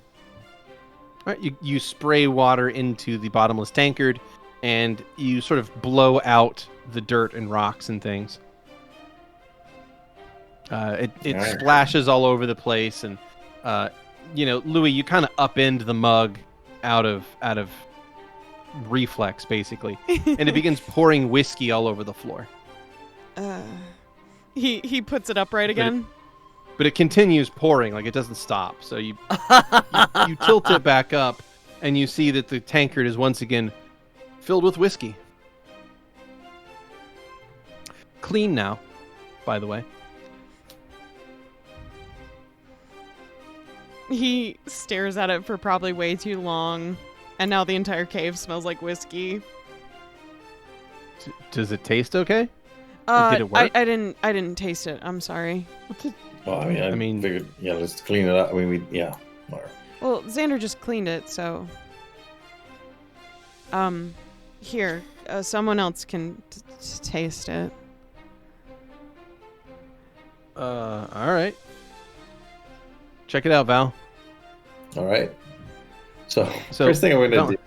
Speaker 3: All right, you spray water into the bottomless tankard, and you sort of blow out the dirt and rocks and things. It
Speaker 6: Alright.
Speaker 3: splashes all over the place, and Louie, you kind of upend the mug out of reflex, basically, and it begins pouring whiskey all over the floor.
Speaker 2: He puts it upright again.
Speaker 3: But it continues pouring, like it doesn't stop. So you tilt it back up, and you see that the tankard is once again filled with whiskey. Clean now, by the way.
Speaker 2: He stares at it for probably way too long, and now the entire cave smells like whiskey.
Speaker 3: Does it taste okay? Or did it work?
Speaker 2: I didn't taste it. I'm sorry.
Speaker 6: Well, I mean, figured, let's clean it up. I mean, whatever.
Speaker 2: Well, Xander just cleaned it, so. Here, someone else can taste it.
Speaker 3: All right. Check it out, Val.
Speaker 6: All right. So
Speaker 3: So,
Speaker 6: first thing I'm going
Speaker 3: Val-
Speaker 6: to do,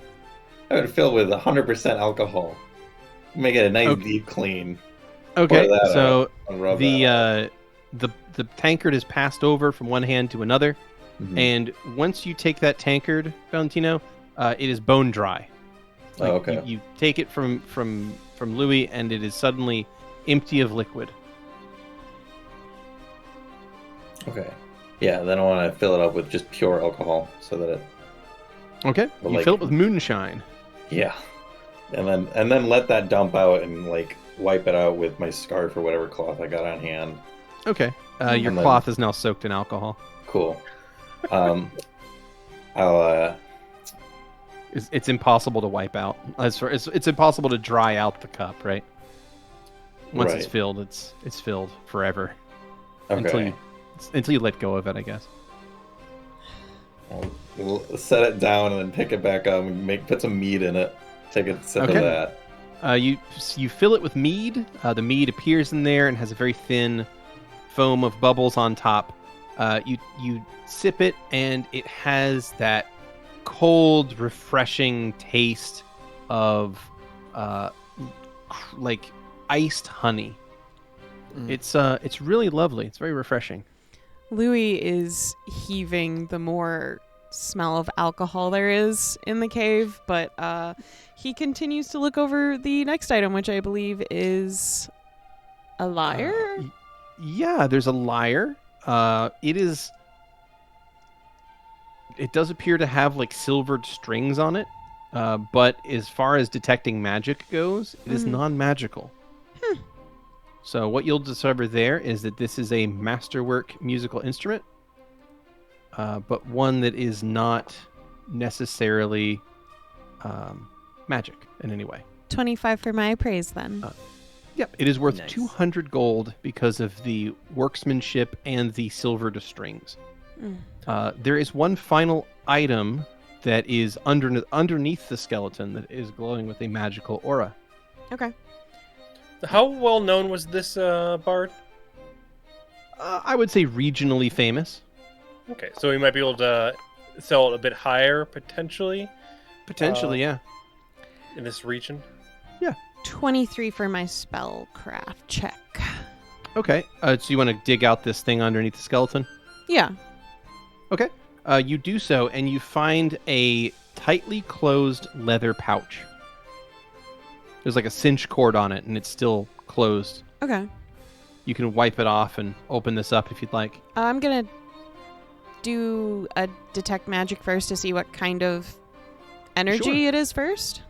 Speaker 6: I'm going to fill with 100% alcohol. Make it a nice
Speaker 3: Okay.
Speaker 6: deep clean.
Speaker 3: Okay,
Speaker 6: Pour that
Speaker 3: so
Speaker 6: out and rub that out.
Speaker 3: the tankard is passed over from one hand to another,
Speaker 6: Mhm.
Speaker 3: and once you take that tankard, Valentino, it is bone dry. Like,
Speaker 6: okay.
Speaker 3: You take it from Louie, and it is suddenly empty of liquid.
Speaker 6: Okay. Yeah, then I want to fill it up with just pure alcohol so that it.
Speaker 3: Okay,
Speaker 6: But,
Speaker 3: you
Speaker 6: like-
Speaker 3: fill it with moonshine.
Speaker 6: Yeah. And then let that dump out and like wipe it out with my scarf or whatever cloth I got on hand.
Speaker 3: Okay, your
Speaker 6: And then-
Speaker 3: cloth is now soaked in alcohol.
Speaker 6: Cool. I'll
Speaker 3: It's impossible to wipe out. It's impossible to dry out the cup, right? Once it's
Speaker 6: Right.
Speaker 3: filled, it's filled forever
Speaker 6: okay.
Speaker 3: until you let go of it, I guess.
Speaker 6: I'll we'll set it down and then pick it back up and put some mead in it. Take a sip
Speaker 3: Okay.
Speaker 6: of that.
Speaker 3: You fill it with mead. The mead appears in there and has a very thin foam of bubbles on top. You sip it, and it has that cold, refreshing taste of like iced honey. It's really lovely. It's very refreshing.
Speaker 2: Louie is heaving the more smell of alcohol there is in the cave, but he continues to look over the next item, which I believe is a lyre.
Speaker 3: Yeah, there's a lyre. It does appear to have like silvered strings on it, but as far as detecting magic goes, it is non-magical. So what you'll discover there is that this is a masterwork musical instrument, but one that is not necessarily magic in any way.
Speaker 2: 25 for my praise, then.
Speaker 3: Yep, it is worth
Speaker 8: Nice.
Speaker 3: 200 gold because of the workmanship and the silvered strings. There is one final item that is underneath the skeleton that is glowing with a magical aura.
Speaker 2: Okay.
Speaker 4: How well known was this bard?
Speaker 3: I would say regionally famous.
Speaker 4: Okay, so we might be able to sell it a bit higher potentially
Speaker 3: Potentially, yeah.
Speaker 4: in this region.
Speaker 2: 23 for my spellcraft check.
Speaker 3: Okay, so you want to dig out this thing underneath the skeleton?
Speaker 2: Yeah.
Speaker 3: Okay. You do so, and you find a tightly closed leather pouch. There's like a cinch cord on it, and it's still closed.
Speaker 2: Okay.
Speaker 3: You can wipe it off and open this up if you'd like.
Speaker 2: I'm going to do a detect magic first to see what kind of energy
Speaker 3: Sure.
Speaker 2: it is first.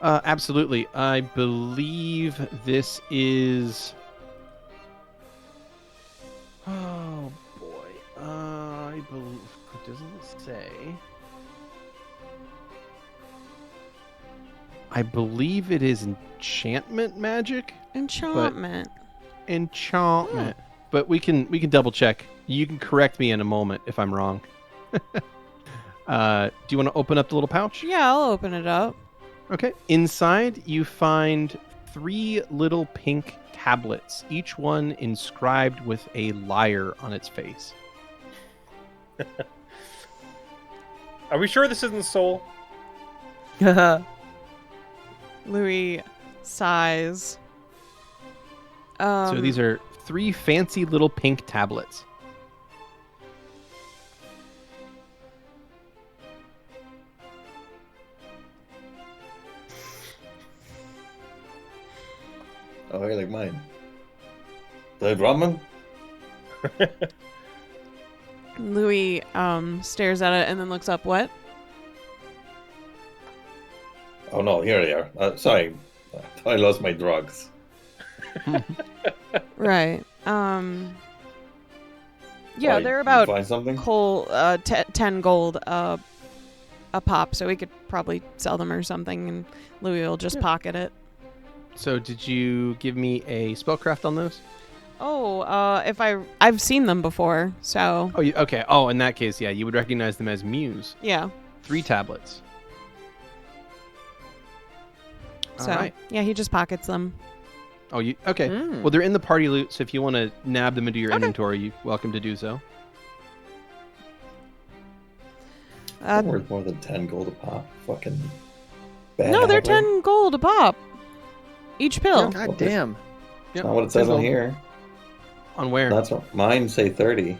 Speaker 3: Absolutely. I believe this is... Oh, boy. I believe... It doesn't say... I believe it is enchantment magic.
Speaker 2: Enchantment.
Speaker 3: Enchantment. But we can double check. You can correct me in a moment if I'm wrong. Do you want to open up the little pouch?
Speaker 2: Yeah, I'll open it up.
Speaker 3: Okay. Inside, you find 3 little pink tablets, each one inscribed with a lyre on its face.
Speaker 4: Are we sure this isn't soul?
Speaker 2: Louis sighs.
Speaker 3: So these are 3 fancy little pink tablets.
Speaker 6: Oh, you're like mine. The ramen?
Speaker 2: Louis stares at it and then looks up. What?
Speaker 6: Oh no, here they are. Sorry, I lost my drugs.
Speaker 2: Right. Yeah,
Speaker 6: Oh,
Speaker 2: they're
Speaker 6: you
Speaker 2: about
Speaker 6: find something?
Speaker 2: 10 gold a pop, so we could probably sell them or something, and Louis will just pocket it.
Speaker 3: So did you give me a spellcraft on those?
Speaker 2: Oh, if I've seen them before, so
Speaker 3: Oh, okay. Oh, in that case, yeah, you would recognize them as Muse.
Speaker 2: yeah.
Speaker 3: 3 tablets.
Speaker 2: So
Speaker 3: All right.
Speaker 2: yeah, he just pockets them.
Speaker 3: Oh, you okay? Well, they're in the party loot, so if you want to nab them into your
Speaker 2: Okay.
Speaker 3: inventory, you're welcome to do so.
Speaker 6: They're worth more than 10 gold a pop. Fucking bad.
Speaker 2: No, they're
Speaker 6: Halfling.
Speaker 2: 10 gold a pop. Each pill.
Speaker 8: God damn.
Speaker 6: That's not what it says on here.
Speaker 3: On where?
Speaker 6: That's what mine say 30.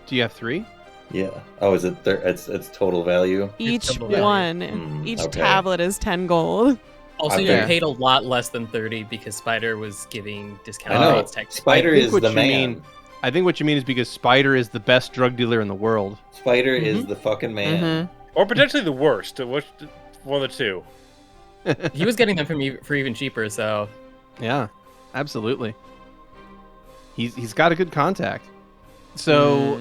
Speaker 3: Do you have 3?
Speaker 6: Yeah. Oh, is it? It's total value.
Speaker 2: Each
Speaker 7: double
Speaker 3: value.
Speaker 2: one, and each
Speaker 6: okay.
Speaker 2: tablet is 10 gold.
Speaker 7: Also,
Speaker 6: Okay.
Speaker 7: you're paid a lot less than 30 because Spider was giving discount
Speaker 6: I know.
Speaker 7: rates technically.
Speaker 6: Spider
Speaker 3: I think
Speaker 6: is
Speaker 3: what
Speaker 6: the
Speaker 3: you
Speaker 6: man.
Speaker 3: mean- I think what you mean is because Spider is the best drug dealer in the world.
Speaker 6: Spider is the fucking man.
Speaker 4: Or potentially the worst. Which one of the two?
Speaker 7: He was getting them for even cheaper, so
Speaker 3: Yeah, absolutely. He's got a good contact. So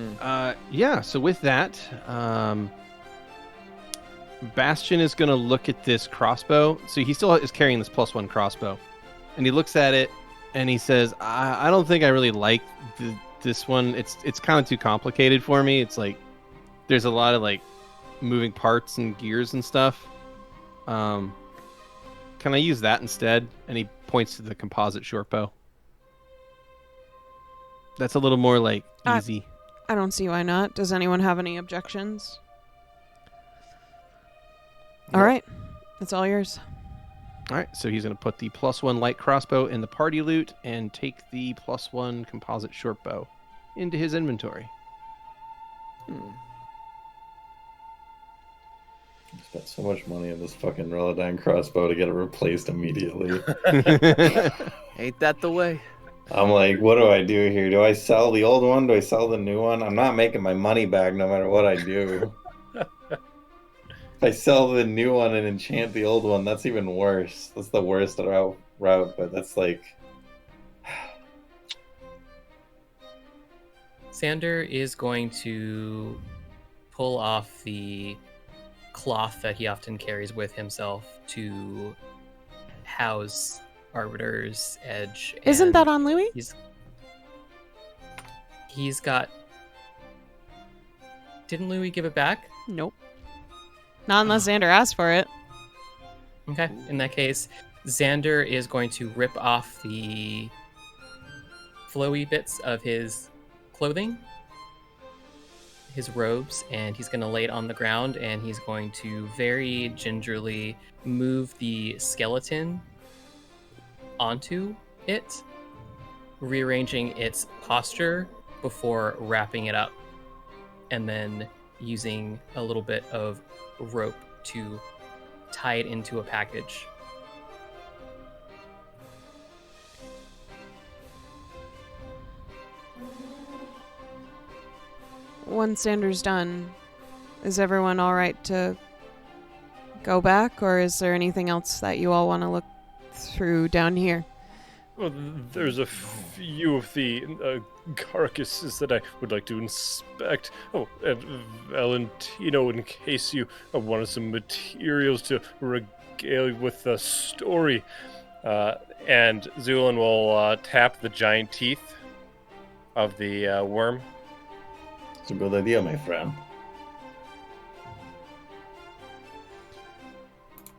Speaker 3: yeah. So with that, Bastion is gonna look at this crossbow. So he still is carrying this +1 crossbow, and he looks at it and he says, "I don't think I really like this one. It's kind of too complicated for me. It's like there's a lot of like moving parts and gears and stuff. Can I use that instead? And he points to the composite short bow. That's a little more like easy.
Speaker 2: I don't see why not. Does anyone have any objections? All right. That's all yours.
Speaker 3: All right, so he's going to put the +1 light crossbow in the party loot and take the +1 composite short bow into his inventory.
Speaker 6: I spent so much money on this fucking Relodyne crossbow to get it replaced immediately.
Speaker 8: Ain't that the way?
Speaker 6: I'm like, what do I do here? Do I sell the old one? Do I sell the new one? I'm not making my money back no matter what I do. If I sell the new one and enchant the old one, that's even worse. That's the worst route, but that's like...
Speaker 7: Xander is going to pull off the cloth that he often carries with himself to house Arbiter's Edge.
Speaker 2: Isn't
Speaker 7: and
Speaker 2: that on Louie?
Speaker 7: He's got... Didn't Louie give it back?
Speaker 2: Nope. Not unless Xander asked for it.
Speaker 7: Okay, in that case, Xander is going to rip off the flowy bits of his clothing, his robes, and he's going to lay it on the ground, and he's going to very gingerly move the skeleton onto it, rearranging its posture before wrapping it up, and then using a little bit of rope to tie it into a package.
Speaker 2: Once Xander's done, is everyone all right to go back, or is there anything else that you all want to look through down here?
Speaker 4: Well, there's a few of the carcasses that I would like to inspect. Oh, and Valentino, in case you wanted some materials to regale you with the story. And Zu'lin will tap the giant teeth of the worm.
Speaker 6: It's a good idea, my friend.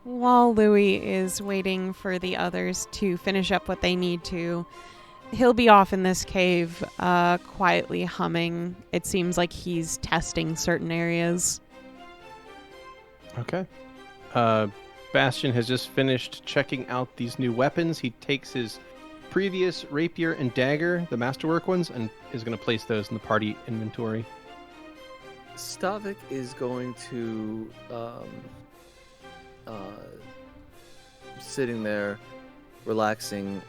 Speaker 2: While Louie is waiting for the others to finish up what they need to, he'll be off in this cave, quietly humming. It seems like he's testing certain areas.
Speaker 3: Okay. Bastion has just finished checking out these new weapons. He takes his previous rapier and dagger, the masterwork ones, and is going to place those in the party inventory.
Speaker 8: Stavik is going to sitting there relaxing,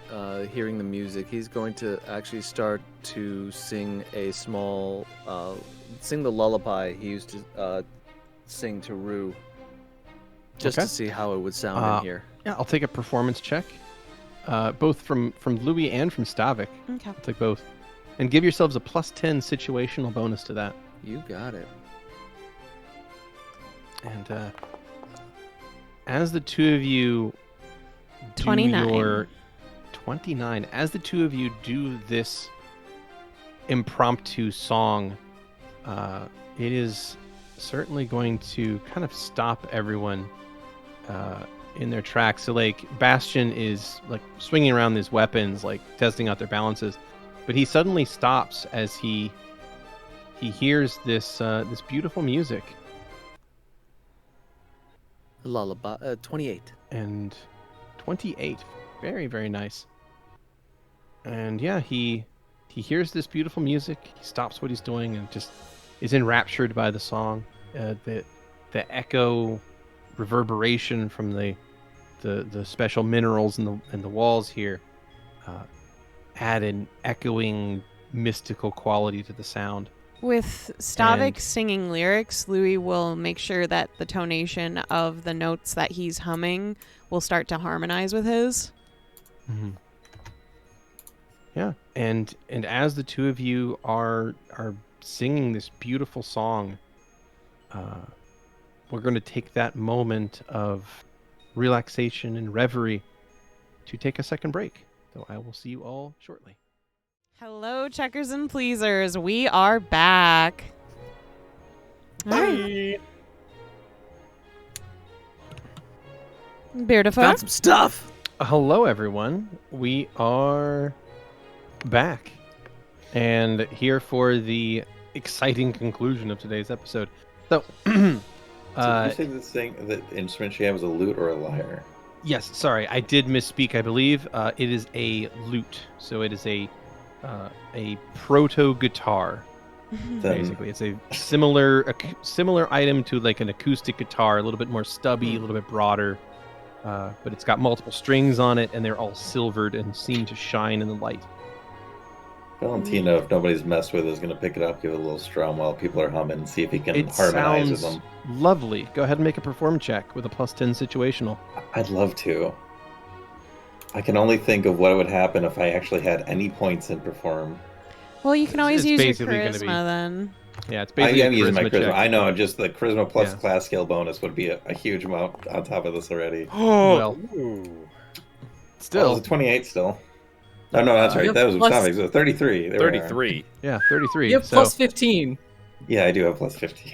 Speaker 8: hearing the music. He's going to actually start to sing a small sing the lullaby he used to sing to Rue, just
Speaker 3: Okay.
Speaker 8: to see how it would sound in here.
Speaker 3: Yeah, I'll take a performance check, both from Louie and from Stavik.
Speaker 2: Okay.
Speaker 3: I'll take both. And give yourselves a +10 situational bonus to that.
Speaker 8: You got it.
Speaker 3: And as the two of you do
Speaker 2: 29.
Speaker 3: your 29, as the two of you do this impromptu song, it is certainly going to kind of stop everyone in their tracks. So like Bastion is like swinging around these weapons, like testing out their balances, but he suddenly stops as he hears this this beautiful music.
Speaker 8: Lullaby, 28.
Speaker 3: And 28, very, very nice. And yeah, he hears this beautiful music. He stops what he's doing and just is enraptured by the song. The echo reverberation from the special minerals in the walls here add an echoing mystical quality to the sound.
Speaker 2: With Stavik
Speaker 3: And-
Speaker 2: singing lyrics, Louie will make sure that the tonation of the notes that he's humming will start to harmonize with his.
Speaker 3: Mm-hmm. Yeah, and as the two of you are singing this beautiful song, we're going to take that moment of relaxation and reverie to take a second break. So I will see you all shortly.
Speaker 2: Hello, checkers and pleasers. We are back. All right. Beardy
Speaker 8: Found some stuff.
Speaker 3: Hello, everyone. We are back and here for the exciting conclusion of today's episode. So,
Speaker 6: So did you say this thing, the instrument she had was a lute or a lyre?
Speaker 3: yes, sorry, I did misspeak. I believe it is a lute. So it is a proto guitar. Basically, it's a similar item to like an acoustic guitar, a little bit more stubby, a little bit broader, but it's got multiple strings on it, and they're all silvered and seem to shine in the light.
Speaker 6: Valentino, if nobody's messed with, is going to pick it up, give it a little strum while people are humming, and see if he can
Speaker 3: It
Speaker 6: harmonize with
Speaker 3: sounds
Speaker 6: them.
Speaker 3: lovely. Go ahead and make a perform check with a +10 situational.
Speaker 6: I'd love to. I can only think of what would happen if I actually had any points in perform.
Speaker 2: Well, you can always
Speaker 3: It's
Speaker 2: use your
Speaker 3: basically gonna
Speaker 2: charisma
Speaker 3: be-
Speaker 2: then.
Speaker 3: Yeah, it's
Speaker 6: I
Speaker 3: basically
Speaker 6: am
Speaker 3: a
Speaker 6: using my
Speaker 3: charisma
Speaker 6: charisma.
Speaker 3: check.
Speaker 6: I know, just the charisma plus
Speaker 3: Yeah.
Speaker 6: class skill bonus would be a huge amount on top of this already.
Speaker 3: Well,
Speaker 4: Ooh.
Speaker 3: still,
Speaker 6: it's a 28 still. Oh, no, that's right.
Speaker 7: Yep,
Speaker 6: That was
Speaker 7: plus-
Speaker 6: Stavik, so 33. There we are.
Speaker 8: 33.
Speaker 3: yeah, 33.
Speaker 7: You have
Speaker 3: so,
Speaker 7: plus 15.
Speaker 6: Yeah, I do have plus 15.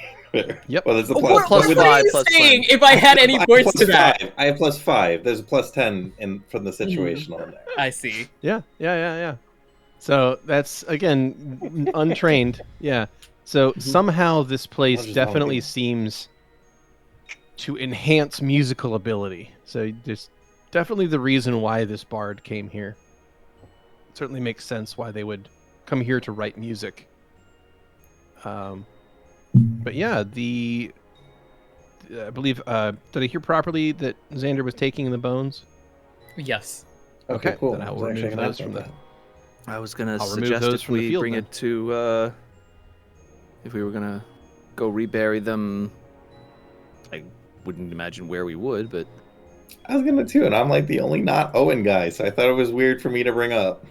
Speaker 3: Yep.
Speaker 6: Well, there's a
Speaker 7: Oh,
Speaker 6: plus.
Speaker 7: what,
Speaker 8: plus
Speaker 7: what
Speaker 6: with-
Speaker 7: are
Speaker 8: five,
Speaker 7: you
Speaker 8: plus
Speaker 7: saying
Speaker 8: five.
Speaker 7: if I had any
Speaker 6: I have
Speaker 7: points
Speaker 6: plus
Speaker 7: to that?
Speaker 6: 5. I have plus 5. There's a plus 10 from the situational in there.
Speaker 7: I see.
Speaker 3: yeah. So that's again untrained. Yeah. So somehow this place
Speaker 6: just
Speaker 3: definitely
Speaker 6: volunteer.
Speaker 3: seems to enhance musical ability. So there's definitely the reason why this bard came here. It certainly makes sense why they would come here to write music. But yeah, I believe did I hear properly that Xander was taking the bones?
Speaker 7: Yes.
Speaker 6: Okay,
Speaker 3: Okay,
Speaker 6: cool.
Speaker 3: then I will
Speaker 6: was actually
Speaker 3: remove
Speaker 6: gonna
Speaker 3: those
Speaker 6: ask
Speaker 3: from
Speaker 6: about
Speaker 3: the-
Speaker 8: I was gonna
Speaker 3: I'll remove
Speaker 8: suggest
Speaker 3: those
Speaker 8: if
Speaker 3: from the
Speaker 8: we
Speaker 3: field
Speaker 8: bring
Speaker 3: then.
Speaker 8: it to if we were gonna go rebury them. I wouldn't imagine where we would, but
Speaker 6: I was gonna too, and I'm like the only not Owen guy, so I thought it was weird for me to bring up.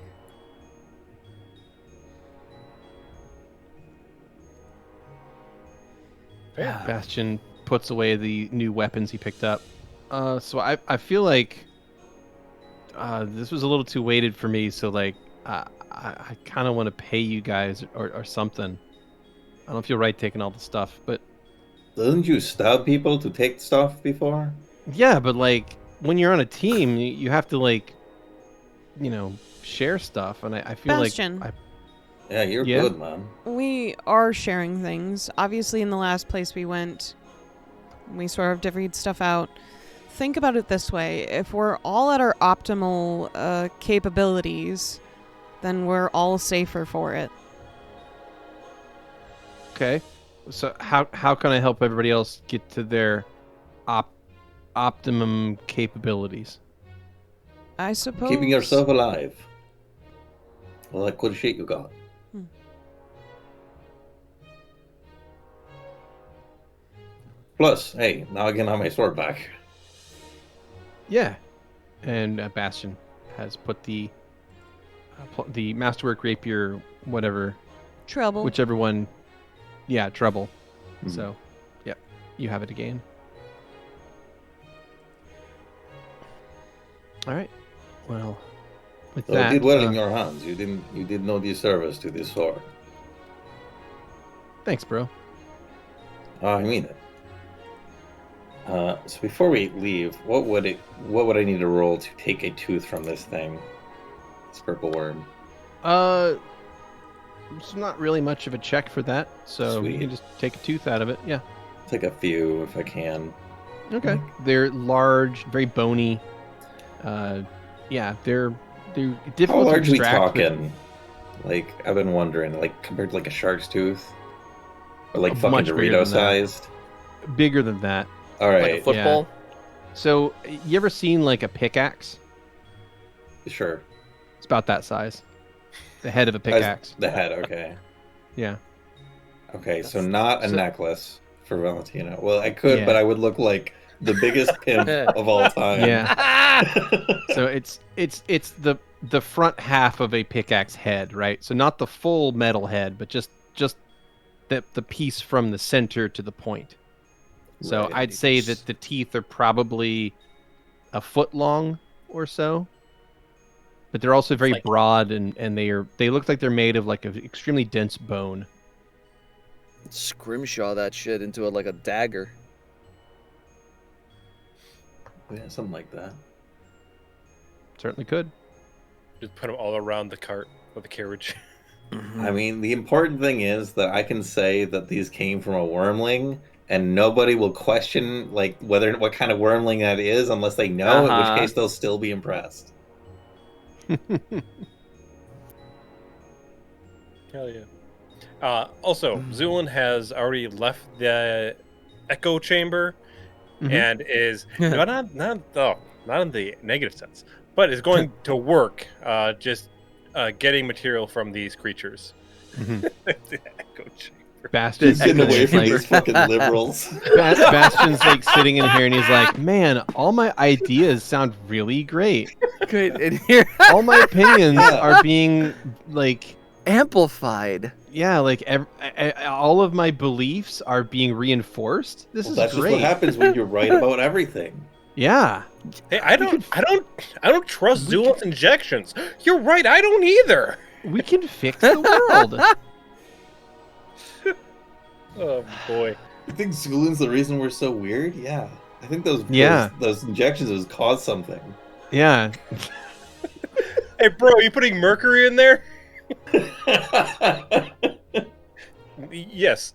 Speaker 3: Bastion puts away the new weapons he picked up. So I feel like this was a little too weighted for me. So like I kind of want to pay you guys or something. I don't feel right taking all the stuff, but
Speaker 6: Didn't you stab people to take stuff before?
Speaker 3: yeah, but like when you're on a team, you have to like share stuff, and I feel
Speaker 2: Bastion.
Speaker 3: like
Speaker 6: Yeah, you're
Speaker 3: Yeah.
Speaker 6: good, man.
Speaker 2: We are sharing things. Obviously, in the last place we went, we sort of divvied stuff out. Think about it this way. If we're all at our optimal capabilities, then we're all safer for it.
Speaker 3: okay. So how can I help everybody else get to their optimum capabilities?
Speaker 2: I suppose.
Speaker 6: Keeping yourself alive. Well, that good shit you got. Plus, hey, now I can have my sword back.
Speaker 3: Yeah, and Bastion has put the masterwork rapier, whatever,
Speaker 2: Trouble.
Speaker 3: whichever one. Yeah, treble.
Speaker 6: Mhm.
Speaker 3: So, yep, you have it again. All right. Well, with
Speaker 6: So
Speaker 3: that,
Speaker 6: it did well in your hands. You did no disservice to this sword.
Speaker 3: thanks, bro.
Speaker 6: I mean it. So before we leave, what would I need to roll to take a tooth from this thing? This purple worm.
Speaker 3: It's not really much of a check for that, so you
Speaker 6: Sweet.
Speaker 3: can just take a tooth out of it. Yeah.
Speaker 6: Take a few if I can.
Speaker 3: Okay. They're large, very bony. Yeah, they're
Speaker 6: How
Speaker 3: difficult to
Speaker 6: large are we
Speaker 3: extract. but
Speaker 6: talking? Like, I've been wondering, like compared to like a shark's tooth, or like fucking
Speaker 3: Much bigger
Speaker 6: Dorito
Speaker 3: than that.
Speaker 6: sized.
Speaker 3: Bigger than that.
Speaker 6: All
Speaker 8: like
Speaker 6: right,
Speaker 8: a football.
Speaker 3: So, you ever seen like a pickaxe?
Speaker 6: sure.
Speaker 3: It's about that size. The head of a
Speaker 6: As
Speaker 3: pickaxe.
Speaker 6: The head, okay.
Speaker 3: Yeah.
Speaker 6: Okay, so not a
Speaker 3: so-
Speaker 6: necklace for Valentino. Well, I could,
Speaker 3: Yeah.
Speaker 6: but I would look like the biggest pimp of all time.
Speaker 3: Yeah. So it's the front half of a pickaxe head, right? So not the full metal head, but just the piece from the center to the point. So
Speaker 6: Right.
Speaker 3: I'd say that the teeth are probably a foot long or so. But they're also very
Speaker 7: Like-
Speaker 3: broad and they look like they're made of like an extremely dense bone.
Speaker 5: Scrimshaw that shit into like a dagger.
Speaker 6: Yeah, something like that.
Speaker 3: Certainly could.
Speaker 4: Just put them all around the cart or the carriage.
Speaker 6: I mean, the important thing is that I can say that these came from a wormling, and nobody will question like what kind of wormling that is unless they know. In which case, they'll still be impressed.
Speaker 4: Hell yeah. Also, Zu'lin has already left the echo chamber and is not in the negative sense, but is going to work just getting material from these creatures. The echo chamber.
Speaker 3: Bastion's
Speaker 6: Getting away from
Speaker 3: like,
Speaker 6: these fucking liberals.
Speaker 3: Bastion's like sitting in here and he's like, man, all my ideas sound really great.
Speaker 8: Great. And here,
Speaker 3: All my opinions are being like
Speaker 8: amplified.
Speaker 3: yeah, like all of my beliefs are being reinforced. This is
Speaker 6: That's
Speaker 3: great.
Speaker 6: just what happens when you're right about everything.
Speaker 3: Yeah.
Speaker 4: Hey, I don't trust Zu'lin's injections. You're right, I don't either.
Speaker 3: We can fix the world.
Speaker 4: Oh boy.
Speaker 6: You think Zu'lin's the reason we're so weird? Yeah. I think those injections has caused something.
Speaker 3: Yeah.
Speaker 4: Hey bro, you putting mercury in there? Yes.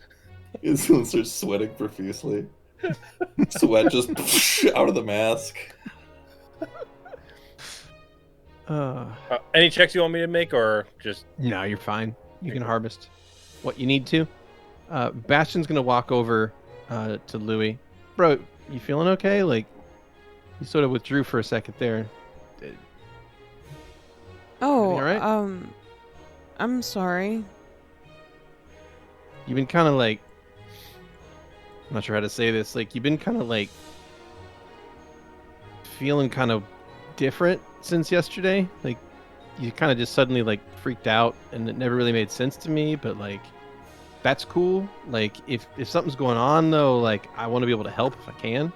Speaker 6: Zu'lin starts sweating profusely. Sweat just out of the mask.
Speaker 4: Any checks you want me to make, or just...
Speaker 3: No, you're fine. You can harvest what you need to. Bastion's gonna walk over to Louie. Bro, you feeling okay? Like, you sort of withdrew for a second there.
Speaker 2: Oh,
Speaker 3: Everything all right?
Speaker 2: I'm sorry.
Speaker 3: You've been kind of like, I'm not sure how to say this. Like, you've been kind of like feeling kind of different since yesterday. Like, you kind of just suddenly like freaked out, and it never really made sense to me. But like, that's cool. Like, if something's going on though, like, I want to be able to help if I can.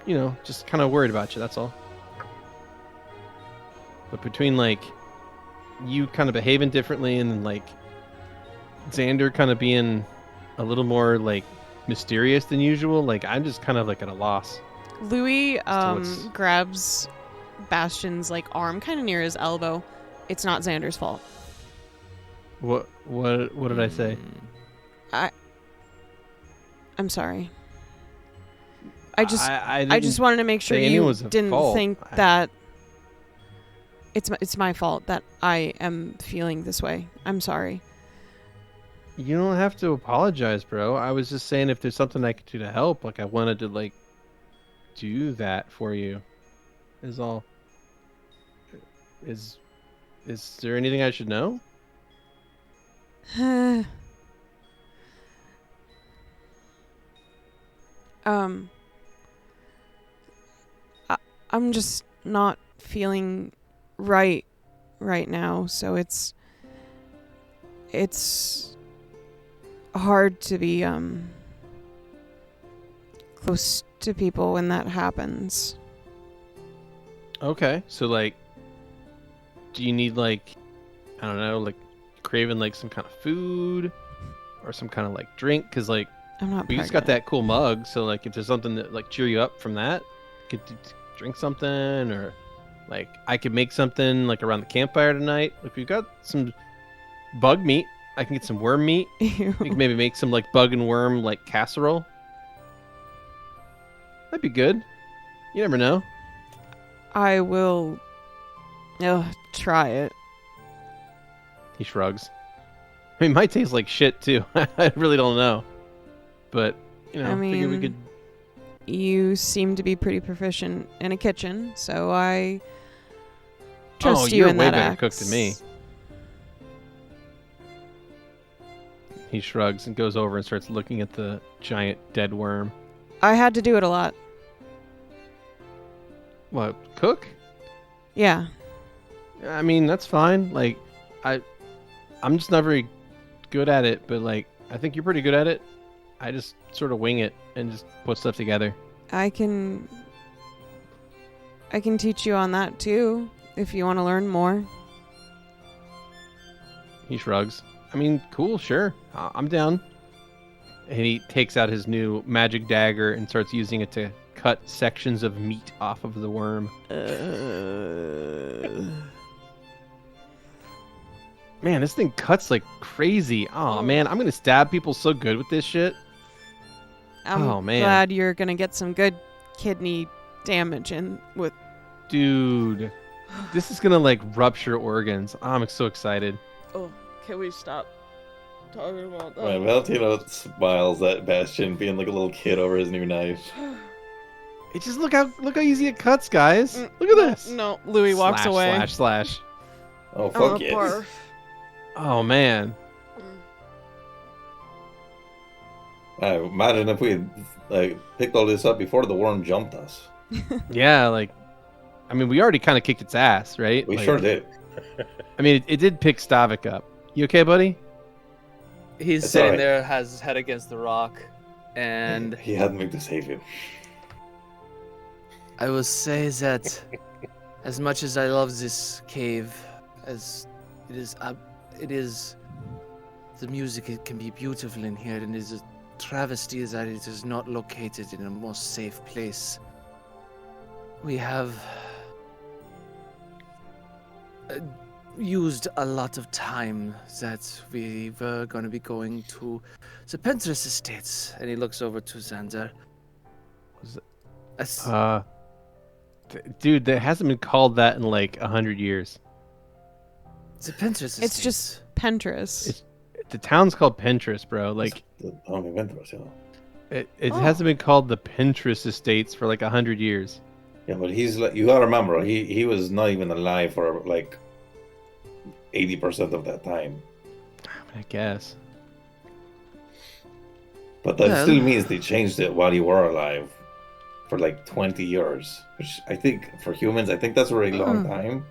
Speaker 3: You know, just kind of worried about you. That's all. But between like you kind of behaving differently and then like Xander kind of being a little more like mysterious than usual, like I'm just kind of like at a loss.
Speaker 2: Louie
Speaker 3: what's-
Speaker 2: grabs Bastion's like arm kind of near his elbow. It's not Xander's fault.
Speaker 3: What did I say?
Speaker 2: I'm sorry. I just
Speaker 3: I
Speaker 2: just wanted to make sure
Speaker 3: say anyone's
Speaker 2: you
Speaker 3: at
Speaker 2: didn't
Speaker 3: fault.
Speaker 2: think that it's my fault that I am feeling this way. I'm sorry.
Speaker 3: You don't have to apologize, bro. I was just saying if there's something I could do to help, like I wanted to like do that for you. Is all. Is there anything I should know?
Speaker 2: I'm just not feeling right now, so it's hard to be close to people when that happens.
Speaker 3: Okay, so like, do you need like, I don't know, like craving like some kind of food or some kind of like drink? Because like
Speaker 2: I'm not.
Speaker 3: we just got that cool mug, so like if there's something that like cheer you up from that, you could drink something, or like I could make something like around the campfire tonight. If we've got some bug meat, I can get some worm meat. We can maybe make some like bug and worm like casserole. That'd be good. You never know.
Speaker 2: I will try it.
Speaker 3: He shrugs. I mean, it might taste like shit too. I really don't know, but you know,
Speaker 2: I
Speaker 3: figured we
Speaker 2: mean,
Speaker 3: could.
Speaker 2: You seem to be pretty proficient in a kitchen, so I trust you
Speaker 3: you're
Speaker 2: in
Speaker 3: way
Speaker 2: that
Speaker 3: better
Speaker 2: act.
Speaker 3: cook than me. He shrugs and goes over and starts looking at the giant dead worm.
Speaker 2: I had to do it a lot.
Speaker 3: What, cook?
Speaker 2: Yeah.
Speaker 3: I mean, that's fine. Like, I'm just not very good at it, but like, I think you're pretty good at it. I just sort of wing it and just put stuff together.
Speaker 2: I can teach you on that too if you want to learn more.
Speaker 3: He shrugs. I mean, cool, sure. I'm down. And he takes out his new magic dagger and starts using it to cut sections of meat off of the worm. Man, this thing cuts like crazy. Oh man, I'm gonna stab people so good with this shit.
Speaker 2: I'm
Speaker 3: man.
Speaker 2: glad you're gonna get some good kidney damage in with.
Speaker 3: Dude, this is gonna like rupture organs. I'm so excited.
Speaker 2: Oh, can we stop talking about that?
Speaker 6: Right, Valentino smiles at Bastion being like a little kid over his new knife.
Speaker 3: It just look how easy it cuts, guys. Look at this.
Speaker 2: No, Louie walks
Speaker 3: Slash,
Speaker 2: away.
Speaker 3: Slash.
Speaker 6: Oh, fuck yes.
Speaker 2: Barf.
Speaker 3: Oh man.
Speaker 6: Imagine if we had picked all this up before the worm jumped us.
Speaker 3: Yeah, like, I mean, we already kind of kicked its ass, right?
Speaker 6: We
Speaker 3: Like,
Speaker 6: sure did.
Speaker 3: I mean, it did pick Stavik up. You okay, buddy?
Speaker 5: He's
Speaker 6: It's
Speaker 5: sitting
Speaker 6: alright.
Speaker 5: there, has his head against the rock, and
Speaker 6: He had me to save you.
Speaker 8: I will say that as much as I love this cave, as it is the music, it can be beautiful in here, and it is a travesty that it is not located in a more safe place. We have used a lot of time that we were going to be going to the Pentress Estates, and he looks over to Xander.
Speaker 3: Was it-
Speaker 8: As-
Speaker 3: Dude, that hasn't been called that in like 100 years.
Speaker 8: the Pentress Estates.
Speaker 2: It's just Pentress.
Speaker 3: The town's called Pinterest, bro. Like,
Speaker 6: The only Ventress, you know.
Speaker 3: it hasn't been called the Pinterest Estates for like 100 years.
Speaker 6: Yeah, but he's like, you gotta remember, he was not even alive for like 80% of that time.
Speaker 3: I guess.
Speaker 6: But that
Speaker 8: Well-
Speaker 6: still means they changed it while you were alive for like 20 years. Which I think, for humans, I think that's a really long time.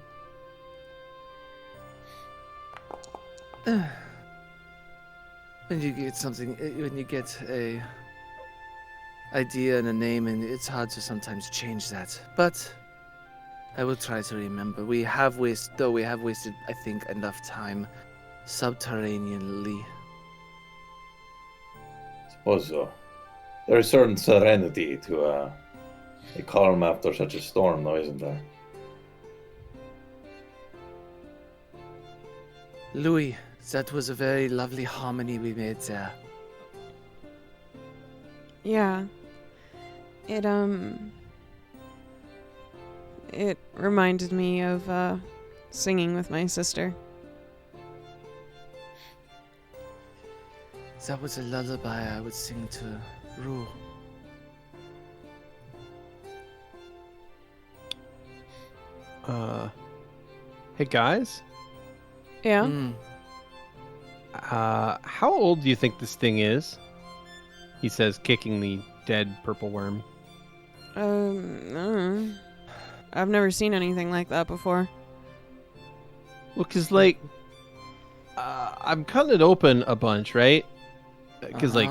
Speaker 8: When you get something, when you get a idea and a name, and it's hard to sometimes change that. But I will try to remember. We have wasted, I think, enough time subterraneanly.
Speaker 6: Suppose so. There's a certain serenity to a calm after such a storm, though, isn't there?
Speaker 8: Louis, that was a very lovely harmony we made there.
Speaker 2: Yeah. It reminded me of singing with my sister.
Speaker 8: That was a lullaby I would sing to Rue.
Speaker 3: Hey guys,
Speaker 2: Yeah.
Speaker 3: how old do you think this thing is? He says, kicking the dead purple worm.
Speaker 2: I don't know. I've never seen anything like that before.
Speaker 3: Well, cause like, I'm cutting it open a bunch, right? Cause like,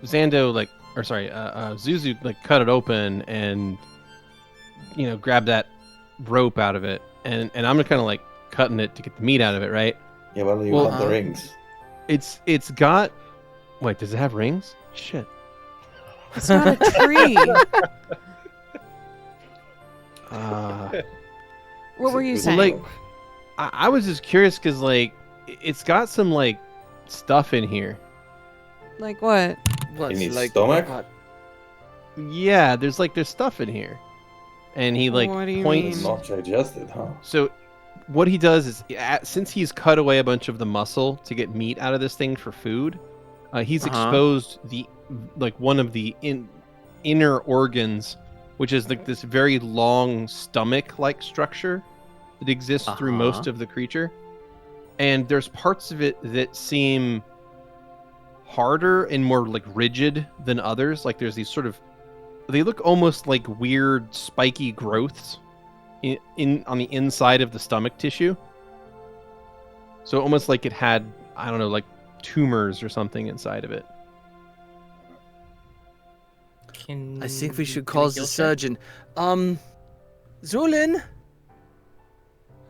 Speaker 3: Xando, like, or sorry, Zuzu, like, cut it open and, you know, grab that rope out of it, and I'm kind of like cutting it to get the meat out of it, right?
Speaker 6: Yeah, well, you
Speaker 3: Well,
Speaker 6: have the rings.
Speaker 3: It's got. Wait, does it have rings? Shit.
Speaker 2: It's not a tree. What were you
Speaker 6: It's a
Speaker 2: saying?
Speaker 6: good
Speaker 3: Like, I was just curious because like it's got some like stuff in here.
Speaker 2: Like what?
Speaker 8: What,
Speaker 6: You need
Speaker 8: like
Speaker 6: stomach?
Speaker 8: what?
Speaker 3: Yeah, there's stuff in here, and he like
Speaker 2: What do you
Speaker 3: points.
Speaker 2: mean?
Speaker 6: Not digested, huh?
Speaker 3: So what he does is, since he's cut away a bunch of the muscle to get meat out of this thing for food, he's exposed one of the inner organs, which is like this very long stomach-like structure that exists through most of the creature. And there's parts of it that seem harder and more like rigid than others. Like there's these sort of, they look almost like weird spiky growths in on the inside of the stomach tissue. So almost like it had, I don't know, like tumors or something inside of it.
Speaker 7: Can
Speaker 8: I think we should
Speaker 7: can
Speaker 8: call
Speaker 7: I
Speaker 8: the
Speaker 7: kill check?
Speaker 8: surgeon. Zu'lin?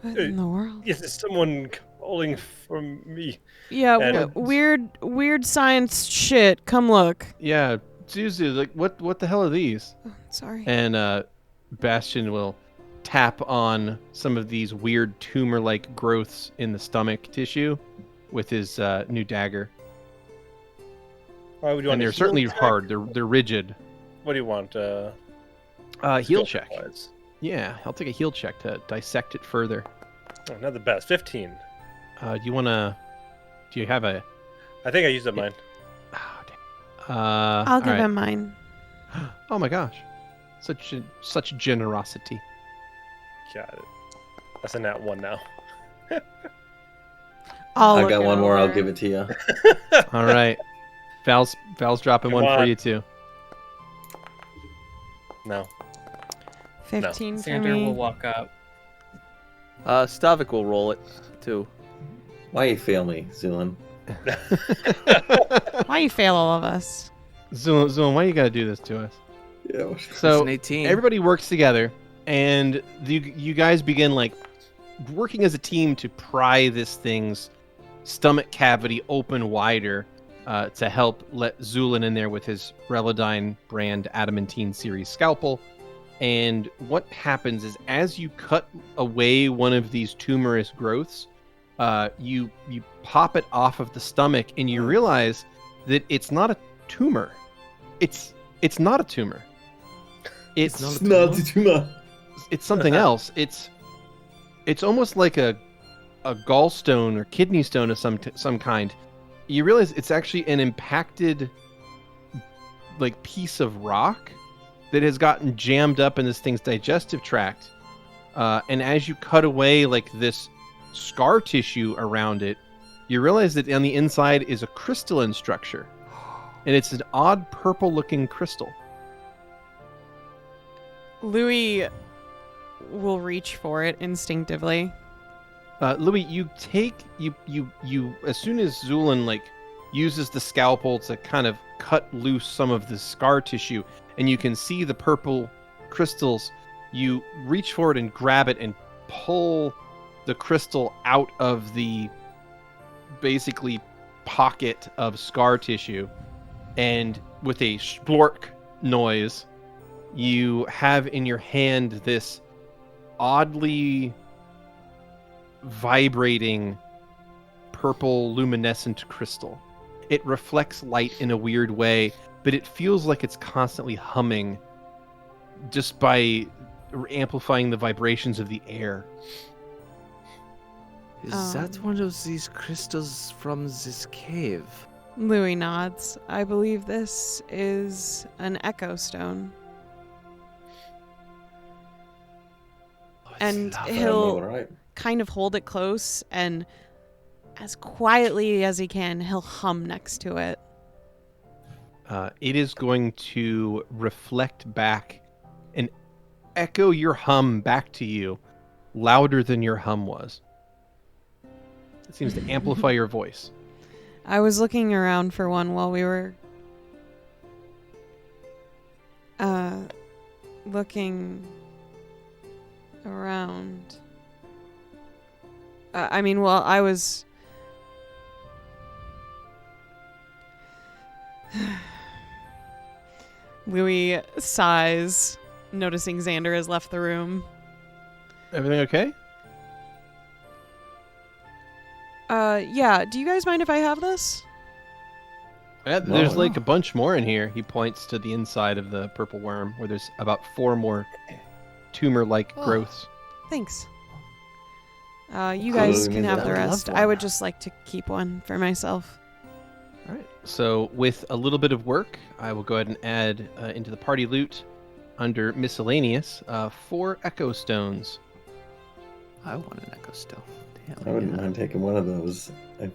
Speaker 2: What in the world?
Speaker 4: Yes, someone calling for me.
Speaker 2: Yeah,
Speaker 4: And-
Speaker 2: weird science shit. Come look.
Speaker 3: Yeah, Zuzu, like what the hell are these?
Speaker 2: Sorry.
Speaker 3: And Bastion will tap on some of these weird tumor-like growths in the stomach tissue with his new dagger.
Speaker 4: Why would you want
Speaker 3: And
Speaker 4: a
Speaker 3: they're
Speaker 4: heal
Speaker 3: certainly
Speaker 4: check?
Speaker 3: hard. They're rigid.
Speaker 4: What do you want?
Speaker 3: Heal
Speaker 4: skill
Speaker 3: check.
Speaker 4: check-wise?
Speaker 3: Yeah, I'll take a heal check to dissect it further.
Speaker 4: Oh, not the best. 15.
Speaker 3: Do you have a?
Speaker 4: I think I used up mine.
Speaker 3: Oh, damn.
Speaker 2: I'll give
Speaker 3: alright.
Speaker 2: him mine.
Speaker 3: Oh my gosh, such generosity.
Speaker 4: Got it. That's a nat 1 now.
Speaker 2: I'll
Speaker 6: I
Speaker 2: look
Speaker 6: got
Speaker 2: it
Speaker 6: one more. I'll
Speaker 2: over.
Speaker 6: give it to you.
Speaker 3: All right, Val's dropping
Speaker 4: Come
Speaker 3: one for
Speaker 4: on.
Speaker 3: you too.
Speaker 4: No.
Speaker 2: 15 for
Speaker 7: Xander
Speaker 2: me.
Speaker 7: will walk up.
Speaker 8: Stavik will roll it too.
Speaker 6: Why you fail me, Zu'lin?
Speaker 2: Why you fail all of us?
Speaker 3: Zu'lin, why you gotta do this to us?
Speaker 6: Yeah.
Speaker 8: It's
Speaker 3: So
Speaker 8: an 18.
Speaker 3: everybody works together, and you guys begin like working as a team to pry this thing's stomach cavity open wider to help let Zu'lin in there with his Relodyne brand adamantine series scalpel. And what happens is, as you cut away one of these tumorous growths, you pop it off of the stomach, and you realize that it's not a tumor. It's not a tumor. It's it's something else. It's almost like a gallstone or kidney stone of some kind. You realize it's actually an impacted like piece of rock that has gotten jammed up in this thing's digestive tract. And as you cut away like this scar tissue around it, you realize that on the inside is a crystalline structure, and it's an odd purple-looking crystal.
Speaker 2: Louie will reach for it instinctively.
Speaker 3: Louie, you as soon as Zu'lin like uses the scalpel to kind of cut loose some of the scar tissue, and you can see the purple crystals, you reach forward and grab it and pull the crystal out of the basically pocket of scar tissue, and with a splork noise, you have in your hand this oddly vibrating purple luminescent crystal. It reflects light in a weird way, but it feels like it's constantly humming just by amplifying the vibrations of the air.
Speaker 8: Is that one of these crystals from this cave?
Speaker 2: Louie nods. I believe this is an echo stone. And he'll
Speaker 6: Right.
Speaker 2: kind of hold it close, and as quietly as he can, he'll hum next to it.
Speaker 3: It is going to reflect back and echo your hum back to you louder than your hum was. It seems to amplify your voice.
Speaker 2: I was looking around for one while we were looking around. I was Louie sighs, noticing Xander has left the room.
Speaker 3: Everything okay?
Speaker 2: Yeah, do you guys mind if I have this?
Speaker 3: Yeah, there's
Speaker 6: No.
Speaker 3: like a bunch more in here. He points to the inside of the purple worm where there's about 4 more tumor-like growths.
Speaker 2: Thanks. You guys
Speaker 6: Cool.
Speaker 2: can have the
Speaker 8: I love
Speaker 2: rest.
Speaker 8: one.
Speaker 2: I would just like to keep one for myself.
Speaker 3: All right. So with a little bit of work, I will go ahead and add into the party loot under miscellaneous 4 echo stones.
Speaker 8: I want an echo stone. Damn,
Speaker 6: I wouldn't
Speaker 8: yeah.
Speaker 6: mind taking one of those if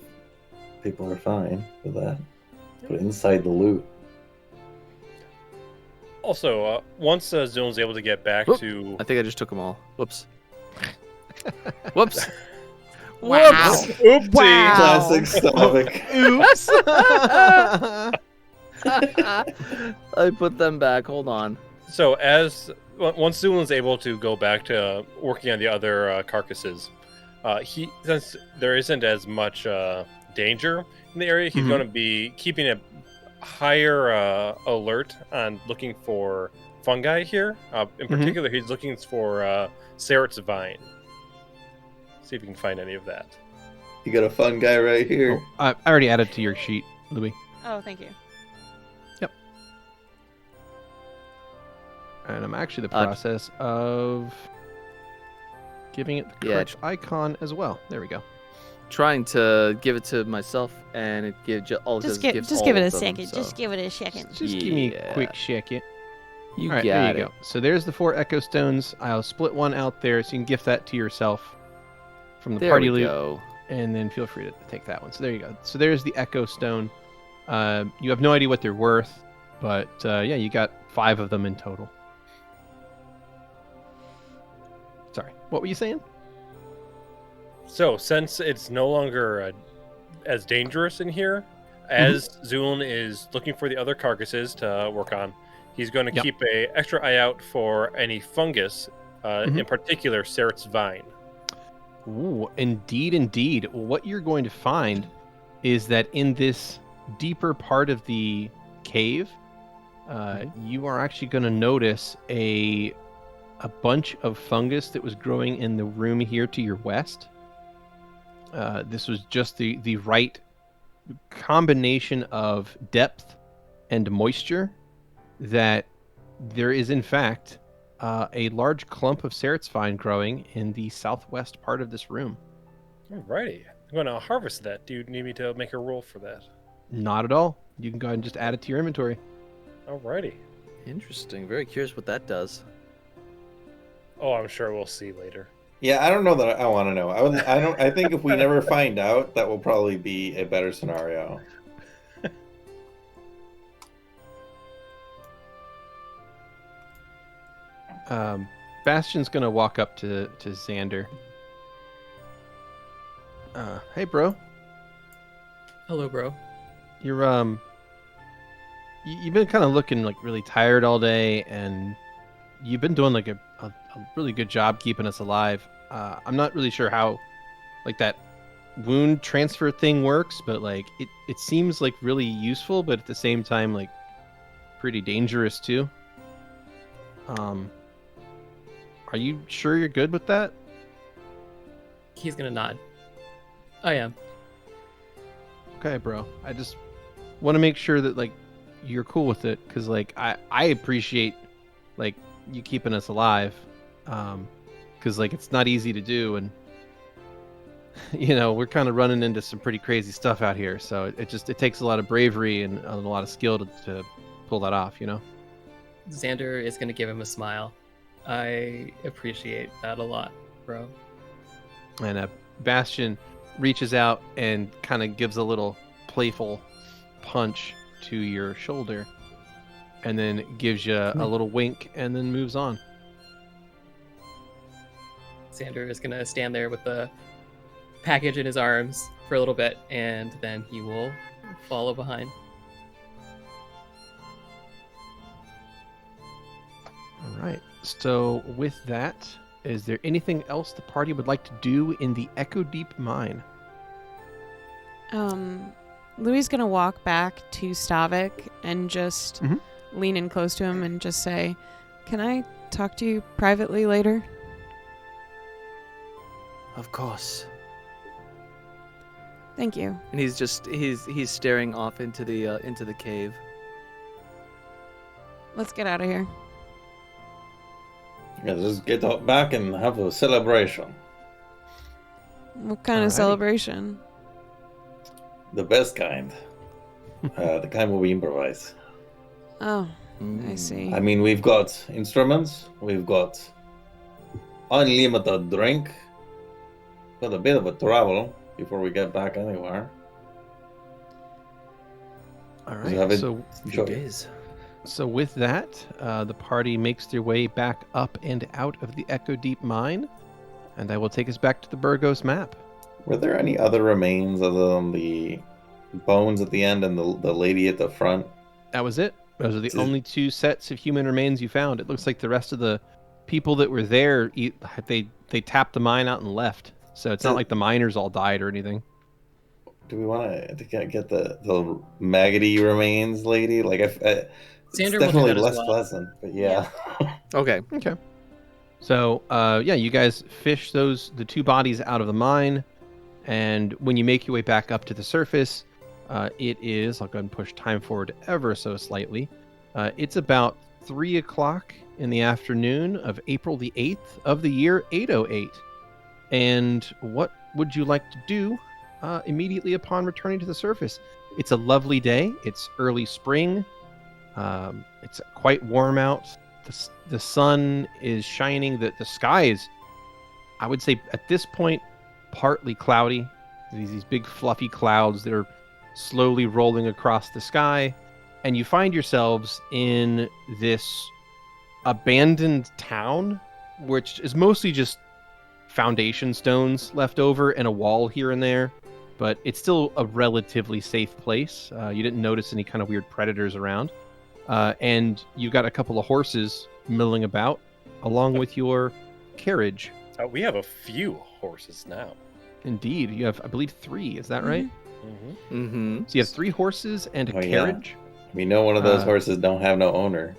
Speaker 6: people are fine with that. Put it inside the loot.
Speaker 4: Also, once Zu'lin's able to get back
Speaker 8: Whoop.
Speaker 4: to...
Speaker 8: I think I just took them all. Whoops. Whoops.
Speaker 2: Wow.
Speaker 4: Oopsie!
Speaker 2: Wow.
Speaker 6: Classic Stavik.
Speaker 3: Oops.
Speaker 8: I put them back. Hold on.
Speaker 4: So once Zu'lin's able to go back to working on the other carcasses, Since there isn't as much danger in the area, he's
Speaker 3: Mhm.
Speaker 4: going to be keeping a higher alert on looking for fungi here. In particular, he's looking for Ceret's vine. See if he can find any of that.
Speaker 6: You got a fun guy right here.
Speaker 3: Oh, I already added to your sheet, Louie.
Speaker 2: Oh, thank you.
Speaker 3: And I'm actually in the
Speaker 8: Uh,
Speaker 3: process of giving it the
Speaker 8: Yeah.
Speaker 3: correct icon as well. There we go.
Speaker 8: Trying to give it to myself, and it gives all.
Speaker 2: Just
Speaker 8: give
Speaker 2: give
Speaker 8: all
Speaker 2: it a
Speaker 8: of them,
Speaker 2: second.
Speaker 8: so-
Speaker 2: Just give it a second.
Speaker 3: Just give me a
Speaker 8: Yeah.
Speaker 3: quick second.
Speaker 8: You
Speaker 3: All right,
Speaker 8: got
Speaker 3: there
Speaker 8: it.
Speaker 3: you go. So there's the 4 Echo Stones. I'll split one out there so you can gift that to yourself from the
Speaker 8: There
Speaker 3: party
Speaker 8: we
Speaker 3: loot.
Speaker 8: go.
Speaker 3: And then feel free to take that one. So there you go. So there's the Echo Stone. You have no idea what they're worth, but yeah, you got 5 of them in total. Sorry, what were you saying?
Speaker 4: So, since it's no longer as dangerous in here, as Zu'lin is looking for the other carcasses to work on, he's going to
Speaker 3: Yep.
Speaker 4: keep a extra eye out for any fungus, in particular, Ceret's vine.
Speaker 3: Ooh, indeed, indeed. Well, what you're going to find is that in this deeper part of the cave, you are actually going to notice a bunch of fungus that was growing in the room here to your west. This was just the right combination of depth and moisture that there is, in fact, a large clump of Ceret's vine growing in the southwest part of this room.
Speaker 4: Alrighty. I'm going to harvest that. Do you need me to make a roll for that?
Speaker 3: Not at all. You can go ahead and just add it to your inventory.
Speaker 4: Alrighty.
Speaker 8: Interesting. Very curious what that does.
Speaker 4: Oh, I'm sure we'll see later.
Speaker 6: Yeah, I don't know that I want to know. I think if we never find out, that will probably be a better scenario.
Speaker 3: Bastion's gonna walk up to Xander. Hey, bro.
Speaker 7: Hello, bro.
Speaker 3: You're you've been kind of looking like really tired all day, and you've been doing like a really good job keeping us alive. I'm not really sure how like that wound transfer thing works, but like it seems like really useful, but at the same time like pretty dangerous too. Are you sure you're good with that?
Speaker 7: He's gonna nod. I am.
Speaker 3: Okay, bro. I just want to make sure that like you're cool with it, because like I appreciate like you keeping us alive, because like it's not easy to do, and you know we're kind of running into some pretty crazy stuff out here, so it takes a lot of bravery and a lot of skill to pull that off, you know.
Speaker 7: Xander is gonna give him a smile. I appreciate that a lot, bro.
Speaker 3: And Bastion reaches out and kind of gives a little playful punch to your shoulder, and then gives you a little wink, and then moves on.
Speaker 7: Xander is gonna stand there with the package in his arms for a little bit, and then he will follow behind.
Speaker 3: All right. So with that, is there anything else the party would like to do in the Echo Deep mine?
Speaker 2: Louie's gonna walk back to Stavik and just lean in close to him and just say, "Can I talk to you privately later?"
Speaker 8: Of course.
Speaker 2: Thank you.
Speaker 8: And he's staring off into the cave.
Speaker 2: Let's get out of here.
Speaker 6: Yeah, just get out back and have a celebration.
Speaker 2: What kind of
Speaker 3: Alrighty.
Speaker 2: celebration?
Speaker 6: The best kind. The kind where we improvise.
Speaker 2: Oh, I see.
Speaker 6: I mean, we've got instruments, we've got unlimited drink, got a bit of a travel before we get back anywhere.
Speaker 3: All
Speaker 6: So have
Speaker 3: right.
Speaker 6: it-
Speaker 3: So
Speaker 6: Sure.
Speaker 8: days.
Speaker 3: So with that, the party makes their way back up and out of the Echo Deep mine, and that will take us back to the Burgos map.
Speaker 6: Were there any other remains other than the bones at the end and the lady at the front?
Speaker 3: That was it. Those are the
Speaker 6: Is-
Speaker 3: only 2 sets of human remains you found. It looks like the rest of the people that were there, they tapped the mine out and left. So it's not like the miners all died or anything.
Speaker 6: Do we want to get the maggoty remains, lady? Like, it's
Speaker 7: Xander will do
Speaker 6: definitely
Speaker 7: that as
Speaker 6: less
Speaker 7: well.
Speaker 6: pleasant, but yeah.
Speaker 8: Okay.
Speaker 3: Okay. So, yeah, you guys fish the 2 bodies out of the mine, and when you make your way back up to the surface, it is, I'll go ahead and push time forward ever so slightly. It's about 3 o'clock in the afternoon of April the 8th of the year 808. And what would you like to do immediately upon returning to the surface? It's a lovely day. It's early spring. It's quite warm out. The sun is shining. The sky is, I would say, at this point, partly cloudy. These big fluffy clouds that are slowly rolling across the sky. And you find yourselves in this abandoned town, which is mostly just foundation stones left over and a wall here and there. But it's still a relatively safe place. You didn't notice any kind of weird predators around. And you've got a couple of horses milling about, along with your carriage.
Speaker 4: We have a few horses now.
Speaker 3: Indeed. You have, I believe, 3. Is that right?
Speaker 4: Mm-hmm.
Speaker 8: Mm-hmm.
Speaker 3: So you have 3 horses and a
Speaker 6: Oh, yeah.
Speaker 3: carriage?
Speaker 6: We know one of those
Speaker 3: Uh,
Speaker 6: horses don't have no owner.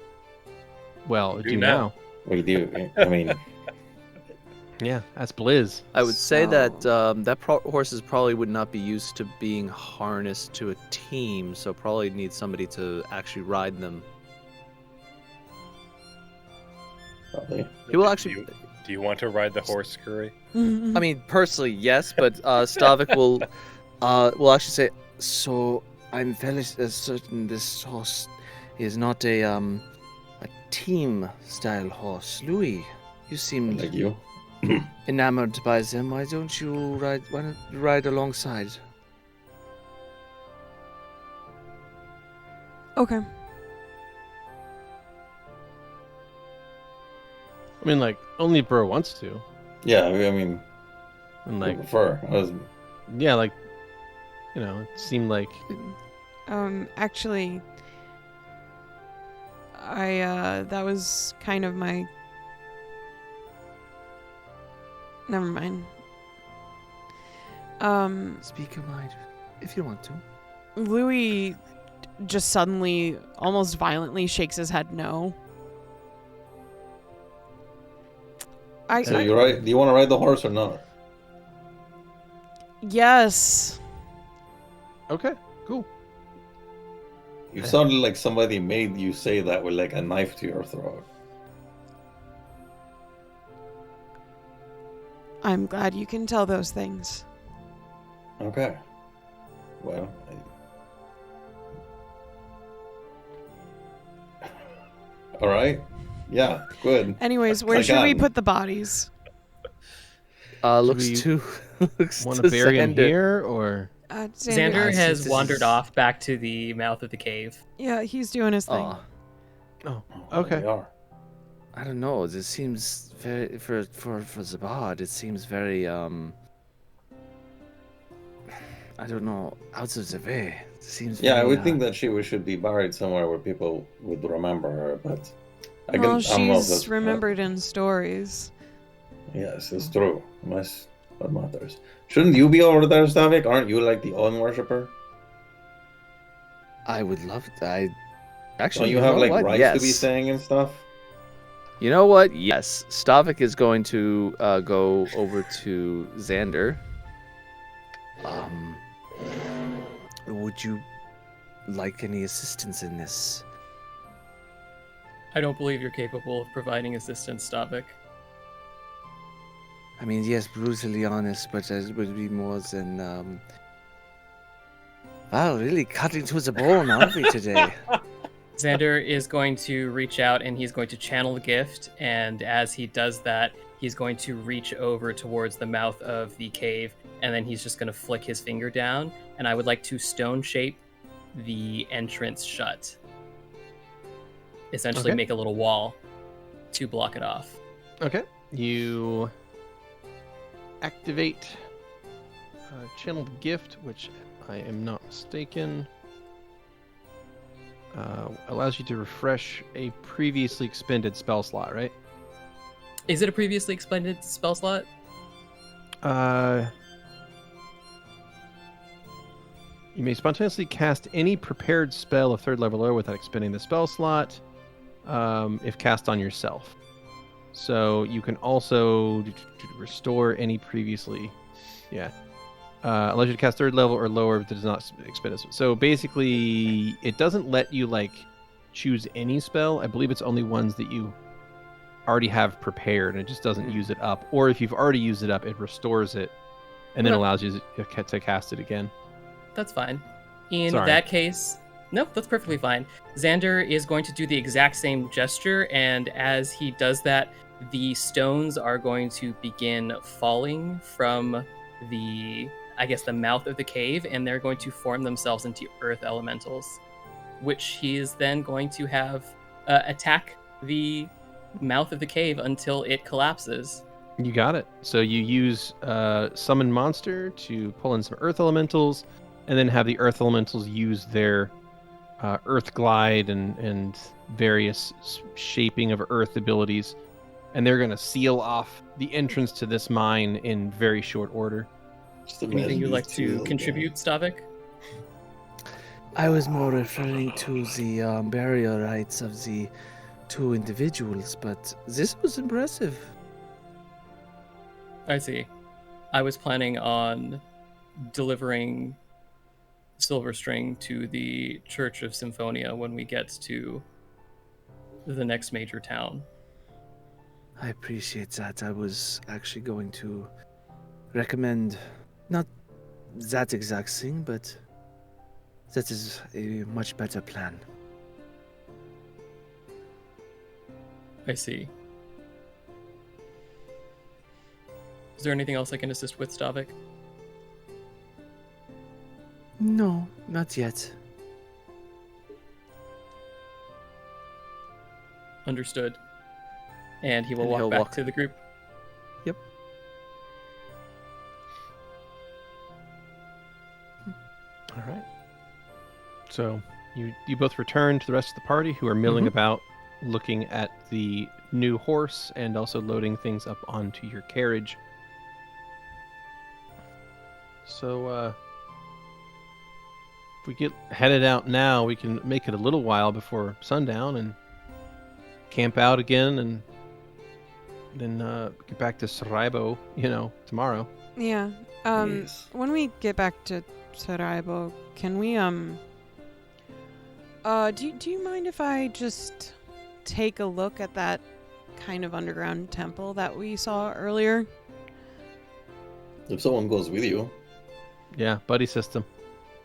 Speaker 3: Well,
Speaker 4: We do
Speaker 3: do
Speaker 4: now.
Speaker 3: now.
Speaker 6: We do. I mean,
Speaker 3: Yeah, that's Blizz.
Speaker 8: I would say that
Speaker 5: So-
Speaker 8: horses probably would not be used to being harnessed to a team, so probably need somebody to actually ride them.
Speaker 6: probably.
Speaker 8: He will actually.
Speaker 4: Do you want to ride the horse, Skrewy?
Speaker 5: I mean, personally, yes, but Stavik will actually say. So I'm fairly certain this horse is not a team style horse. Louie, you seem
Speaker 6: Like you.
Speaker 5: enamored by them. Why don't you ride alongside?
Speaker 2: Okay.
Speaker 3: I mean, like, only if Bro wants to.
Speaker 6: Yeah, I mean,
Speaker 3: And,
Speaker 6: I
Speaker 3: like,
Speaker 6: prefer.
Speaker 3: yeah, like, you know, it seemed like...
Speaker 2: Actually, that was kind of my... Never mind.
Speaker 5: Speak your mind, if you want to.
Speaker 2: Louie just suddenly, almost violently, shakes his head no.
Speaker 6: So you ride? Do you want to ride the horse or not?
Speaker 2: Yes.
Speaker 3: Okay, cool.
Speaker 6: You sounded like somebody made you say that with like a knife to your throat.
Speaker 2: I'm glad you can tell those things.
Speaker 6: Okay. Well. All right. Yeah. Good.
Speaker 2: Anyways, where should we put the bodies?
Speaker 5: Looks
Speaker 3: we
Speaker 5: to
Speaker 3: Want to bury him
Speaker 5: Xander.
Speaker 3: here, or...
Speaker 7: Xander
Speaker 5: I
Speaker 7: has
Speaker 5: see, this
Speaker 7: wandered
Speaker 5: is-
Speaker 7: off back to the mouth of the cave.
Speaker 2: Yeah, he's doing his thing.
Speaker 5: Aw,
Speaker 3: Oh,
Speaker 6: Oh,
Speaker 3: okay.
Speaker 6: they are.
Speaker 5: I don't know. This seems very for Zabad. It seems very I don't know, out of the way. It seems.
Speaker 6: Yeah, I
Speaker 5: very,
Speaker 6: would think that she should be buried somewhere where people would remember her, but I
Speaker 2: Well,
Speaker 6: don't know if
Speaker 2: she's
Speaker 6: that's-
Speaker 2: remembered in stories.
Speaker 6: Yes, it's true. Unless what matters. Shouldn't you be over there, Stavik? Aren't you like the Owen worshipper?
Speaker 5: I would love that.
Speaker 6: Don't
Speaker 5: Actually,
Speaker 6: you have
Speaker 5: know
Speaker 6: like
Speaker 5: what?
Speaker 6: rights
Speaker 5: yes.
Speaker 6: to be saying and stuff?
Speaker 5: You know what? Yes, Stavik is going to go over to Xander. Would you like any assistance in this?
Speaker 7: I don't believe you're capable of providing assistance, Stavik.
Speaker 5: I mean, yes, brutally honest, but it would be more than wow, really cutting to the bone, aren't we today?
Speaker 7: Xander is going to reach out and he's going to channel the gift, and as he does that, he's going to reach over towards the mouth of the cave, and then he's just going to flick his finger down, and I would like to stone shape the entrance shut. Essentially
Speaker 3: Okay.
Speaker 7: make a little wall to block it off.
Speaker 3: Okay. You activate channeled gift, which I am not mistaken. Allows you to refresh a previously expended spell slot, right?
Speaker 7: Is it a previously expended spell slot?
Speaker 3: You may spontaneously cast any prepared spell of 3rd level or lower without expending the spell slot, if cast on yourself. So you can also restore any previously, allows you to cast 3rd level or lower if it does not expend it. So basically, it doesn't let you like choose any spell. I believe it's only ones that you already have prepared, and it just doesn't use it up. Or if you've already used it up, it restores it, and then allows you to cast it again.
Speaker 7: That's fine. In
Speaker 3: Sorry.
Speaker 7: that case, no, that's perfectly fine. Xander is going to do the exact same gesture, and as he does that, the stones are going to begin falling from the mouth of the cave, and they're going to form themselves into earth elementals, which he is then going to have attack the mouth of the cave until it collapses.
Speaker 3: You got it. So you use Summon Monster to pull in some earth elementals, and then have the earth elementals use their earth glide and various shaping of earth abilities, and they're going to seal off the entrance to this mine in very short order.
Speaker 7: Anything you'd like to contribute, Stavik?
Speaker 9: I was more referring to the burial rites of the 2 individuals, but this was impressive.
Speaker 7: I see. I was planning on delivering silver string to the Church of Symphonia when we get to the next major town.
Speaker 9: I appreciate that. I was actually going to recommend not that exact thing, but that is a much better plan.
Speaker 7: I see. Is there anything else I can assist with, Stavik?
Speaker 9: No, not yet.
Speaker 7: Understood. And he will
Speaker 8: And
Speaker 7: walk
Speaker 8: he'll
Speaker 7: back
Speaker 8: walk.
Speaker 7: to the group.
Speaker 9: Yep.
Speaker 3: All right. So you both return to the rest of the party, who are milling about, looking at the new horse and also loading things up onto your carriage. So if we get headed out now, we can make it a little while before sundown and camp out again, and then get back to Saraibo, tomorrow.
Speaker 2: Yeah.
Speaker 6: Yes.
Speaker 2: When we get back to Saraibo, can we do you mind if I just take a look at that kind of underground temple that we saw earlier?
Speaker 6: If someone goes with you,
Speaker 3: Yeah, buddy system.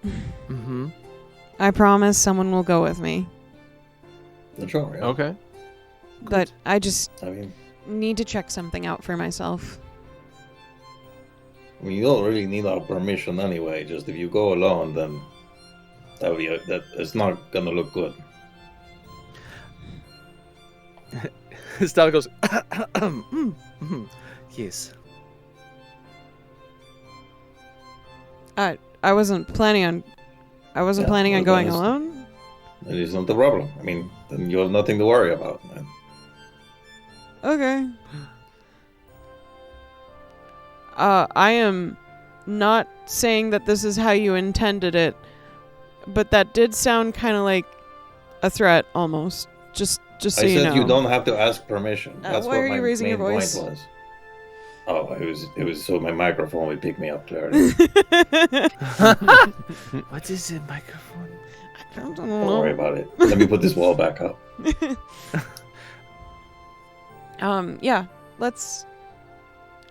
Speaker 9: Mm-hmm.
Speaker 2: I promise someone will go with me.
Speaker 6: then sure. Yeah.
Speaker 3: Okay.
Speaker 2: But I just
Speaker 6: I mean,
Speaker 2: need to check something out for myself.
Speaker 6: you don't really need our permission anyway. Just if you go alone, then that it's not gonna look good.
Speaker 5: Stavik goes,
Speaker 9: Yes.
Speaker 2: I wasn't planning on planning on
Speaker 6: well,
Speaker 2: going
Speaker 6: then it's-
Speaker 2: alone.
Speaker 6: That is not the problem. I mean, then you have nothing to worry about, man.
Speaker 2: Okay. I am not saying that this is how you intended it, but that did sound kind of like a threat almost. Just so
Speaker 6: I
Speaker 2: you
Speaker 6: said
Speaker 2: know.
Speaker 6: you don't have to ask permission. That's
Speaker 2: why
Speaker 6: what
Speaker 2: are you
Speaker 6: my
Speaker 2: raising
Speaker 6: main
Speaker 2: your voice?
Speaker 6: point was. Oh, it was so my microphone would pick me up clearly.
Speaker 9: What is a microphone?
Speaker 2: don't
Speaker 6: Don't worry about it. Let me put this wall back up.
Speaker 2: Yeah, let's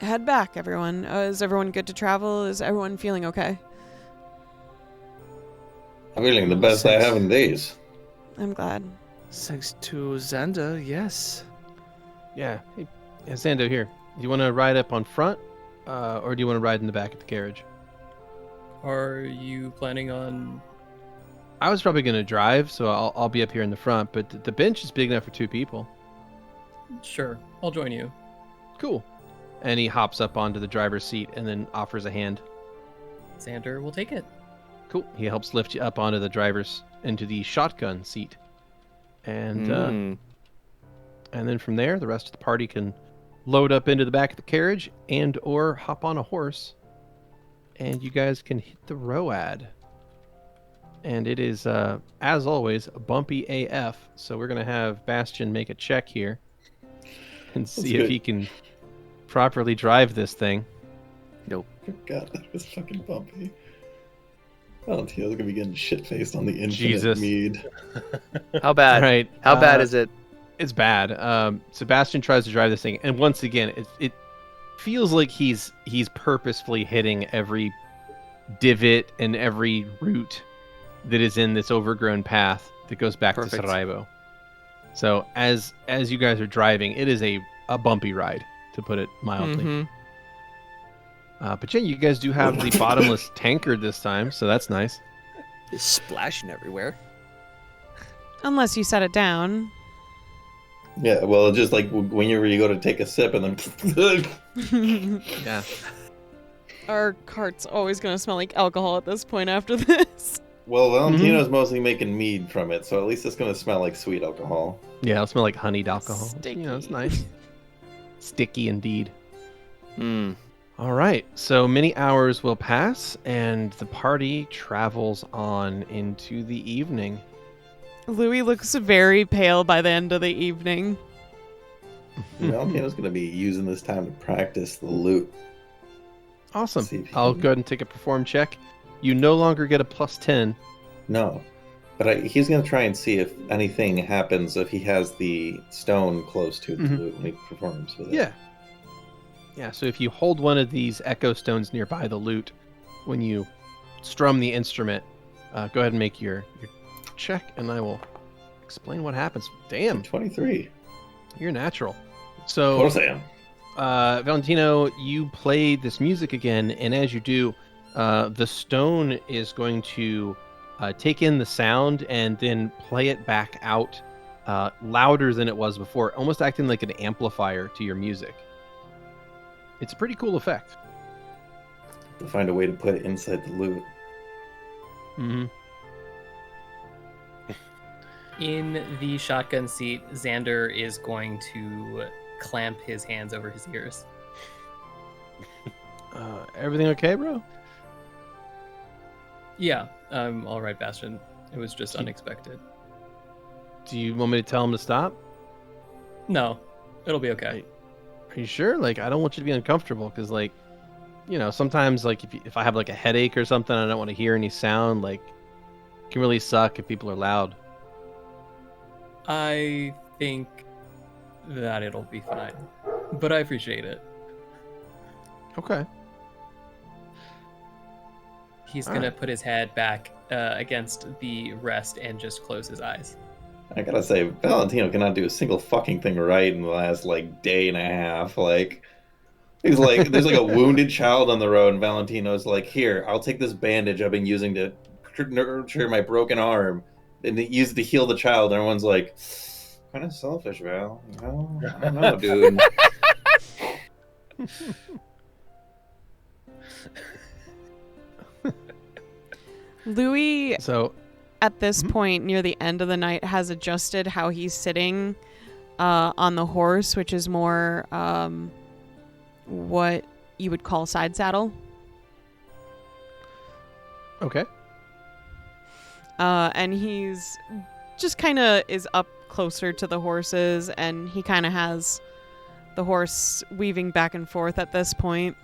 Speaker 2: head back, everyone. Is everyone good to travel? Is everyone feeling okay?
Speaker 6: I'm feeling the best I have in days.
Speaker 2: I'm glad.
Speaker 9: Thanks to Xander, yes.
Speaker 3: Yeah. Hey, Xando, here. Do you want to ride up on front, or do you want to ride in the back of the carriage?
Speaker 7: Are you planning on...
Speaker 3: I was probably going to drive, so I'll be up here in the front, but the bench is big enough for 2 people.
Speaker 7: Sure, I'll join you.
Speaker 3: Cool. And he hops up onto the driver's seat and then offers a hand.
Speaker 7: Xander will take it.
Speaker 3: Cool. He helps lift you up onto into the shotgun seat. And
Speaker 8: Mm.
Speaker 3: and then from there, the rest of the party can load up into the back of the carriage and or hop on a horse, and you guys can hit the road. And it is, as always, bumpy AF. So we're going to have Bastion make a check here and see if he can properly drive this thing.
Speaker 6: Oh God, that was fucking bumpy. Valentino's gonna be getting shit-faced on the infinite mead.
Speaker 8: How bad?
Speaker 3: Right.
Speaker 8: How bad is it?
Speaker 3: It's bad. Sebastian tries to drive this thing, and once again, it feels like he's purposefully hitting every divot and every route that is in this overgrown path that goes back to Saraibo. So as you guys are driving, it is a bumpy ride, to put it mildly.
Speaker 8: Mm-hmm.
Speaker 3: But yeah, you guys do have the bottomless tankard this time, so that's nice.
Speaker 5: It's splashing everywhere.
Speaker 2: Unless you set it down.
Speaker 6: Yeah, well, just like whenever you go to take a sip and then...
Speaker 3: Yeah.
Speaker 2: Our cart's always going to smell like alcohol at this point after this.
Speaker 6: Well, Valentino's mostly making mead from it, so at least it's going to smell like sweet alcohol.
Speaker 3: Yeah, it'll smell like honeyed alcohol.
Speaker 2: Sticky.
Speaker 3: You know, it's nice. Sticky indeed.
Speaker 8: Hmm.
Speaker 3: All right, so many hours will pass, and the party travels on into the evening.
Speaker 2: Louie looks very pale by the end of the evening.
Speaker 6: Valentino's going to be using this time to practice the loot.
Speaker 3: Awesome.
Speaker 6: See if he
Speaker 3: I'll
Speaker 6: can-
Speaker 3: go ahead and take a perform check. You no longer get a +10.
Speaker 6: No. But he's going to try and see if anything happens if he has the stone close to the loot when he performs with it.
Speaker 3: Yeah. Yeah, so if you hold one of these echo stones nearby the lute, when you strum the instrument, go ahead and make your check, and I will explain what happens. Damn,
Speaker 6: 23.
Speaker 3: you're natural.
Speaker 6: Of
Speaker 3: So,
Speaker 6: course I am.
Speaker 3: Valentino, you play this music again, and as you do, the stone is going to take in the sound and then play it back out louder than it was before, almost acting like an amplifier to your music. It's a pretty cool effect.
Speaker 6: To find a way to put it inside the loot.
Speaker 3: Mm-hmm.
Speaker 7: In the shotgun seat, Xander is going to clamp his hands over his ears.
Speaker 3: Everything okay, bro?
Speaker 7: Yeah, I'm all right, Bastion. It was just unexpected.
Speaker 3: Do you want me to tell him to stop?
Speaker 7: No, it'll be okay.
Speaker 3: Are you sure? Like, I don't want you to be uncomfortable, because, like, you know, sometimes, like, if I have, like, a headache or something, I don't want to hear any sound, like, it can really suck if people are loud.
Speaker 7: I think that it'll be fine, but I appreciate it.
Speaker 3: Okay.
Speaker 7: He's
Speaker 3: All
Speaker 7: gonna
Speaker 3: right.
Speaker 7: put his head back against the rest and just close his eyes.
Speaker 6: I gotta say, Valentino cannot do a single fucking thing right in the last, like, day and a half. Like, he's like, there's, like, a wounded child on the road, and Valentino's like, here, I'll take this bandage I've been using to nurture my broken arm, and use it to heal the child. And everyone's like, kind of selfish, Val. You know? I don't know, dude.
Speaker 2: Louie,
Speaker 3: So,
Speaker 2: at this point, near the end of the night, has adjusted how he's sitting on the horse, which is more what you would call side saddle.
Speaker 3: okay.
Speaker 2: And he's just kind of is up closer to the horses, and he kind of has the horse weaving back and forth at this point.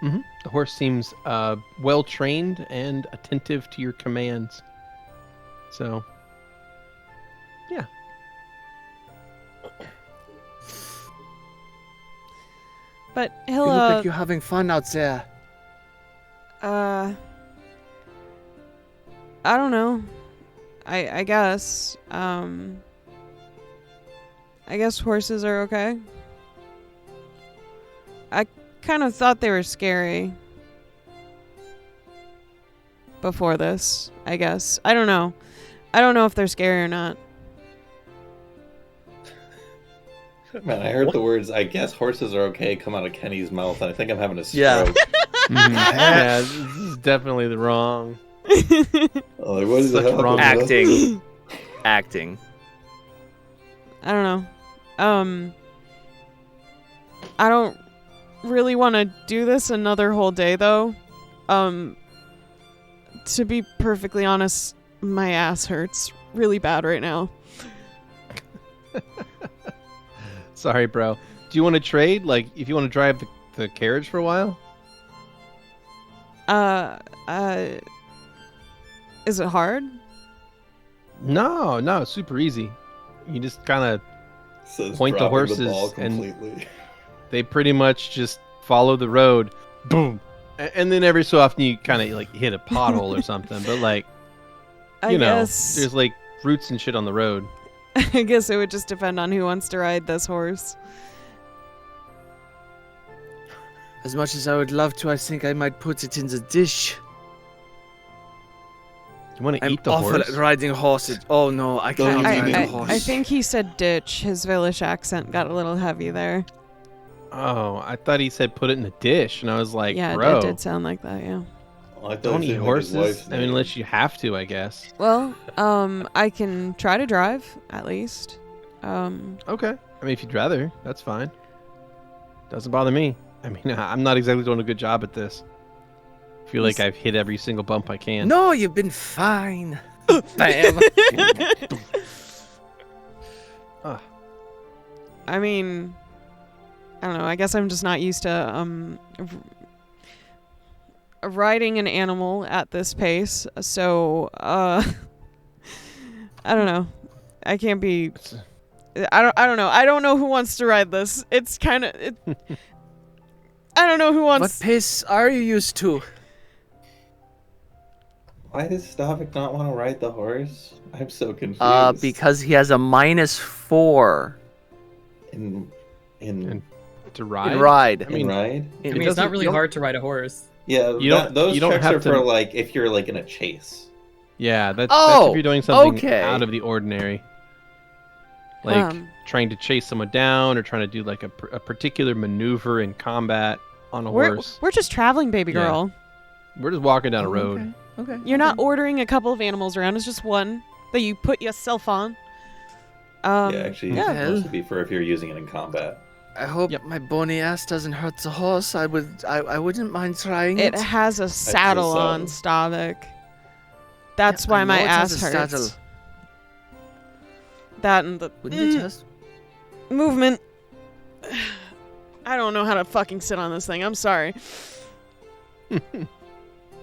Speaker 3: Mm-hmm. The horse seems well trained and attentive to your commands. So, yeah.
Speaker 2: But
Speaker 9: You
Speaker 2: he'll,
Speaker 9: look like you're having fun out there.
Speaker 2: I don't know. I guess. I guess horses are okay. I kind of thought they were scary before this, I guess. I don't know. I don't know if they're scary or not.
Speaker 6: Man, I heard the words, I guess horses are okay, come out of Kenny's mouth, and I think I'm having a stroke.
Speaker 8: Yeah.
Speaker 3: Yeah, this is definitely the wrong.
Speaker 6: Oh, like, what is
Speaker 3: Such
Speaker 6: the hell?
Speaker 3: wrong
Speaker 8: Acting. Acting.
Speaker 2: I don't know. I don't really want to do this another whole day, though. To be perfectly honest, my ass hurts really bad right now.
Speaker 3: Sorry, bro. Do you want to trade? Like, if you want to drive the carriage for a while?
Speaker 2: Is it hard?
Speaker 3: No, it's super easy. You just kind of
Speaker 6: Says
Speaker 3: point the
Speaker 6: dropping
Speaker 3: horses
Speaker 6: ball
Speaker 3: and
Speaker 6: completely.
Speaker 3: they pretty much just follow the road. Boom. And then every so often you kind of like hit a pothole or something. But like,
Speaker 2: I
Speaker 3: you know,
Speaker 2: guess.
Speaker 3: there's like roots and shit on the road.
Speaker 2: I guess it would just depend on who wants to ride this horse.
Speaker 9: As much as I would love to, I think I might put it in the dish.
Speaker 3: You want to
Speaker 9: I'm
Speaker 3: eat the
Speaker 9: awful
Speaker 3: horse?
Speaker 9: at riding horses. Oh no, I
Speaker 6: Don't
Speaker 9: can't
Speaker 6: eat
Speaker 9: ride
Speaker 6: it.
Speaker 9: a horse.
Speaker 2: I think he said ditch. His Vilish accent got a little heavy there.
Speaker 3: Oh, I thought he said put it in a dish, and I was like,
Speaker 2: Yeah,
Speaker 3: bro,
Speaker 2: it did sound like that, yeah.
Speaker 6: Well, I thought
Speaker 3: don't
Speaker 6: it
Speaker 3: eat
Speaker 6: seemed like his
Speaker 3: horses.
Speaker 6: wife's
Speaker 3: I mean,
Speaker 6: name.
Speaker 3: unless you have to, I guess.
Speaker 2: Well, I can try to drive, at least.
Speaker 3: Okay. I mean, if you'd rather, that's fine. Doesn't bother me. I mean, I'm not exactly doing a good job at this. I feel like I've hit every single bump I can.
Speaker 9: No, you've been fine. Bam.
Speaker 2: I mean, I don't know. I guess I'm just not used to riding an animal at this pace. So, I don't know. I can't be. I don't know. I don't know who wants to ride this. It's kind of. I don't know who
Speaker 9: What
Speaker 2: wants.
Speaker 9: pace are you used to?
Speaker 6: Why does Stavik not want to ride the horse? I'm so confused.
Speaker 8: Because he has a -4
Speaker 6: in
Speaker 3: To ride?
Speaker 8: in ride.
Speaker 3: I mean,
Speaker 6: ride.
Speaker 7: I
Speaker 3: It
Speaker 7: mean, it's
Speaker 3: doesn't-
Speaker 7: not really
Speaker 3: you don't-
Speaker 7: hard to ride a horse.
Speaker 6: Yeah, those
Speaker 3: you don't
Speaker 6: checks
Speaker 3: have
Speaker 6: are for
Speaker 3: to-
Speaker 6: like if you're like in a chase.
Speaker 3: Yeah, that's
Speaker 8: Oh,
Speaker 3: if you're doing something
Speaker 8: okay.
Speaker 3: out of the ordinary. Like trying to chase someone down or trying to do like a particular maneuver in combat on a horse.
Speaker 2: We're just traveling, baby
Speaker 3: Yeah.
Speaker 2: girl.
Speaker 3: We're just walking down a road.
Speaker 8: Okay.
Speaker 2: You're not ordering a couple of animals around. It's just one that you put yourself on.
Speaker 6: Yeah, actually,
Speaker 2: yeah.
Speaker 6: it's supposed to be for if you're using it in combat.
Speaker 9: I hope
Speaker 3: Yep.
Speaker 9: my bony ass doesn't hurt the horse. I wouldn't mind trying
Speaker 2: It
Speaker 9: it.
Speaker 2: has a saddle on, Stavik. That's
Speaker 9: Yeah,
Speaker 2: why
Speaker 9: I
Speaker 2: my
Speaker 9: know it has
Speaker 2: ass
Speaker 9: a
Speaker 2: hurts.
Speaker 9: saddle.
Speaker 2: That and the
Speaker 9: Wouldn't it just?
Speaker 2: movement. I don't know how to fucking sit on this thing. I'm sorry.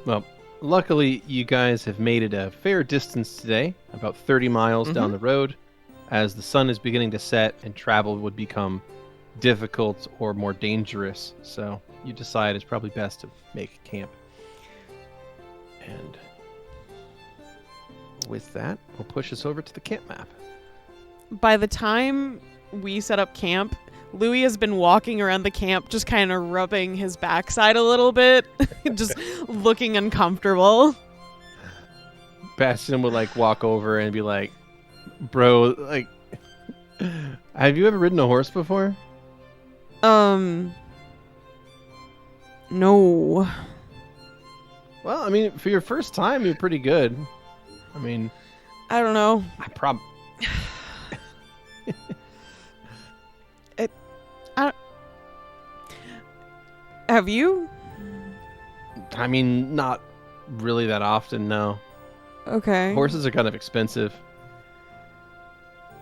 Speaker 3: Well, luckily you guys have made it a fair distance today, about 30 miles down the road, as the sun is beginning to set and travel would become difficult or more dangerous. So you decide it's probably best to make camp. And with that, we'll push us over to the camp map.
Speaker 2: By the time we set up camp, Louie has been walking around the camp just kind of rubbing his backside a little bit, just looking uncomfortable.
Speaker 3: Bastion would like walk over and be like, bro, like, have you ever ridden a horse before?
Speaker 2: No.
Speaker 3: Well, I mean, for your first time, you're pretty good. I mean,
Speaker 2: I don't know. Have you?
Speaker 3: I mean, not really that often, no.
Speaker 2: Okay.
Speaker 3: Horses are kind of expensive.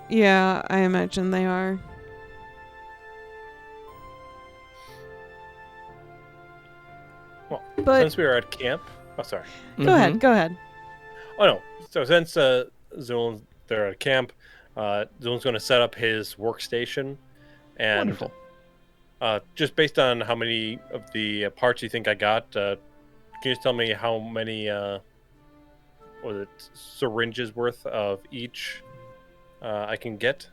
Speaker 2: Yeah, I imagine they are.
Speaker 4: Well,
Speaker 2: But
Speaker 4: since we are at camp, sorry.
Speaker 2: go ahead.
Speaker 4: Oh no. So since Zu'lin, they're at camp, Zu'lin's going to set up his workstation, and
Speaker 3: Wonderful.
Speaker 4: Just based on how many of the parts you think I got, can you just tell me how many syringes worth of each I can get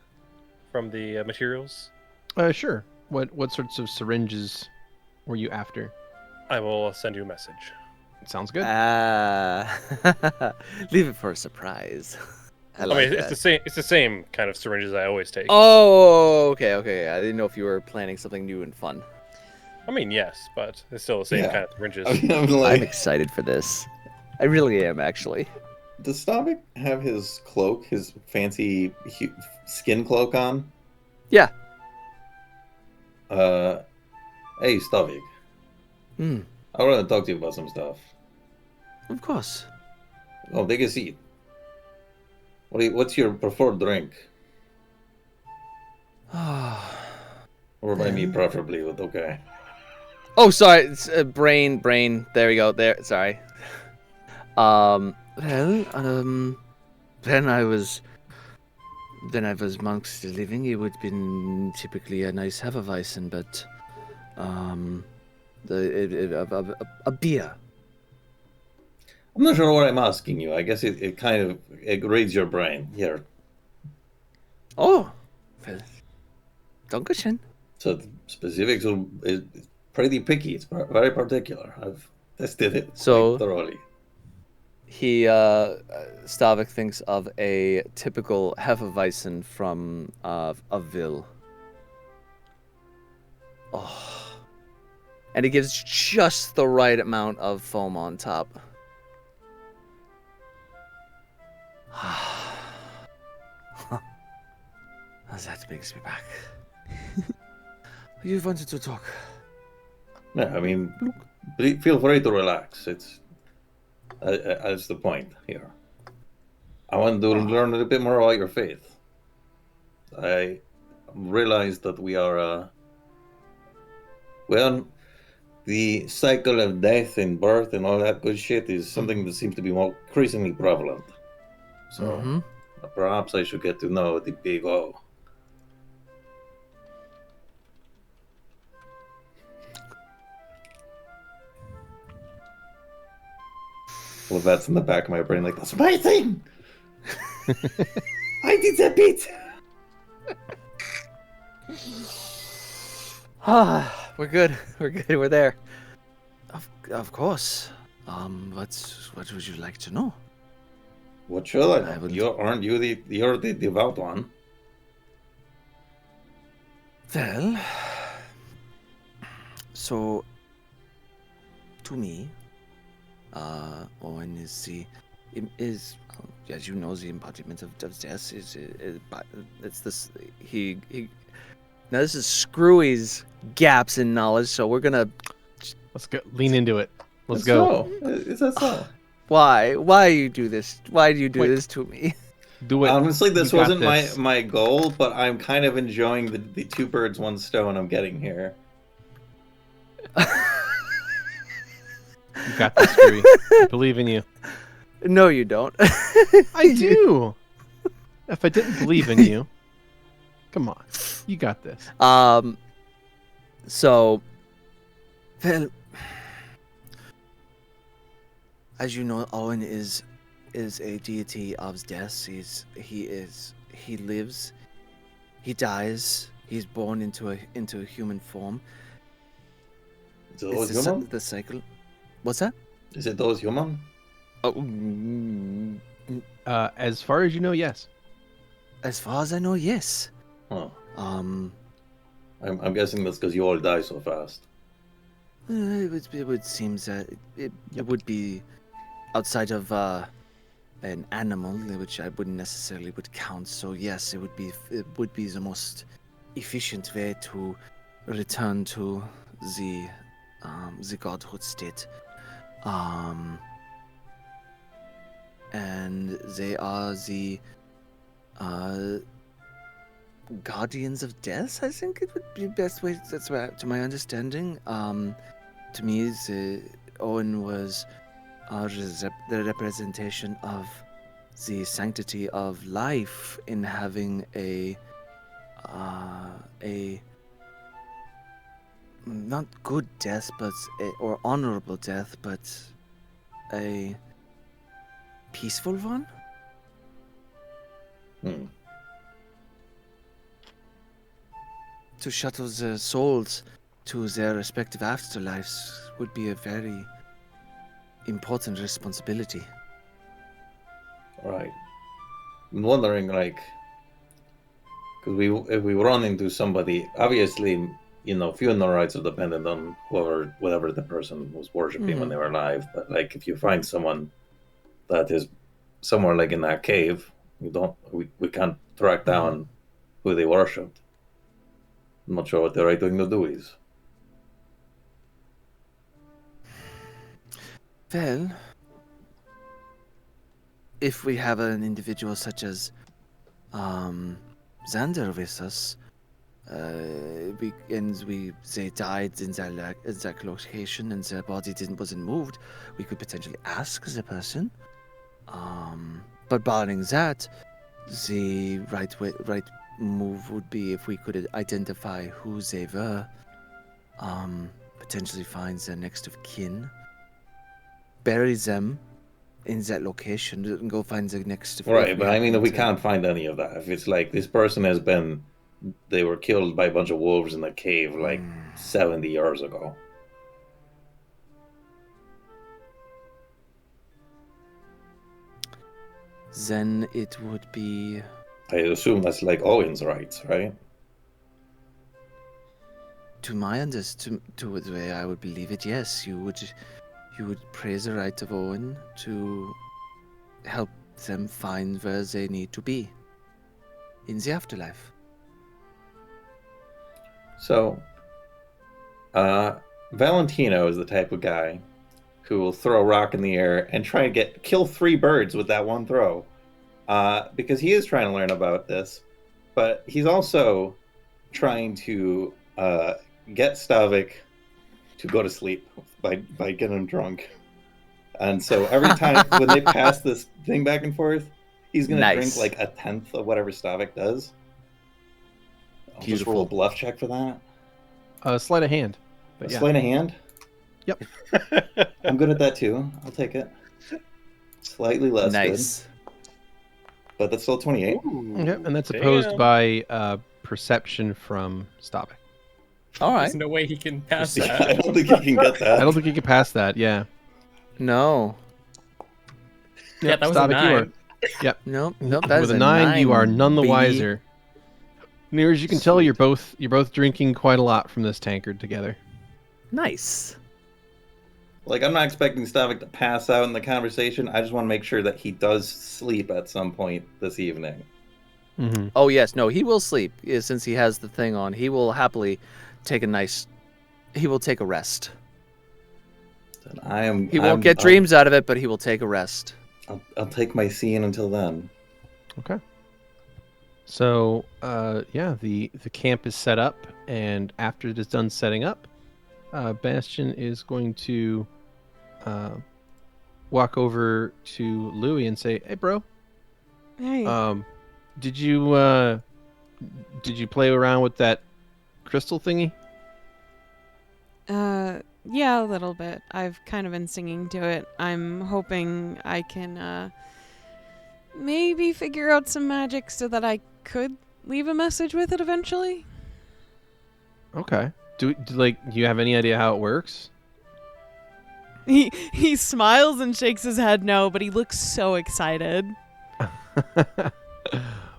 Speaker 4: from the materials?
Speaker 3: Sure. What sorts of syringes were you after?
Speaker 4: I will send you a message.
Speaker 3: Sounds good.
Speaker 8: Leave it for a surprise. I like
Speaker 4: mean,
Speaker 8: that.
Speaker 4: it's the same kind of syringes I always take.
Speaker 8: Oh, okay. I didn't know if you were planning something new and fun.
Speaker 4: I mean, yes, but it's still the same
Speaker 6: Yeah.
Speaker 4: kind of syringes.
Speaker 6: I'm
Speaker 8: I'm
Speaker 6: like,
Speaker 8: excited for this. I really am, actually.
Speaker 6: does Stavik have his cloak, his fancy skin cloak on?
Speaker 8: Yeah.
Speaker 6: Hey, Stavik.
Speaker 9: Hmm.
Speaker 6: I want to talk to you about some stuff.
Speaker 9: Of course.
Speaker 6: Oh, take a seat. What's your preferred drink? Or by me, preferably, but okay.
Speaker 5: Oh, sorry. It's, brain. There we go. There. Sorry.
Speaker 9: Well, when I was amongst the living, it would have been typically a nice Hefeweizen, but a beer.
Speaker 6: I'm not sure what I'm asking you. I guess it kind of reads your brain. Here.
Speaker 9: Oh, well, Dankeschön.
Speaker 6: So the specifics is pretty picky. It's very particular. I've tested it
Speaker 5: So-
Speaker 6: quite thoroughly.
Speaker 5: He, Stavik thinks of a typical Hefeweizen from a Ville. Oh. And he gives just the right amount of foam on top.
Speaker 9: That brings me back. You wanted to talk.
Speaker 6: Yeah, I mean, feel free to relax. That's the point here. I want to learn a little bit more about your faith. I realized that we are, the cycle of death and birth and all that good shit is something that seems to be more increasingly prevalent. So perhaps I should get to know the big O. Well, that's in the back of my brain, like, that's my thing! I did that bit!
Speaker 5: We're good. We're there.
Speaker 9: Of course. What would you like to know?
Speaker 6: What should I know?
Speaker 9: haven't-
Speaker 6: You're the devout one.
Speaker 9: Well, so to me, Owen is as you know, the embodiment of death. It's this.
Speaker 5: He. Now this is Skrewy's gaps in knowledge, so we're gonna.
Speaker 3: Let's go. Lean into it. Let's
Speaker 6: That's
Speaker 3: go.
Speaker 6: so. Is that so?
Speaker 5: Why? Why you do this? Why do you do
Speaker 3: Wait.
Speaker 5: this to me?
Speaker 3: Do it.
Speaker 6: Honestly, this
Speaker 3: You got
Speaker 6: wasn't
Speaker 3: this.
Speaker 6: my goal, but I'm kind of enjoying the two birds, one stone I'm getting here.
Speaker 3: You got this, Skrewy. I believe in you.
Speaker 5: No, you don't.
Speaker 3: I do. If I didn't believe in you, come on, you got this.
Speaker 5: So
Speaker 9: Well, as you know, Owen is a deity of death. He lives, he dies, he's born into a human form.
Speaker 6: Is it those
Speaker 9: It's
Speaker 6: human?
Speaker 9: the cycle. What's that?
Speaker 6: Is it those human?
Speaker 5: oh,
Speaker 3: As far as you know, yes.
Speaker 9: As far as I know, yes.
Speaker 6: Huh.
Speaker 9: Um,
Speaker 6: I'm guessing that's because you all die so fast.
Speaker 9: it would seem that it would be outside of an animal, which I wouldn't necessarily would count. So yes, it would be the most efficient way to return to the godhood state. And they are the guardians of death. I think it would be best way. That's right, to my understanding. To me, Owen was the representation of the sanctity of life in having a not good death, but or honorable death, but a peaceful one.
Speaker 6: Hmm.
Speaker 9: To shuttle the souls to their respective afterlives would be a very important responsibility.
Speaker 6: Right. I'm wondering, like, because if we run into somebody, obviously, funeral rites are dependent on whatever the person was worshiping when they were alive. But like, if you find someone that is somewhere like in that cave, we can't track down who they worshipped. I'm not sure what the right thing to do is.
Speaker 9: Well, if we have an individual such as Xander with us, they died in that location and their body wasn't moved, we could potentially ask the person. But barring that, the right move would be if we could identify who they were, potentially find their next of kin, bury them in that location, and go find the next of kin.
Speaker 6: Right, but I mean, we can't find any of that. If it's like this person they were killed by a bunch of wolves in a cave like 70 years ago.
Speaker 9: Then it would be...
Speaker 6: I assume that's like Owen's rights, right?
Speaker 9: To my understanding, to the way I would believe it, yes, you would praise the right of Owen to help them find where they need to be in the afterlife.
Speaker 6: So, Valentino is the type of guy who will throw a rock in the air and try and kill 3 birds with that one throw. Because he is trying to learn about this, but he's also trying to get Stavik to go to sleep by getting him drunk. And so every time when they pass this thing back and forth, he's going to drink like a tenth of whatever Stavik does. I'll just roll a bluff check for that.
Speaker 3: Sleight of hand. But
Speaker 6: Sleight of hand?
Speaker 3: Yep.
Speaker 6: I'm good at that too. I'll take it. Slightly less good. But that's still 28.
Speaker 3: Okay, and that's opposed by perception from Stavik.
Speaker 5: All right.
Speaker 7: There's no way he can pass that.
Speaker 6: I don't think he can get that.
Speaker 3: I don't think he can pass that, yeah.
Speaker 9: No.
Speaker 7: Yeah, that was a 9.
Speaker 3: Yep.
Speaker 9: Nope, that's
Speaker 3: With a 9, you are none the wiser. Near as you can tell, you're both drinking quite a lot from this tankard together.
Speaker 9: Nice.
Speaker 6: Like, I'm not expecting Stavik to pass out in the conversation. I just want to make sure that he does sleep at some point this evening.
Speaker 3: Mm-hmm.
Speaker 5: Oh, yes. No, he will sleep since he has the thing on. He will happily take he will take a rest.
Speaker 6: Then
Speaker 5: He won't get dreams out of it, but he will take a rest.
Speaker 6: I'll take my scene until then.
Speaker 3: Okay. So, the camp is set up, and after it is done setting up, Bastion is going to walk over to Louie and say, "Hey, bro.
Speaker 2: Hey.
Speaker 3: Did you play around with that crystal thingy?"
Speaker 2: Yeah, a little bit. I've kind of been singing to it. I'm hoping I can maybe figure out some magic so that I could leave a message with it eventually.
Speaker 3: Okay. Do you have any idea how it works?
Speaker 2: He smiles and shakes his head no, but he looks so excited.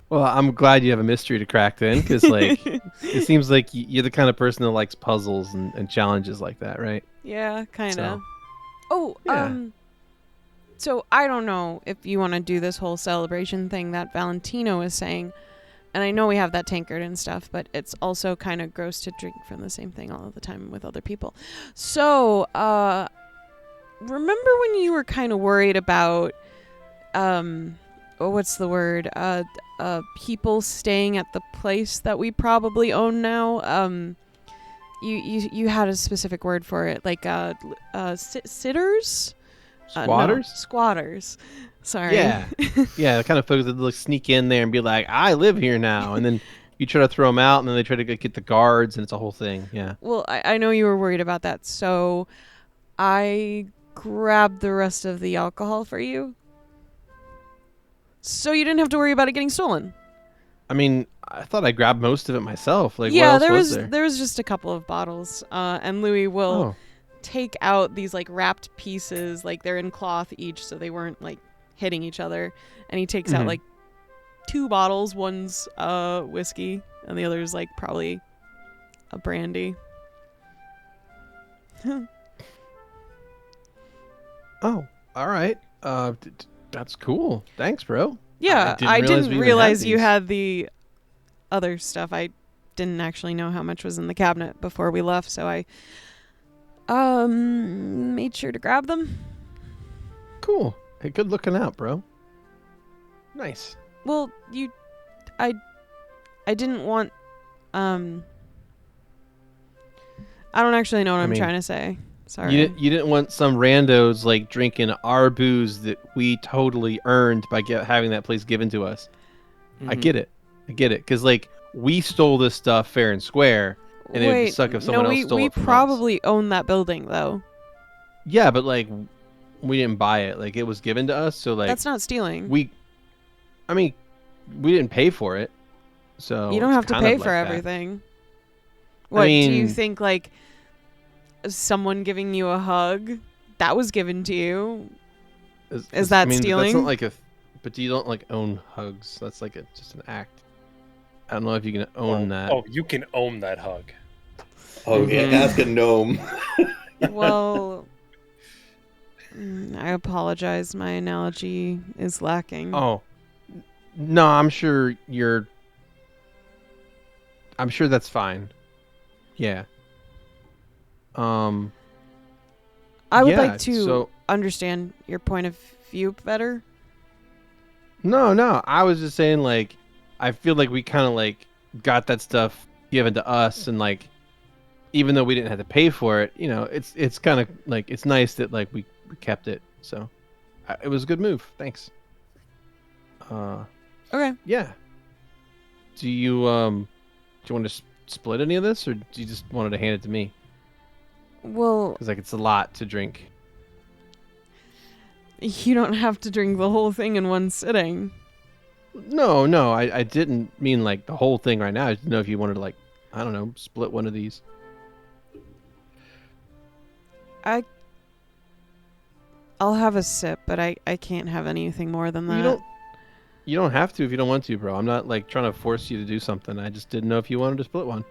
Speaker 3: Well, I'm glad you have a mystery to crack then, because it seems like you're the kind of person that likes puzzles and challenges like that, right?
Speaker 2: Yeah, kind of.
Speaker 3: So,
Speaker 2: Oh,
Speaker 3: yeah.
Speaker 2: So I don't know if you want to do this whole celebration thing that Valentino is saying. And I know we have that tankard and stuff, but it's also kind of gross to drink from the same thing all the time with other people. So, remember when you were kind of worried about, what's the word? People staying at the place that we probably own now? You had a specific word for it, like, sitters?
Speaker 3: Squatters?
Speaker 2: No, squatters. Sorry.
Speaker 3: Yeah. Yeah, the kind of folks that sneak in there and be like, "I live here now." And then you try to throw them out, and then they try to get the guards, and it's a whole thing. Yeah.
Speaker 2: Well, I know you were worried about that, so I grabbed the rest of the alcohol for you. So you didn't have to worry about it getting stolen.
Speaker 3: I mean, I thought I grabbed most of it myself. Like,
Speaker 2: yeah,
Speaker 3: what else was
Speaker 2: there was just a couple of bottles, and Louie will take out these like wrapped pieces, like they're in cloth each, so they weren't like hitting each other, and he takes out like 2 bottles. One's whiskey, and the other's like probably a brandy.
Speaker 3: Oh, all right. That's cool. Thanks, bro.
Speaker 2: Yeah, I didn't
Speaker 3: we
Speaker 2: realize you
Speaker 3: these.
Speaker 2: had the other stuff. I didn't actually know how much was in the cabinet before we left, so I made sure to grab them.
Speaker 3: Cool. Hey, good looking out, bro. Nice.
Speaker 2: Well, I didn't want, I don't actually know what I'm
Speaker 3: mean,
Speaker 2: trying to say. Sorry.
Speaker 3: You didn't want some randos like drinking our booze that we totally earned by having that place given to us. I get it. Because like we stole this stuff fair and square, and it would suck if someone else stole it from
Speaker 2: we probably own that building though.
Speaker 3: Yeah, but like we didn't buy it. Like it was given to us, so like
Speaker 2: That's not stealing.
Speaker 3: we didn't pay for it. So
Speaker 2: you don't
Speaker 3: it's
Speaker 2: have to
Speaker 3: kind of
Speaker 2: pay
Speaker 3: like
Speaker 2: for
Speaker 3: that.
Speaker 2: everything. What, do you think like someone giving you a hug that was given to you? Is that stealing?
Speaker 3: That's not like but you don't like own hugs. That's like just an act. I don't know if you can own that.
Speaker 4: Oh, you can own that hug.
Speaker 6: Oh, yeah, ask a gnome.
Speaker 2: Well, I apologize. My analogy is lacking.
Speaker 3: Oh, no, I'm sure that's fine. Yeah.
Speaker 2: I would
Speaker 3: yeah,
Speaker 2: like to
Speaker 3: so-
Speaker 2: understand your point of view better.
Speaker 3: No. I was just saying, like, I feel like we kind of like got that stuff given to us, and like, even though we didn't have to pay for it, you know, it's kind of like it's nice that like we kept it. So it was a good move. Thanks.
Speaker 2: Okay.
Speaker 3: Yeah. Do you want to split any of this, or do you just wanted to hand it to me?
Speaker 2: Well,
Speaker 3: Because like it's a lot to drink.
Speaker 2: you don't have to drink the whole thing in one sitting.
Speaker 3: No, I didn't mean like the whole thing right now. I didn't know if you wanted to like, I don't know, split one of these.
Speaker 2: I'll have a sip, but I can't have anything more than that.
Speaker 3: You don't have to if you don't want to, bro. I'm not like trying to force you to do something. I just didn't know if you wanted to split one.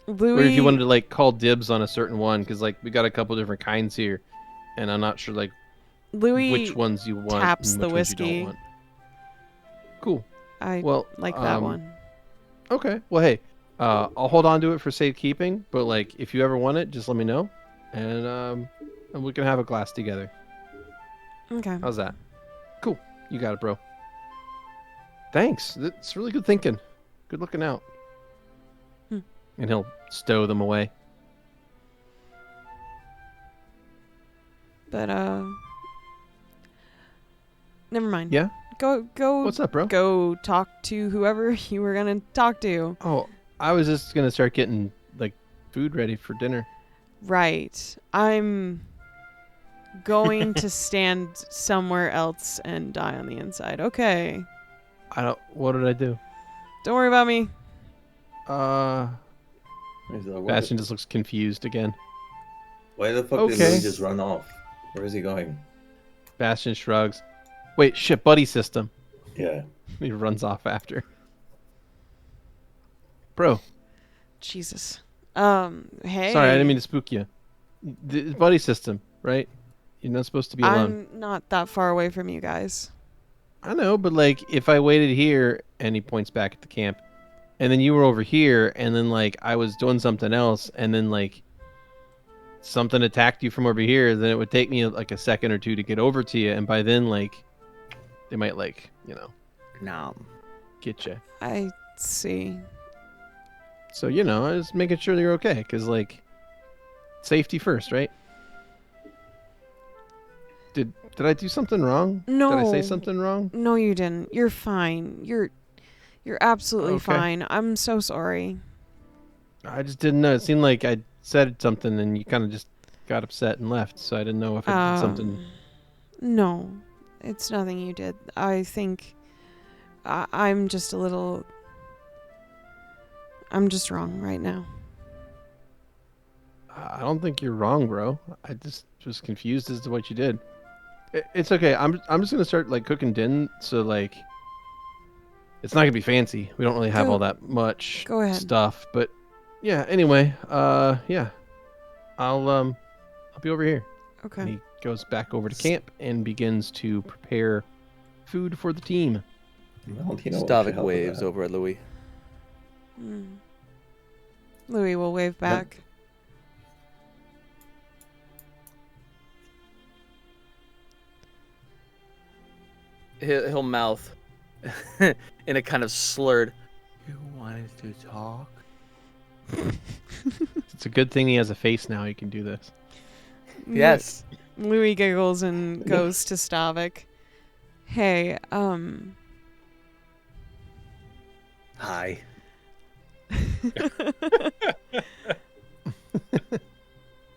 Speaker 2: Louie,
Speaker 3: Or if you wanted to like call dibs on a certain one, because like we got a couple different kinds here, and I'm not sure like
Speaker 2: Louie
Speaker 3: which ones you want
Speaker 2: taps
Speaker 3: and
Speaker 2: the
Speaker 3: which ones you
Speaker 2: whiskey.
Speaker 3: don't want. Cool.
Speaker 2: I
Speaker 3: Well,
Speaker 2: like that one.
Speaker 3: Okay. Well, hey, I'll hold on to it for safekeeping, but like if you ever want it, just let me know, and we can have a glass together.
Speaker 2: Okay.
Speaker 3: How's that? Cool. You got it, bro. Thanks. That's really good thinking. Good looking out. And he'll stow them away.
Speaker 2: But never mind.
Speaker 3: Yeah?
Speaker 2: Go.
Speaker 3: What's up, bro?
Speaker 2: Go talk to whoever you were gonna talk to.
Speaker 3: Oh, I was just gonna start getting like food ready for dinner.
Speaker 2: Right. I'm going to stand somewhere else and die on the inside. Okay.
Speaker 3: What did I do?
Speaker 2: Don't worry about me.
Speaker 3: Bastion just looks confused again.
Speaker 6: Why the fuck did
Speaker 3: Okay.
Speaker 6: Louie just run off? Where is he going?
Speaker 3: Bastion shrugs. Wait, shit, buddy system.
Speaker 6: Yeah.
Speaker 3: He runs off after. Bro,
Speaker 2: Jesus. Hey.
Speaker 3: sorry, I didn't mean to spook you. The buddy system, right? You're not supposed to be alone.
Speaker 2: I'm not that far away from you guys.
Speaker 3: I know, but like if I waited here, and he points back at the camp, and then you were over here, and then like I was doing something else, and then like something attacked you from over here, then it would take me like a second or two to get over to you, and by then like they might like, you know,
Speaker 9: Nom.
Speaker 3: get you.
Speaker 2: I see.
Speaker 3: So, you know, I was making sure you're okay, because like safety first, right? Did I do something wrong?
Speaker 2: No.
Speaker 3: Did I say something wrong?
Speaker 2: No, you didn't. You're fine. You're absolutely
Speaker 3: Okay.
Speaker 2: fine. I'm so sorry.
Speaker 3: I just didn't know. It seemed like I said something and you kind of just got upset and left. So I didn't know if I did something.
Speaker 2: No, it's nothing you did. I think I'm just a little. I'm just wrong right now.
Speaker 3: I don't think you're wrong, bro. I just was confused as to what you did. It's okay. I'm just gonna start like cooking din. So like, it's not gonna be fancy. We don't really have all that much
Speaker 2: Go ahead.
Speaker 3: stuff. But yeah. Anyway, yeah. I'll be over here.
Speaker 2: Okay.
Speaker 3: And he goes back over to camp and begins to prepare food for the team.
Speaker 6: Valentino will
Speaker 5: Stavik
Speaker 6: help with
Speaker 5: waves
Speaker 6: that.
Speaker 5: over at Louie.
Speaker 2: Louie will wave back.
Speaker 8: he'll mouth in a kind of slurred. You wanted to talk?
Speaker 3: It's a good thing he has a face now. He can do this.
Speaker 8: Yes.
Speaker 2: Louie giggles and goes to Stavik. Hey,
Speaker 9: Hi.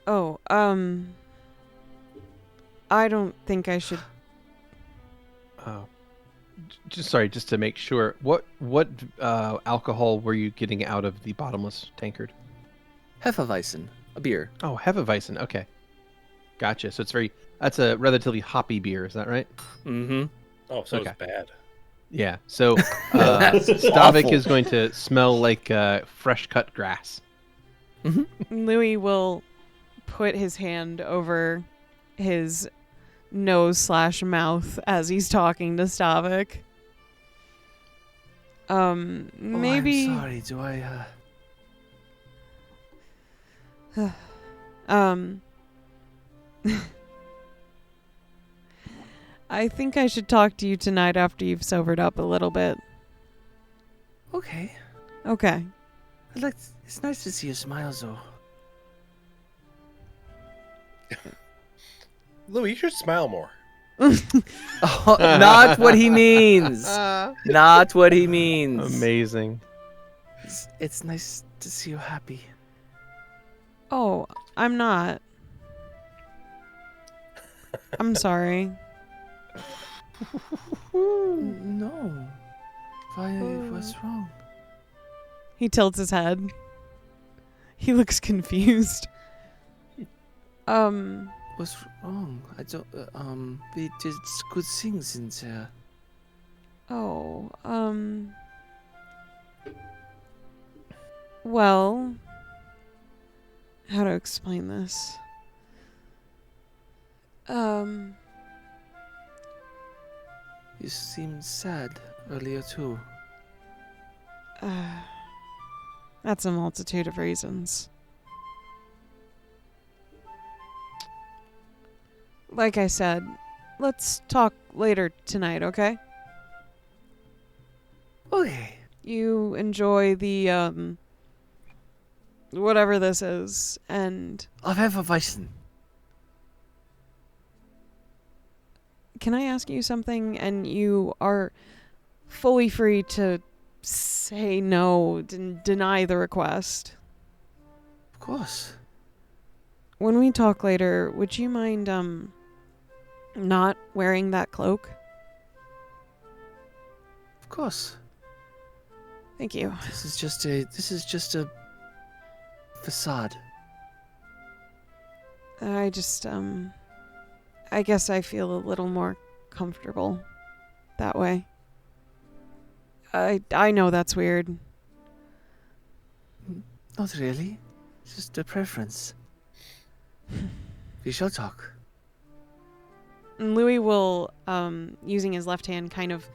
Speaker 2: Oh, I don't think I should.
Speaker 3: Just to make sure, what alcohol were you getting out of the bottomless tankard?
Speaker 8: Hefeweizen, a beer.
Speaker 3: Oh, Hefeweizen. Okay, gotcha. So that's a relatively hoppy beer. Is that right?
Speaker 8: Mm-hmm.
Speaker 4: Oh, so
Speaker 3: Okay.
Speaker 4: it's bad.
Speaker 3: Yeah. So
Speaker 8: That's
Speaker 3: Stavik
Speaker 8: awful.
Speaker 3: is going to smell like fresh cut grass.
Speaker 2: Louie will put his hand over his nose/mouth as he's talking to Stavik. Maybe.
Speaker 9: Oh, I'm sorry. Do I?
Speaker 2: I think I should talk to you tonight after you've sobered up a little bit.
Speaker 9: Okay.
Speaker 2: Okay.
Speaker 9: It's nice to see you smile, though.
Speaker 4: Louie, you should smile more.
Speaker 8: Oh, not what he means. Not what he means.
Speaker 3: Amazing.
Speaker 9: It's nice to see you happy.
Speaker 2: Oh, I'm not. I'm sorry.
Speaker 9: No. Why? What's wrong?
Speaker 2: He tilts his head. He looks confused.
Speaker 9: What's wrong? I don't. We did good things in there.
Speaker 2: Oh, well, how to explain this?
Speaker 9: You seemed sad earlier too.
Speaker 2: That's a multitude of reasons. Like I said, let's talk later tonight, okay?
Speaker 9: Okay.
Speaker 2: You enjoy the, whatever this is, and
Speaker 9: I'll have a Weizen.
Speaker 2: can I ask you something? And you are fully free to say no, deny the request.
Speaker 9: Of course.
Speaker 2: When we talk later, would you mind, not wearing that cloak?
Speaker 9: Of course.
Speaker 2: Thank you.
Speaker 9: This is just a facade.
Speaker 2: I just, I guess I feel a little more comfortable that way. I know that's weird.
Speaker 9: Not really. Just a preference. We shall talk.
Speaker 2: And Louie will, using his left hand, kind of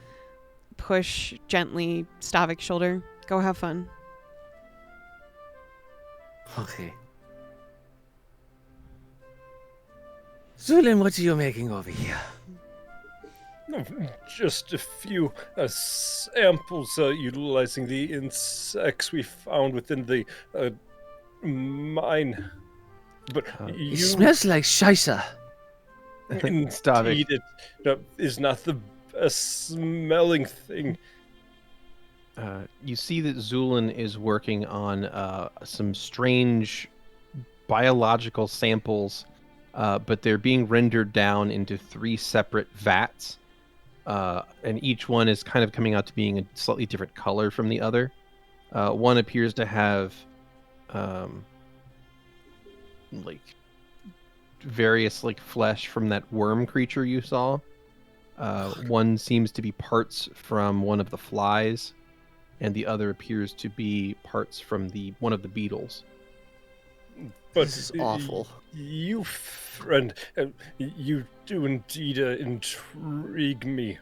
Speaker 2: push gently Stavik's shoulder. Go have fun.
Speaker 9: Okay. Zu'lin, what are you making over here?
Speaker 4: Just a few samples utilizing the insects we found within the mine. But
Speaker 9: It smells like scheisse.
Speaker 3: Stavik.
Speaker 4: indeed, it is not the best smelling thing.
Speaker 3: You see that Zu'lin is working on some strange biological samples, but they're being rendered down into 3 separate vats, and each one is kind of coming out to being a slightly different color from the other. One appears to have like various like flesh from that worm creature you saw. One seems to be parts from one of the flies, and the other appears to be parts from one of the beetles.
Speaker 4: But
Speaker 8: This is awful.
Speaker 4: You, friend, you do indeed intrigue me.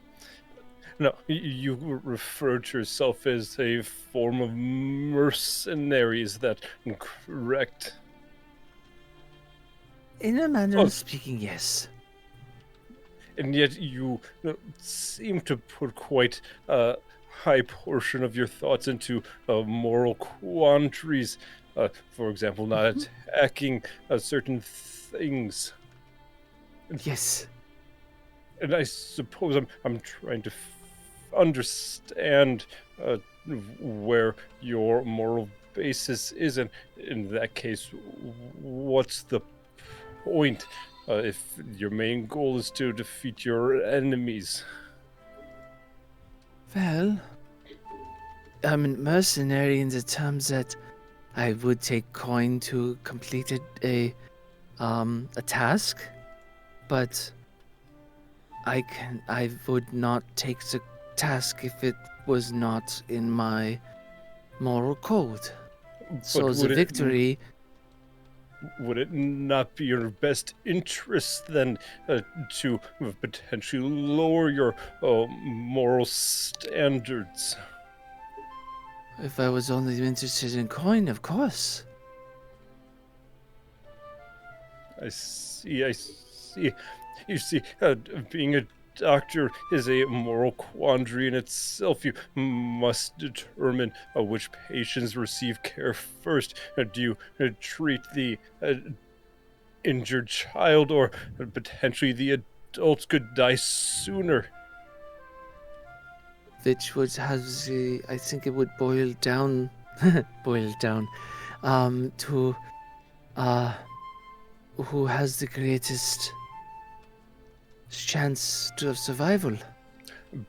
Speaker 4: No, you refer to yourself as a form of mercenary. Is that correct?
Speaker 9: In a manner
Speaker 4: Oh.
Speaker 9: of speaking, yes.
Speaker 4: and yet you seem to put quite a high portion of your thoughts into moral quandaries. For example, not attacking certain things.
Speaker 9: Yes.
Speaker 4: And I suppose I'm trying to understand where your moral basis is, and in that case, what's the point if your main goal is to defeat your enemies?
Speaker 9: Well, I'm a mercenary in the terms that I would take coin to complete a task, but I would not take the task if it was not in my moral code. So the victory.
Speaker 4: Would it not be your best interest then to potentially lower your moral standards?
Speaker 9: If I was only interested in coin, of course.
Speaker 4: I see. You see, being a doctor is a moral quandary in itself. You must determine which patients receive care first. Do you treat the injured child, or potentially the adults could die sooner?
Speaker 9: Which would have the, I think it would boil down to who has the greatest chance of survival.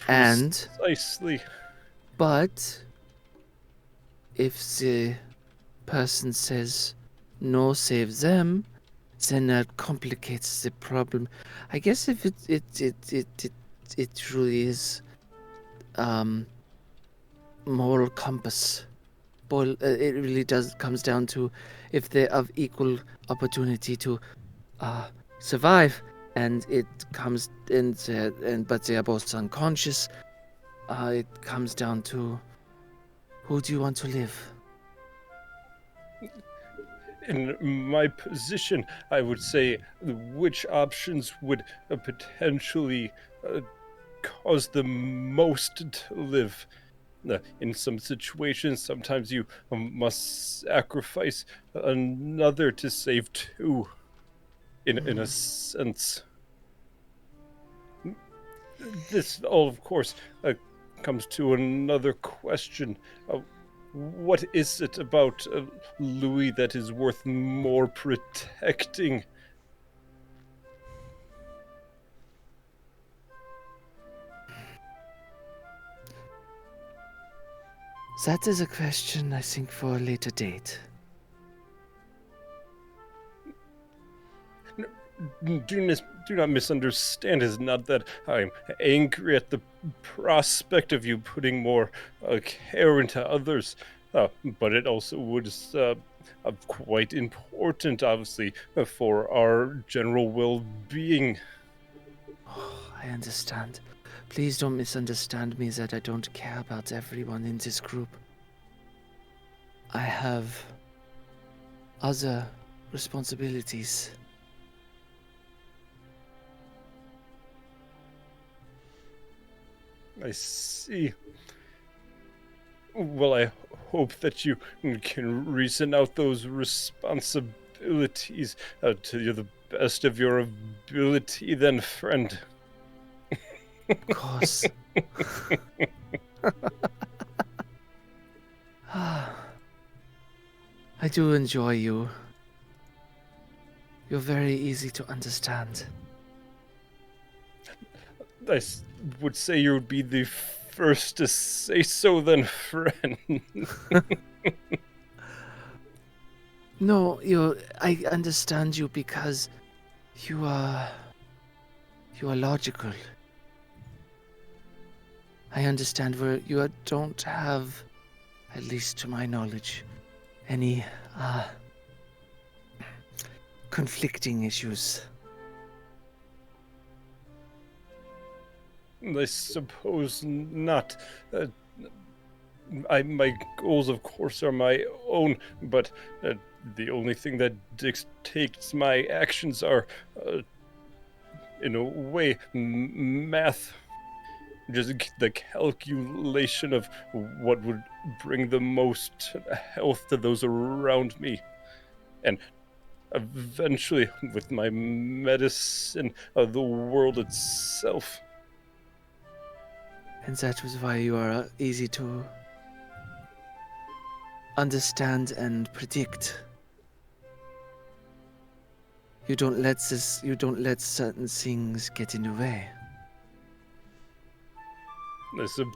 Speaker 4: Precisely.
Speaker 9: But if the person says no, save them, then that complicates the problem. I guess if it truly is moral compass. It really comes down to if they're of equal opportunity to survive, and it comes in, but they are both unconscious. It comes down to who do you want to live?
Speaker 4: In my position, I would say which options would potentially cause the most to live. In some situations, sometimes you must sacrifice another to save two, in a sense. This all, of course, comes to another question. What is it about Louie that is worth more protecting?
Speaker 9: That is a question, I think, for a later date.
Speaker 4: Do not misunderstand. It's not that I'm angry at the prospect of you putting more care into others, but it also was quite important, obviously, for our general well-being.
Speaker 9: Oh, I understand. Please don't misunderstand me that I don't care about everyone in this group. I have other responsibilities.
Speaker 4: I see. Well, I hope that you can reason out those responsibilities to the best of your ability, then, friend.
Speaker 9: Of course. I do enjoy you. You're very easy to understand.
Speaker 4: I would say you would be the first to say so, then, friend.
Speaker 9: No, I understand you because you are logical. I understand where you don't have, at least to my knowledge, any conflicting issues.
Speaker 4: I suppose not. My goals, of course, are my own, but the only thing that dictates my actions are in a way, math. Just the calculation of what would bring the most health to those around me. And eventually, with my medicine, the world itself.
Speaker 9: And that was why you are easy to understand and predict. You don't let certain things get in the way.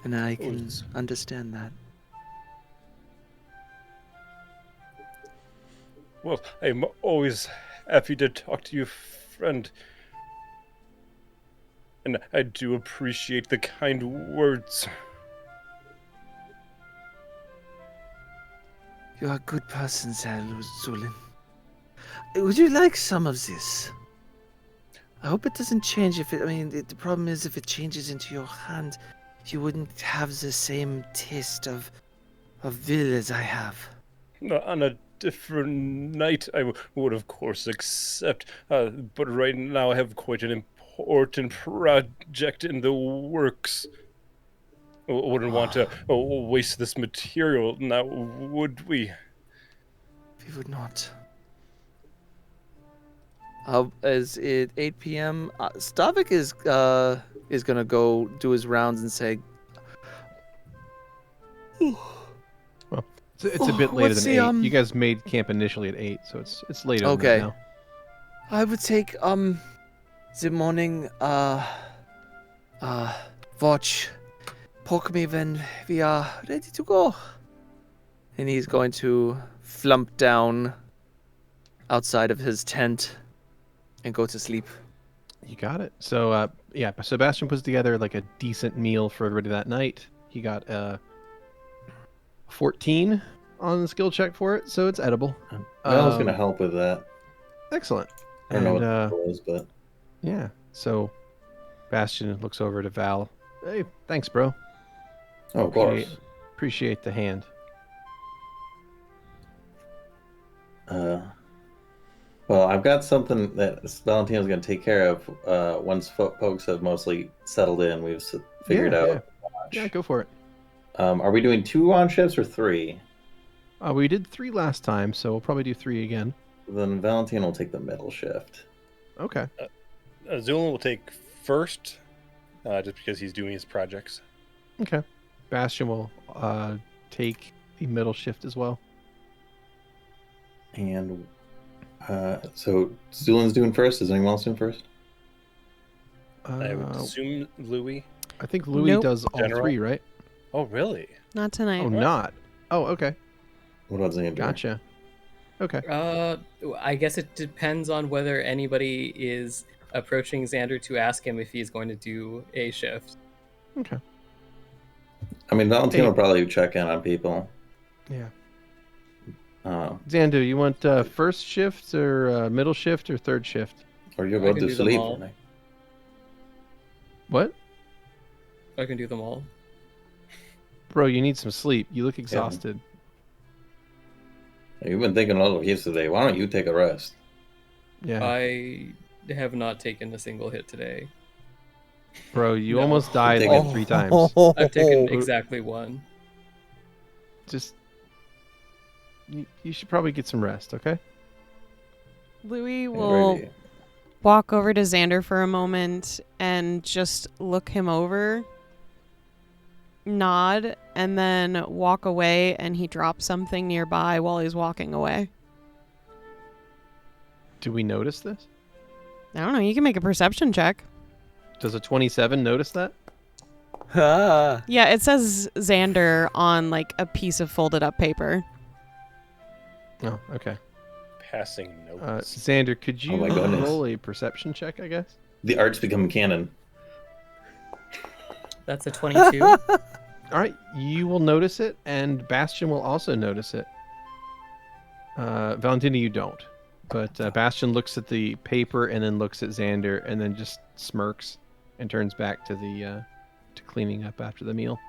Speaker 9: And I can understand that.
Speaker 4: Well, I'm always happy to talk to you, friend. And I do appreciate the kind words.
Speaker 9: You are a good person, Zu'lin. Would you like some of this? I hope it doesn't change the problem is if it changes into your hand, you wouldn't have the same taste of Vil as I have.
Speaker 4: On a different night, I would of course accept, but right now I have quite an important project in the works. I wouldn't want to waste this material now, would we?
Speaker 9: We would not. As it 8 p.m., Stavik is gonna go do his rounds and say,
Speaker 3: Well, it's a bit later than 8. You guys made camp initially at 8, so it's later than that now.
Speaker 9: I would take the morning watch. Poke me when we are ready to go. And he's going to flump down outside of his tent and go to sleep.
Speaker 3: You got it. So, Sebastian puts together like a decent meal for everybody that night. He got 14 on the skill check for it, so it's edible.
Speaker 6: Val's going to help with that.
Speaker 3: Excellent.
Speaker 6: I don't know what that was, but...
Speaker 3: Yeah, so Bastion looks over to Val. Hey, thanks, bro.
Speaker 6: Oh, of course.
Speaker 3: Appreciate the hand.
Speaker 6: Well, I've got something that Valentino's going to take care of once folks have mostly settled in. We've figured out.
Speaker 3: Yeah, go for it.
Speaker 6: Are we doing 2 on shifts or 3?
Speaker 3: We did 3 last time, so we'll probably do 3 again.
Speaker 6: Then Valentino will take the middle shift.
Speaker 3: Okay.
Speaker 4: Zu'lin will take first, just because he's doing his projects.
Speaker 3: Okay. Bastion will take the middle shift as well.
Speaker 6: And so Zu'lin's doing first. Is anyone else doing first?
Speaker 4: I would assume Louie.
Speaker 3: I think Louie does all 3, right?
Speaker 4: Oh, really?
Speaker 2: Not tonight.
Speaker 3: Oh, not. Oh, okay.
Speaker 6: What about Xander?
Speaker 3: Gotcha. Okay.
Speaker 7: I guess it depends on whether anybody is approaching Xander to ask him if he's going to do a shift.
Speaker 3: Okay.
Speaker 6: I mean, Valentino will probably check in on people.
Speaker 3: Yeah. Xander, you want first shift or middle shift or third shift?
Speaker 6: Or you'll go to sleep.
Speaker 3: What?
Speaker 7: I can do them all.
Speaker 3: Bro, you need some sleep. You look exhausted.
Speaker 6: You've been thinking a lot of hits today. Why don't you take a rest?
Speaker 3: Yeah.
Speaker 7: I have not taken a single hit today.
Speaker 3: Bro, you almost died like 3 times.
Speaker 7: I've taken exactly 1.
Speaker 3: Just... You should probably get some rest, okay?
Speaker 2: Louie will walk over to Xander for a moment and just look him over, nod, and then walk away, and he drops something nearby while he's walking away.
Speaker 3: Do we notice this?
Speaker 2: I don't know. You can make a perception check.
Speaker 3: Does a 27 notice that?
Speaker 2: Yeah, it says Xander on like a piece of folded up paper.
Speaker 3: Oh, okay.
Speaker 4: Passing notes.
Speaker 3: Xander, could you roll a perception check, I guess?
Speaker 6: The art's become canon.
Speaker 7: That's a 22.
Speaker 3: All right, you will notice it, and Bastion will also notice it. Valentino, you don't. But Bastion looks at the paper and then looks at Xander and then just smirks and turns back to the to cleaning up after the meal.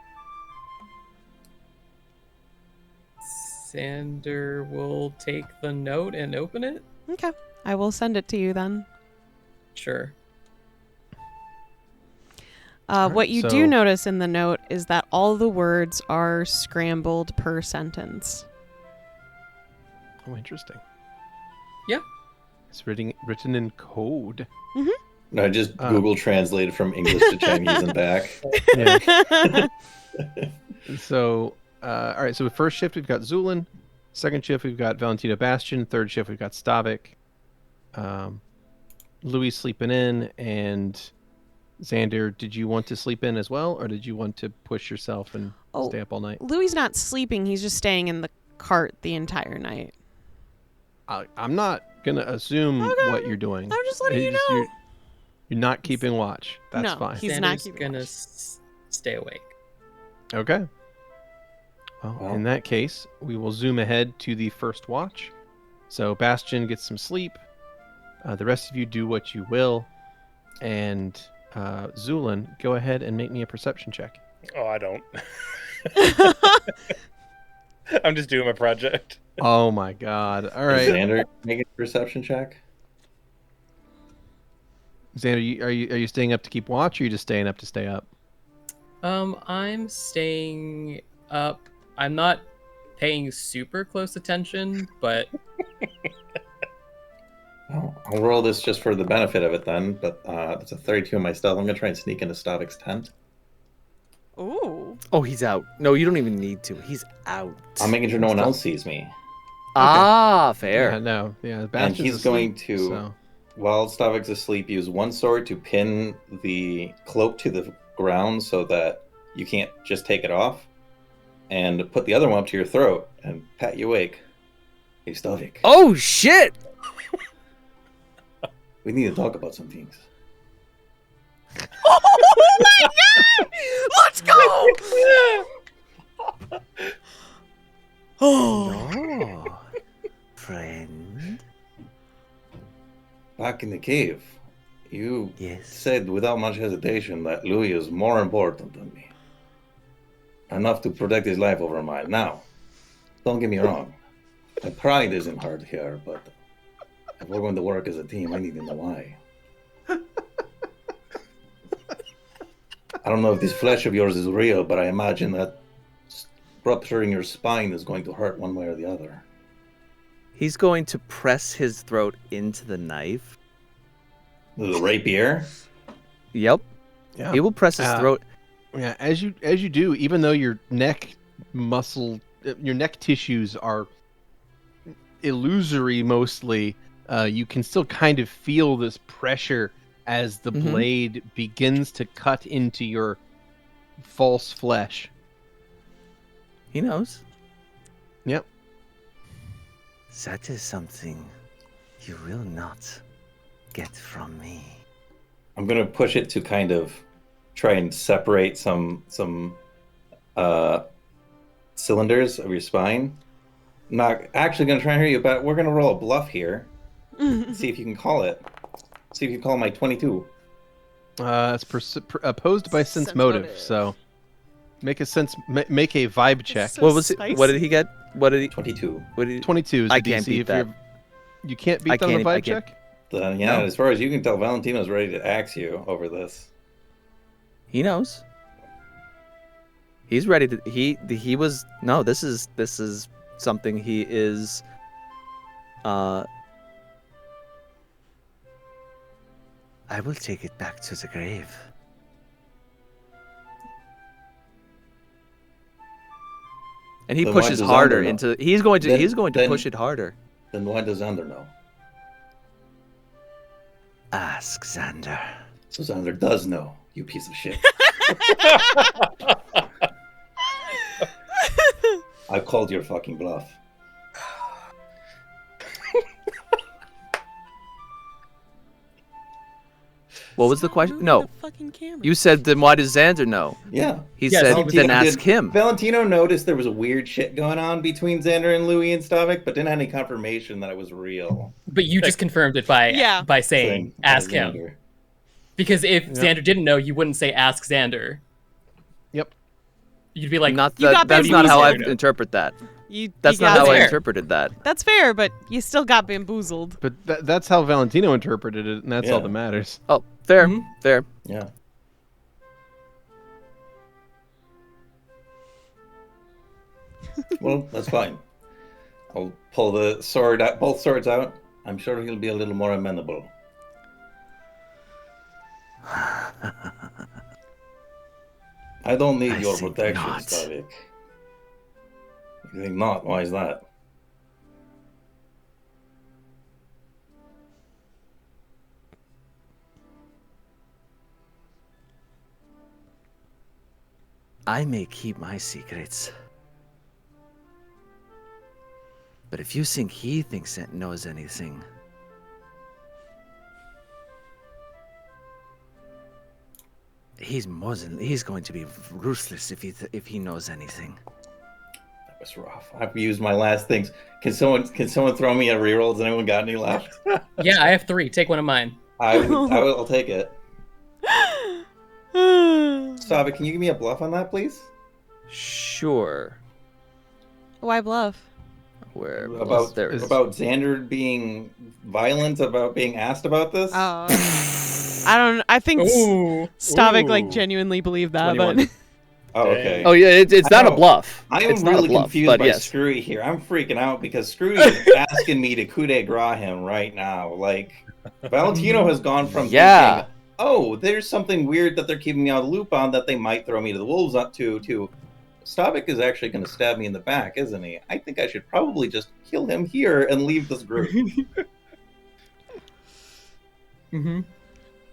Speaker 7: Xander will take the note and open it.
Speaker 2: Okay. I will send it to you then.
Speaker 7: Sure.
Speaker 2: What you do notice in the note is that all the words are scrambled per sentence.
Speaker 3: Oh, interesting.
Speaker 7: Yeah.
Speaker 3: It's written in code.
Speaker 6: No, just Google translated from English to Chinese and back.
Speaker 3: Yeah. So, all right. So, first shift we've got Zu'lin. Second shift we've got Valentino Bastion. Third shift we've got Stavik. Louie sleeping in, and Xander, did you want to sleep in as well, or did you want to push yourself and stay up all night?
Speaker 2: Louie's not sleeping. He's just staying in the cart the entire night.
Speaker 3: I'm not going to assume what you're doing.
Speaker 2: I'm just letting you know.
Speaker 3: You're not keeping watch. That's fine.
Speaker 2: He's
Speaker 7: Xander's
Speaker 2: not keeping
Speaker 7: gonna
Speaker 2: watch.
Speaker 7: stay awake.
Speaker 3: Okay. Well, in that case, we will zoom ahead to the first watch. So Bastion gets some sleep. The rest of you do what you will. And Zu'lin, go ahead and make me a perception check.
Speaker 4: Oh, I don't. I'm just doing my project.
Speaker 3: Oh my god. All right.
Speaker 6: Xander, make a perception check.
Speaker 3: Xander, are you staying up to keep watch, or are you just staying up to stay up?
Speaker 7: I'm staying up. I'm not paying super close attention, but
Speaker 6: Well, I'll roll this just for the benefit of it then, but it's a 32 in my stealth. I'm going to try and sneak into Stavik's tent.
Speaker 2: Ooh.
Speaker 5: Oh, he's out. No, you don't even need to. He's out.
Speaker 6: I'm making sure no one else sees me.
Speaker 5: Ah, fair.
Speaker 3: Yeah, no. Yeah,
Speaker 6: And
Speaker 3: Bastion's
Speaker 6: he's
Speaker 3: asleep,
Speaker 6: going to,
Speaker 3: so-
Speaker 6: while Stavik's asleep, use one sword to pin the cloak to the ground so that you can't just take it off, and put the other one up to your throat and pat you awake. Hey, Stavik.
Speaker 5: Oh, shit!
Speaker 6: We need to talk about some things.
Speaker 2: Oh my god! Let's go!
Speaker 9: Oh, friend.
Speaker 6: Back in the cave, you
Speaker 9: Yes.
Speaker 6: said without much hesitation that Louie is more important than me. Enough to protect his life over mine. Now, don't get me wrong. My pride isn't hurt here, but if we're going to work as a team, I need to know why. I don't know if this flesh of yours is real, but I imagine that rupturing your spine is going to hurt one way or the other.
Speaker 5: He's going to press his throat into the knife.
Speaker 6: The rapier?
Speaker 5: Yep.
Speaker 3: Yeah.
Speaker 5: He will press his throat.
Speaker 3: Yeah, as you do, even though your neck tissues are illusory mostly, you can still kind of feel this pressure as the blade begins to cut into your false flesh.
Speaker 5: He knows.
Speaker 3: Yep.
Speaker 9: That is something you will not get from me.
Speaker 6: I'm going to push it to kind of try and separate some cylinders of your spine. I'm not actually going to try and hurt you, but we're going to roll a bluff here. See if you can call it. See if you can call my 22.
Speaker 3: It's opposed by sense motive, so make a vibe check.
Speaker 2: So
Speaker 5: What was it?
Speaker 2: spicy.
Speaker 5: What did he get? What did he?
Speaker 6: 22.
Speaker 5: What did he?
Speaker 3: 22 is the
Speaker 5: I
Speaker 3: DC.
Speaker 5: can't beat
Speaker 3: If
Speaker 5: that.
Speaker 3: you can't beat
Speaker 5: I
Speaker 3: that on a
Speaker 5: can't- I
Speaker 3: vibe
Speaker 5: can't.
Speaker 3: check?
Speaker 6: Then, yeah,
Speaker 3: No.
Speaker 6: as far as you can tell, Valentino's ready to axe you over this.
Speaker 5: He knows. He's ready to. He was. No, this is something he is.
Speaker 9: I will take it back to the grave.
Speaker 5: And he
Speaker 6: Then why
Speaker 5: pushes
Speaker 6: does
Speaker 5: harder
Speaker 6: Xander know?
Speaker 5: into. He's going to.
Speaker 6: Then-
Speaker 5: he's going to
Speaker 6: then-
Speaker 5: push it harder.
Speaker 6: Then why does Xander know?
Speaker 9: Ask Xander.
Speaker 6: So Xander does know, you piece of shit. I called your fucking bluff.
Speaker 5: What was the question? No,
Speaker 2: The fucking camera.
Speaker 5: you said then why does Xander know?
Speaker 6: Yeah.
Speaker 5: He
Speaker 7: Yes,
Speaker 5: said
Speaker 6: Valentino
Speaker 5: then ask
Speaker 6: did-
Speaker 5: him.
Speaker 6: Valentino noticed there was a weird shit going on between Xander and Louie and Stavik, but didn't have any confirmation that it was real.
Speaker 7: but you just confirmed it by saying
Speaker 6: Saying,
Speaker 7: ask
Speaker 6: Xander.
Speaker 7: him. Because if Xander didn't know, you wouldn't say ask Xander.
Speaker 3: Yep.
Speaker 7: You'd be like,
Speaker 5: Not
Speaker 2: you
Speaker 5: that.
Speaker 2: got
Speaker 5: That's not how I
Speaker 7: bamboozled.
Speaker 5: interpret that.
Speaker 2: You
Speaker 5: That's not
Speaker 2: got
Speaker 5: how I
Speaker 7: fair.
Speaker 5: interpreted that.
Speaker 2: That's fair, but you still got bamboozled.
Speaker 3: But that's how Valentino interpreted it, and that's all
Speaker 6: Yeah.
Speaker 3: that matters.
Speaker 5: Oh, fair,
Speaker 7: Mhm.
Speaker 5: fair.
Speaker 6: Yeah. Well, that's fine. I'll pull the sword out, both swords out. I'm sure he'll be a little more amenable. I don't need
Speaker 9: I
Speaker 6: your
Speaker 9: think
Speaker 6: protection,
Speaker 9: not.
Speaker 6: Stavik. You think not? Why is that?
Speaker 9: I may keep my secrets. But if you think he thinks that knows anything, he's going to be ruthless if he knows anything.
Speaker 6: That was rough. I've used my last things. Can someone throw me a reroll? Has anyone got any left?
Speaker 7: Yeah, I have 3. Take one of mine.
Speaker 6: I'll take it. Stavik, can you give me a bluff on that, please?
Speaker 8: Sure.
Speaker 2: Why bluff?
Speaker 8: Where
Speaker 6: About
Speaker 8: there is.
Speaker 6: about Xander being violent about being asked about this?
Speaker 2: Oh. I think
Speaker 7: Ooh.
Speaker 2: Stavik
Speaker 4: Ooh.
Speaker 2: genuinely believed that,
Speaker 8: 21.
Speaker 2: but
Speaker 6: Oh, okay.
Speaker 8: Oh yeah, it's
Speaker 6: I
Speaker 8: not a
Speaker 6: know.
Speaker 8: bluff.
Speaker 6: I am
Speaker 8: It's not
Speaker 6: really
Speaker 8: a bluff,
Speaker 6: confused
Speaker 8: but
Speaker 6: by
Speaker 8: yes.
Speaker 6: Skrewy here. I'm freaking out because Skrewy is asking me to coup de grace him right now. Like, Valentino has gone from
Speaker 8: Yeah.
Speaker 6: thinking, oh, there's something weird that they're keeping me out of the loop on that they might throw me to the wolves up to Stavik is actually going to stab me in the back, isn't he? I think I should probably just kill him here and leave this group.
Speaker 7: Mm-hmm.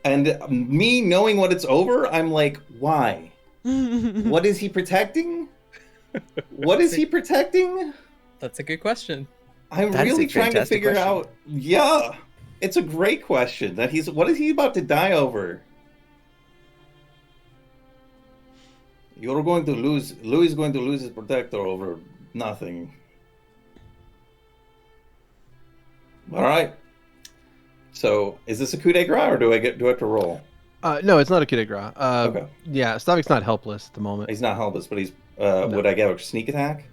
Speaker 6: And me knowing what it's over, I'm like, why? What is he protecting? What is he protecting?
Speaker 7: That's a good question.
Speaker 6: I'm
Speaker 8: That is
Speaker 6: really
Speaker 8: a
Speaker 6: trying to
Speaker 8: fantastic
Speaker 6: figure
Speaker 8: question.
Speaker 6: out. Yeah, it's a great question. What is he about to die over? You're going to lose. Louie is going to lose his protector over nothing. All right. So, is this a coup de grace, or do I have to roll?
Speaker 3: No, it's not a coup de grace.
Speaker 6: Okay.
Speaker 3: Yeah, Stavik's not helpless at the moment.
Speaker 6: He's not helpless, but he's. Would I get a sneak attack?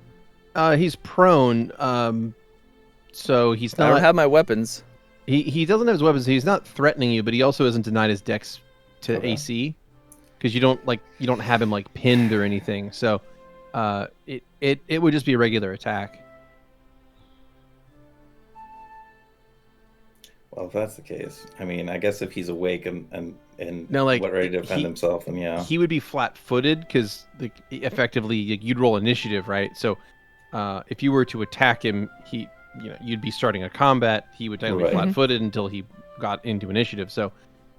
Speaker 3: He's prone, so he's
Speaker 8: I don't
Speaker 3: not.
Speaker 8: have my weapons.
Speaker 3: He doesn't have his weapons. He's not threatening you, but he also isn't denied his dex to
Speaker 6: Okay.
Speaker 3: AC, because you don't have him pinned or anything. So, it would just be a regular attack.
Speaker 6: Well, if that's the case, I mean, I guess if he's awake and
Speaker 3: No,
Speaker 6: ready to defend
Speaker 3: he-
Speaker 6: himself, then yeah.
Speaker 3: He would be flat-footed because effectively you'd roll initiative, right? So, if you were to attack him, you'd be starting a combat. He would technically be
Speaker 6: Right.
Speaker 3: flat-footed until he got into initiative. So,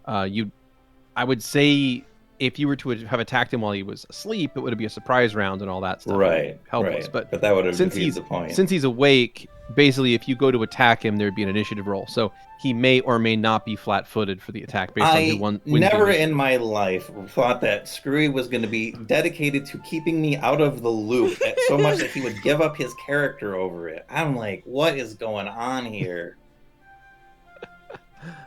Speaker 3: I would say if you were to have attacked him while he was asleep, it would be a surprise round and all that stuff.
Speaker 6: Right.
Speaker 3: Helpless,
Speaker 6: right.
Speaker 3: but
Speaker 6: that would have
Speaker 3: since
Speaker 6: defeated
Speaker 3: he's
Speaker 6: the point.
Speaker 3: since he's awake, basically, if you go to attack him, there'd be an initiative roll. So he may or may not be flat-footed for the attack based on who wins the
Speaker 6: never
Speaker 3: initiative.
Speaker 6: in my life thought that Skrewy was going to be dedicated to keeping me out of the loop so much that he would give up his character over it. I'm like, what is going on here?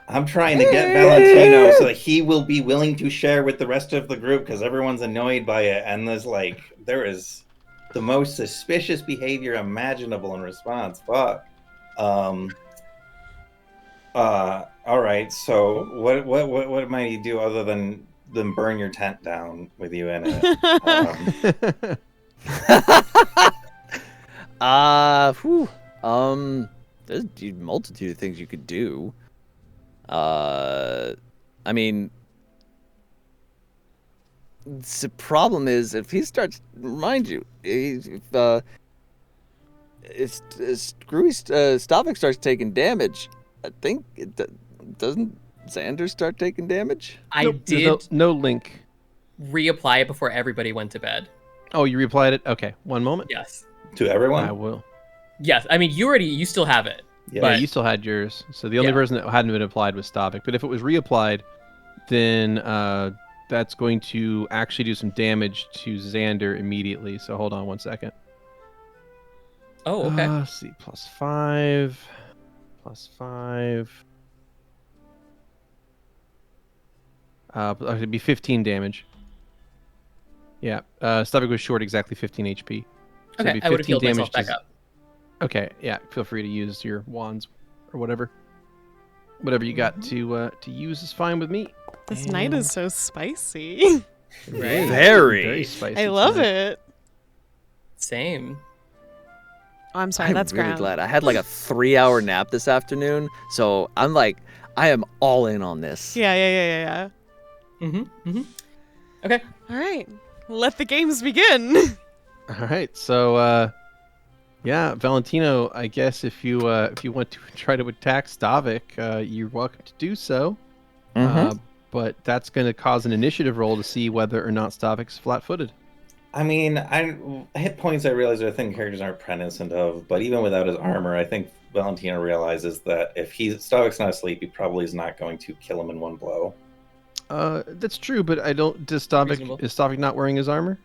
Speaker 6: I'm trying to get Valentino so that he will be willing to share with the rest of the group because everyone's annoyed by it, and there is the most suspicious behavior imaginable in response. Fuck. All right. So what might he do other than burn your tent down with you in it?
Speaker 8: There's a multitude of things you could do. I mean, the problem is if he starts, remind you, if Stavik starts taking damage, I think doesn't Xander start taking damage?
Speaker 7: I
Speaker 3: Nope,
Speaker 7: did
Speaker 3: there's no link.
Speaker 7: reapply it before everybody went to bed.
Speaker 3: Oh, you replied it? Okay, one moment.
Speaker 7: Yes.
Speaker 6: To everyone?
Speaker 3: I will.
Speaker 7: Yes. I mean, you still have it.
Speaker 6: Yeah.
Speaker 3: Yeah,
Speaker 7: But-
Speaker 3: you still had yours. So the only
Speaker 7: Yeah.
Speaker 3: person that hadn't been applied was Stavik. But if it was reapplied, then that's going to actually do some damage to Xander immediately. So hold on one second.
Speaker 7: Oh, okay.
Speaker 3: Let's see, +5. +5. It'd be 15 damage. Yeah, Stavik was short exactly 15 HP. So it'd
Speaker 7: Okay,
Speaker 3: be
Speaker 7: I would have
Speaker 3: 15
Speaker 7: healed myself
Speaker 3: damage
Speaker 7: back
Speaker 3: to-
Speaker 7: up.
Speaker 3: Okay, yeah, feel free to use your wands or whatever. Whatever you got to use is fine with me.
Speaker 2: this night is so spicy.
Speaker 7: Right.
Speaker 8: Very.
Speaker 3: spicy.
Speaker 2: I love
Speaker 3: tonight.
Speaker 2: it.
Speaker 7: Same.
Speaker 2: Oh, I'm sorry,
Speaker 5: I'm
Speaker 2: that's
Speaker 5: really
Speaker 2: Grem.
Speaker 5: glad. I had like a 3-hour nap this afternoon, so I'm like, I am all in on this.
Speaker 2: Yeah.
Speaker 7: Okay.
Speaker 2: All right, let the games begin.
Speaker 3: All right, so yeah, Valentino, I guess if you want to try to attack Stavik, you're welcome to do so. But that's going to cause an initiative roll to see whether or not Stavik's flat-footed.
Speaker 6: I mean, hit points I realize are a thing characters aren't pregnant of, but even without his armor, I think Valentino realizes that if Stavik's not asleep, he probably is not going to kill him in one blow.
Speaker 3: That's true, but I don't. Is Stavik not wearing his armor?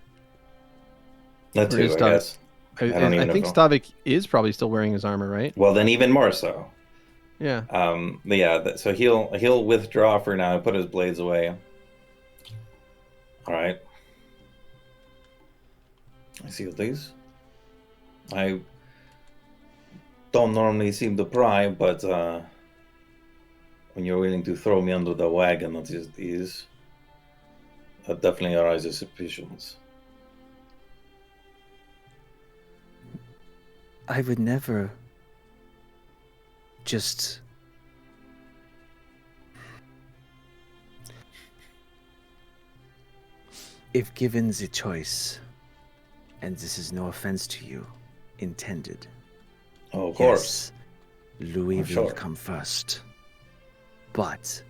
Speaker 6: That
Speaker 3: Or
Speaker 6: too,
Speaker 3: is
Speaker 6: I
Speaker 3: Stavik-
Speaker 6: guess. I don't even
Speaker 3: think
Speaker 6: know.
Speaker 3: Stavik is probably still wearing his armor, right?
Speaker 6: Well, then even more so.
Speaker 3: Yeah.
Speaker 6: But yeah, so he'll withdraw for now and put his blades away. All right. I see these. I don't normally seem to pry, but when you're willing to throw me under the wagon, that definitely arises suspicions.
Speaker 9: I would never just... If given the choice, and this is no offense to you, intended.
Speaker 6: Oh, of course.
Speaker 9: Yes, Louie
Speaker 6: Oh,
Speaker 9: will
Speaker 6: sure.
Speaker 9: come first. But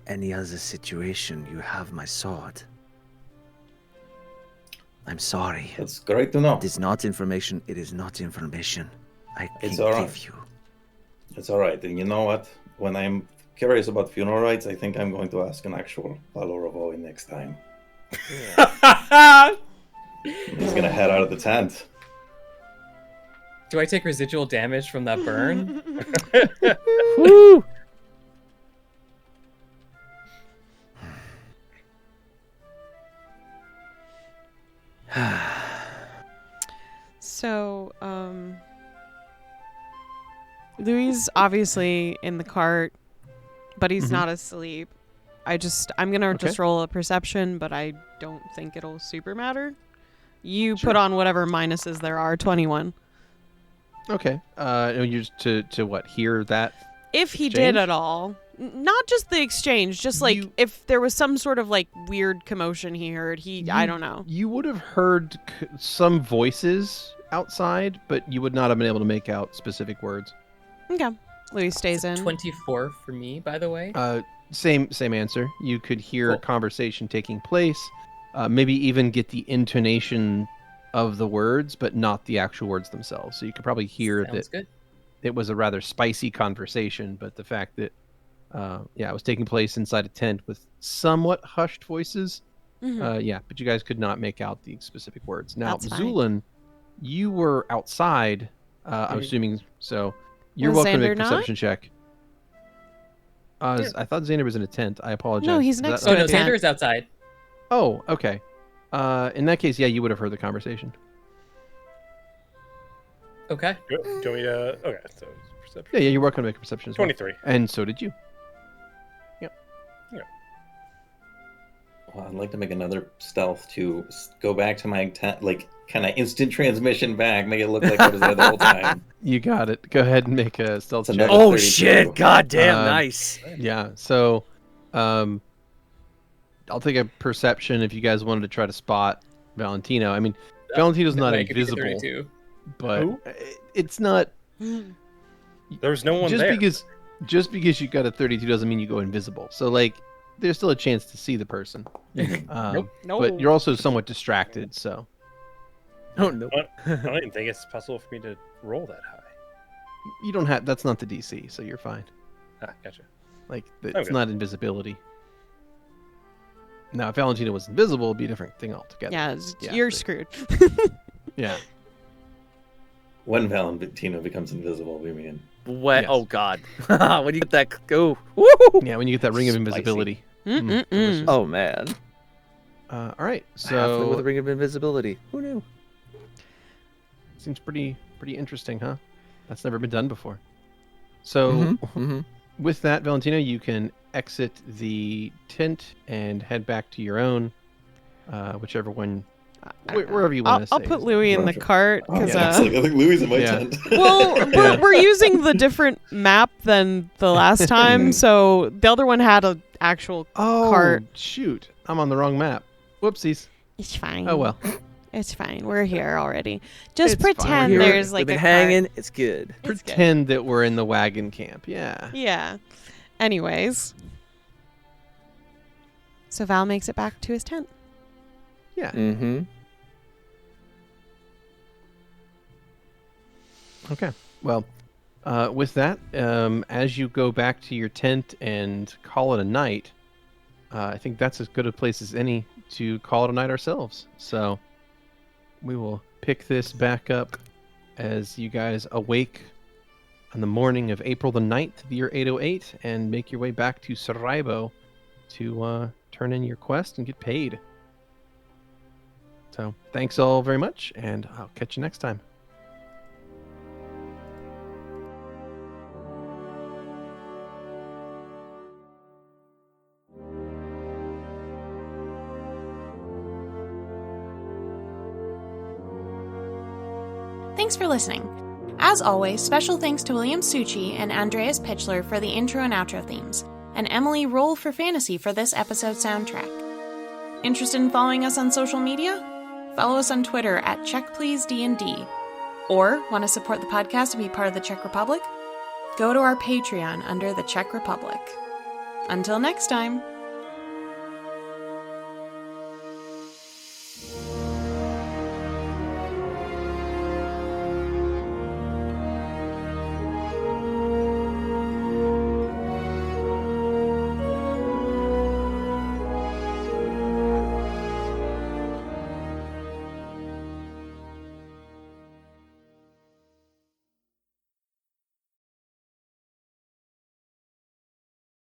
Speaker 9: any other situation, you have my sword. I'm sorry.
Speaker 6: That's great to know.
Speaker 9: It is not information. It is not information. I
Speaker 6: It's
Speaker 9: can
Speaker 6: all right.
Speaker 9: give you.
Speaker 6: It's all right. And you know what? When I'm curious about funeral rites, I think I'm going to ask an actual Valorovoy next time. He's gonna head out of the tent.
Speaker 7: Do I take residual damage from that burn?
Speaker 9: Woo!
Speaker 2: So, Louis obviously in the cart, but he's not asleep. I'm gonna just roll a perception, but I don't think it'll super matter. You put on whatever minuses there are. 21.
Speaker 3: Okay. And you're just to what? Hear that?
Speaker 2: If he
Speaker 3: Exchange?
Speaker 2: did at all. Not just the exchange, just like if there was some sort of like weird commotion he heard. I don't know.
Speaker 3: You would have heard some voices outside, but you would not have been able to make out specific words.
Speaker 2: Okay. Louis stays in.
Speaker 7: 24 for me, by the way.
Speaker 3: Same answer. You could hear a
Speaker 7: Cool.
Speaker 3: conversation taking place, maybe even get the intonation of the words, but not the actual words themselves. So you could probably hear
Speaker 7: Sounds
Speaker 3: that
Speaker 7: good.
Speaker 3: it was a rather spicy conversation, but the fact that it was taking place inside a tent with somewhat hushed voices. But you guys could not make out the specific words. Now,
Speaker 2: That's fine.
Speaker 3: Zu'lin, you were outside. I'm assuming so. You're
Speaker 2: Was
Speaker 3: welcome to
Speaker 2: Xander
Speaker 3: make a perception check. I thought Xander was in a tent. I apologize.
Speaker 2: No, he's
Speaker 3: Is
Speaker 2: next
Speaker 3: that
Speaker 2: to
Speaker 7: Oh, no,
Speaker 2: a tent.
Speaker 7: Xander is outside.
Speaker 3: Oh, okay. In that case, yeah, you would have heard the conversation.
Speaker 7: Okay.
Speaker 4: Do you want me to? Okay, so it's perception.
Speaker 3: Yeah, you're welcome to make a perception as well.
Speaker 4: 23.
Speaker 3: And so did you.
Speaker 6: Well, I'd like to make another stealth to go back to my tent, like kind of instant transmission back, make it look like I was there the whole time.
Speaker 3: You got it. Go ahead and make a stealth
Speaker 6: It's
Speaker 3: check.
Speaker 6: another-
Speaker 5: Oh
Speaker 6: 32.
Speaker 5: shit! God damn,
Speaker 3: Um,
Speaker 5: nice.
Speaker 3: Yeah. So, I'll take a perception if you guys wanted to try to spot Valentino. I mean, Valentino's not
Speaker 7: That could be
Speaker 3: invisible,
Speaker 7: 32.
Speaker 3: but
Speaker 4: Who?
Speaker 3: it's not
Speaker 4: There was no one
Speaker 3: just
Speaker 4: there.
Speaker 3: because you got a 32 doesn't mean you go invisible. So like, there's still a chance to see the person.
Speaker 7: Nope.
Speaker 3: But you're also somewhat distracted. So
Speaker 5: Oh no.
Speaker 4: I don't even think it's possible for me to roll that high.
Speaker 3: you don't have. That's not the DC. So you're fine.
Speaker 4: Ah, gotcha.
Speaker 3: Like it's
Speaker 4: Okay.
Speaker 3: not invisibility. Now, if Valentino was invisible, it'd be a different thing altogether.
Speaker 2: Yeah,
Speaker 3: Yeah,
Speaker 2: you're
Speaker 3: but-
Speaker 2: screwed.
Speaker 3: Yeah.
Speaker 6: When Valentino becomes invisible, we mean.
Speaker 5: What?
Speaker 3: Yes.
Speaker 5: Oh god. When you get that go. Woo!
Speaker 3: Yeah, when you get that ring of
Speaker 5: Spicy.
Speaker 3: invisibility.
Speaker 2: Mm-mm-mm.
Speaker 3: delicious.
Speaker 5: Oh man.
Speaker 3: All right.
Speaker 5: Halfling with a
Speaker 3: So
Speaker 5: ring of invisibility. Who knew?
Speaker 3: seems pretty interesting, huh? That's never been done before. So
Speaker 5: Mhm.
Speaker 3: with that, Valentino, you can exit the tent and head back to your own, whichever one Wherever you want to say.
Speaker 2: I'll put Louie in the cart because
Speaker 6: I think Louie's in my
Speaker 3: Yeah.
Speaker 6: tent.
Speaker 2: well, we're using the different map than the last time, so the other one had an actual cart.
Speaker 3: Shoot. I'm on the wrong map. Whoopsies.
Speaker 2: It's fine.
Speaker 3: Oh, well.
Speaker 2: It's fine. We're here already. Just
Speaker 3: It's fine.
Speaker 2: pretend
Speaker 3: We're here.
Speaker 2: there's like
Speaker 5: We've been
Speaker 2: a
Speaker 5: hanging.
Speaker 2: cart.
Speaker 5: It's good.
Speaker 2: It's good.
Speaker 3: Pretend that we're in the wagon camp. Yeah.
Speaker 2: Yeah. Anyways. So Val makes it back to his tent.
Speaker 3: Yeah.
Speaker 5: Mm-hmm.
Speaker 3: Okay. Well, with that, as you go back to your tent and call it a night, I think that's as good a place as any to call it a night ourselves. So we will pick this back up as you guys awake on the morning of April the 9th, the year 808, and make your way back to Saraibo to turn in your quest and get paid. So thanks all very much, and I'll catch you next time.
Speaker 10: Thanks for listening. As always, special thanks to William Succi and Andreas Pichler for the intro and outro themes, and Emily Roll for Fantasy for this episode soundtrack. Interested in following us on social media? Follow us on Twitter at CheckPleaseDND. Or want to support the podcast and be part of the Czech Republic? Go to our Patreon under the Czech Republic. Until next time.